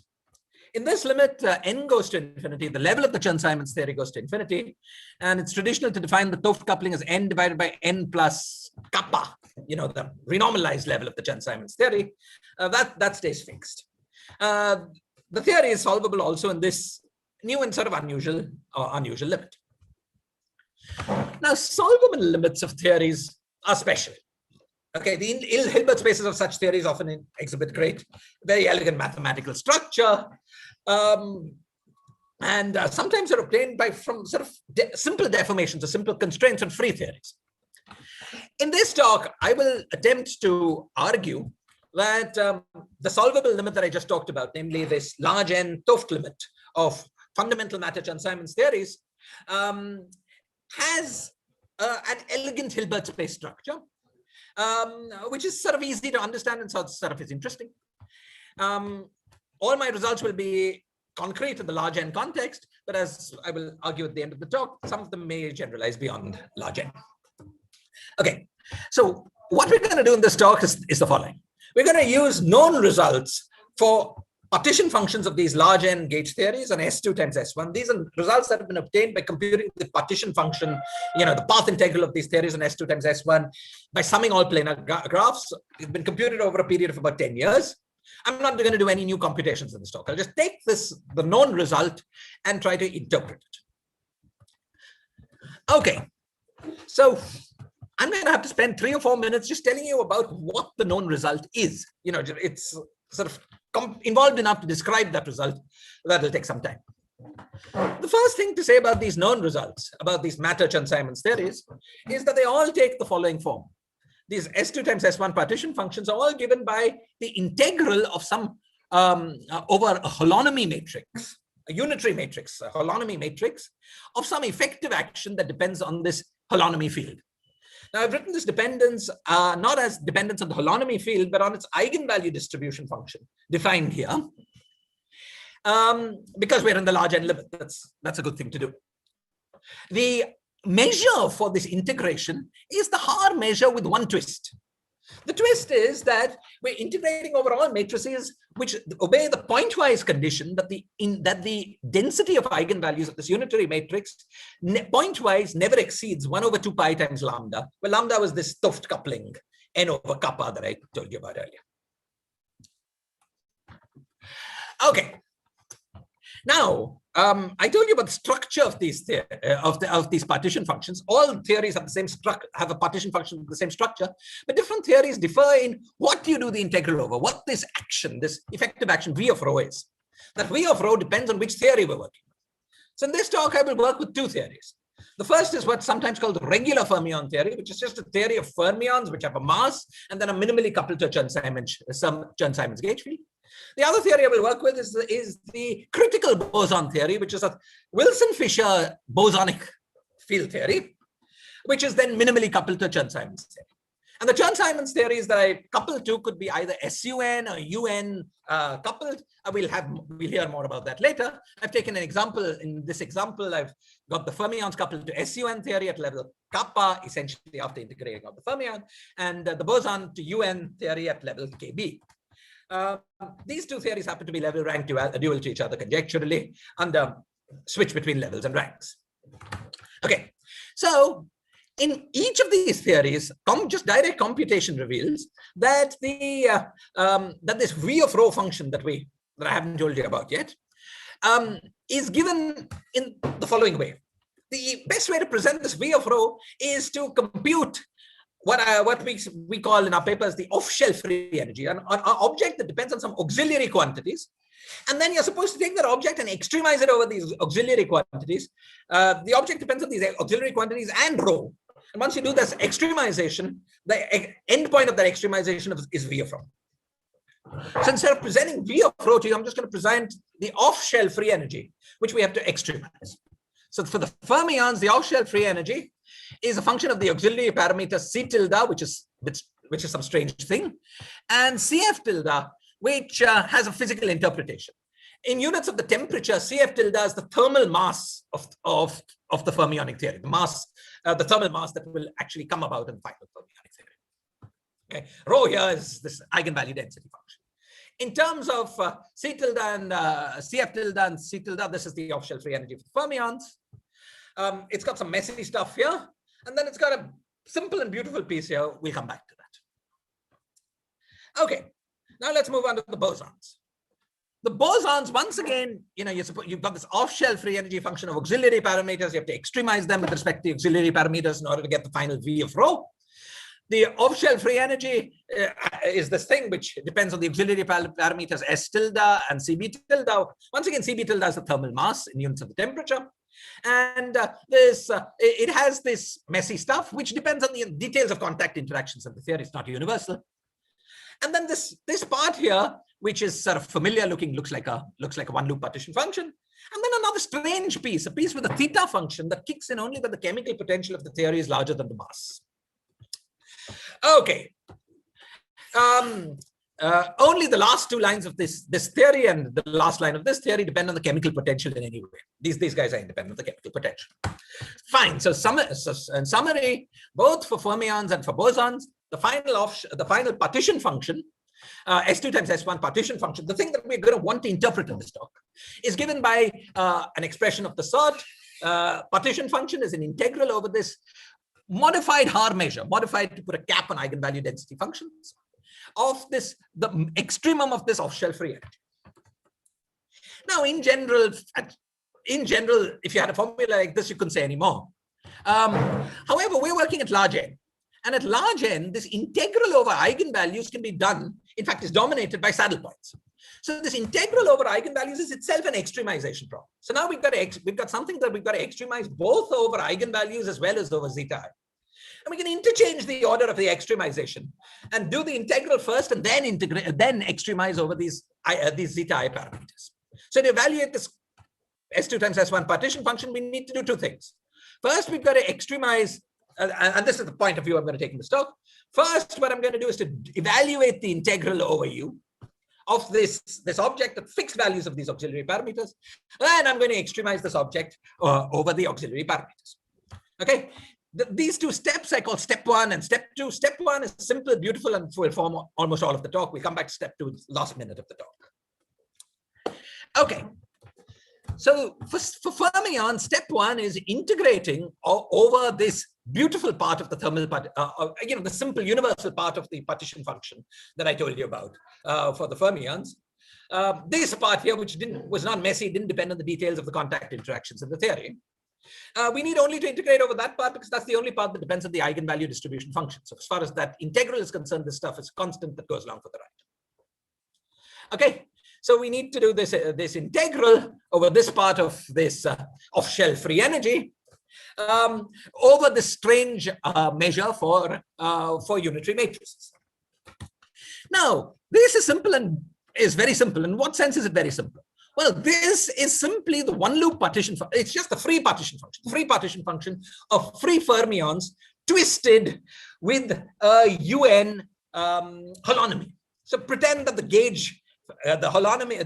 In this limit, n goes to infinity. The level of the Chern-Simons theory goes to infinity, and it's traditional to define the 't Hooft coupling as n divided by n plus kappa. You know, the renormalized level of the Chern-Simons theory. That stays fixed. The theory is solvable also in this new and sort of unusual limit. Now, solvable limits of theories are special. Okay, the Hilbert spaces of such theories often exhibit great, very elegant mathematical structure, and sometimes are obtained from sort of simple deformations or simple constraints on free theories. In this talk, I will attempt to argue that the solvable limit that I just talked about, namely this large n 't Hooft limit of fundamental matter Chern-Simons theories, has an elegant Hilbert space structure, which is sort of easy to understand and sort of is interesting. All my results will be concrete in the large n context, but as I will argue at the end of the talk, some of them may generalize beyond large n. Okay, so what we're going to do in this talk is the following. We're going to use known results for partition functions of these large n gauge theories on S2 times S1. These are results that have been obtained by computing the partition function, you know, the path integral of these theories on S2 times S1 by summing all planar graphs. It's been computed over a period of about 10 years. I'm not going to do any new computations in this talk. I'll just take the known result and try to interpret it. Okay, so I'm going to have to spend 3 or 4 minutes just telling you about what the known result is. You know, it's sort of involved enough to describe that result. That will take some time. The first thing to say about these known results, about these Matter-Chern-Simons theories, is that they all take the following form. These S2 times S1 partition functions are all given by the integral of some over a holonomy matrix, a unitary matrix, a holonomy matrix of some effective action that depends on this holonomy field. Now, I've written this dependence not as dependence on the holonomy field, but on its eigenvalue distribution function defined here. Because we're in the large n limit, that's a good thing to do. The measure for this integration is the Haar measure with one twist. The twist is that we're integrating over all matrices which obey the pointwise condition that the density of eigenvalues of this unitary matrix pointwise never exceeds 1 over 2 pi times lambda, where lambda was this Toft coupling n over kappa that I told you about earlier. Okay. Now, I told you about the structure of these these partition functions. All theories have the same structure, have a partition function with the same structure, but different theories differ in what you do the integral over, what this action, this effective action V of rho is. That V of rho depends on which theory we're working with. So in this talk, I will work with 2 theories. The first is what's sometimes called the regular fermion theory, which is just a theory of fermions which have a mass and then are minimally coupled to a Chern-Simons gauge field. The other theory I will work with is the critical boson theory, which is a Wilson-Fisher bosonic field theory, which is then minimally coupled to Chern-Simons theory. And the Chern-Simons theories that I couple to could be either SUN or UN coupled. We'll hear more about that later. I've taken an example. In this example, I've got the fermions coupled to SUN theory at level kappa, essentially after integrating of the fermion, and the boson to UN theory at level KB. These 2 theories happen to be level rank dual to each other conjecturally under switch between levels and ranks. Okay, so in each of these theories, just direct computation reveals that that this V of rho function that I haven't told you about yet is given in the following way. The best way to present this V of rho is to compute what we call in our papers the off-shelf free energy, an object that depends on some auxiliary quantities. And then you're supposed to take that object and extremize it over these auxiliary quantities. The object depends on these auxiliary quantities and rho. And once you do this extremization, the end point of that extremization is V of rho. So instead of presenting V of rho to you, I'm just going to present the off-shell free energy, which we have to extremize. So for the fermions, the off-shell free energy is a function of the auxiliary parameter C tilde, which is some strange thing, and CF tilde, which has a physical interpretation. In units of the temperature, CF tilde is the thermal mass of the fermionic theory, the thermal mass that will actually come about in the final fermionic theory. Okay, rho here is this eigenvalue density function. In terms of C tilde and CF tilde and C tilde, this is the off-shell free energy for the fermions. It's got some messy stuff here, and then it's got a simple and beautiful piece here. We'll come back to that. Okay, now let's move on to the bosons. The bosons, once again, you've got this off-shell free energy function of auxiliary parameters. You have to extremize them with respect to auxiliary parameters in order to get the final V of rho. The off-shell free energy is this thing which depends on the auxiliary parameters S tilde and CB tilde. Once again, CB tilde is the thermal mass in units of the temperature. And it has this messy stuff which depends on the details of contact interactions, and the theory is not universal. And then this part here, which is sort of familiar looking, looks like a one loop partition function. And then another strange piece, a piece with a theta function that kicks in only when the chemical potential of the theory is larger than the mass. Okay. Only the last 2 lines of this theory and the last line of this theory depend on the chemical potential in any way. These guys are independent of the chemical potential. Fine. So in summary, both for fermions and for bosons, the final partition function, S2 times S1 partition function, the thing that we're going to want to interpret in this talk, is given by an expression of the sort. Partition function is an integral over this modified Haar measure, modified to put a cap on eigenvalue density functions of the extremum of this off-shell free energy. Now, in general, if you had a formula like this, you couldn't say any more. However, we're working at large n. And at large n, this integral over eigenvalues can be done, in fact, is dominated by saddle points. So this integral over eigenvalues is itself an extremization problem. So now we've got something that we've got to extremize both over eigenvalues as well as over zeta I. And we can interchange the order of the extremization and do the integral first and then extremize over these zeta I parameters. So to evaluate this S2 times S1 partition function, we need to do two things. First, we've got to extremize, and this is the point of view I'm going to take in the talk. First, what I'm going to do is to evaluate the integral over U of this object at fixed values of these auxiliary parameters, and I'm going to extremize this object over the auxiliary parameters. Okay, these two steps I call step 1 and step 2. Step 1 is simple, beautiful, and will form almost all of the talk. We'll come back to step 2 last minute of the talk. Okay. So for fermions, step 1 is integrating over this beautiful part of the thermal part, the simple universal part of the partition function that I told you about for the fermions. This part here, which was not messy, didn't depend on the details of the contact interactions in the theory. We need only to integrate over that part because that's the only part that depends on the eigenvalue distribution function. So as far as that integral is concerned, this stuff is constant that goes along for the right. Okay. So we need to do this integral over this part of this off-shell free energy over this strange measure for unitary matrices. Now, this is simple and is very simple. In what sense is it very simple? Well, this is simply the one loop partition function. It's just the free partition function. The free partition function of free fermions twisted with a UN holonomy. So pretend that the gauge, the holonomy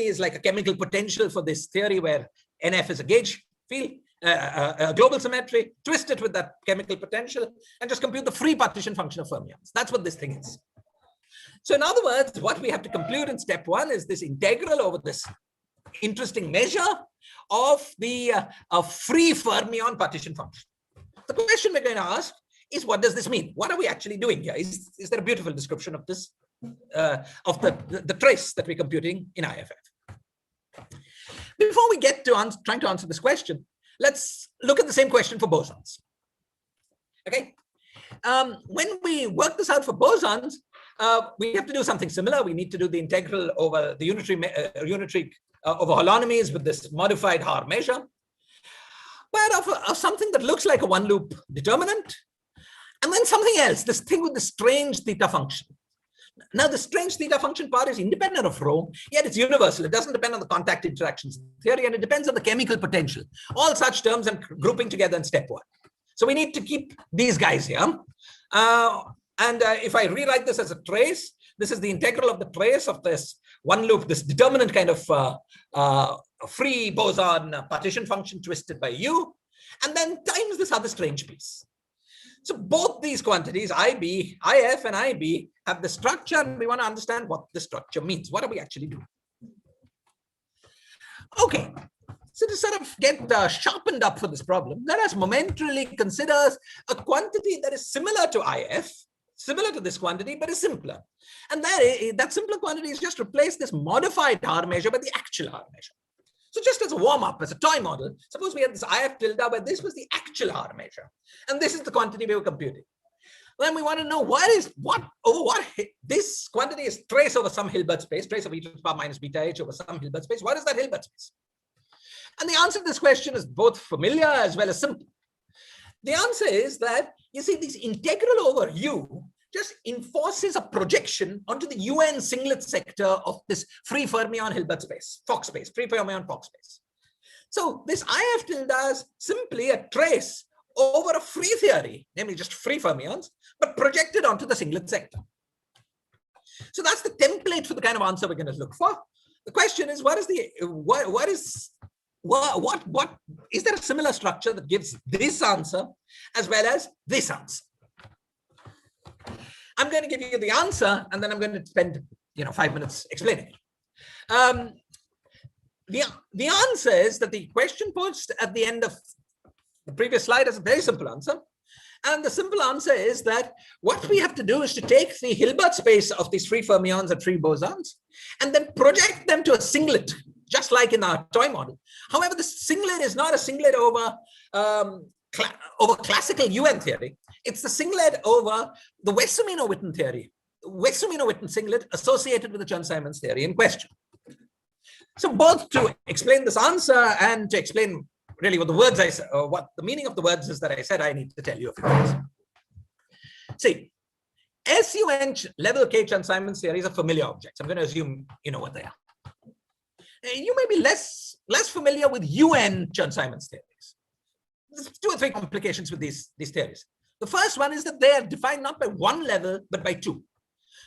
is like a chemical potential for this theory where NF is a gauge field, a global symmetry, twist it with that chemical potential, and just compute the free partition function of fermions. That's what this thing is. So in other words, what we have to compute in step 1 is this integral over this interesting measure of the free fermion partition function. The question we're going to ask is, what does this mean? What are we actually doing here? Is there a beautiful description of this, of the trace that we're computing in IFF? Before we get to trying to answer this question, let's look at the same question for bosons. Okay, when we work this out for bosons, we have to do something similar. We need to do the integral over the unitary over holonomies with this modified Haar measure, but of something that looks like a one loop determinant, and then something else, this thing with the strange theta function. Now, the strange theta function part is independent of rho, yet it's universal. It doesn't depend on the contact interactions theory, and it depends on the chemical potential. All such terms I'm grouping together in step 1. So we need to keep these guys here. If I rewrite this as a trace, this is the integral of the trace of this one loop, this determinant kind of free boson partition function twisted by U, and then times this other strange piece. So both these quantities, IB, IF and IB, have the structure, and we want to understand what the structure means. What are we actually doing? Okay, so to sort of get sharpened up for this problem, let us momentarily consider a quantity that is similar to IF, similar to this quantity, but is simpler. And that simpler quantity is just replace this modified Haar measure by the actual Haar measure. So just as a warm-up, as a toy model, suppose we had this IF tilde, but this was the actual Haar measure. And this is the quantity we were computing. Then we want to know this quantity is trace over some Hilbert space, trace of e to the power minus beta h over some Hilbert space. What is that Hilbert space? And the answer to this question is both familiar as well as simple. The answer is that, you see, this integral over U just enforces a projection onto the UN singlet sector of this free fermion Hilbert space, Fock space, free fermion Fock space. So this IF tilde is simply a trace over a free theory, namely just free fermions, but projected onto the singlet sector. So that's the template for the kind of answer we're going to look for. The question is, is there a similar structure that gives this answer as well as this answer? I'm going to give you the answer, and then I'm going to spend 5 minutes explaining it. The answer is that the question posed at the end of the previous slide is a very simple answer. And the simple answer is that what we have to do is to take the Hilbert space of these free fermions and free bosons and then project them to a singlet just like in our toy model. However, the singlet is not a singlet over classical UN theory. It's the singlet over the Wessumino-Witten theory, Wessumino-Witten singlet associated with the Chern-Simons theory in question. So both to explain this answer and to explain really what the words I said, or what the meaning of the words is that I said, I need to tell you a few things. See, SUN level K Chern-Simons theories are familiar objects. I'm going to assume you know what they are. You may be less familiar with UN Chern-Simons theories. There's 2 or 3 complications with these theories. The first one is that they are defined not by one level, but by 2.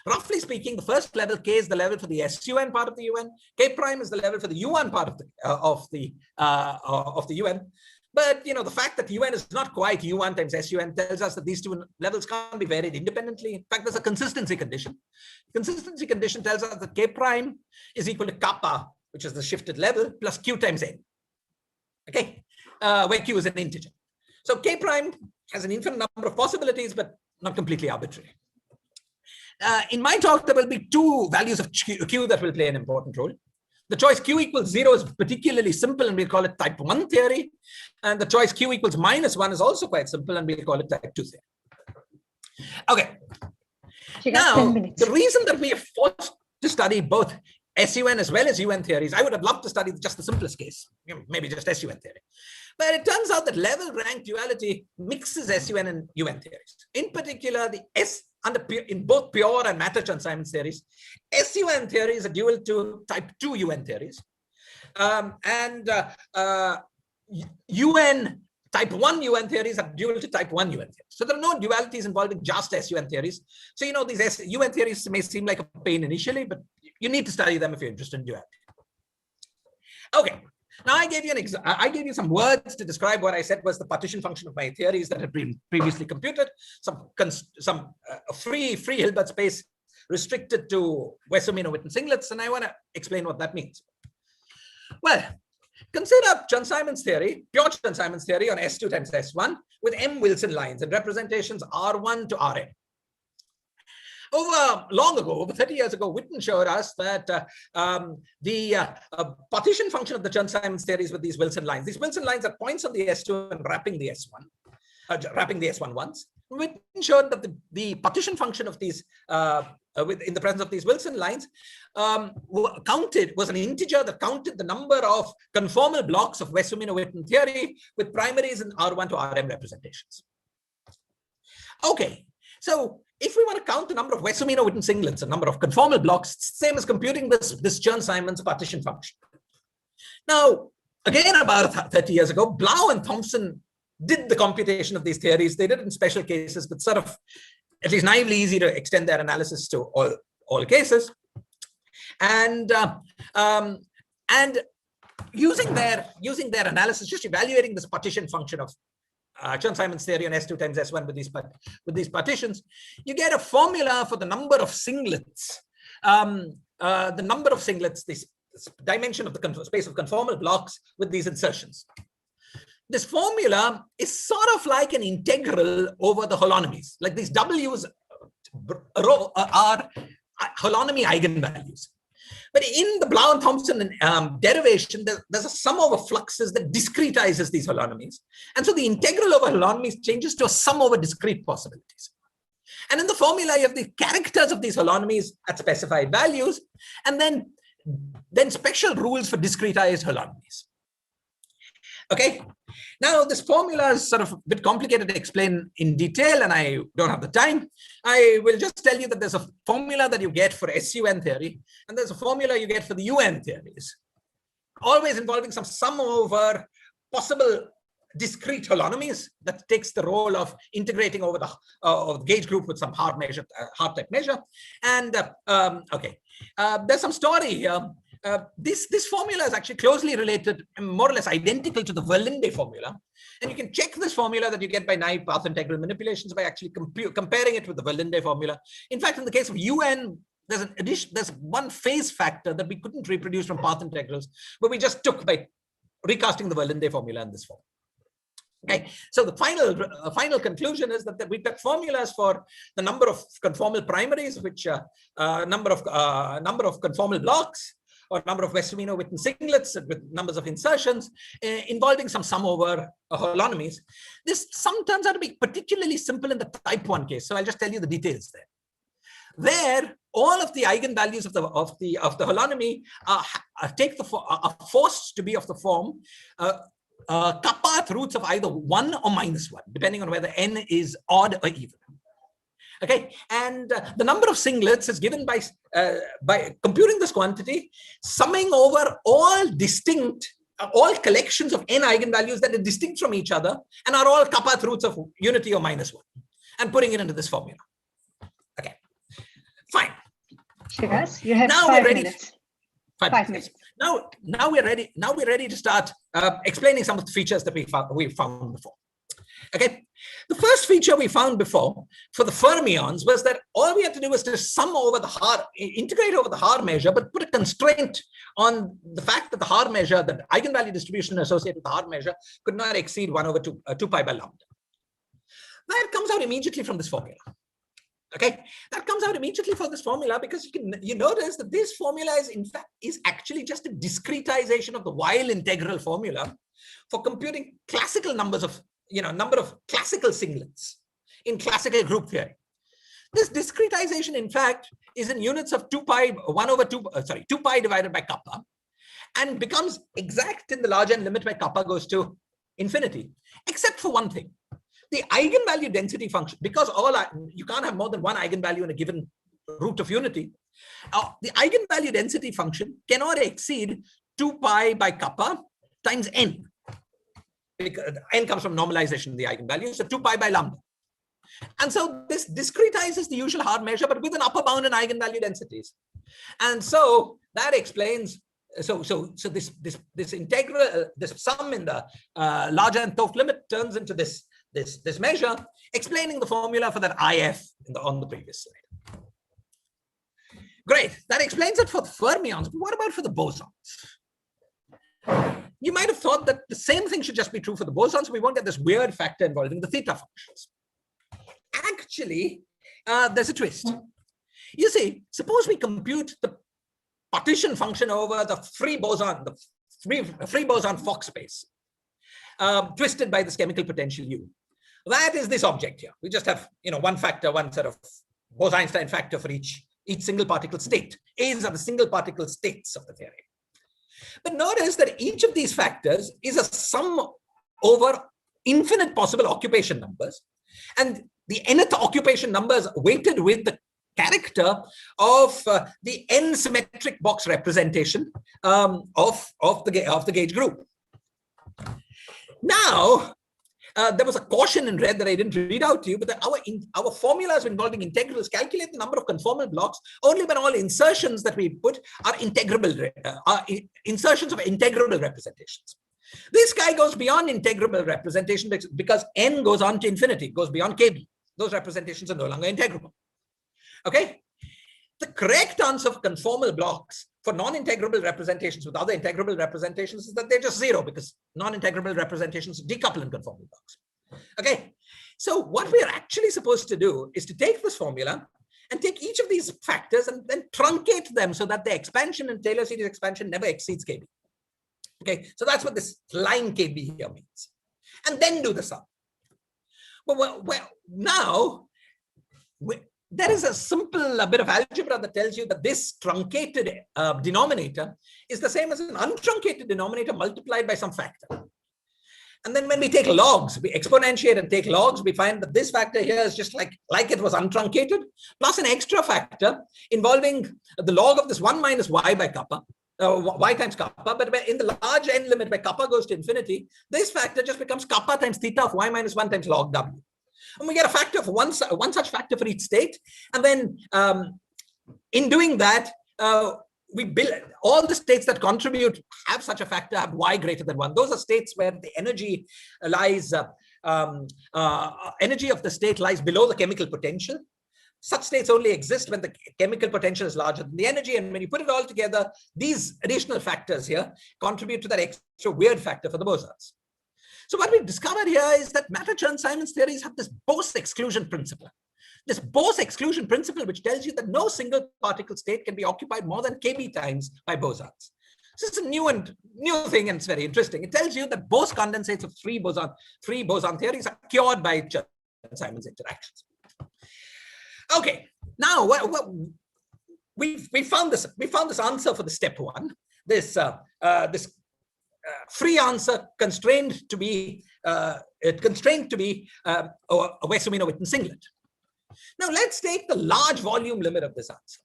Roughly speaking, the first level, K, is the level for the SUN part of the UN. K prime is the level for the UN part of the UN. But the fact that UN is not quite UN times SUN tells us that these 2 levels can't be varied independently. In fact, there's a consistency condition. Consistency condition tells us that K prime is equal to kappa, which is the shifted level, plus Q times N. Okay, where Q is an integer. So K prime has an infinite number of possibilities, but not completely arbitrary. In my talk, there will be 2 values of Q that will play an important role. The choice Q equals 0 is particularly simple, and we'll call it type 1 theory. And the choice Q equals -1 is also quite simple, and we'll call it type 2 theory. Okay. Now, the reason that we are forced to study both SUN as well as UN theories, I would have loved to study just the simplest case, maybe just SUN theory. But it turns out that level rank duality mixes SUN and UN theories. In particular, the in both pure and matter Chern-Simons theories, SUN theory is a dual to type 2 UN theories. UN type 1 UN theories are dual to type 1 UN theories. So there are no dualities involving just SUN theories. So these UN theories may seem like a pain initially, but you need to study them if you're interested in duality. Okay. Now I gave you some words to describe what I said was the partition function of my theories that had been previously computed. Some free Hilbert space restricted to Wessumino-Witten singlets, and I want to explain what that means. Well, consider Chern-Simons theory, pure Chern-Simons theory on S2 times S1 with M Wilson lines and representations R1 to Rn. Long ago, over 30 years ago, Witten showed us that the partition function of the Chern-Simons theories with these Wilson lines. These Wilson lines are points on the S2 and wrapping the S1, wrapping the S1 once. Witten showed that the partition function of these, in the presence of these Wilson lines, was an integer that counted the number of conformal blocks of Wessumino-Witten theory with primaries in R1 to Rm representations. Okay, so if we want to count the number of Wessumino-Witten singlets, a number of conformal blocks, it's the same as computing this Chern-Simons partition function. Now, again, about 30 years ago, Blau and Thompson did the computation of these theories. They did it in special cases, but sort of at least naively easy to extend their analysis to all cases. And using their analysis, just evaluating this partition function of Chern-Simons theory on S2 times S1 with these partitions, you get a formula for the number of singlets. This dimension of the space of conformal blocks with these insertions. This formula is sort of like an integral over the holonomies. Like these W's are holonomy eigenvalues. But in the Blau and Thompson derivation, there's a sum over fluxes that discretizes these holonomies. And so the integral over holonomies changes to a sum over discrete possibilities. And in the formula, you have the characters of these holonomies at specified values, and then special rules for discretized holonomies. Okay, now this formula is sort of a bit complicated to explain in detail, and I don't have the time. I will just tell you that there's a formula that you get for SUN theory, and there's a formula you get for the UN theories, always involving some sum over possible discrete holonomies that takes the role of integrating over the gauge group with some hard type measure. And there's some story here. This formula is actually closely related, more or less identical to the Verlinde formula. And you can check this formula that you get by naive path integral manipulations by actually comparing it with the Verlinde formula. In fact, in the case of UN, there's one phase factor that we couldn't reproduce from path integrals, but we just took by recasting the Verlinde formula in this form. Okay, so the final conclusion is that we got formulas for the number of conformal primaries, which number of conformal blocks, or number of Westerino-Witten singlets with numbers of insertions involving some sum over holonomies. This sum turns out to be particularly simple in the type 1 case. So I'll just tell you the details there. There, all of the eigenvalues of the holonomy are forced to be of the form kappa roots of either 1 or -1, depending on whether n is odd or even. Okay, and the number of singlets is given by computing this quantity, summing over all collections of n eigenvalues that are distinct from each other and are all kappa roots of unity or -1, and putting it into this formula. Okay, fine. Shiraz, you have now 5 we're ready. minutes. 5 minutes. Now we're ready. Now we're ready to start explaining some of the features that we found before. Okay, the first feature we found before for the fermions was that all we had to do was to sum over the Haar, integrate over the Haar measure, but put a constraint on the fact that the Haar measure, the eigenvalue distribution associated with the Haar measure, could not exceed 1 over 2 pi by lambda. That comes out immediately from this formula. Okay, that comes out immediately from this formula because you notice that this formula is actually just a discretization of the Weil integral formula for computing classical numbers of number of classical singlets in classical group theory. This discretization, in fact, is in units of 2 pi divided by kappa, and becomes exact in the large n limit where kappa goes to infinity, except for one thing. The eigenvalue density function, because you can't have more than one eigenvalue in a given root of unity, the eigenvalue density function cannot exceed 2 pi by kappa times n. Because n comes from normalization of the eigenvalue, so 2 pi by lambda. And so this discretizes the usual hard measure, but with an upper bound in eigenvalue densities. And so that explains, so this integral, this sum in the larger n Thoth limit turns into this measure, explaining the formula for that IF on the previous slide. Great, that explains it for the fermions, but what about for the bosons? You might have thought that the same thing should just be true for the bosons, so we won't get this weird factor involving the theta functions. Actually, there's a twist. You see, suppose we compute the partition function over the free boson, Fock space, twisted by this chemical potential U. That is this object here. We just have one factor, one sort of Bose-Einstein factor for each single particle state. A's are the single particle states of the theory. But notice that each of these factors is a sum over infinite possible occupation numbers, and the nth occupation numbers weighted with the character of the n symmetric box representation of the gauge group. Now, there was a caution in red that I didn't read out to you, but our formulas involving integrals calculate the number of conformal blocks only when all insertions that we put are insertions of integrable representations. This guy goes beyond integrable representation because n goes on to infinity, goes beyond kb. Those representations are no longer integrable. Okay? The correct answer for conformal blocks for non-integrable representations with other integrable representations is that they're just 0, because non-integrable representations decouple in conformal blocks. Okay, so what we're actually supposed to do is to take this formula and take each of these factors and then truncate them so that the expansion in Taylor series expansion never exceeds kb. Okay, so that's what this line kb here means. And then do the sum. But well now, there is a simple bit of algebra that tells you that this truncated denominator is the same as an untruncated denominator multiplied by some factor. And then when we take logs, we exponentiate and take logs, we find that this factor here is just like it was untruncated, plus an extra factor involving the log of this 1 minus y by kappa, y times kappa, but in the large n limit where kappa goes to infinity, this factor just becomes kappa times theta of y minus 1 times log w. And we get a factor of one such factor for each state. And then in doing that, we build all the states that contribute have such a factor have y greater than 1. Those are states where the energy lies, energy of the state lies below the chemical potential. Such states only exist when the chemical potential is larger than the energy. And when you put it all together, these additional factors here contribute to that extra weird factor for the bosons. So what we've discovered here is that Matter-Chern-Simons theories have this Bose exclusion principle. this Bose exclusion principle, which tells you that no single particle state can be occupied more than kb times by bosons. So it's a new thing, and it's very interesting. It tells you that Bose condensates of free boson theories are cured by Chern-Simons interactions. Okay, now we found this answer for the step one. This free answer constrained to be a Wessel-Witten singlet. Now let's take the large volume limit of this answer.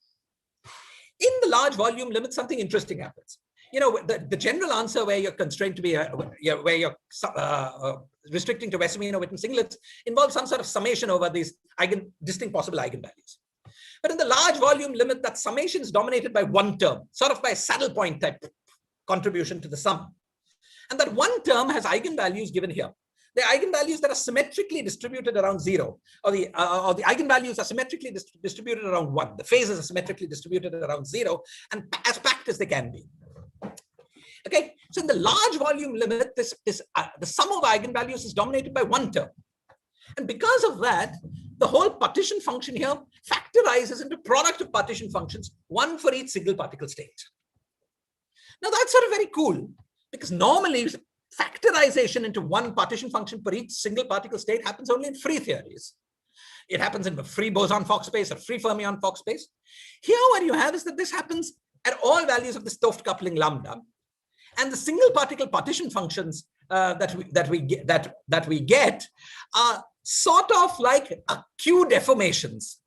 In the large volume limit, something interesting happens. You know, the general answer where you're constrained to be where you're restricting to Wessel-Witten singlets involves some sort of summation over these distinct possible eigenvalues. But in the large volume limit, that summation is dominated by one term, sort of by a saddle point type contribution to the sum. And that one term has eigenvalues given here. The eigenvalues that are symmetrically distributed around 0, or the eigenvalues are symmetrically distributed around 1. The phases are symmetrically distributed around 0, and as packed as they can be. Okay, so in the large volume limit, the sum of eigenvalues is dominated by one term. And because of that, the whole partition function here factorizes into product of partition functions, one for each single particle state. Now that's sort of very cool, because normally factorization into one partition function for each single particle state happens only in free theories. It happens in the free boson-Fock space or free fermion-Fock space. Here what you have is that this happens at all values of the Stoft coupling lambda. And the single particle partition functions that we get are sort of like Q deformations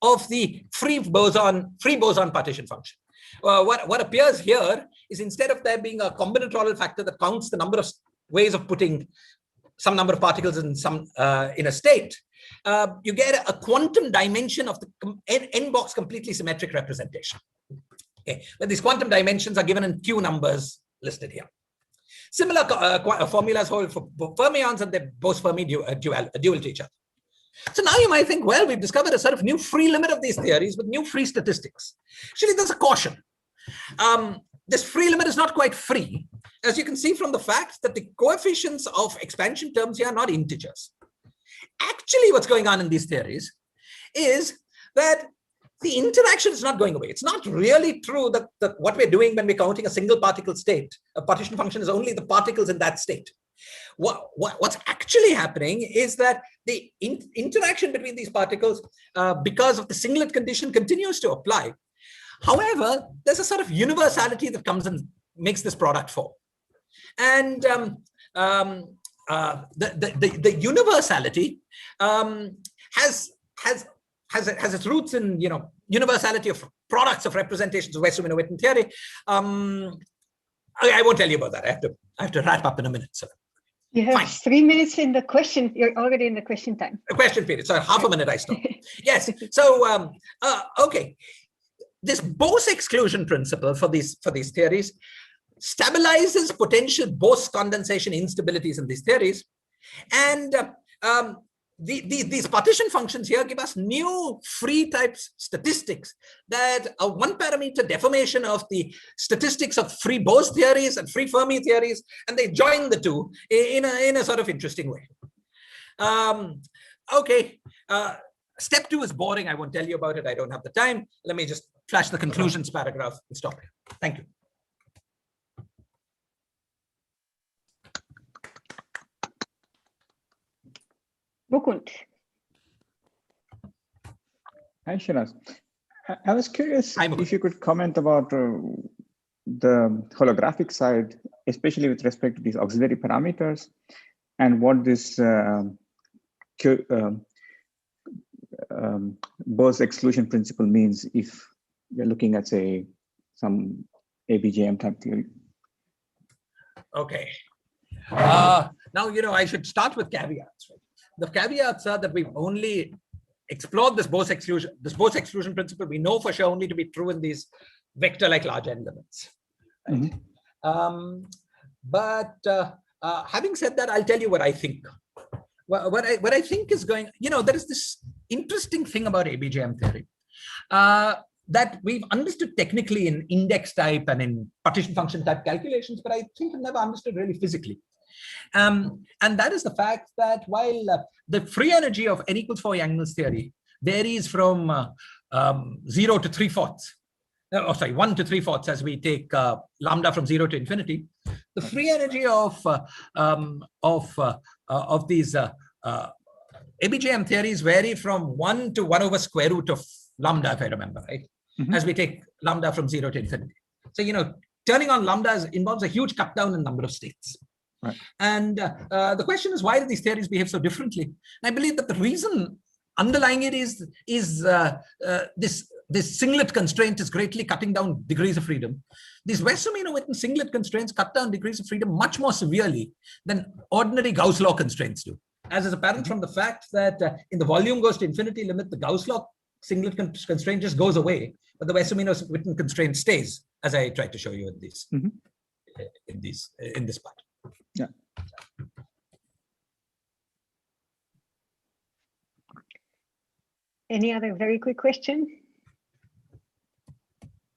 of the free boson partition function. What appears here is, instead of there being a combinatorial factor that counts the number of ways of putting some number of particles in a state, you get a quantum dimension of the n-box completely symmetric representation. Okay, but these quantum dimensions are given in Q numbers listed here. Similar formulas hold for fermions, and they're both Fermi dual to each other. So now you might think, well, we've discovered a sort of new free limit of these theories with new free statistics. Actually, there's a caution. This free limit is not quite free, as you can see from the fact that the coefficients of expansion terms here are not integers. Actually, what's going on in these theories is that the interaction is not going away. It's not really true that what we're doing when we're counting a single particle state, a partition function, is only the particles in that state. What's actually happening is that the interaction between these particles, because of the singlet condition, continues to apply. However, there's a sort of universality that comes and makes this product fall. And the universality has its roots in, universality of products of representations of Wessel-Witten theory. I won't tell you about that. I have to wrap up in a minute. So you have 3 minutes in the question. You're already in the question time. The question period. So half a minute I stop. Yes. So okay, this Bose exclusion principle for these theories stabilizes potential Bose condensation instabilities in these theories, and these partition functions here give us new free types statistics that are one parameter deformation of the statistics of free Bose theories and free Fermi theories, and they join the two in a sort of interesting way. Okay, step 2 is boring. I won't tell you about it. I don't have the time. Let me just flash the conclusions paragraph and stop here. Thank you. Mukund. Hi, Shiraz. I was curious if you could comment about the holographic side, especially with respect to these auxiliary parameters, and what this Bose exclusion principle means if you're looking at, say, some ABJM type theory. Okay. Now, I should start with caveats. Right? The caveats are that we've only explored this Bose exclusion principle. We know for sure only to be true in these vector-like large N limits. Right? Having said that, I'll tell you what I think. What I think is going, there is this interesting thing about ABJM theory that we've understood technically in index type and in partition function type calculations, but I think we've never understood really physically. And that is the fact that while the free energy of n equals 4 Yang-Mills theory varies from 0 to 3/4, oh sorry, 1 to 3/4 as we take lambda from 0 to infinity, the free energy of these ABGM theories vary from 1 to 1 over square root of lambda, if I remember right, as we take lambda from 0 to infinity. So, you know, turning on lambda involves a huge cut down in number of states. Right. And the question is, why do these theories behave so differently? And I believe that the reason underlying it is this singlet constraint is greatly cutting down degrees of freedom. These Wess-Zumino-Witten singlet constraints cut down degrees of freedom much more severely than ordinary Gauss law constraints do, as is apparent from the fact that in the volume goes to infinity limit, the Gauss law singlet constraint just goes away, but the Wess-Zumino-Witten constraint stays, as I tried to show you in these, in this part. Yeah. Any other very quick question?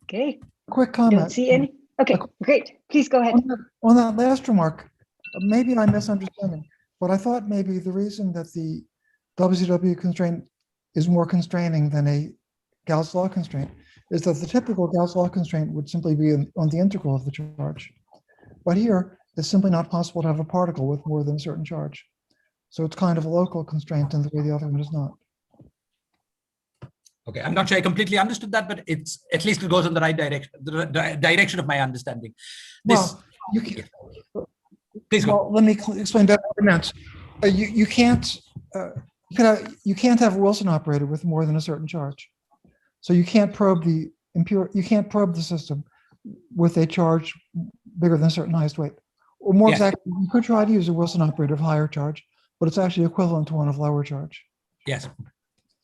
Okay. Quick comment. Don't see any. Okay, great. Please go ahead. On that last remark, maybe I'm misunderstanding, but I thought maybe the reason that the WCW constraint is more constraining than a Gauss law constraint is that the typical Gauss law constraint would simply be on the integral of the charge. But here, it's simply not possible to have a particle with more than a certain charge. So it's kind of a local constraint in the way the other one is not. Okay, I'm not sure I completely understood that, but it's at least it goes in the right direction, the direction of my understanding. This, well, you can, please go. Well, let me explain that what I meant. You can't have a Wilson operator with more than a certain charge. So you can't probe the system with a charge bigger than a certain highest weight. Or more exactly, you could try to use a Wilson operator of higher charge, but it's actually equivalent to one of lower charge. Yes.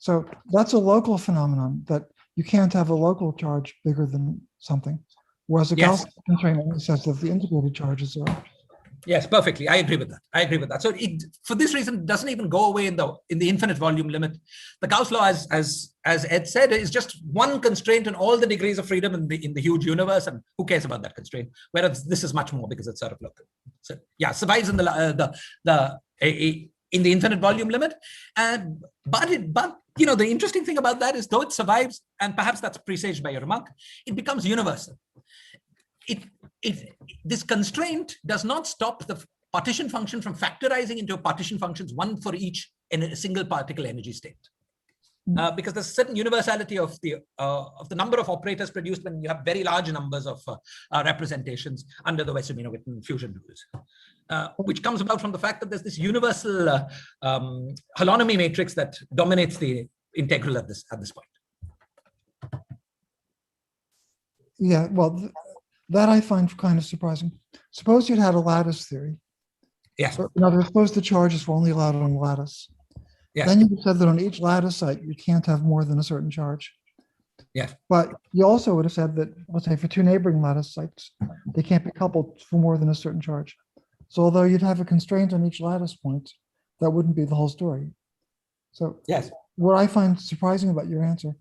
So that's a local phenomenon, that you can't have a local charge bigger than something, whereas a Gauss constraint only says that the integrated charge is 0. Yes, perfectly. I agree with that. I agree with that. So it, for this reason, it doesn't even go away in the infinite volume limit. The Gauss law, as Ed said, is just one constraint in all the degrees of freedom in the huge universe, and who cares about that constraint? Whereas this is much more because it's sort of local. So yeah, survives in in the infinite volume limit, but you know, the interesting thing about that is, though it survives, and perhaps that's presaged by your remark, it becomes universal. This constraint does not stop the partition function from factorizing into partition functions, one for each in a single particle energy state. Because there's a certain universality of the number of operators produced when you have very large numbers of representations under the Wess-Zumino-Witten fusion rules, which comes about from the fact that there's this universal holonomy matrix that dominates the integral at this point. Yeah, well, that I find kind of surprising. Suppose you'd had a lattice theory. Yes. Now, suppose the charges were only allowed on lattice. Yes. Then you said that on each lattice site, you can't have more than a certain charge. Yes. But you also would have said that, let's say, for 2 neighboring lattice sites, they can't be coupled for more than a certain charge. So although you'd have a constraint on each lattice point, that wouldn't be the whole story. So yes, what I find surprising about your answer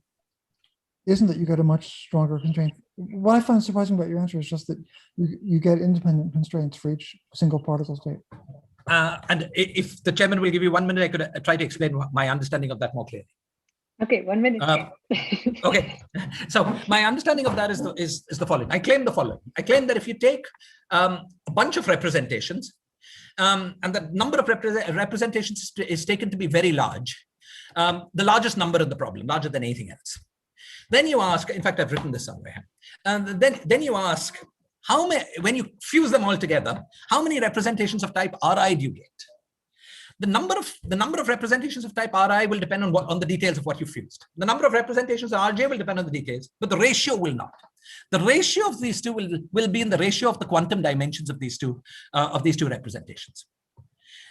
isn't that you get a much stronger constraint. What I find surprising about your answer is just that you get independent constraints for each single particle state. And if the chairman will give you 1 minute, I could try to explain my understanding of that more clearly. Okay, 1 minute. Okay, so my understanding of that is the following. I claim the following. I claim that if you take a bunch of representations, and the number of representations is taken to be very large, the largest number in the problem, larger than anything else. Then you ask, in fact, I've written this somewhere, and then you ask, how many, when you fuse them all together, how many representations of type Ri do you get? The number of representations of type Ri will depend on the details of what you fused. The number of representations of Rj will depend on the details, but the ratio will not. The ratio of these two will be in the ratio of the quantum dimensions of these two representations.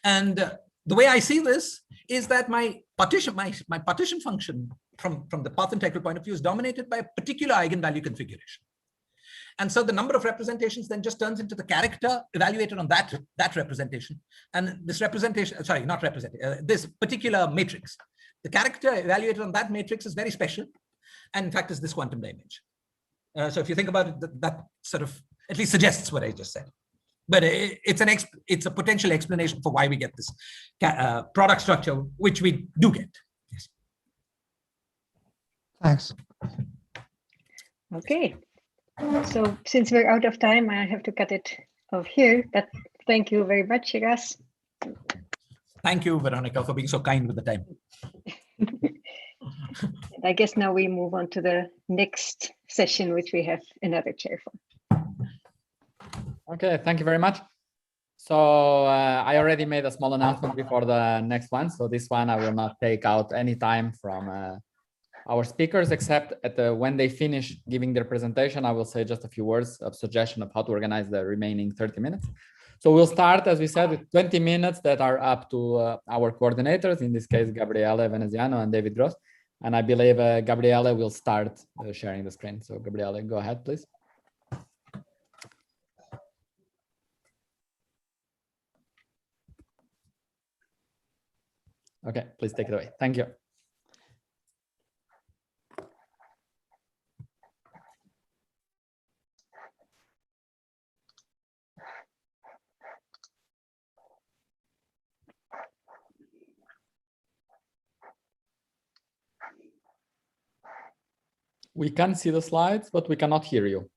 And the way I see this is that my partition function from the path integral point of view is dominated by a particular eigenvalue configuration. And so the number of representations then just turns into the character evaluated on that representation. And this representation, sorry, not representation, this particular matrix, the character evaluated on that matrix is very special. And in fact, is this quantum dimension. So if you think about it, that sort of at least suggests what I just said. but it's a potential explanation for why we get this product structure, which we do get. Yes. Thanks. Okay. So since we're out of time, I have to cut it off here. But thank you very much, Shiraz. Thank you, Veronica, for being so kind with the time. I guess now we move on to the next session, which we have another chair for. Okay, thank you very much. So I already made a small announcement before the next one. So this one I will not take out any time from our speakers, except when they finish giving their presentation, I will say just a few words of suggestion of how to organize the remaining 30 minutes. So we'll start, as we said, with 20 minutes that are up to our coordinators, in this case, Gabriele Veneziano and David Gross. And I believe Gabriele will start sharing the screen. So Gabriele, go ahead, please. Okay, please take it away. Thank you. We can see the slides, but we cannot hear you.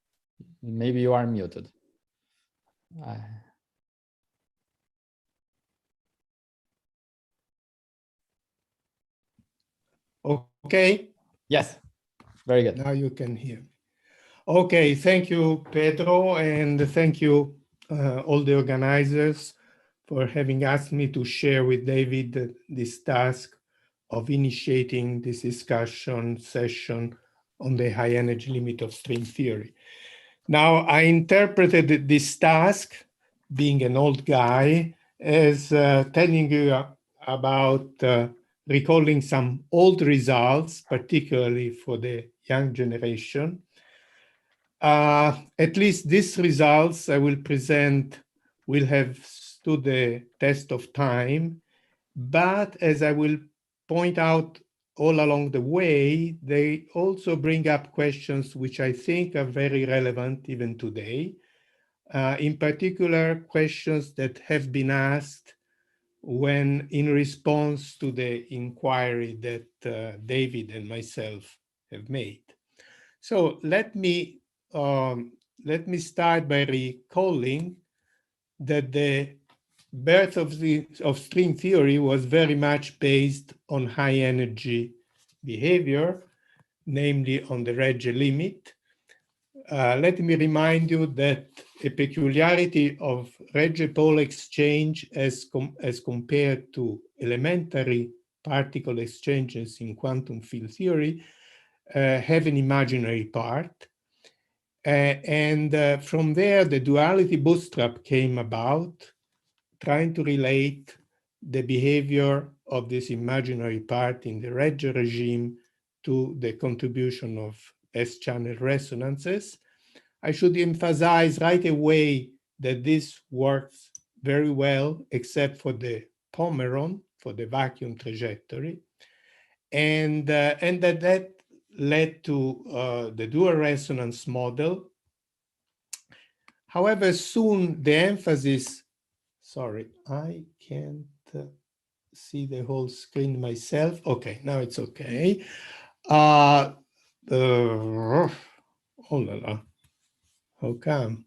Maybe you are muted. Okay. Yes, very good. Now you can hear me. Okay, thank you, Pedro, and thank you all the organizers for having asked me to share with David this task of initiating this discussion session on the high energy limit of string theory. Now, I interpreted this task, being an old guy, as telling you about recalling some old results, particularly for the young generation. At least these results I will present will have stood the test of time, but as I will point out all along the way, they also bring up questions which I think are very relevant even today. In particular, questions that have been asked when in response to the inquiry that David and myself have made. So let me start by recalling that the birth of string theory was very much based on high energy behavior, namely on the Regge limit. Let me remind you that a peculiarity of Regge pole exchange as compared to elementary particle exchanges in quantum field theory have an imaginary part. And from there, the duality bootstrap came about, trying to relate the behavior of this imaginary part in the Regge regime to the contribution of S-channel resonances. I should emphasize right away that this works very well, except for the Pomeron, for the vacuum trajectory, and that led to the dual resonance model. However, soon the emphasis, sorry, I can't see the whole screen myself. Okay, now it's okay. Oh la la. How come?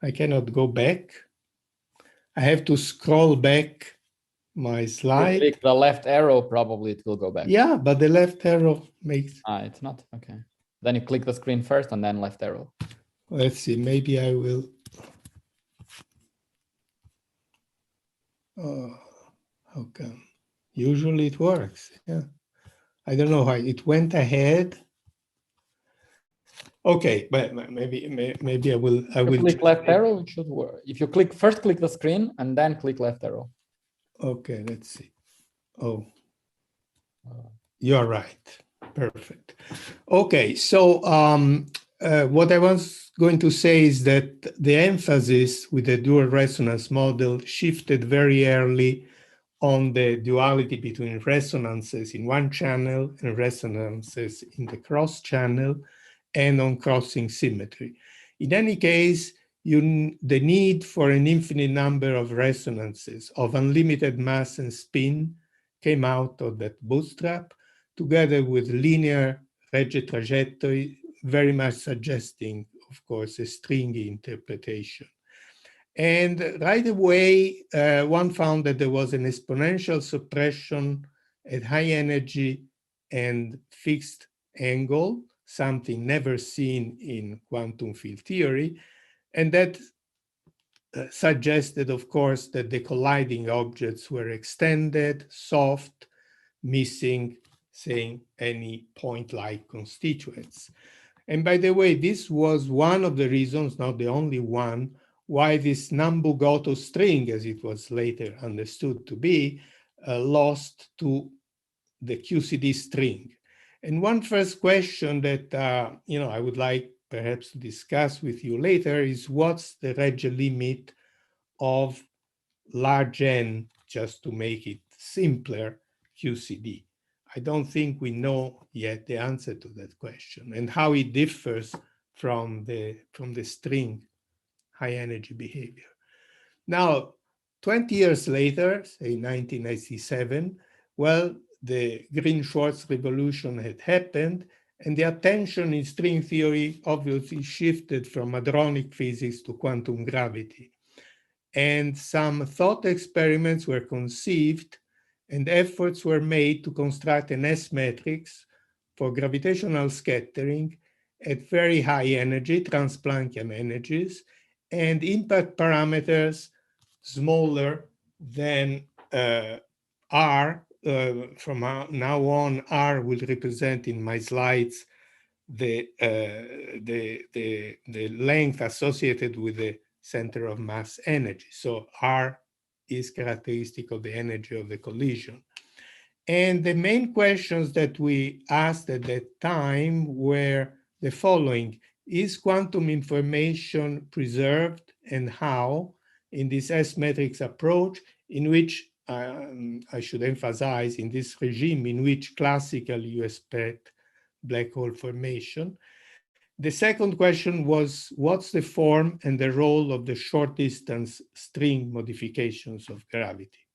I cannot go back. I have to scroll back my slide. You click the left arrow, probably it will go back. Yeah, but the left arrow makes... It's not, okay. Then you click the screen first and then left arrow. Let's see, maybe I will... Oh, how come? Usually it works, yeah. I don't know why it went ahead. Okay, but maybe I will. Click left arrow, it should work. If you first click the screen and then click left arrow. Okay, let's see. Oh, you're right. Perfect. Okay, so what I was going to say is that the emphasis with the dual resonance model shifted very early on the duality between resonances in one channel and resonances in the cross channel, and on crossing symmetry. In any case, the need for an infinite number of resonances of unlimited mass and spin came out of that bootstrap, together with linear Regge trajectory, very much suggesting, of course, a stringy interpretation. And right away, one found that there was an exponential suppression at high energy and fixed angle, something never seen in quantum field theory. And that suggested, of course, that the colliding objects were extended, soft, missing, say, any point-like constituents. And by the way, this was one of the reasons, not the only one, why this Nambu-Goto string, as it was later understood to be, lost to the QCD string. And one first question that I would like perhaps to discuss with you later is what's the Regge limit of large N, just to make it simpler, QCD? I don't think we know yet the answer to that question and how it differs from the string high energy behavior. Now, 20 years later, say 1997, well, the Green-Schwarz revolution had happened, and the attention in string theory obviously shifted from hadronic physics to quantum gravity. And some thought experiments were conceived and efforts were made to construct an S matrix for gravitational scattering at very high energy, trans-Planckian energies, and impact parameters smaller than R. From now on, R will represent in my slides the length associated with the center of mass energy. So R is characteristic of the energy of the collision. And the main questions that we asked at that time were the following: is quantum information preserved, and how, in this S-matrix approach, in which I should emphasize, in this regime in which classically you expect black hole formation? The second question was, what's the form and the role of the short distance string modifications of gravity?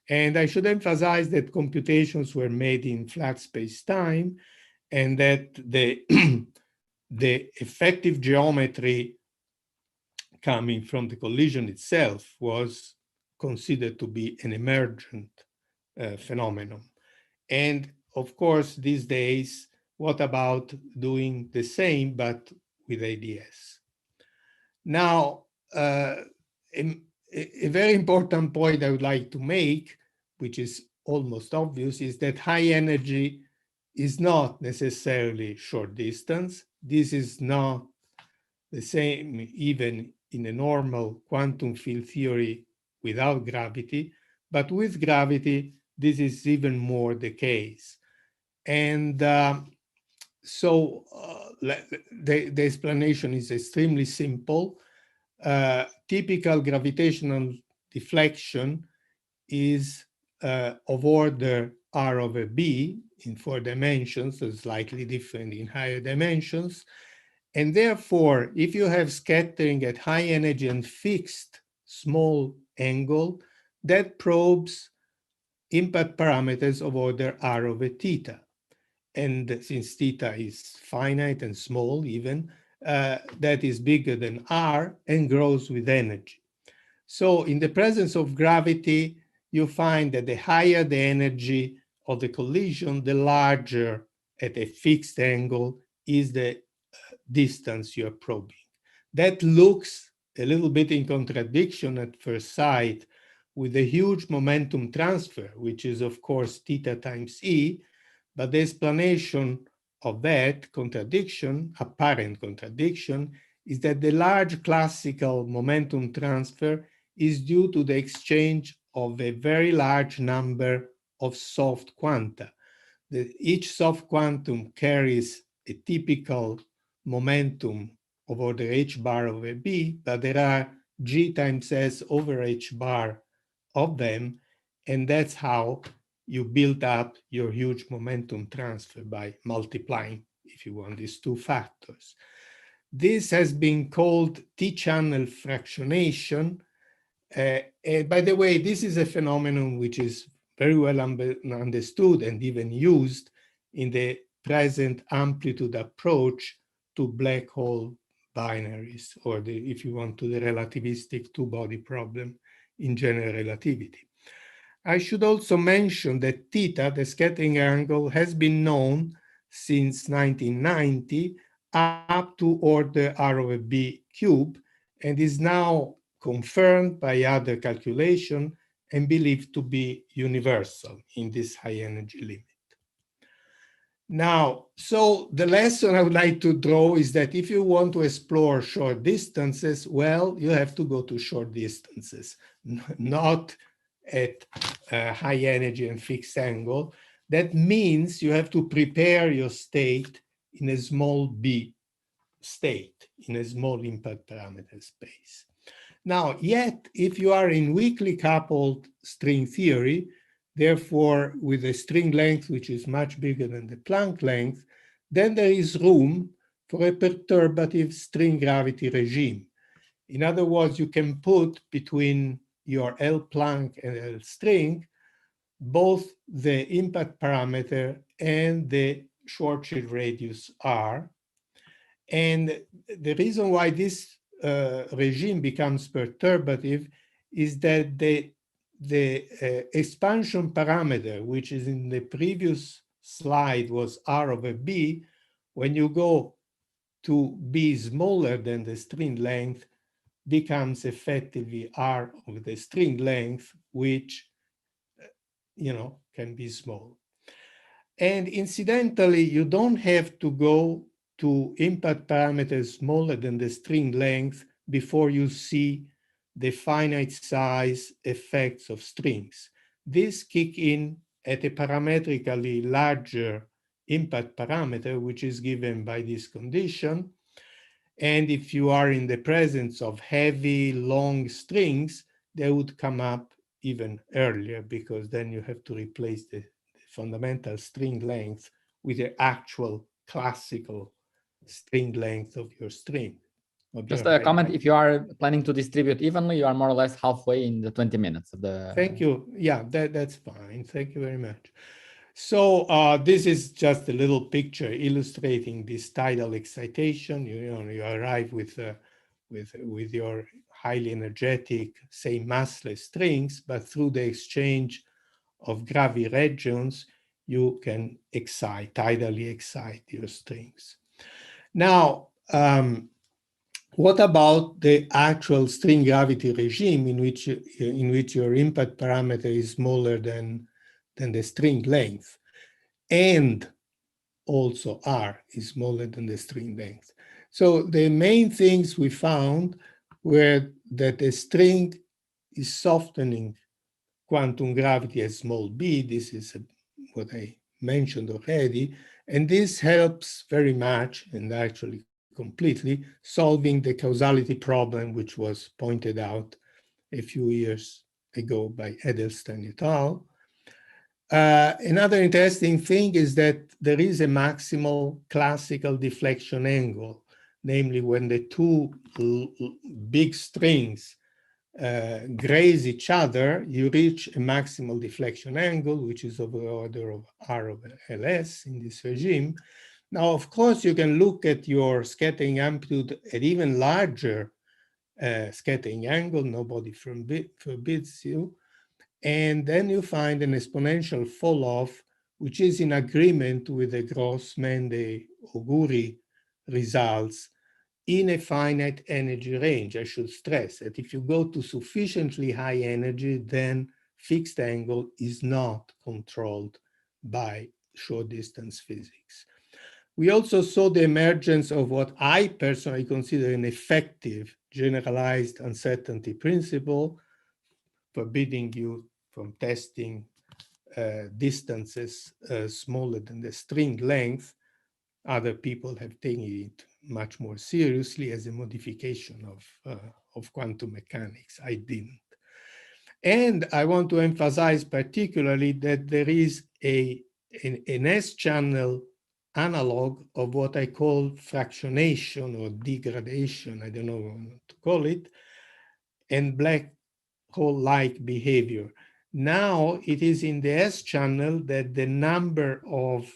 And I should emphasize that computations were made in flat space-time, and that the effective geometry coming from the collision itself was considered to be an emergent phenomenon. And of course, these days, what about doing the same but with ADS? Now, a very important point I would like to make, which is almost obvious, is that high energy is not necessarily short distance. This is not the same even in a normal quantum field theory without gravity, but with gravity, this is even more the case. And so the explanation is extremely simple. Typical gravitational deflection is of order R over B in 4 dimensions, so slightly different in higher dimensions. And therefore, if you have scattering at high energy and fixed small angle, that probes impact parameters of order R over theta. And since theta is finite and small even, that is bigger than R and grows with energy. So in the presence of gravity, you find that the higher the energy of the collision, the larger at a fixed angle is the distance you're probing. That looks a little bit in contradiction at first sight with the huge momentum transfer, which is of course theta times E, but the explanation of that contradiction, apparent contradiction, is that the large classical momentum transfer is due to the exchange of a very large number of soft quanta. Each soft quantum carries a typical momentum of order h bar over b, but there are g times s over h bar of them, and that's how you build up your huge momentum transfer by multiplying, if you want, these two factors. this has been called T-channel fractionation. And by the way, this is a phenomenon which is very well understood and even used in the present amplitude approach to black hole binaries, or if you want, to the relativistic two-body problem in general relativity. I should also mention that theta, the scattering angle, has been known since 1990 up to order R/B cube, and is now confirmed by other calculation and believed to be universal in this high energy limit. Now, so the lesson I would like to draw is that if you want to explore short distances, well, you have to go to short distances, not at high energy and fixed angle. That means you have to prepare your state in a small b state, in a small impact parameter space. Now, yet, if you are in weakly coupled string theory, therefore with a string length which is much bigger than the Planck length, then there is room for a perturbative string gravity regime. In other words, you can put between your L Planck and L string both the impact parameter and the Schwarzschild radius R. And the reason why this regime becomes perturbative is that the expansion parameter, which is in the previous slide was R/B, when you go to B smaller than the string length, becomes effectively R of the string length, which can be small. And incidentally, you don't have to go to impact parameters smaller than the string length before you see the finite size effects of strings. These kick in at a parametrically larger impact parameter, which is given by this condition. And if you are in the presence of heavy, long strings, they would come up even earlier, because then you have to replace the fundamental string length with the actual classical string length of your string. Just a comment, if you are planning to distribute evenly, you are more or less halfway in the 20 minutes of the... Thank you. Yeah, that's fine. Thank you very much. So this is just a little picture illustrating this tidal excitation. You arrive with your highly energetic, say massless strings, but through the exchange of gravity regions, you can tidally excite your strings. Now, what about the actual string gravity regime in which your impact parameter is smaller than the string length, and also R is smaller than the string length? So the main things we found were that a string is softening quantum gravity at small b. This is what I mentioned already. And this helps very much, and actually completely, solving the causality problem, which was pointed out a few years ago by Edelstein et al. Another interesting thing is that there is a maximal classical deflection angle, namely when the two big strings graze each other, you reach a maximal deflection angle, which is of the order of R/LS in this regime. Now, of course, you can look at your scattering amplitude at even larger scattering angle, nobody forbids you, and then you find an exponential fall-off, which is in agreement with the Gross-Mende-Auguri results in a finite energy range. I should stress that if you go to sufficiently high energy, then fixed angle is not controlled by short distance physics. We also saw the emergence of what I personally consider an effective generalized uncertainty principle, forbidding you from testing distances smaller than the string length. Other people have taken it much more seriously as a modification of quantum mechanics. I didn't. And I want to emphasize particularly that there is an S-channel analog of what I call fractionation or degradation, I don't know what to call it, and black hole-like behavior. Now it is in the S channel that the number of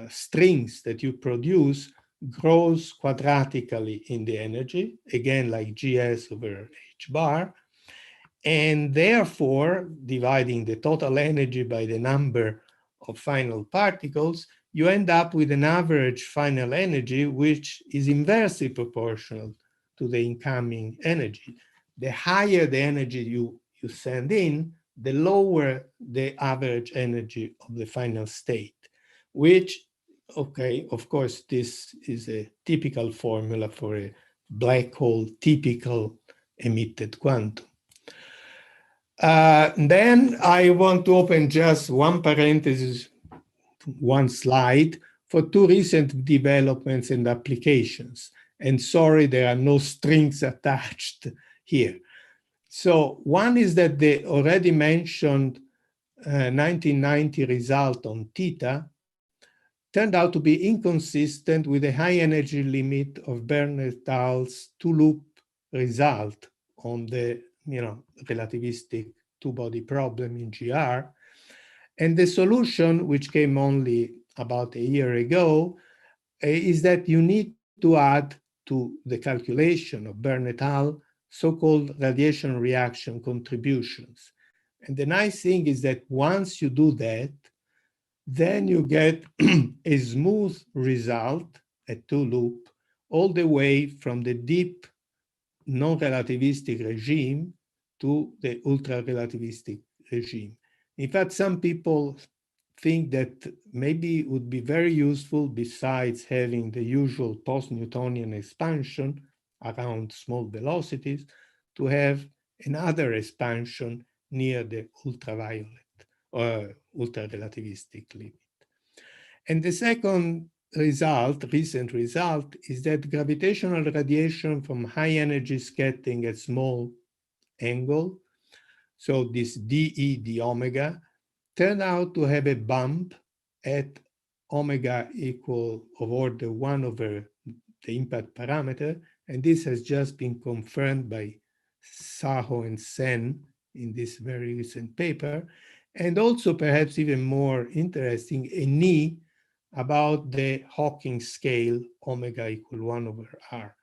strings that you produce grows quadratically in the energy, again like GS over H bar, and therefore dividing the total energy by the number of final particles, you end up with an average final energy which is inversely proportional to the incoming energy. The higher the energy you send in, the lower the average energy of the final state, which, okay, of course, this is a typical formula for a black hole typical emitted quantum. Then I want to open just one parenthesis, one slide, for two recent developments and applications. And sorry, there are no strings attached here. So one is that the already mentioned 1990 result on theta turned out to be inconsistent with the high energy limit of Bern et al.'s two-loop result on the relativistic two-body problem in GR. And the solution, which came only about a year ago, is that you need to add to the calculation of Bern et al. So-called radiation reaction contributions. And the nice thing is that once you do that, then you get a smooth result, a two-loop, all the way from the deep non-relativistic regime to the ultra-relativistic regime. In fact, some people think that maybe it would be very useful, besides having the usual post-Newtonian expansion around small velocities, to have another expansion near the ultraviolet or ultra-relativistic limit. And the second result, recent result, is that gravitational radiation from high energy scattering at small angle, so this dE d omega, turned out to have a bump at omega equal of order 1 over the impact parameter, and this has just been confirmed by Saho and Sen in this very recent paper, and also perhaps even more interesting, a knee about the Hawking scale omega equal 1 over r.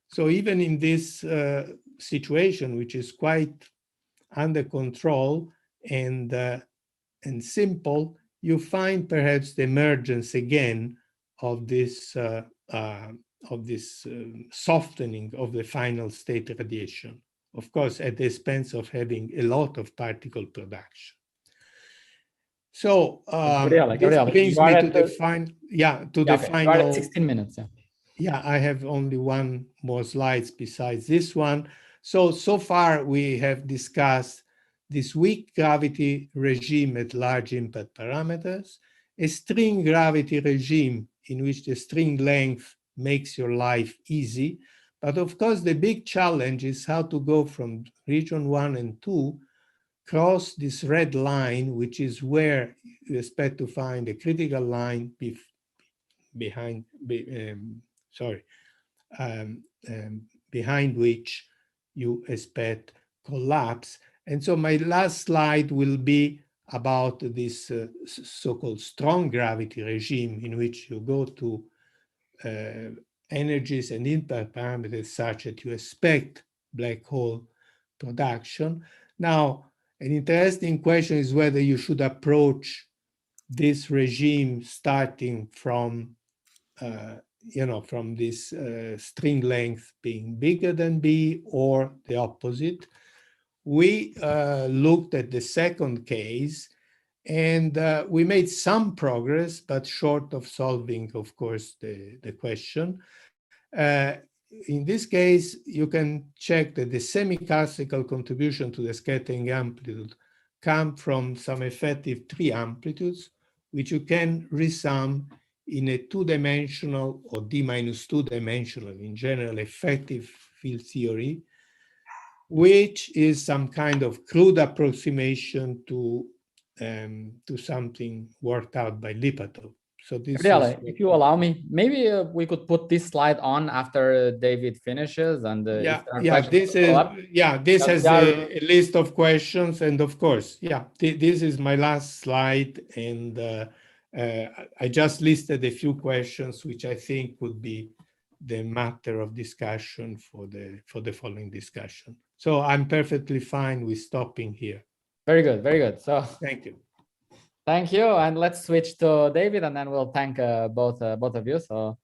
So even in this situation, which is quite under control and simple, you find perhaps the emergence again of this softening of the final state radiation, of course, at the expense of having a lot of particle production. So this brings me to the final, the final. You are at 16 minutes. Yeah, I have only one more slides besides this one. So far we have discussed this weak gravity regime at large impact parameters, a string gravity regime in which the string length makes your life easy. But of course, the big challenge is how to go from region 1 and 2, cross this red line, which is where you expect to find a critical line behind which you expect collapse. And so my last slide will be about this so-called strong gravity regime, in which you go to energies and impact parameters such that you expect black hole production. Now, an interesting question is whether you should approach this regime starting from from this string length being bigger than B, or the opposite. We looked at the second case, and we made some progress, but short of solving, of course, the question. In this case, you can check that the semi-classical contribution to the scattering amplitude come from some effective 3 amplitudes, which you can resum in a 2-dimensional or D-2 dimensional, in general, effective field theory, which is some kind of crude approximation to something worked out by Lipatov. So this Really, is if you allow me, maybe we could put this slide on after David finishes, and yeah, if there are yeah, questions this to follow is up, this because has we are- a list of questions, and of course, yeah, this is my last slide, and I just listed a few questions which I think would be the matter of discussion for the following discussion. So I'm perfectly fine with stopping here. Very good, very good. So thank you. Thank you, and let's switch to David, and then we'll thank both of you. So,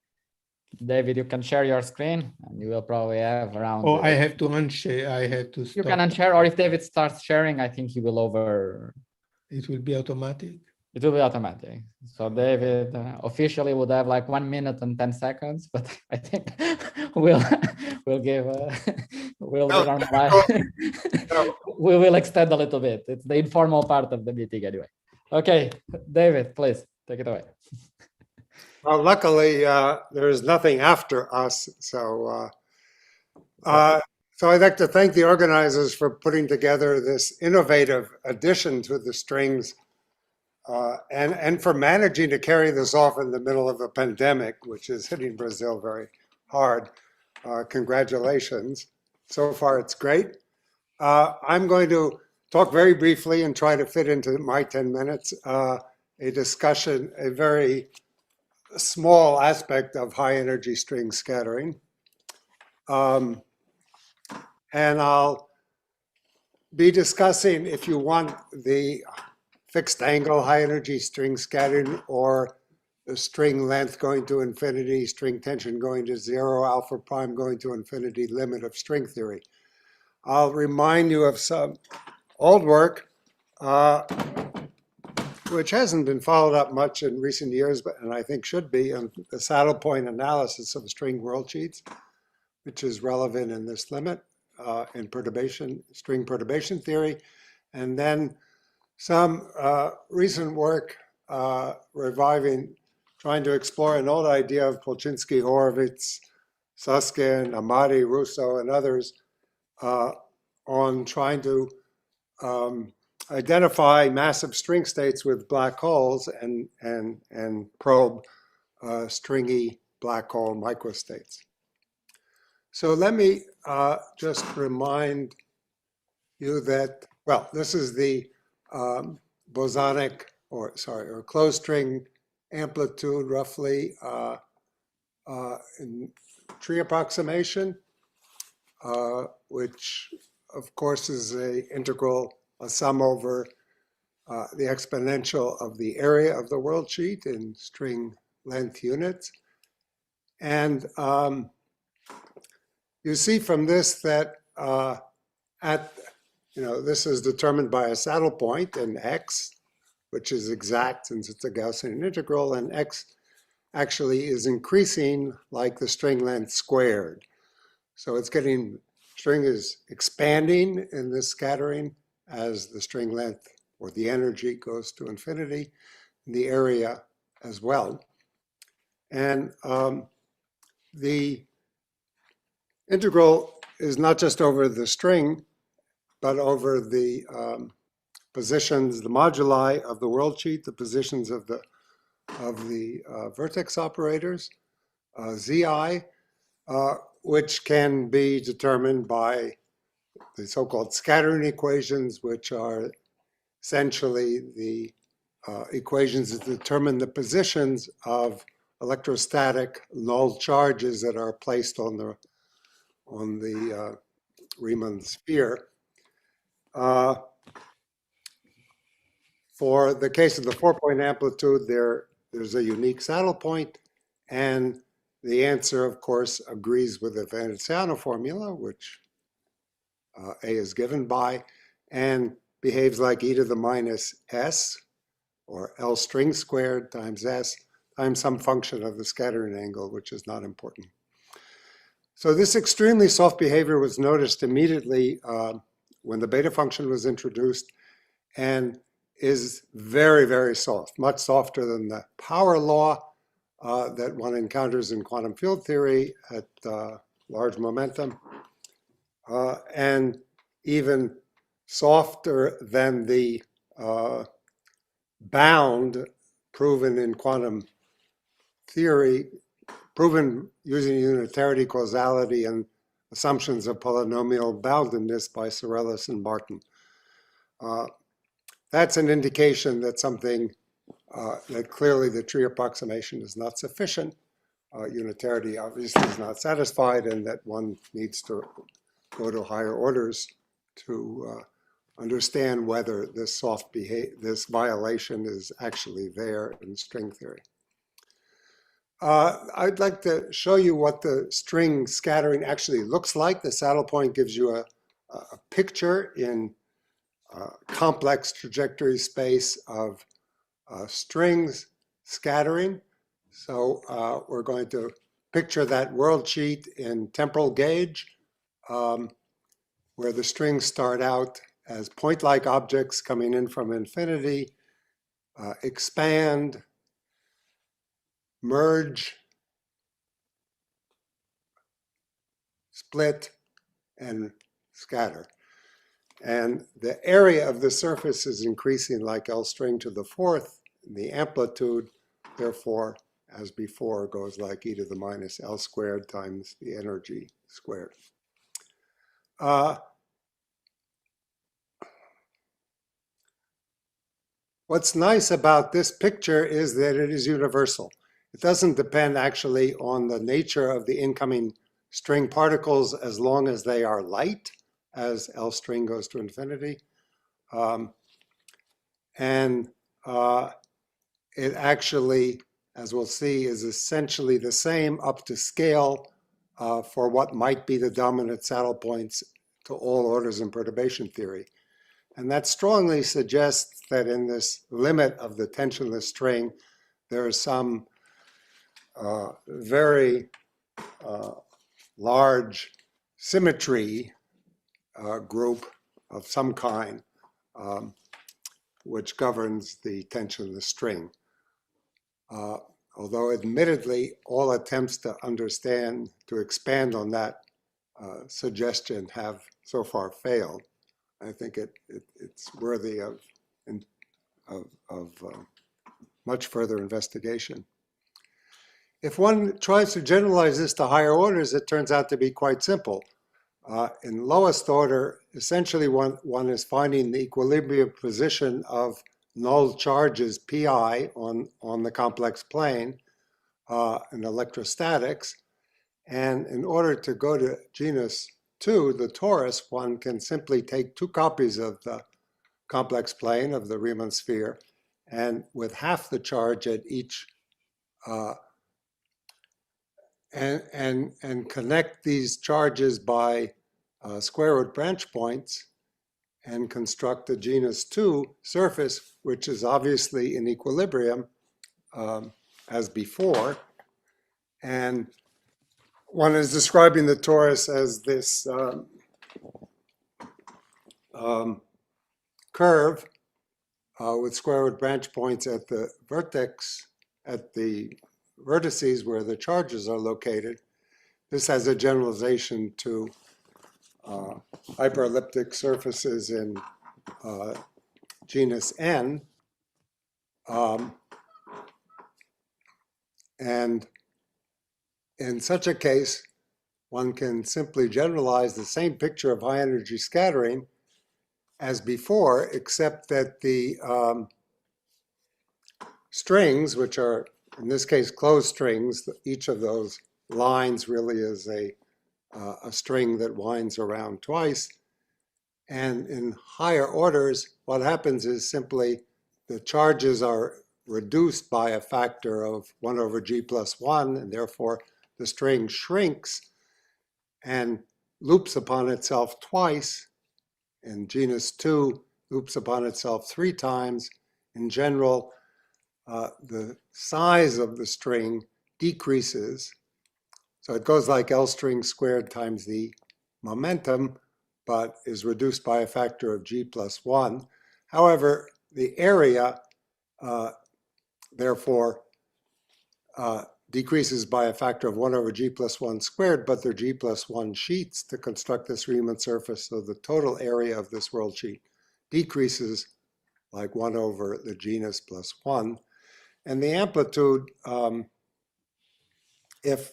David, you can share your screen, and you will probably have around. Oh, I have to unshare. I have to stop. You can unshare, or if David starts sharing, I think he will over. It will be automatic. It will be automatic. So David officially would have like 1 minute and 10 seconds, but I think we'll give we will extend a little bit. It's the informal part of the meeting anyway. Okay, David, please take it away. Well, luckily, there's nothing after us. So I'd like to thank the organizers for putting together this innovative addition to the strings and for managing to carry this off in the middle of a pandemic, which is hitting Brazil very hard. Congratulations. So far, it's great. I'm going to talk very briefly and try to fit into my 10 minutes a discussion, a very small aspect of high energy string scattering. And I'll be discussing, if you want, the fixed angle high energy string scattering or the string length going to infinity, string tension going to 0, alpha prime going to infinity limit of string theory. I'll remind you of some old work, which hasn't been followed up much in recent years, and I think should be, on the saddle point analysis of string world sheets, which is relevant in this limit in perturbation, string perturbation theory. And then some recent work trying to explore an old idea of Polchinski, Horowitz, Susskind, Amati, Russo, and others on trying to identify massive string states with black holes and probe stringy black hole microstates. So let me just remind you that, well, this is the bosonic or closed string amplitude roughly in tree approximation, which of course is a sum over the exponential of the area of the world sheet in string length units. And you see from this that this is determined by a saddle point in x, which is exact since it's a Gaussian integral, and x actually is increasing like the string length squared. So it's string is expanding in this scattering as the string length or the energy goes to infinity, and the area as well. And the integral is not just over the string, but over the positions, the moduli of the world sheet, the positions of the vertex operators, Zi, which can be determined by the so-called scattering equations, which are essentially the equations that determine the positions of electrostatic null charges that are placed on the Riemann sphere. For the case of the 4-point amplitude, there's a unique saddle point, and the answer, of course, agrees with the Veneziano formula, which A is given by, and behaves like e to the minus s, or L string squared times s, times some function of the scattering angle, which is not important. So this extremely soft behavior was noticed immediately when the beta function was introduced, and is very, very soft, much softer than the power law that one encounters in quantum field theory at large momentum, and even softer than the bound proven in quantum theory proven using unitarity, causality, and assumptions of polynomial boundedness by Sorellis and Martin. That's an indication that something that clearly the tree approximation is not sufficient. Unitarity obviously is not satisfied, and that one needs to go to higher orders to understand whether this this violation is actually there in string theory. I'd like to show you what the string scattering actually looks like. The saddle point gives you a picture in complex trajectory space of strings scattering. So we're going to picture that world sheet in temporal gauge, where the strings start out as point-like objects coming in from infinity, expand, merge, split, and scatter. And the area of the surface is increasing like L string to the fourth. The amplitude, therefore, as before, goes like e to the minus L squared times the energy squared. What's nice about this picture is that it is universal. It doesn't depend actually on the nature of the incoming string particles as long as they are light, as L string goes to infinity. It actually, as we'll see, is essentially the same up to scale for what might be the dominant saddle points to all orders in perturbation theory. And that strongly suggests that in this limit of the tensionless string, there is some very large symmetry group of some kind, which governs the tensionless string. Although admittedly, all attempts to expand on that suggestion have so far failed. I think it's worthy of much further investigation. If one tries to generalize this to higher orders, it turns out to be quite simple. In lowest order, essentially one is finding the equilibrium position of null charges pi on the complex plane in electrostatics. And in order to go to genus 2, the torus, one can simply take 2 copies of the complex plane of the Riemann sphere, and with half the charge at each, and connect these charges by square root branch points and construct a genus 2 surface, which is obviously in equilibrium as before. And one is describing the torus as this curve with square root branch points at the vertices where the charges are located. This has a generalization to hyperelliptic surfaces in genus N. And in such a case, one can simply generalize the same picture of high energy scattering as before, except that the strings, which are in this case closed strings, each of those lines really is a string that winds around twice. And in higher orders, what happens is simply the charges are reduced by a factor of 1 over g plus 1, and therefore the string shrinks and loops upon itself twice. In genus 2, loops upon itself 3 times. In general, the size of the string decreases. So it goes like L string squared times the momentum, but is reduced by a factor of g plus 1. However, the area, therefore, decreases by a factor of 1 over g plus 1 squared, but they're g plus 1 sheets to construct this Riemann surface, so the total area of this world sheet decreases like 1 over the genus plus 1. And the amplitude if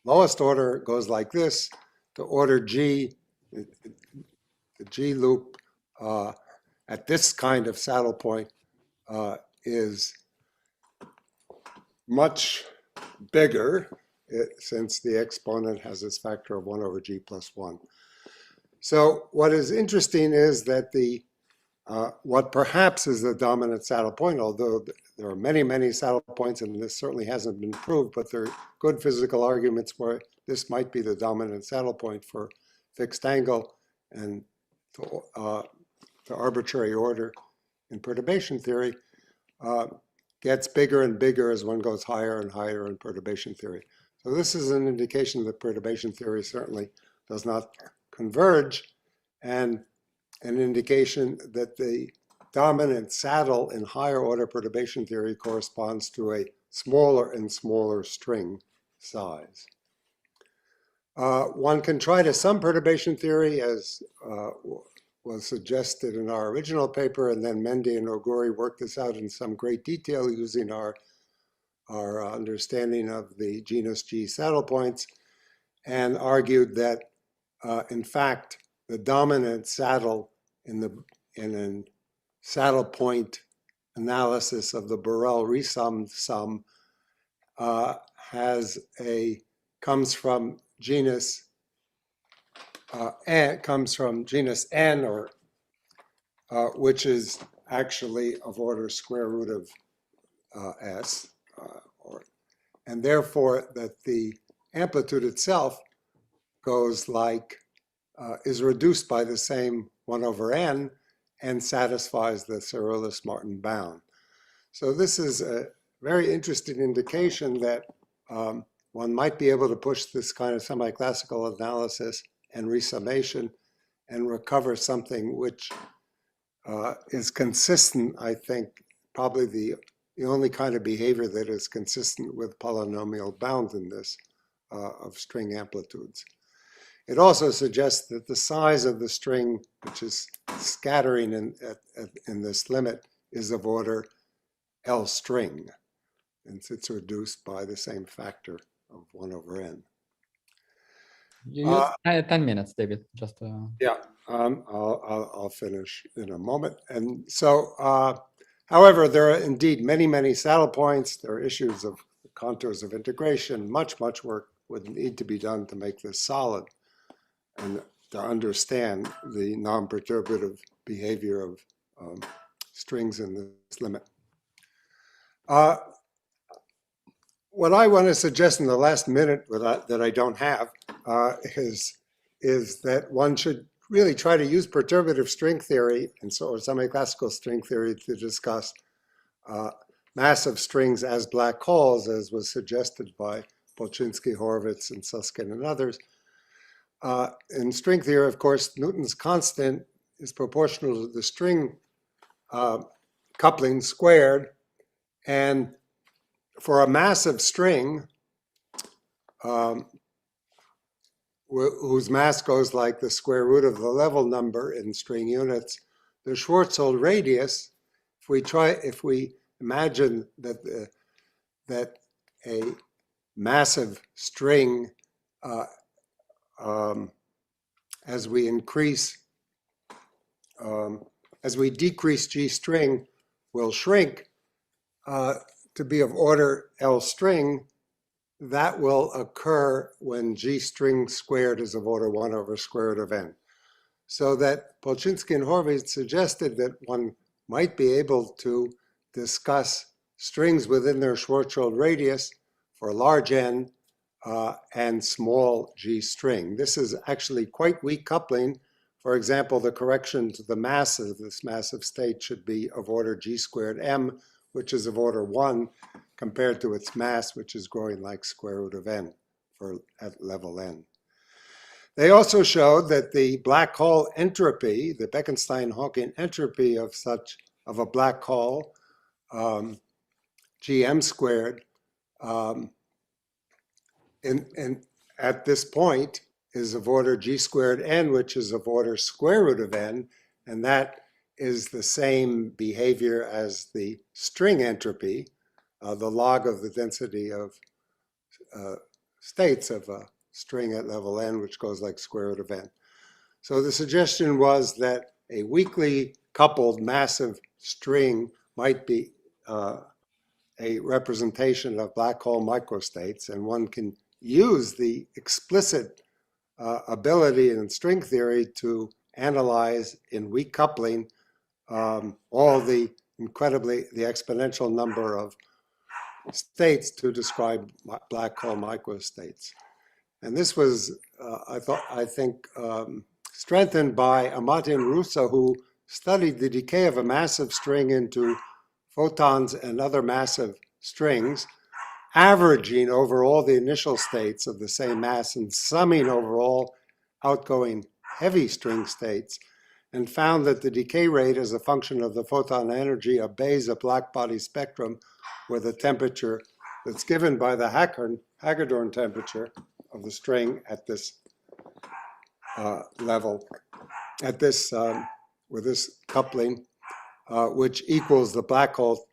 lowest order goes like this, to order G, the G loop at this kind of saddle point is much bigger since the exponent has this factor of 1 over G plus 1. So what is interesting is that the what perhaps is the dominant saddle point, although there are many, many saddle points, and this certainly hasn't been proved, but there are good physical arguments where this might be the dominant saddle point for fixed angle and to arbitrary order in perturbation theory, gets bigger and bigger as one goes higher and higher in perturbation theory. So this is an indication that perturbation theory certainly does not converge, and an indication that the dominant saddle in higher order perturbation theory corresponds to a smaller and smaller string size. One can try to sum perturbation theory, as was suggested in our original paper, and then Mendy and Oguri worked this out in some great detail using our understanding of the genus G saddle points, and argued that in fact the dominant saddle in a saddle point analysis of the Borel resummed sum comes from genus N, or which is actually of order square root of S, and therefore that the amplitude itself goes like, is reduced by the same 1 over n and satisfies the Cyrillus-Martin bound. So this is a very interesting indication that one might be able to push this kind of semi-classical analysis and resummation and recover something which is consistent, I think, probably the only kind of behavior that is consistent with polynomial boundedness of string amplitudes. It also suggests that the size of the string, which is scattering in this limit, is of order L string, and it's reduced by the same factor of 1 over n. You used 10 minutes, David. Just yeah, I'll finish in a moment. And so, however, there are indeed many, many saddle points. There are issues of contours of integration. Much work would need to be done to make this solid and to understand the non-perturbative behavior of strings in this limit. What I want to suggest in the last minute that I don't have is that one should really try to use perturbative string theory or semi-classical string theory to discuss massive strings as black holes, as was suggested by Polchinski, Horowitz, and Susskind and others. In string theory, of course, Newton's constant is proportional to the string coupling squared, and for a massive string whose mass goes like the square root of the level number in string units, the Schwarzschild radius, if we imagine that a massive string as we decrease G string will shrink to be of order L string, that will occur when G string squared is of order 1 over square root of n. So that Polchinski and Horowitz suggested that one might be able to discuss strings within their Schwarzschild radius for large n and small G string. This is actually quite weak coupling. For example, the correction to the mass of this massive state should be of order G squared m, which is of order 1, compared to its mass, which is growing like square root of n at level n. They also showed that the black hole entropy, the Bekenstein-Hawking entropy of a black hole, Gm squared, at this point is of order G squared n, which is of order square root of n, and that is the same behavior as the string entropy, the log of the density of states of a string at level n, which goes like square root of n. So the suggestion was that a weakly coupled massive string might be a representation of black hole microstates, and one can use the explicit ability in string theory to analyze in weak coupling all the exponential number of states to describe black hole microstates. And this was, I think, strengthened by Amati and Russo, who studied the decay of a massive string into photons and other massive strings, averaging over all the initial states of the same mass and summing over all outgoing heavy string states, and found that the decay rate as a function of the photon energy obeys a black body spectrum with a temperature that's given by the Hagedorn temperature of the string at this level, at this with this coupling, which equals the black hole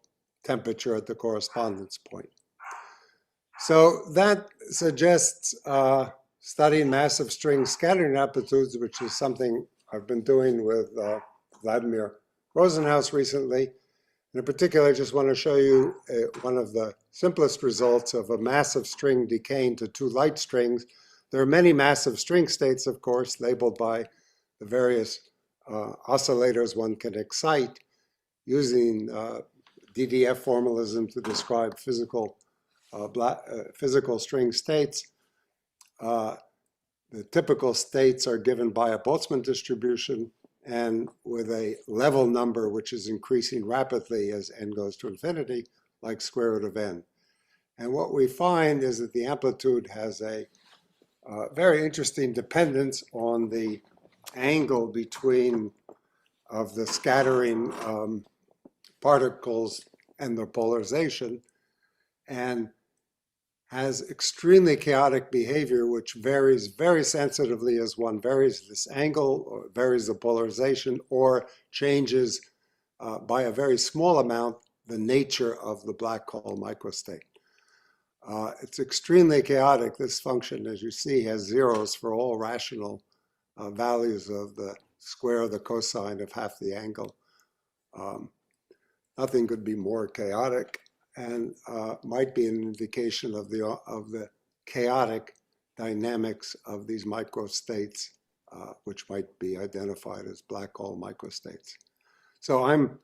temperature at the correspondence point. So that suggests studying massive string scattering amplitudes, which is something I've been doing with Vladimir Rosenhaus recently. In particular, I just want to show you one of the simplest results of a massive string decaying to two light strings. There are many massive string states, of course, labeled by the various oscillators one can excite using DDF formalism to describe physical string states. The typical states are given by a Boltzmann distribution and with a level number which is increasing rapidly as n goes to infinity, like square root of n. And what we find is that the amplitude has a very interesting dependence on the angle between of the scattering particles and their polarization, and has extremely chaotic behavior, which varies very sensitively as one varies this angle, or varies the polarization, or changes by a very small amount the nature of the black hole microstate. It's extremely chaotic. This function, as you see, has zeros for all rational values of the square of the cosine of half the angle. Nothing could be more chaotic, and might be an indication of the chaotic dynamics of these microstates, which might be identified as black hole microstates. So I'm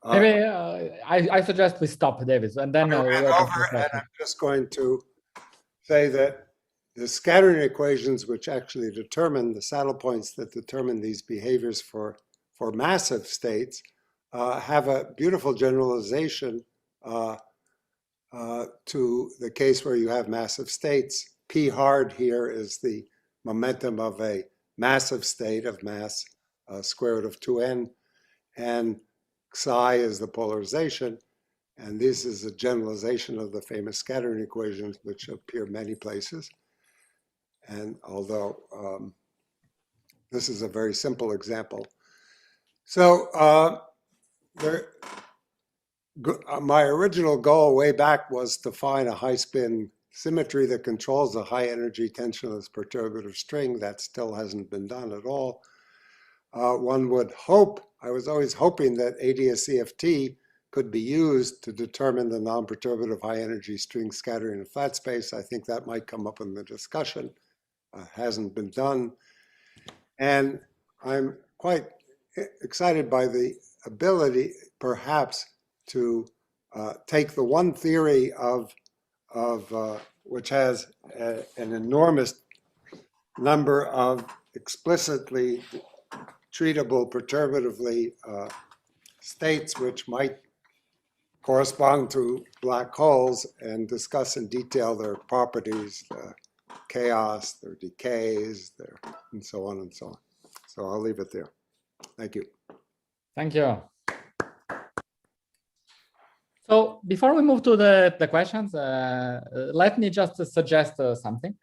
maybe I suggest we stop, David, and then I'm just going to say that the scattering equations, which actually determine the saddle points that determine these behaviors for massive states, have a beautiful generalization to the case where you have massive states. P hard here is the momentum of a massive state of mass square root of 2n, and psi is the polarization. And this is a generalization of the famous scattering equations, which appear many places. And although this is a very simple example. So my original goal way back was to find a high spin symmetry that controls a high energy tensionless perturbative string. That still hasn't been done at all. One would hope, I was always hoping that ADS-CFT could be used to determine the non-perturbative high energy string scattering in flat space. I think that might come up in the discussion. Hasn't been done. And I'm quite excited by the ability, perhaps, to take the one theory which has an enormous number of explicitly treatable perturbatively states which might correspond to black holes, and discuss in detail their properties, their chaos, their decays, and so on and so on. So I'll leave it there. Thank you. Thank you. So before we move to the questions, let me just suggest something.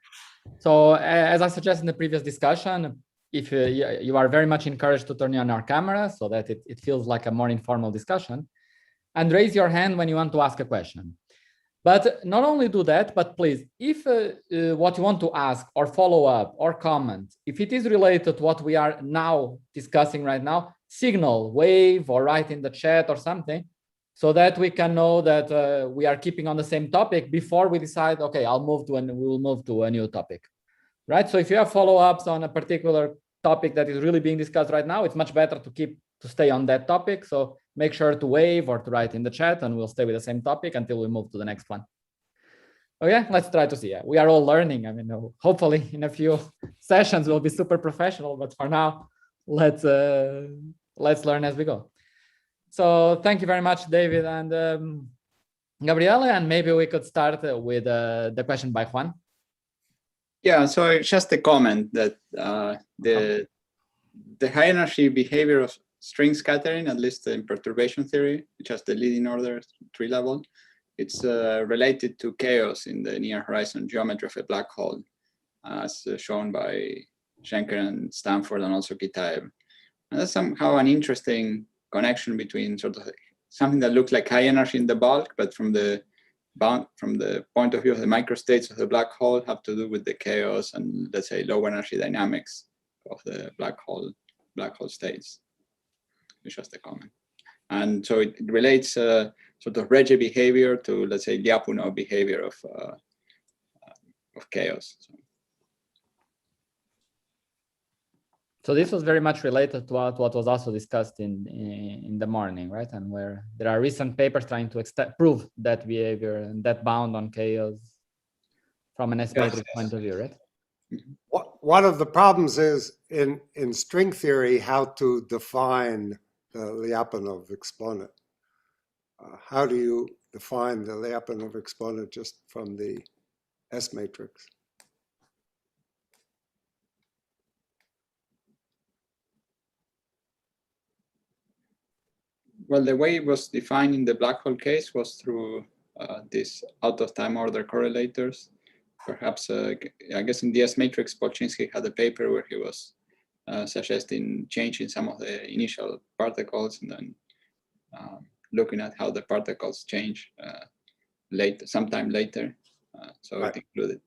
So as I suggested in the previous discussion, if you are very much encouraged to turn on your camera so that it feels like a more informal discussion, and raise your hand when you want to ask a question. But not only do that, but please, if what you want to ask or follow up or comment, if it is related to what we are now discussing right now, signal, wave, or write in the chat or something, so that we can know that we are keeping on the same topic before we decide, okay, we will move to a new topic, right? So if you have follow-ups on a particular topic that is really being discussed right now, it's much better to stay on that topic. So make sure to wave or to write in the chat, and we'll stay with the same topic until we move to the next one. Okay, let's try to see. Yeah, we are all learning. I mean, hopefully in a few sessions we'll be super professional, but for now, let's learn as we go. So thank you very much, David and Gabriele, and maybe we could start with the question by Juan. Yeah, so just a comment that the high energy behavior of string scattering, at least in perturbation theory, which has the leading order 3 level, it's related to chaos in the near horizon geometry of a black hole, as shown by Schenker and Stanford and also Kitaev. And that's somehow an interesting connection between sort of something that looks like high energy in the bulk, but from the point of view of the microstates of the black hole, have to do with the chaos and, let's say, low energy dynamics of the black hole states. It's just a comment. And so it relates sort of Regge behavior to, let's say, Lyapunov behavior of chaos. So this was very much related to what was also discussed in the morning, right? And where there are recent papers trying to prove that behavior and that bound on chaos from an S-matrix point of view, right? One of the problems is in string theory how to define the Lyapunov exponent. How do you define the Lyapunov exponent just from the S-matrix? Well, the way it was defined in the black hole case was through these out-of-time order correlators. Perhaps, I guess in the S-matrix, Polchinski had a paper where he was suggesting changing some of the initial particles and then looking at how the particles change sometime later. So it included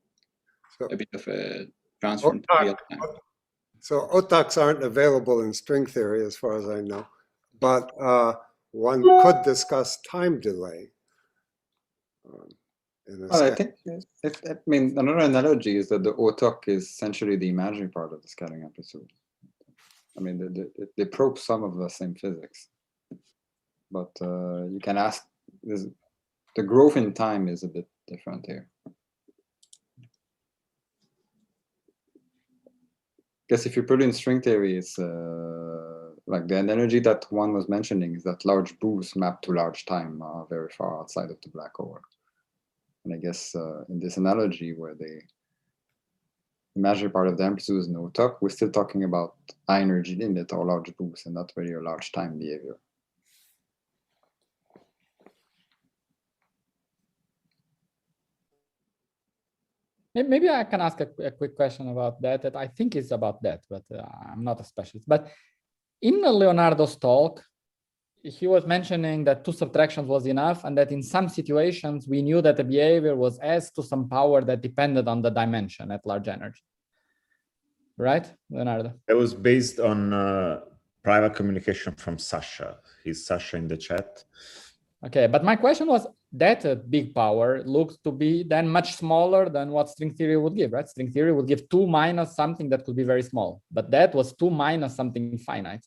a bit of a transform to real time. So OTACs aren't available in string theory as far as I know, but one could discuss time delay. Well, I think, I mean, another analogy is that the OTAC is essentially the imaginary part of the scattering amplitude. I mean, they probe some of the same physics, but you can ask, the growth in time is a bit different here. Because if you put in string theory, it's like the analogy that one was mentioning is that large boosts mapped to large time are very far outside of the black hole. And I guess in this analogy where the imaginary part of the amplitude is no OTAC, we're still talking about high energy limit or large boost and not really a large time behavior. Maybe I can ask a quick question about that. That I think is about that, but I'm not a specialist. But in Leonardo's talk, he was mentioning that 2 subtractions was enough, and that in some situations we knew that the behavior was S to some power that depended on the dimension at large energy. Right, Leonardo? It was based on private communication from Sasha. He's Sasha in the chat. Okay, but my question was that a big power looks to be then much smaller than what string theory would give, right? String theory would give 2 minus something that could be very small, but that was 2 minus something finite.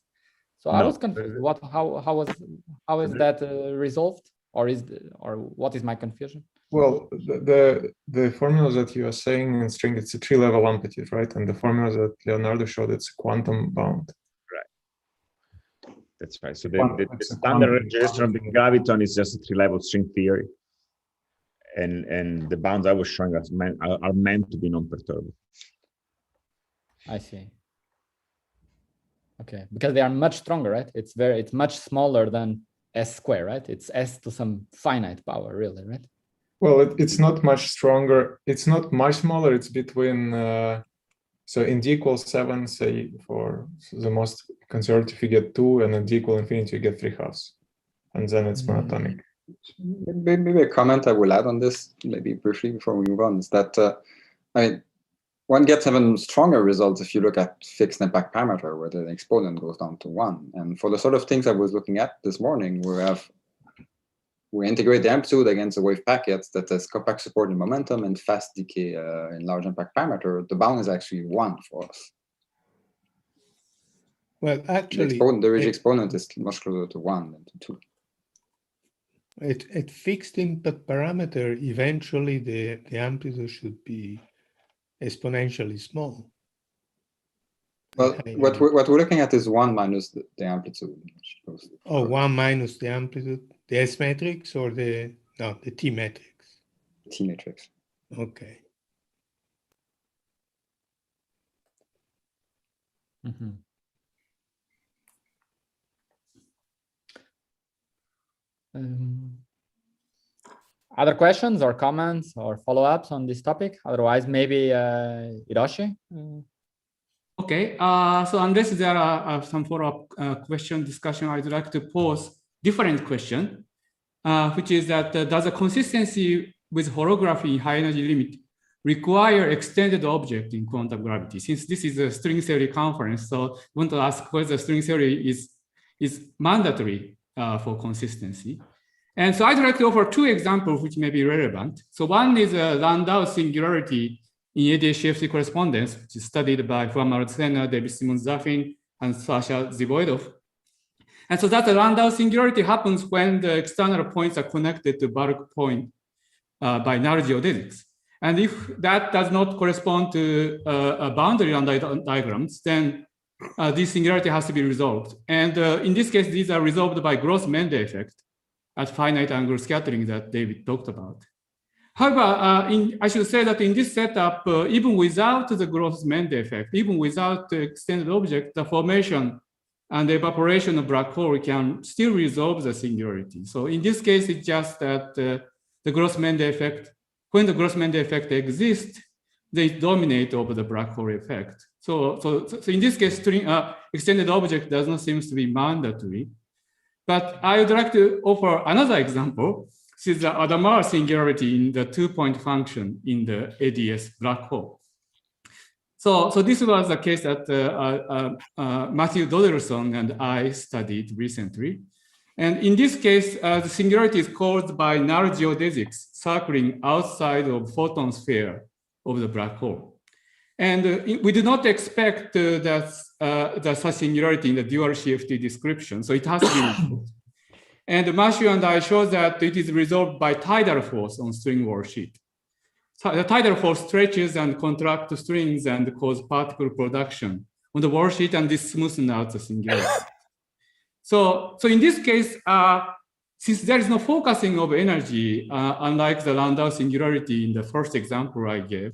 So I was confused. How is that resolved, or what is my confusion? Well, the formulas that you are saying in string, it's a 3-level amplitude, right? And the formulas that Leonardo showed, it's quantum bound. Right. That's right. So the standard register of the graviton is just a 3-level string theory, and the bounds I was showing are meant to be non-perturbable. I see. Okay, because they are much stronger, right? It's much smaller than S square, right? It's S to some finite power, really, right? Well, it's not much stronger. It's not much smaller. It's between, so in D equals 7, say for the most conservative, you get 2, and in D equal infinity, you get 3/2. And then it's monotonic. Maybe a comment I will add on this, maybe briefly before we move on, is that I mean, one gets even stronger results if you look at fixed impact parameter, where the exponent goes down to 1. And for the sort of things I was looking at this morning, we integrate the amplitude against the wave packets that has compact support in momentum and fast decay in large impact parameter. The bound is actually 1 for us. Well, actually, the ridge exponent is much closer to 1 than to 2. At fixed impact parameter, eventually the amplitude should be exponentially small. Well, what we're looking at is 1 minus the amplitude. Oh, 1 minus the amplitude, the S matrix or the T matrix? T matrix. Okay. Mm-hmm. Other questions or comments or follow-ups on this topic? Otherwise, maybe Hiroshi? Okay, so unless there are some follow-up question discussion, I'd like to pose different question, which is that does the consistency with holography in high energy limit require extended object in quantum gravity? Since this is a string theory conference, so I want to ask whether string theory is mandatory for consistency. And so I'd like to offer 2 examples which may be relevant. So one is a Landau singularity in ADS-CFT correspondence, which is studied by Juan Marcena, David Simon-Zafin, and Sasha Zhiboedov. And so that the Landau singularity happens when the external points are connected to bulk point by null geodesics. And if that does not correspond to a boundary diagrams, then this singularity has to be resolved. And in this case, these are resolved by Gross-Mendel effect at finite angle scattering that David talked about. However, I should say that in this setup, even without the Gross-Mendel effect, even without the extended object, the formation and the evaporation of black hole can still resolve the singularity. So in this case, it's just that the Gross-Mendel effect, when the Gross-Mendel effect exists, they dominate over the black hole effect. So in this case, extended object does not seem to be mandatory. But I would like to offer another example. This is the Adamar singularity in the 2-point function in the ADS black hole. So this was a case that Matthew Dodelson and I studied recently. And in this case, the singularity is caused by null geodesics circling outside of photon sphere of the black hole. And we do not expect the such singularity in the dual CFT description, so it has to be resolved. And Matthew and I showed that it is resolved by tidal force on string wall sheet. So the tidal force stretches and contracts the strings and cause particle production on the wall sheet, and this smoothens out the singularity. So in this case, since there is no focusing of energy, unlike the Landau singularity in the first example I gave,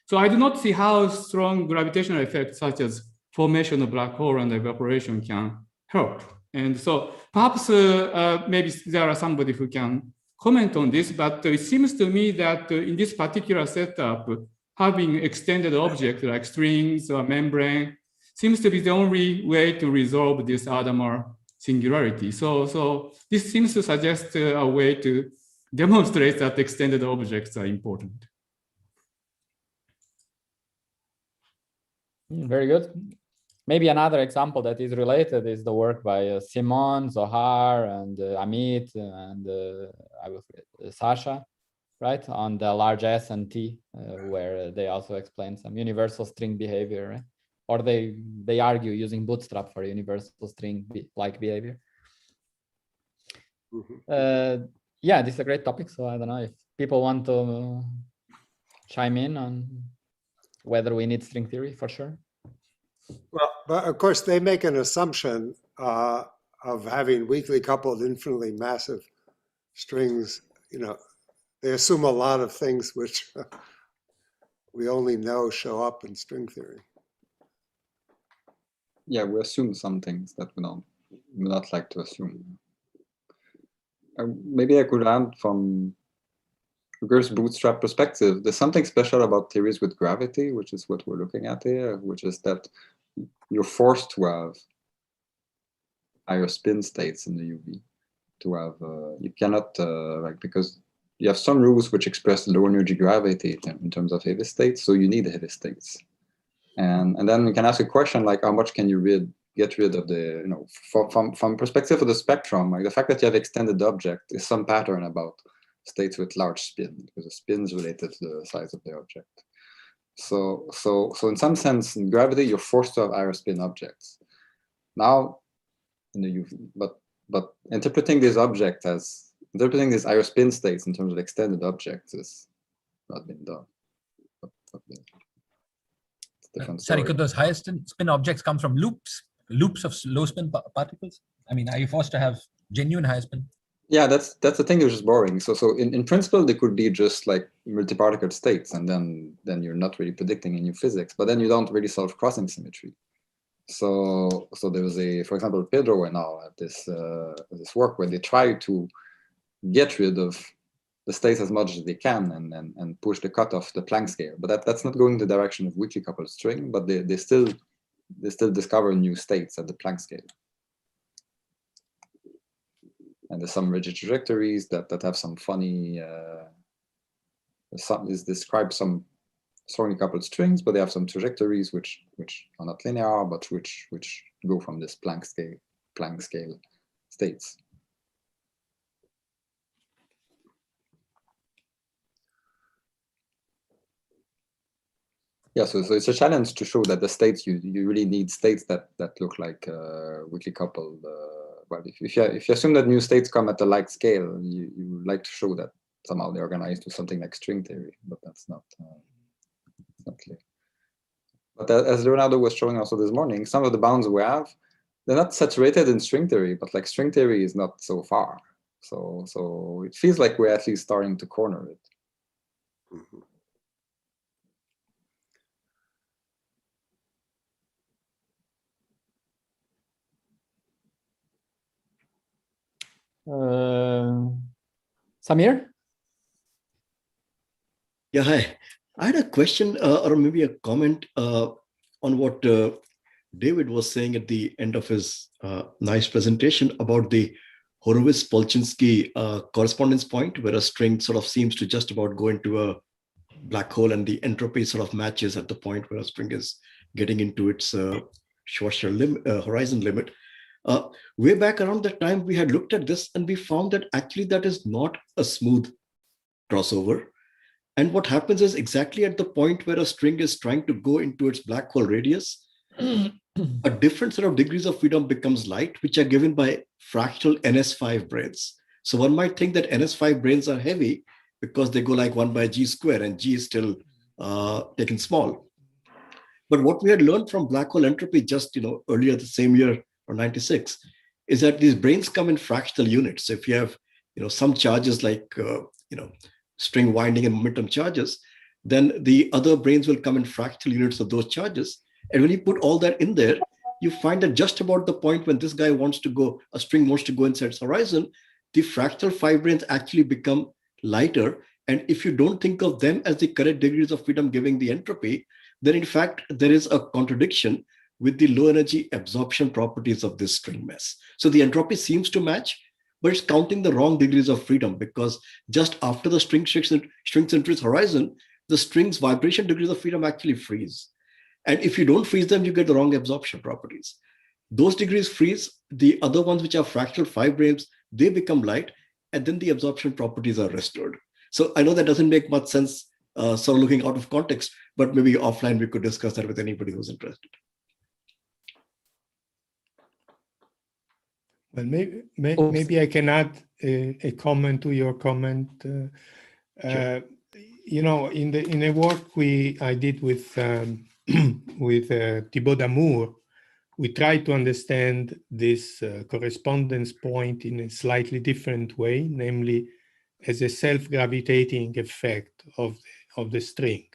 so I do not see how strong gravitational effects such as formation of black hole and evaporation can help. And so perhaps maybe there are somebody who can comment on this, but it seems to me that in this particular setup, having extended objects like strings or membrane seems to be the only way to resolve this Adamar singularity. So this seems to suggest a way to demonstrate that extended objects are important. Very good. Maybe another example that is related is the work by Simon, Zohar, and Amit, and I will forget, Sasha, right? On the large S and T, where they also explain some universal string behavior, right? Or they argue using Bootstrap for universal string-like behavior. Yeah, this is a great topic. So I don't know if people want to chime in on whether we need string theory for sure. Well, but of course they make an assumption of having weakly coupled infinitely massive strings. You know, they assume a lot of things which we only know show up in string theory. Yeah, we assume some things that we not like to assume. Maybe I could add from reverse bootstrap perspective, there's something special about theories with gravity, which is what we're looking at here, which is that you're forced to have higher spin states in the UV. to have, you cannot, like, because you have some rules which express low energy gravity in terms of heavy states, so you need heavy states. And then you can ask a question like, how much can you get rid of the, you know, from perspective of the spectrum, like the fact that you have extended object is some pattern about states with large spin, because the spin is related to the size of the object. So in some sense, in gravity, you're forced to have higher spin objects. Now, you know, but interpreting these objects as interpreting these higher spin states in terms of extended objects is not been done. Sorry, could those higher spin objects come from loops of low spin particles? I mean, are you forced to have genuine high spin? Yeah, that's the thing which is boring. So in principle, they could be just like multi-particle states, and then you're not really predicting any physics, but then you don't really solve crossing symmetry. So there was for example, Pedro and now at this work where they try to get rid of the states as much as they can and push the cutoff the Planck scale, but that's not going in the direction of weakly coupled string, but they still discover new states at the Planck scale. And there's some rigid trajectories that have some funny, describe some strongly coupled strings, but they have some trajectories which are not linear, but which go from this Planck scale states. Yeah, so it's a challenge to show that the states you really need states that look like weakly coupled. But if you assume that new states come at a like scale, you would like to show that somehow they organize to something like string theory, but that's not clear. But as Leonardo was showing also this morning, some of the bounds we have, they're not saturated in string theory, but like string theory is not so far. So it feels like we're at least starting to corner it. Mm-hmm. Samir? Yeah, hi. I had a question or maybe a comment on what David was saying at the end of his nice presentation about the Horowitz-Polchinski correspondence point, where a string sort of seems to just about go into a black hole and the entropy sort of matches at the point where a string is getting into its Schwarzschild horizon limit. Way back around that time, we had looked at this and we found that actually that is not a smooth crossover. And what happens is exactly at the point where a string is trying to go into its black hole radius, a different set of degrees of freedom becomes light, which are given by fractal NS5 branes. So one might think that NS5 branes are heavy because they go like 1 by g square and g is still taken small. But what we had learned from black hole entropy just earlier the same year, or 96, is that these branes come in fractal units. So if you have some charges like string winding and momentum charges, then the other branes will come in fractal units of those charges. And when you put all that in there, you find that just about the point when this guy wants to go, a string wants to go inside its horizon, the fractal 5 branes actually become lighter. And if you don't think of them as the correct degrees of freedom giving the entropy, then in fact, there is a contradiction with the low energy absorption properties of this string mess. So the entropy seems to match, but it's counting the wrong degrees of freedom, because just after the string shrinks into its horizon, the string's vibration degrees of freedom actually freeze. And if you don't freeze them, you get the wrong absorption properties. Those degrees freeze, the other ones which are fractal 5 branes, they become light, and then the absorption properties are restored. So I know that doesn't make much sense, sort of looking out of context, but maybe offline we could discuss that with anybody who's interested. Well, maybe I can add a comment to your comment. Sure. In a work I did with Thibaut Damour, we tried to understand this correspondence point in a slightly different way, namely as a self-gravitating effect of the string.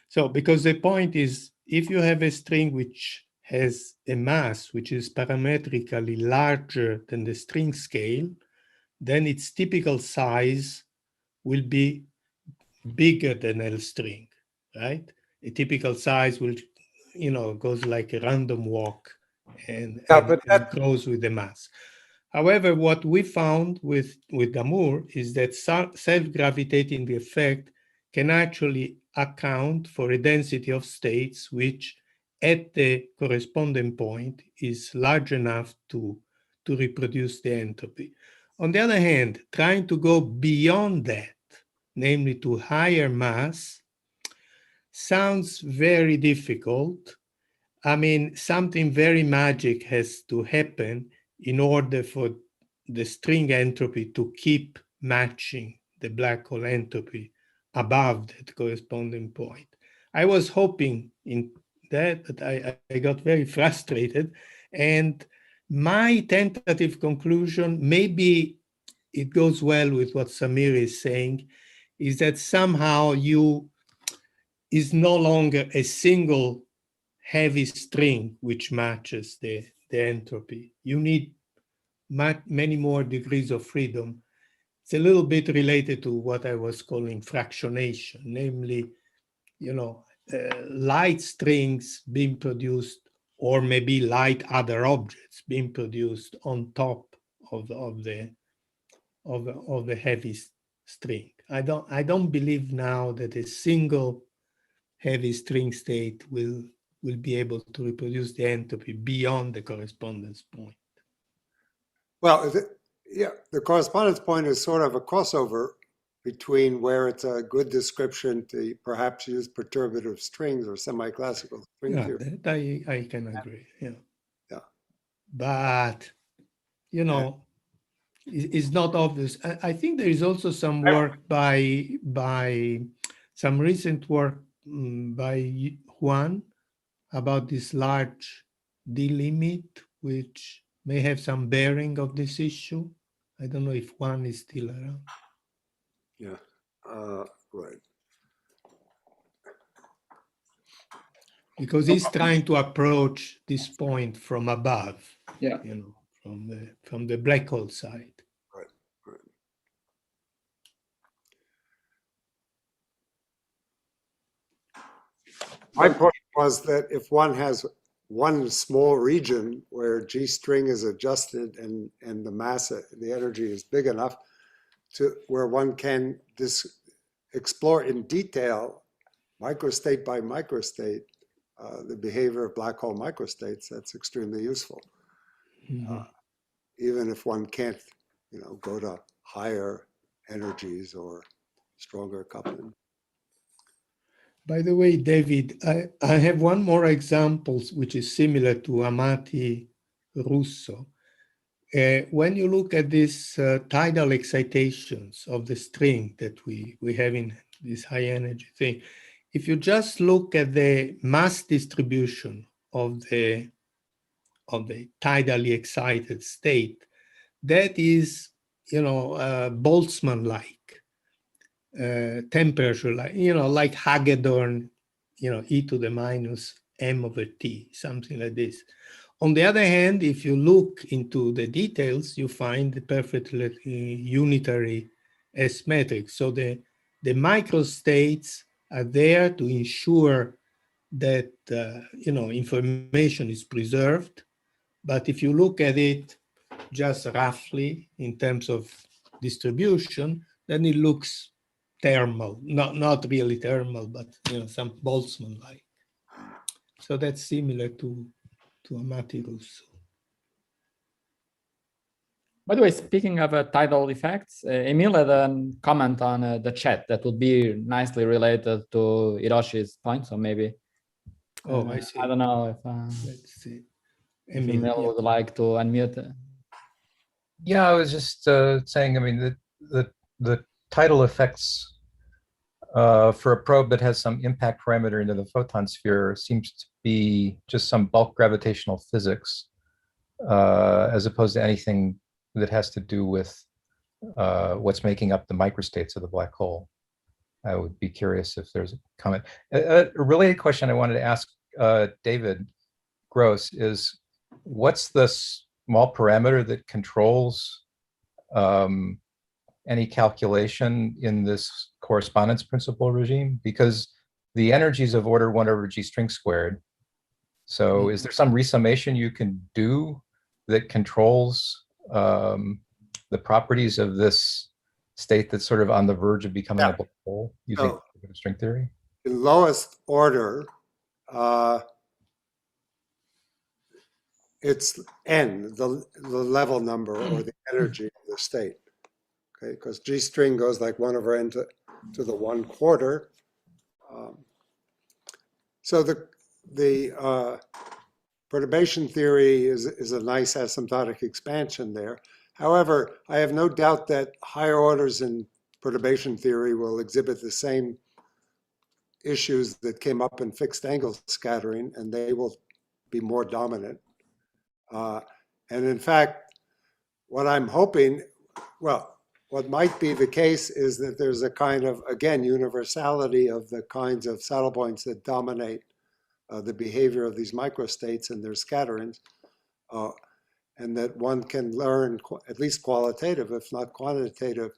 So, because the point is, if you have a string which has a mass which is parametrically larger than the string scale, then its typical size will be bigger than L string, right? A typical size will, goes like a random walk and grows with the mass. However, what we found with Damour is that self-gravitating effect can actually account for a density of states which at the corresponding point is large enough to reproduce the entropy. On the other hand, trying to go beyond that, namely to higher mass, sounds very difficult. I mean, something very magic has to happen in order for the string entropy to keep matching the black hole entropy above that corresponding point. I was hoping in that, but I got very frustrated. And my tentative conclusion, maybe it goes well with what Samir is saying, is that somehow U is no longer a single heavy string which matches the entropy. You need many more degrees of freedom. It's a little bit related to what I was calling fractionation, namely, you know, light strings being produced, or maybe light other objects being produced on top of the heavy string. I don't believe now that a single heavy string state will be able to reproduce the entropy beyond the correspondence point. Well, yeah, the correspondence point is sort of a crossover between where it's a good description to perhaps use perturbative strings or semi-classical string theory. That I can agree. Yeah. Yeah. But, you know, it's not obvious. I think there is also some work by some recent work by João about this large D limit, which may have some bearing of this issue. I don't know if João is still around. Yeah, right. Because he's trying to approach this point from above. Yeah. You know, from the black hole side. Right, right. My point was that if one has one small region where G string is adjusted and the mass, the energy is big enough to where one can explore in detail, microstate by microstate, the behavior of black hole microstates, that's extremely useful. Mm-hmm. Even if one can't, you know, go to higher energies or stronger coupling. By the way, David, I have one more example which is similar to Amati Russo. When you look at these tidal excitations of the string that we have in this high energy thing, if you just look at the mass distribution of the tidally excited state, that is, you know, Boltzmann-like. Temperature, like, you know, like Hagedorn, you know, e to the minus m/t, something like this. On the other hand, if you look into the details, you find the perfectly unitary S matrix. So the microstates are there to ensure that, you know, information is preserved. But if you look at it just roughly in terms of distribution, then it looks thermal, not really thermal, but, you know, some Boltzmann-like. So that's similar to Amati Russo. By the way, speaking of tidal effects, Emil had a comment on the chat that would be nicely related to Hiroshi's point. So maybe. Oh, I see. I don't know if. Let's see. Emil would like to unmute. Yeah, I was just saying. I mean, the tidal effects for a probe that has some impact parameter into the photon sphere seems to be just some bulk gravitational physics, as opposed to anything that has to do with what's making up the microstates of the black hole. I would be curious if there's a comment. A related question I wanted to ask David Gross is, what's the small parameter that controls any calculation in this correspondence principle regime? Because the energy is of order 1/G string squared. So is there some resummation you can do that controls the properties of this state that's sort of on the verge of becoming a black hole using string theory? The lowest order, it's n, the level number or the energy of the state. Okay, because G string goes like 1/n to the 1/4. So the perturbation theory is a nice asymptotic expansion there. However, I have no doubt that higher orders in perturbation theory will exhibit the same issues that came up in fixed angle scattering, and they will be more dominant. And in fact, what I'm hoping, well, what might be the case is that there's a kind of, again, universality of the kinds of saddle points that dominate the behavior of these microstates and their scatterings, and that one can learn at least qualitative, if not quantitative,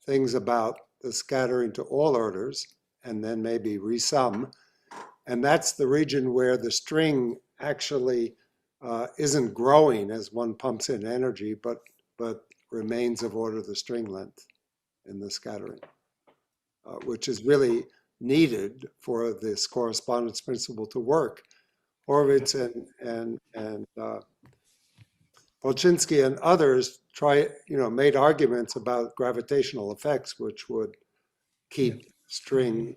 things about the scattering to all orders, and then maybe resum. And that's the region where the string actually isn't growing as one pumps in energy, but remains of order the string length in the scattering, which is really needed for this correspondence principle to work. Horowitz and Polchinski and others made arguments about gravitational effects, which would keep string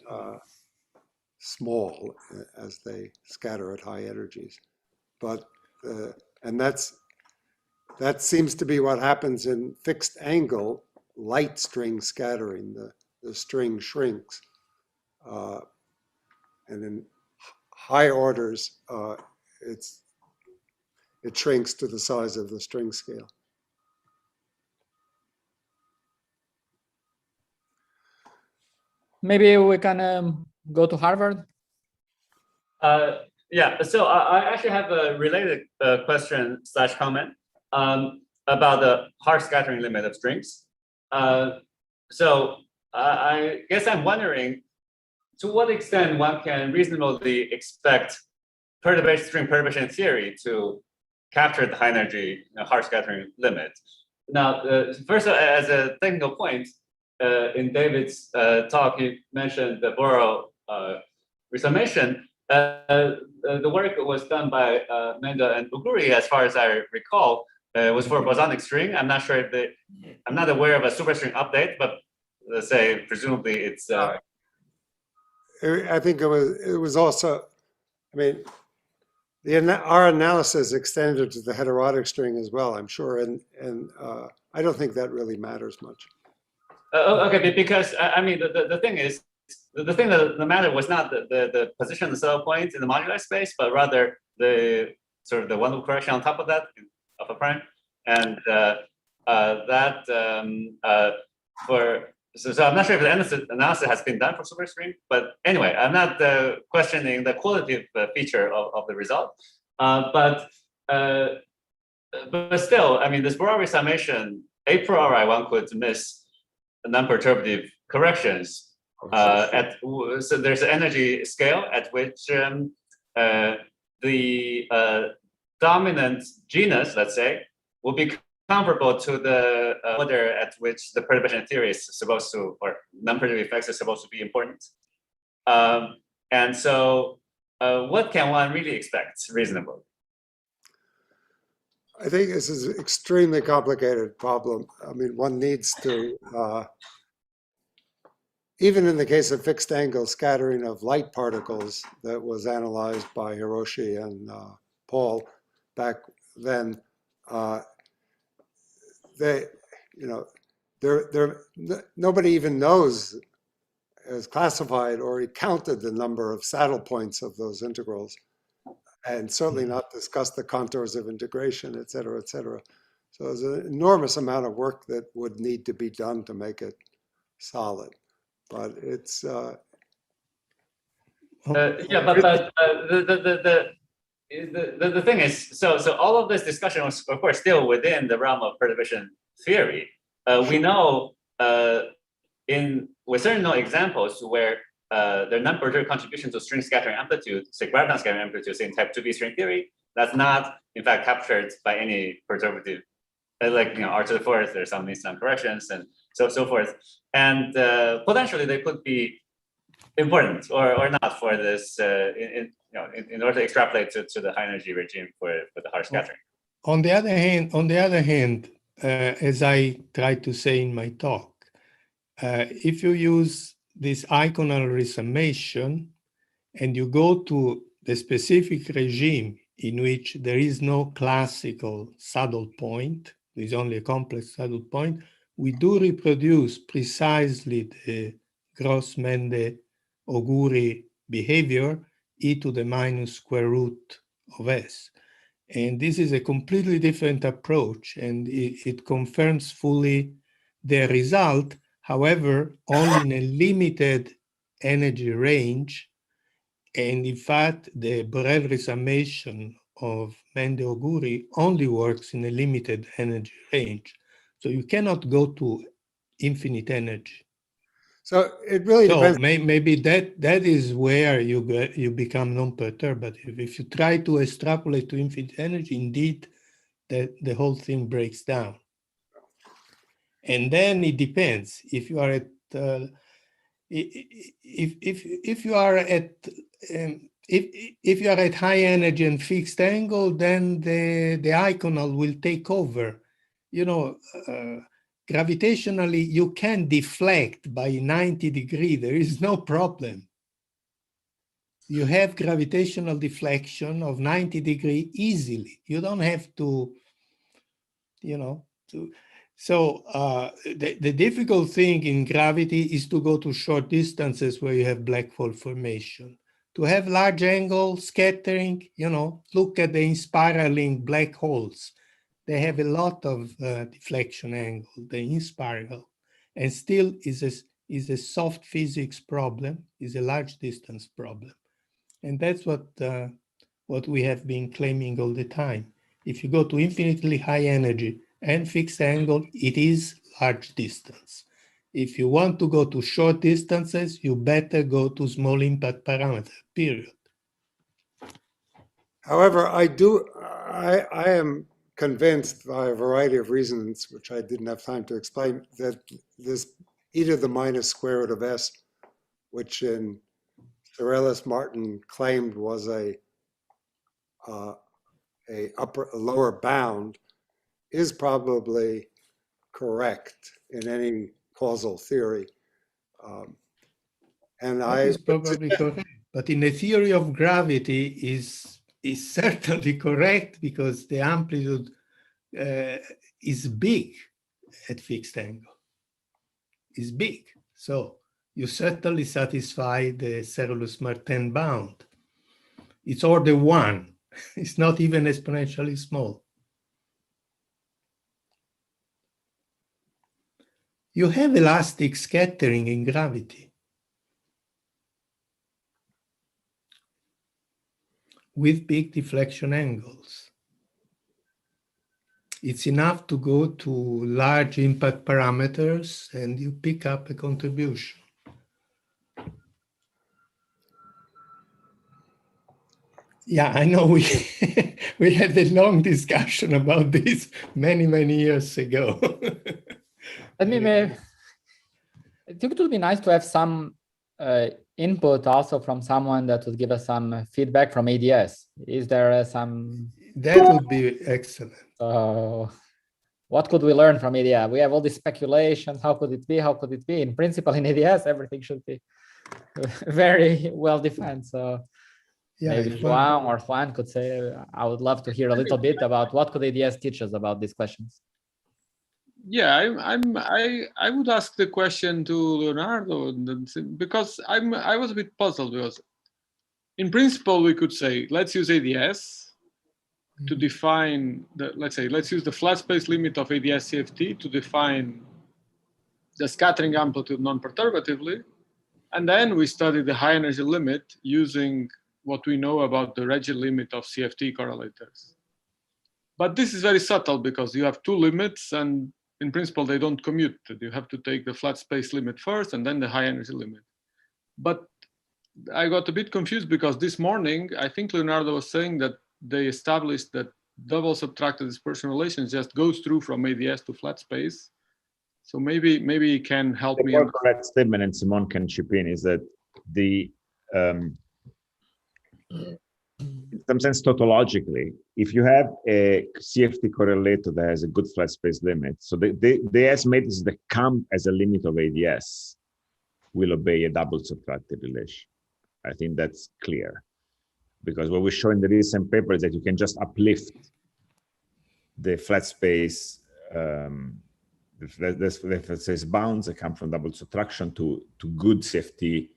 small as they scatter at high energies. But and that seems to be what happens in fixed angle light string scattering. The string shrinks, and in high orders, it shrinks to the size of the string scale. Maybe we can go to Harvard. Yeah, so I actually have a related question / comment about the hard scattering limit of strings. So I guess I'm wondering to what extent one can reasonably expect string perturbation theory to capture the high energy hard scattering limit. Now, first as a technical point, in David's talk, he mentioned the Borel resummation. The work was done by Menda and Buguri, as far as I recall, was for bosonic string. I'm not sure if I'm not aware of a superstring update, but let's say presumably it's. I think it was also, I mean, our analysis extended to the heterotic string as well, I'm sure, and I don't think that really matters much. Okay, because I mean the thing is. The thing that the matter was not the position of the saddle point in the moduli space, but rather the sort of the one-loop correction on top of that of a prime, and so I'm not sure if the analysis has been done for superstring, but anyway, I'm not questioning the qualitative feature of the result, but still, I mean, this Borel resummation a priori one could miss non-perturbative corrections. So there's an energy scale at which the dominant genus, let's say, will be comparable to the order at which the perturbation theory is supposed to, or non-perturbative effects is supposed to be important. And so what can one really expect reasonably? I think this is an extremely complicated problem. I mean, one needs to even in the case of fixed angle scattering of light particles that was analyzed by Hiroshi and Paul back then, nobody even knows, has classified or counted the number of saddle points of those integrals, and certainly not discussed the contours of integration, et cetera, et cetera. So there's an enormous amount of work that would need to be done to make it solid. But it's yeah, but the thing is, so all of this discussion was, of course, still within the realm of perturbation theory. We know we certainly know examples where their non-perturbative contribution to string scattering amplitude, say graviton scattering amplitude, in type 2B string theory, that's not in fact captured by any perturbative like R to the fourth, there's some instant corrections and so forth, and potentially they could be important or not for this in order to extrapolate to the high energy regime for the harsh scattering. On the other hand, as I tried to say in my talk, if you use this iconal resummation and you go to the specific regime in which there is no classical saddle point, there is only a complex saddle point, we do reproduce precisely the Gross-Mende-Auguri behavior, e to the minus square root of s. And this is a completely different approach, and it confirms fully the result, however, only in a limited energy range. And in fact, the Borel resummation of Mende-Auguri only works in a limited energy range. So you cannot go to infinite energy. So it really depends. Maybe that is where you become non-perturbative. If you try to extrapolate to infinite energy, indeed, the whole thing breaks down. And then it depends. If you are at if you are at high energy and fixed angle, then the iconal will take over. You know, gravitationally, you can deflect by 90 degrees. There is no problem. You have gravitational deflection of 90 degrees easily. You don't have to, So the difficult thing in gravity is to go to short distances where you have black hole formation. To have large angle scattering, look at the inspiraling black holes. They have a lot of deflection angle, the inspiral, and still is a soft physics problem, is a large distance problem. And that's what we have been claiming all the time. If you go to infinitely high energy and fixed angle, it is large distance. If you want to go to short distances, you better go to small impact parameter, period. However, I am convinced by a variety of reasons, which I didn't have time to explain, that this e to the minus square root of s, which in Sorellis Martin claimed was a lower bound, is probably correct in any causal theory. And that is probably correct. But in the theory of gravity is certainly correct because the amplitude is big at fixed angle. Is big. So you certainly satisfy the Serulus-Martin bound. It's order 1. It's not even exponentially small. You have elastic scattering in gravity with big deflection angles. It's enough to go to large impact parameters and you pick up a contribution. Yeah, I know we had a long discussion about this many years ago. I think it would be nice to have some input also from someone that would give us some feedback from ADS. Is there some? That would be excellent. What could we learn from ADS? We have all these speculations. How could it be? How could it be? In principle, in ADS, everything should be very well defined. So yeah, maybe João or Juan could say, I would love to hear a little bit about what could ADS teach us about these questions. Yeah, I would ask the question to Leonardo because I was a bit puzzled because in principle we could say let's use ADS to define let's use the flat space limit of ADS CFT to define the scattering amplitude non-perturbatively, and then we study the high energy limit using what we know about the Regge limit of CFT correlators. But this is very subtle because you have two limits and in principle, they don't commute. You have to take the flat space limit first and then the high energy limit. But I got a bit confused because this morning, I think Leonardo was saying that they established that double subtracted dispersion relations just goes through from ADS to flat space. So maybe it can help me. The more correct statement, and Simon can chip in, is that the in some sense, tautologically, if you have a CFT correlator that has a good flat space limit, so the S matrices that come as a limit of ADS will obey a double subtracted relation. I think that's clear, because what we show in the recent paper is that you can just uplift the flat space, the flat space bounds that come from double subtraction to good CFT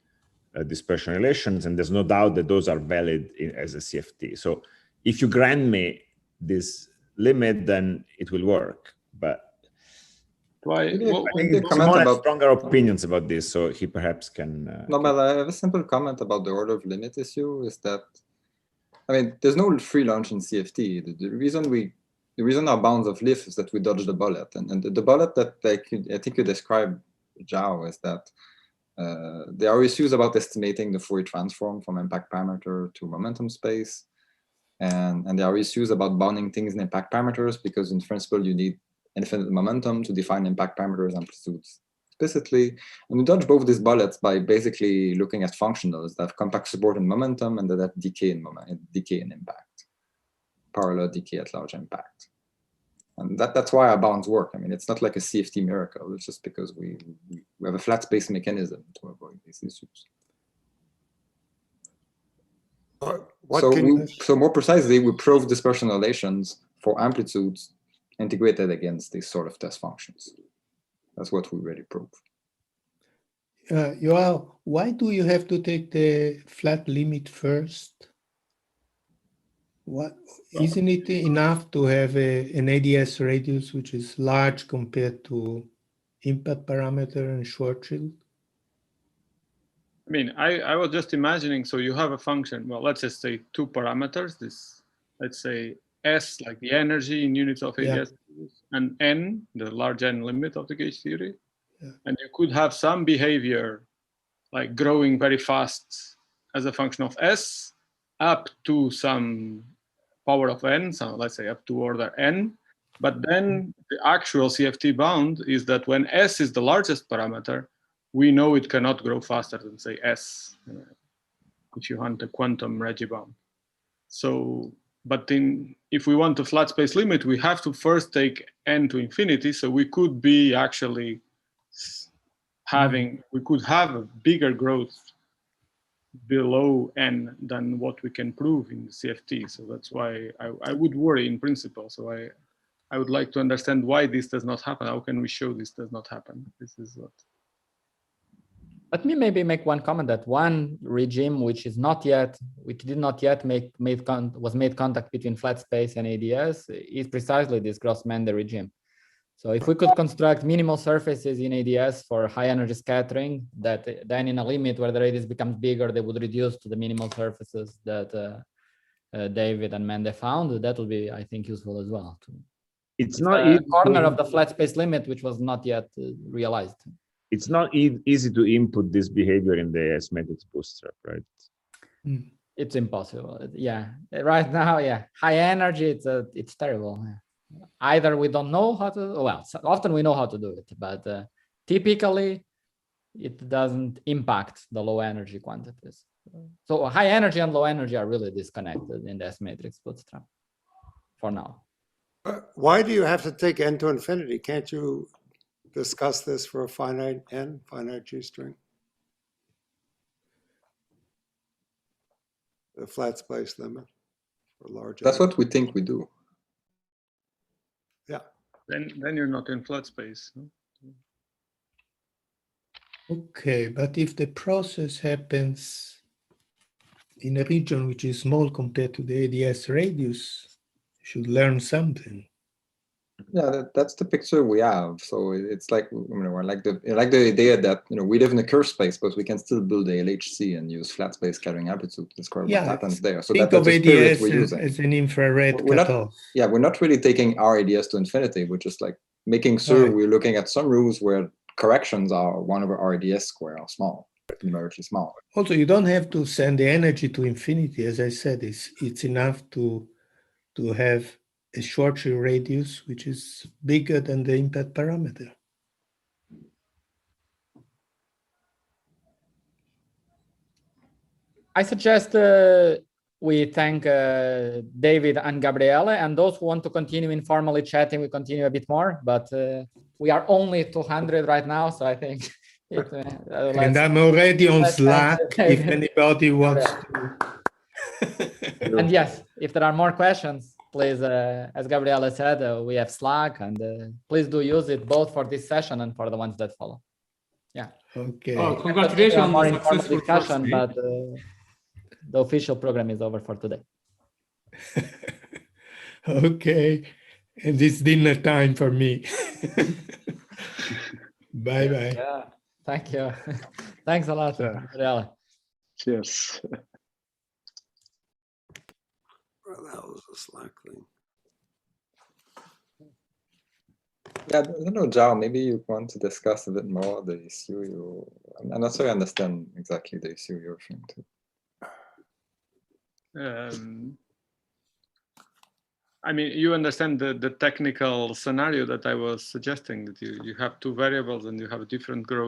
dispersion relations, and there's no doubt that those are valid as a CFT. So if you grant me this limit, then it will work. But I think Simon has stronger opinions about this, so he perhaps can. No, but I have a simple comment about the order of limit issue. Is that, I mean, there's no free lunch in CFT. The reason our bounds of lift is that we dodge the bullet, and the bullet that I think you described, Zhao, is that. There are issues about estimating the Fourier transform from impact parameter to momentum space. And there are issues about bounding things in impact parameters, because in principle, you need infinite momentum to define impact parameters amplitudes explicitly. And we dodge both these bullets by basically looking at functionals that have compact support and momentum, and that decay in impact, parallel decay at large impact. And that's why our bounds work. I mean, it's not like a CFT miracle. It's just because we have a flat space mechanism to avoid these issues. So more precisely, we prove dispersion relations for amplitudes integrated against these sort of test functions. That's what we really prove. João, why do you have to take the flat limit first? Isn't it enough to have an ADS radius which is large compared to impact parameter and Schwarzschild? I mean, I was just imagining, so you have a function, well, let's just say 2 parameters, this, let's say S, like the energy in units of ADS, and N, the large N limit of the gauge theory. Yeah. And you could have some behavior like growing very fast as a function of S up to some power of N, so let's say up to order N. But then the actual CFT bound is that when S is the largest parameter, we know it cannot grow faster than, say, S, if you want a quantum Reggie bound. So, but if we want a flat space limit, we have to first take N to infinity. So we could be actually we could have a bigger growth below N than what we can prove in the CFT. So that's why I would worry in principle. So I would like to understand why this does not happen. How can we show this does not happen? This is what. Let me maybe make one comment that one regime which did not yet made contact between flat space and ADS is precisely this Gross-Mende regime. So if we could construct minimal surfaces in ADS for high energy scattering, that then in a limit where the radius becomes bigger, they would reduce to the minimal surfaces that David and Mende found, that would be, I think, useful as well. It's not a corner of the flat space limit, which was not yet realized. It's not easy to input this behavior in the S matrix bootstrap, right? It's impossible. Yeah, right now, yeah, high energy, it's terrible. Either we don't know how to, well, often we know how to do it, but typically it doesn't impact the low energy quantities. So high energy and low energy are really disconnected in the S matrix bootstrap for now. Why do you have to take N to infinity? Can't you discuss this for a finite N, finite G string? The flat space limit for large. That's what we think we do. Yeah. Then you're not in flat space. Okay, but if the process happens in a region which is small compared to the ADS radius, you should learn something. Yeah, that's the picture we have. So it's like, you know, I like the idea that, you know, we live in a curved space, but we can still build a LHC and use flat space scattering amplitude to describe what happens there. So think that's of the spirit ADS we're using. as an infrared cutoff. Yeah, we're not really taking our ADS to infinity. We're just like making sure we're looking at some rules where corrections are 1 over RDS square are small, numerically small. Also, you don't have to send the energy to infinity. As I said, it's enough to have a Schwarzschild radius, which is bigger than the impact parameter. I suggest we thank David and Gabriele, and those who want to continue informally chatting, we continue a bit more, but we are only 200 right now, so I think and I'm already on Slack if anybody wants to. And yes, if there are more questions, please, as Gabriele said, we have Slack, and please do use it both for this session and for the ones that follow. Yeah. Okay. Oh, congratulations on more the informal successful discussion, first but the official program is over for today. Okay, and it's dinner time for me. Bye-bye. Yeah, thank you. Thanks a lot, Gabriele. Cheers. Well, that was a Slack thing. Yeah, I don't know, João, maybe you want to discuss a bit more the issue I'm not sure I understand exactly the issue you're referring to. I mean, you understand the technical scenario that I was suggesting, that you have two variables and you have different growth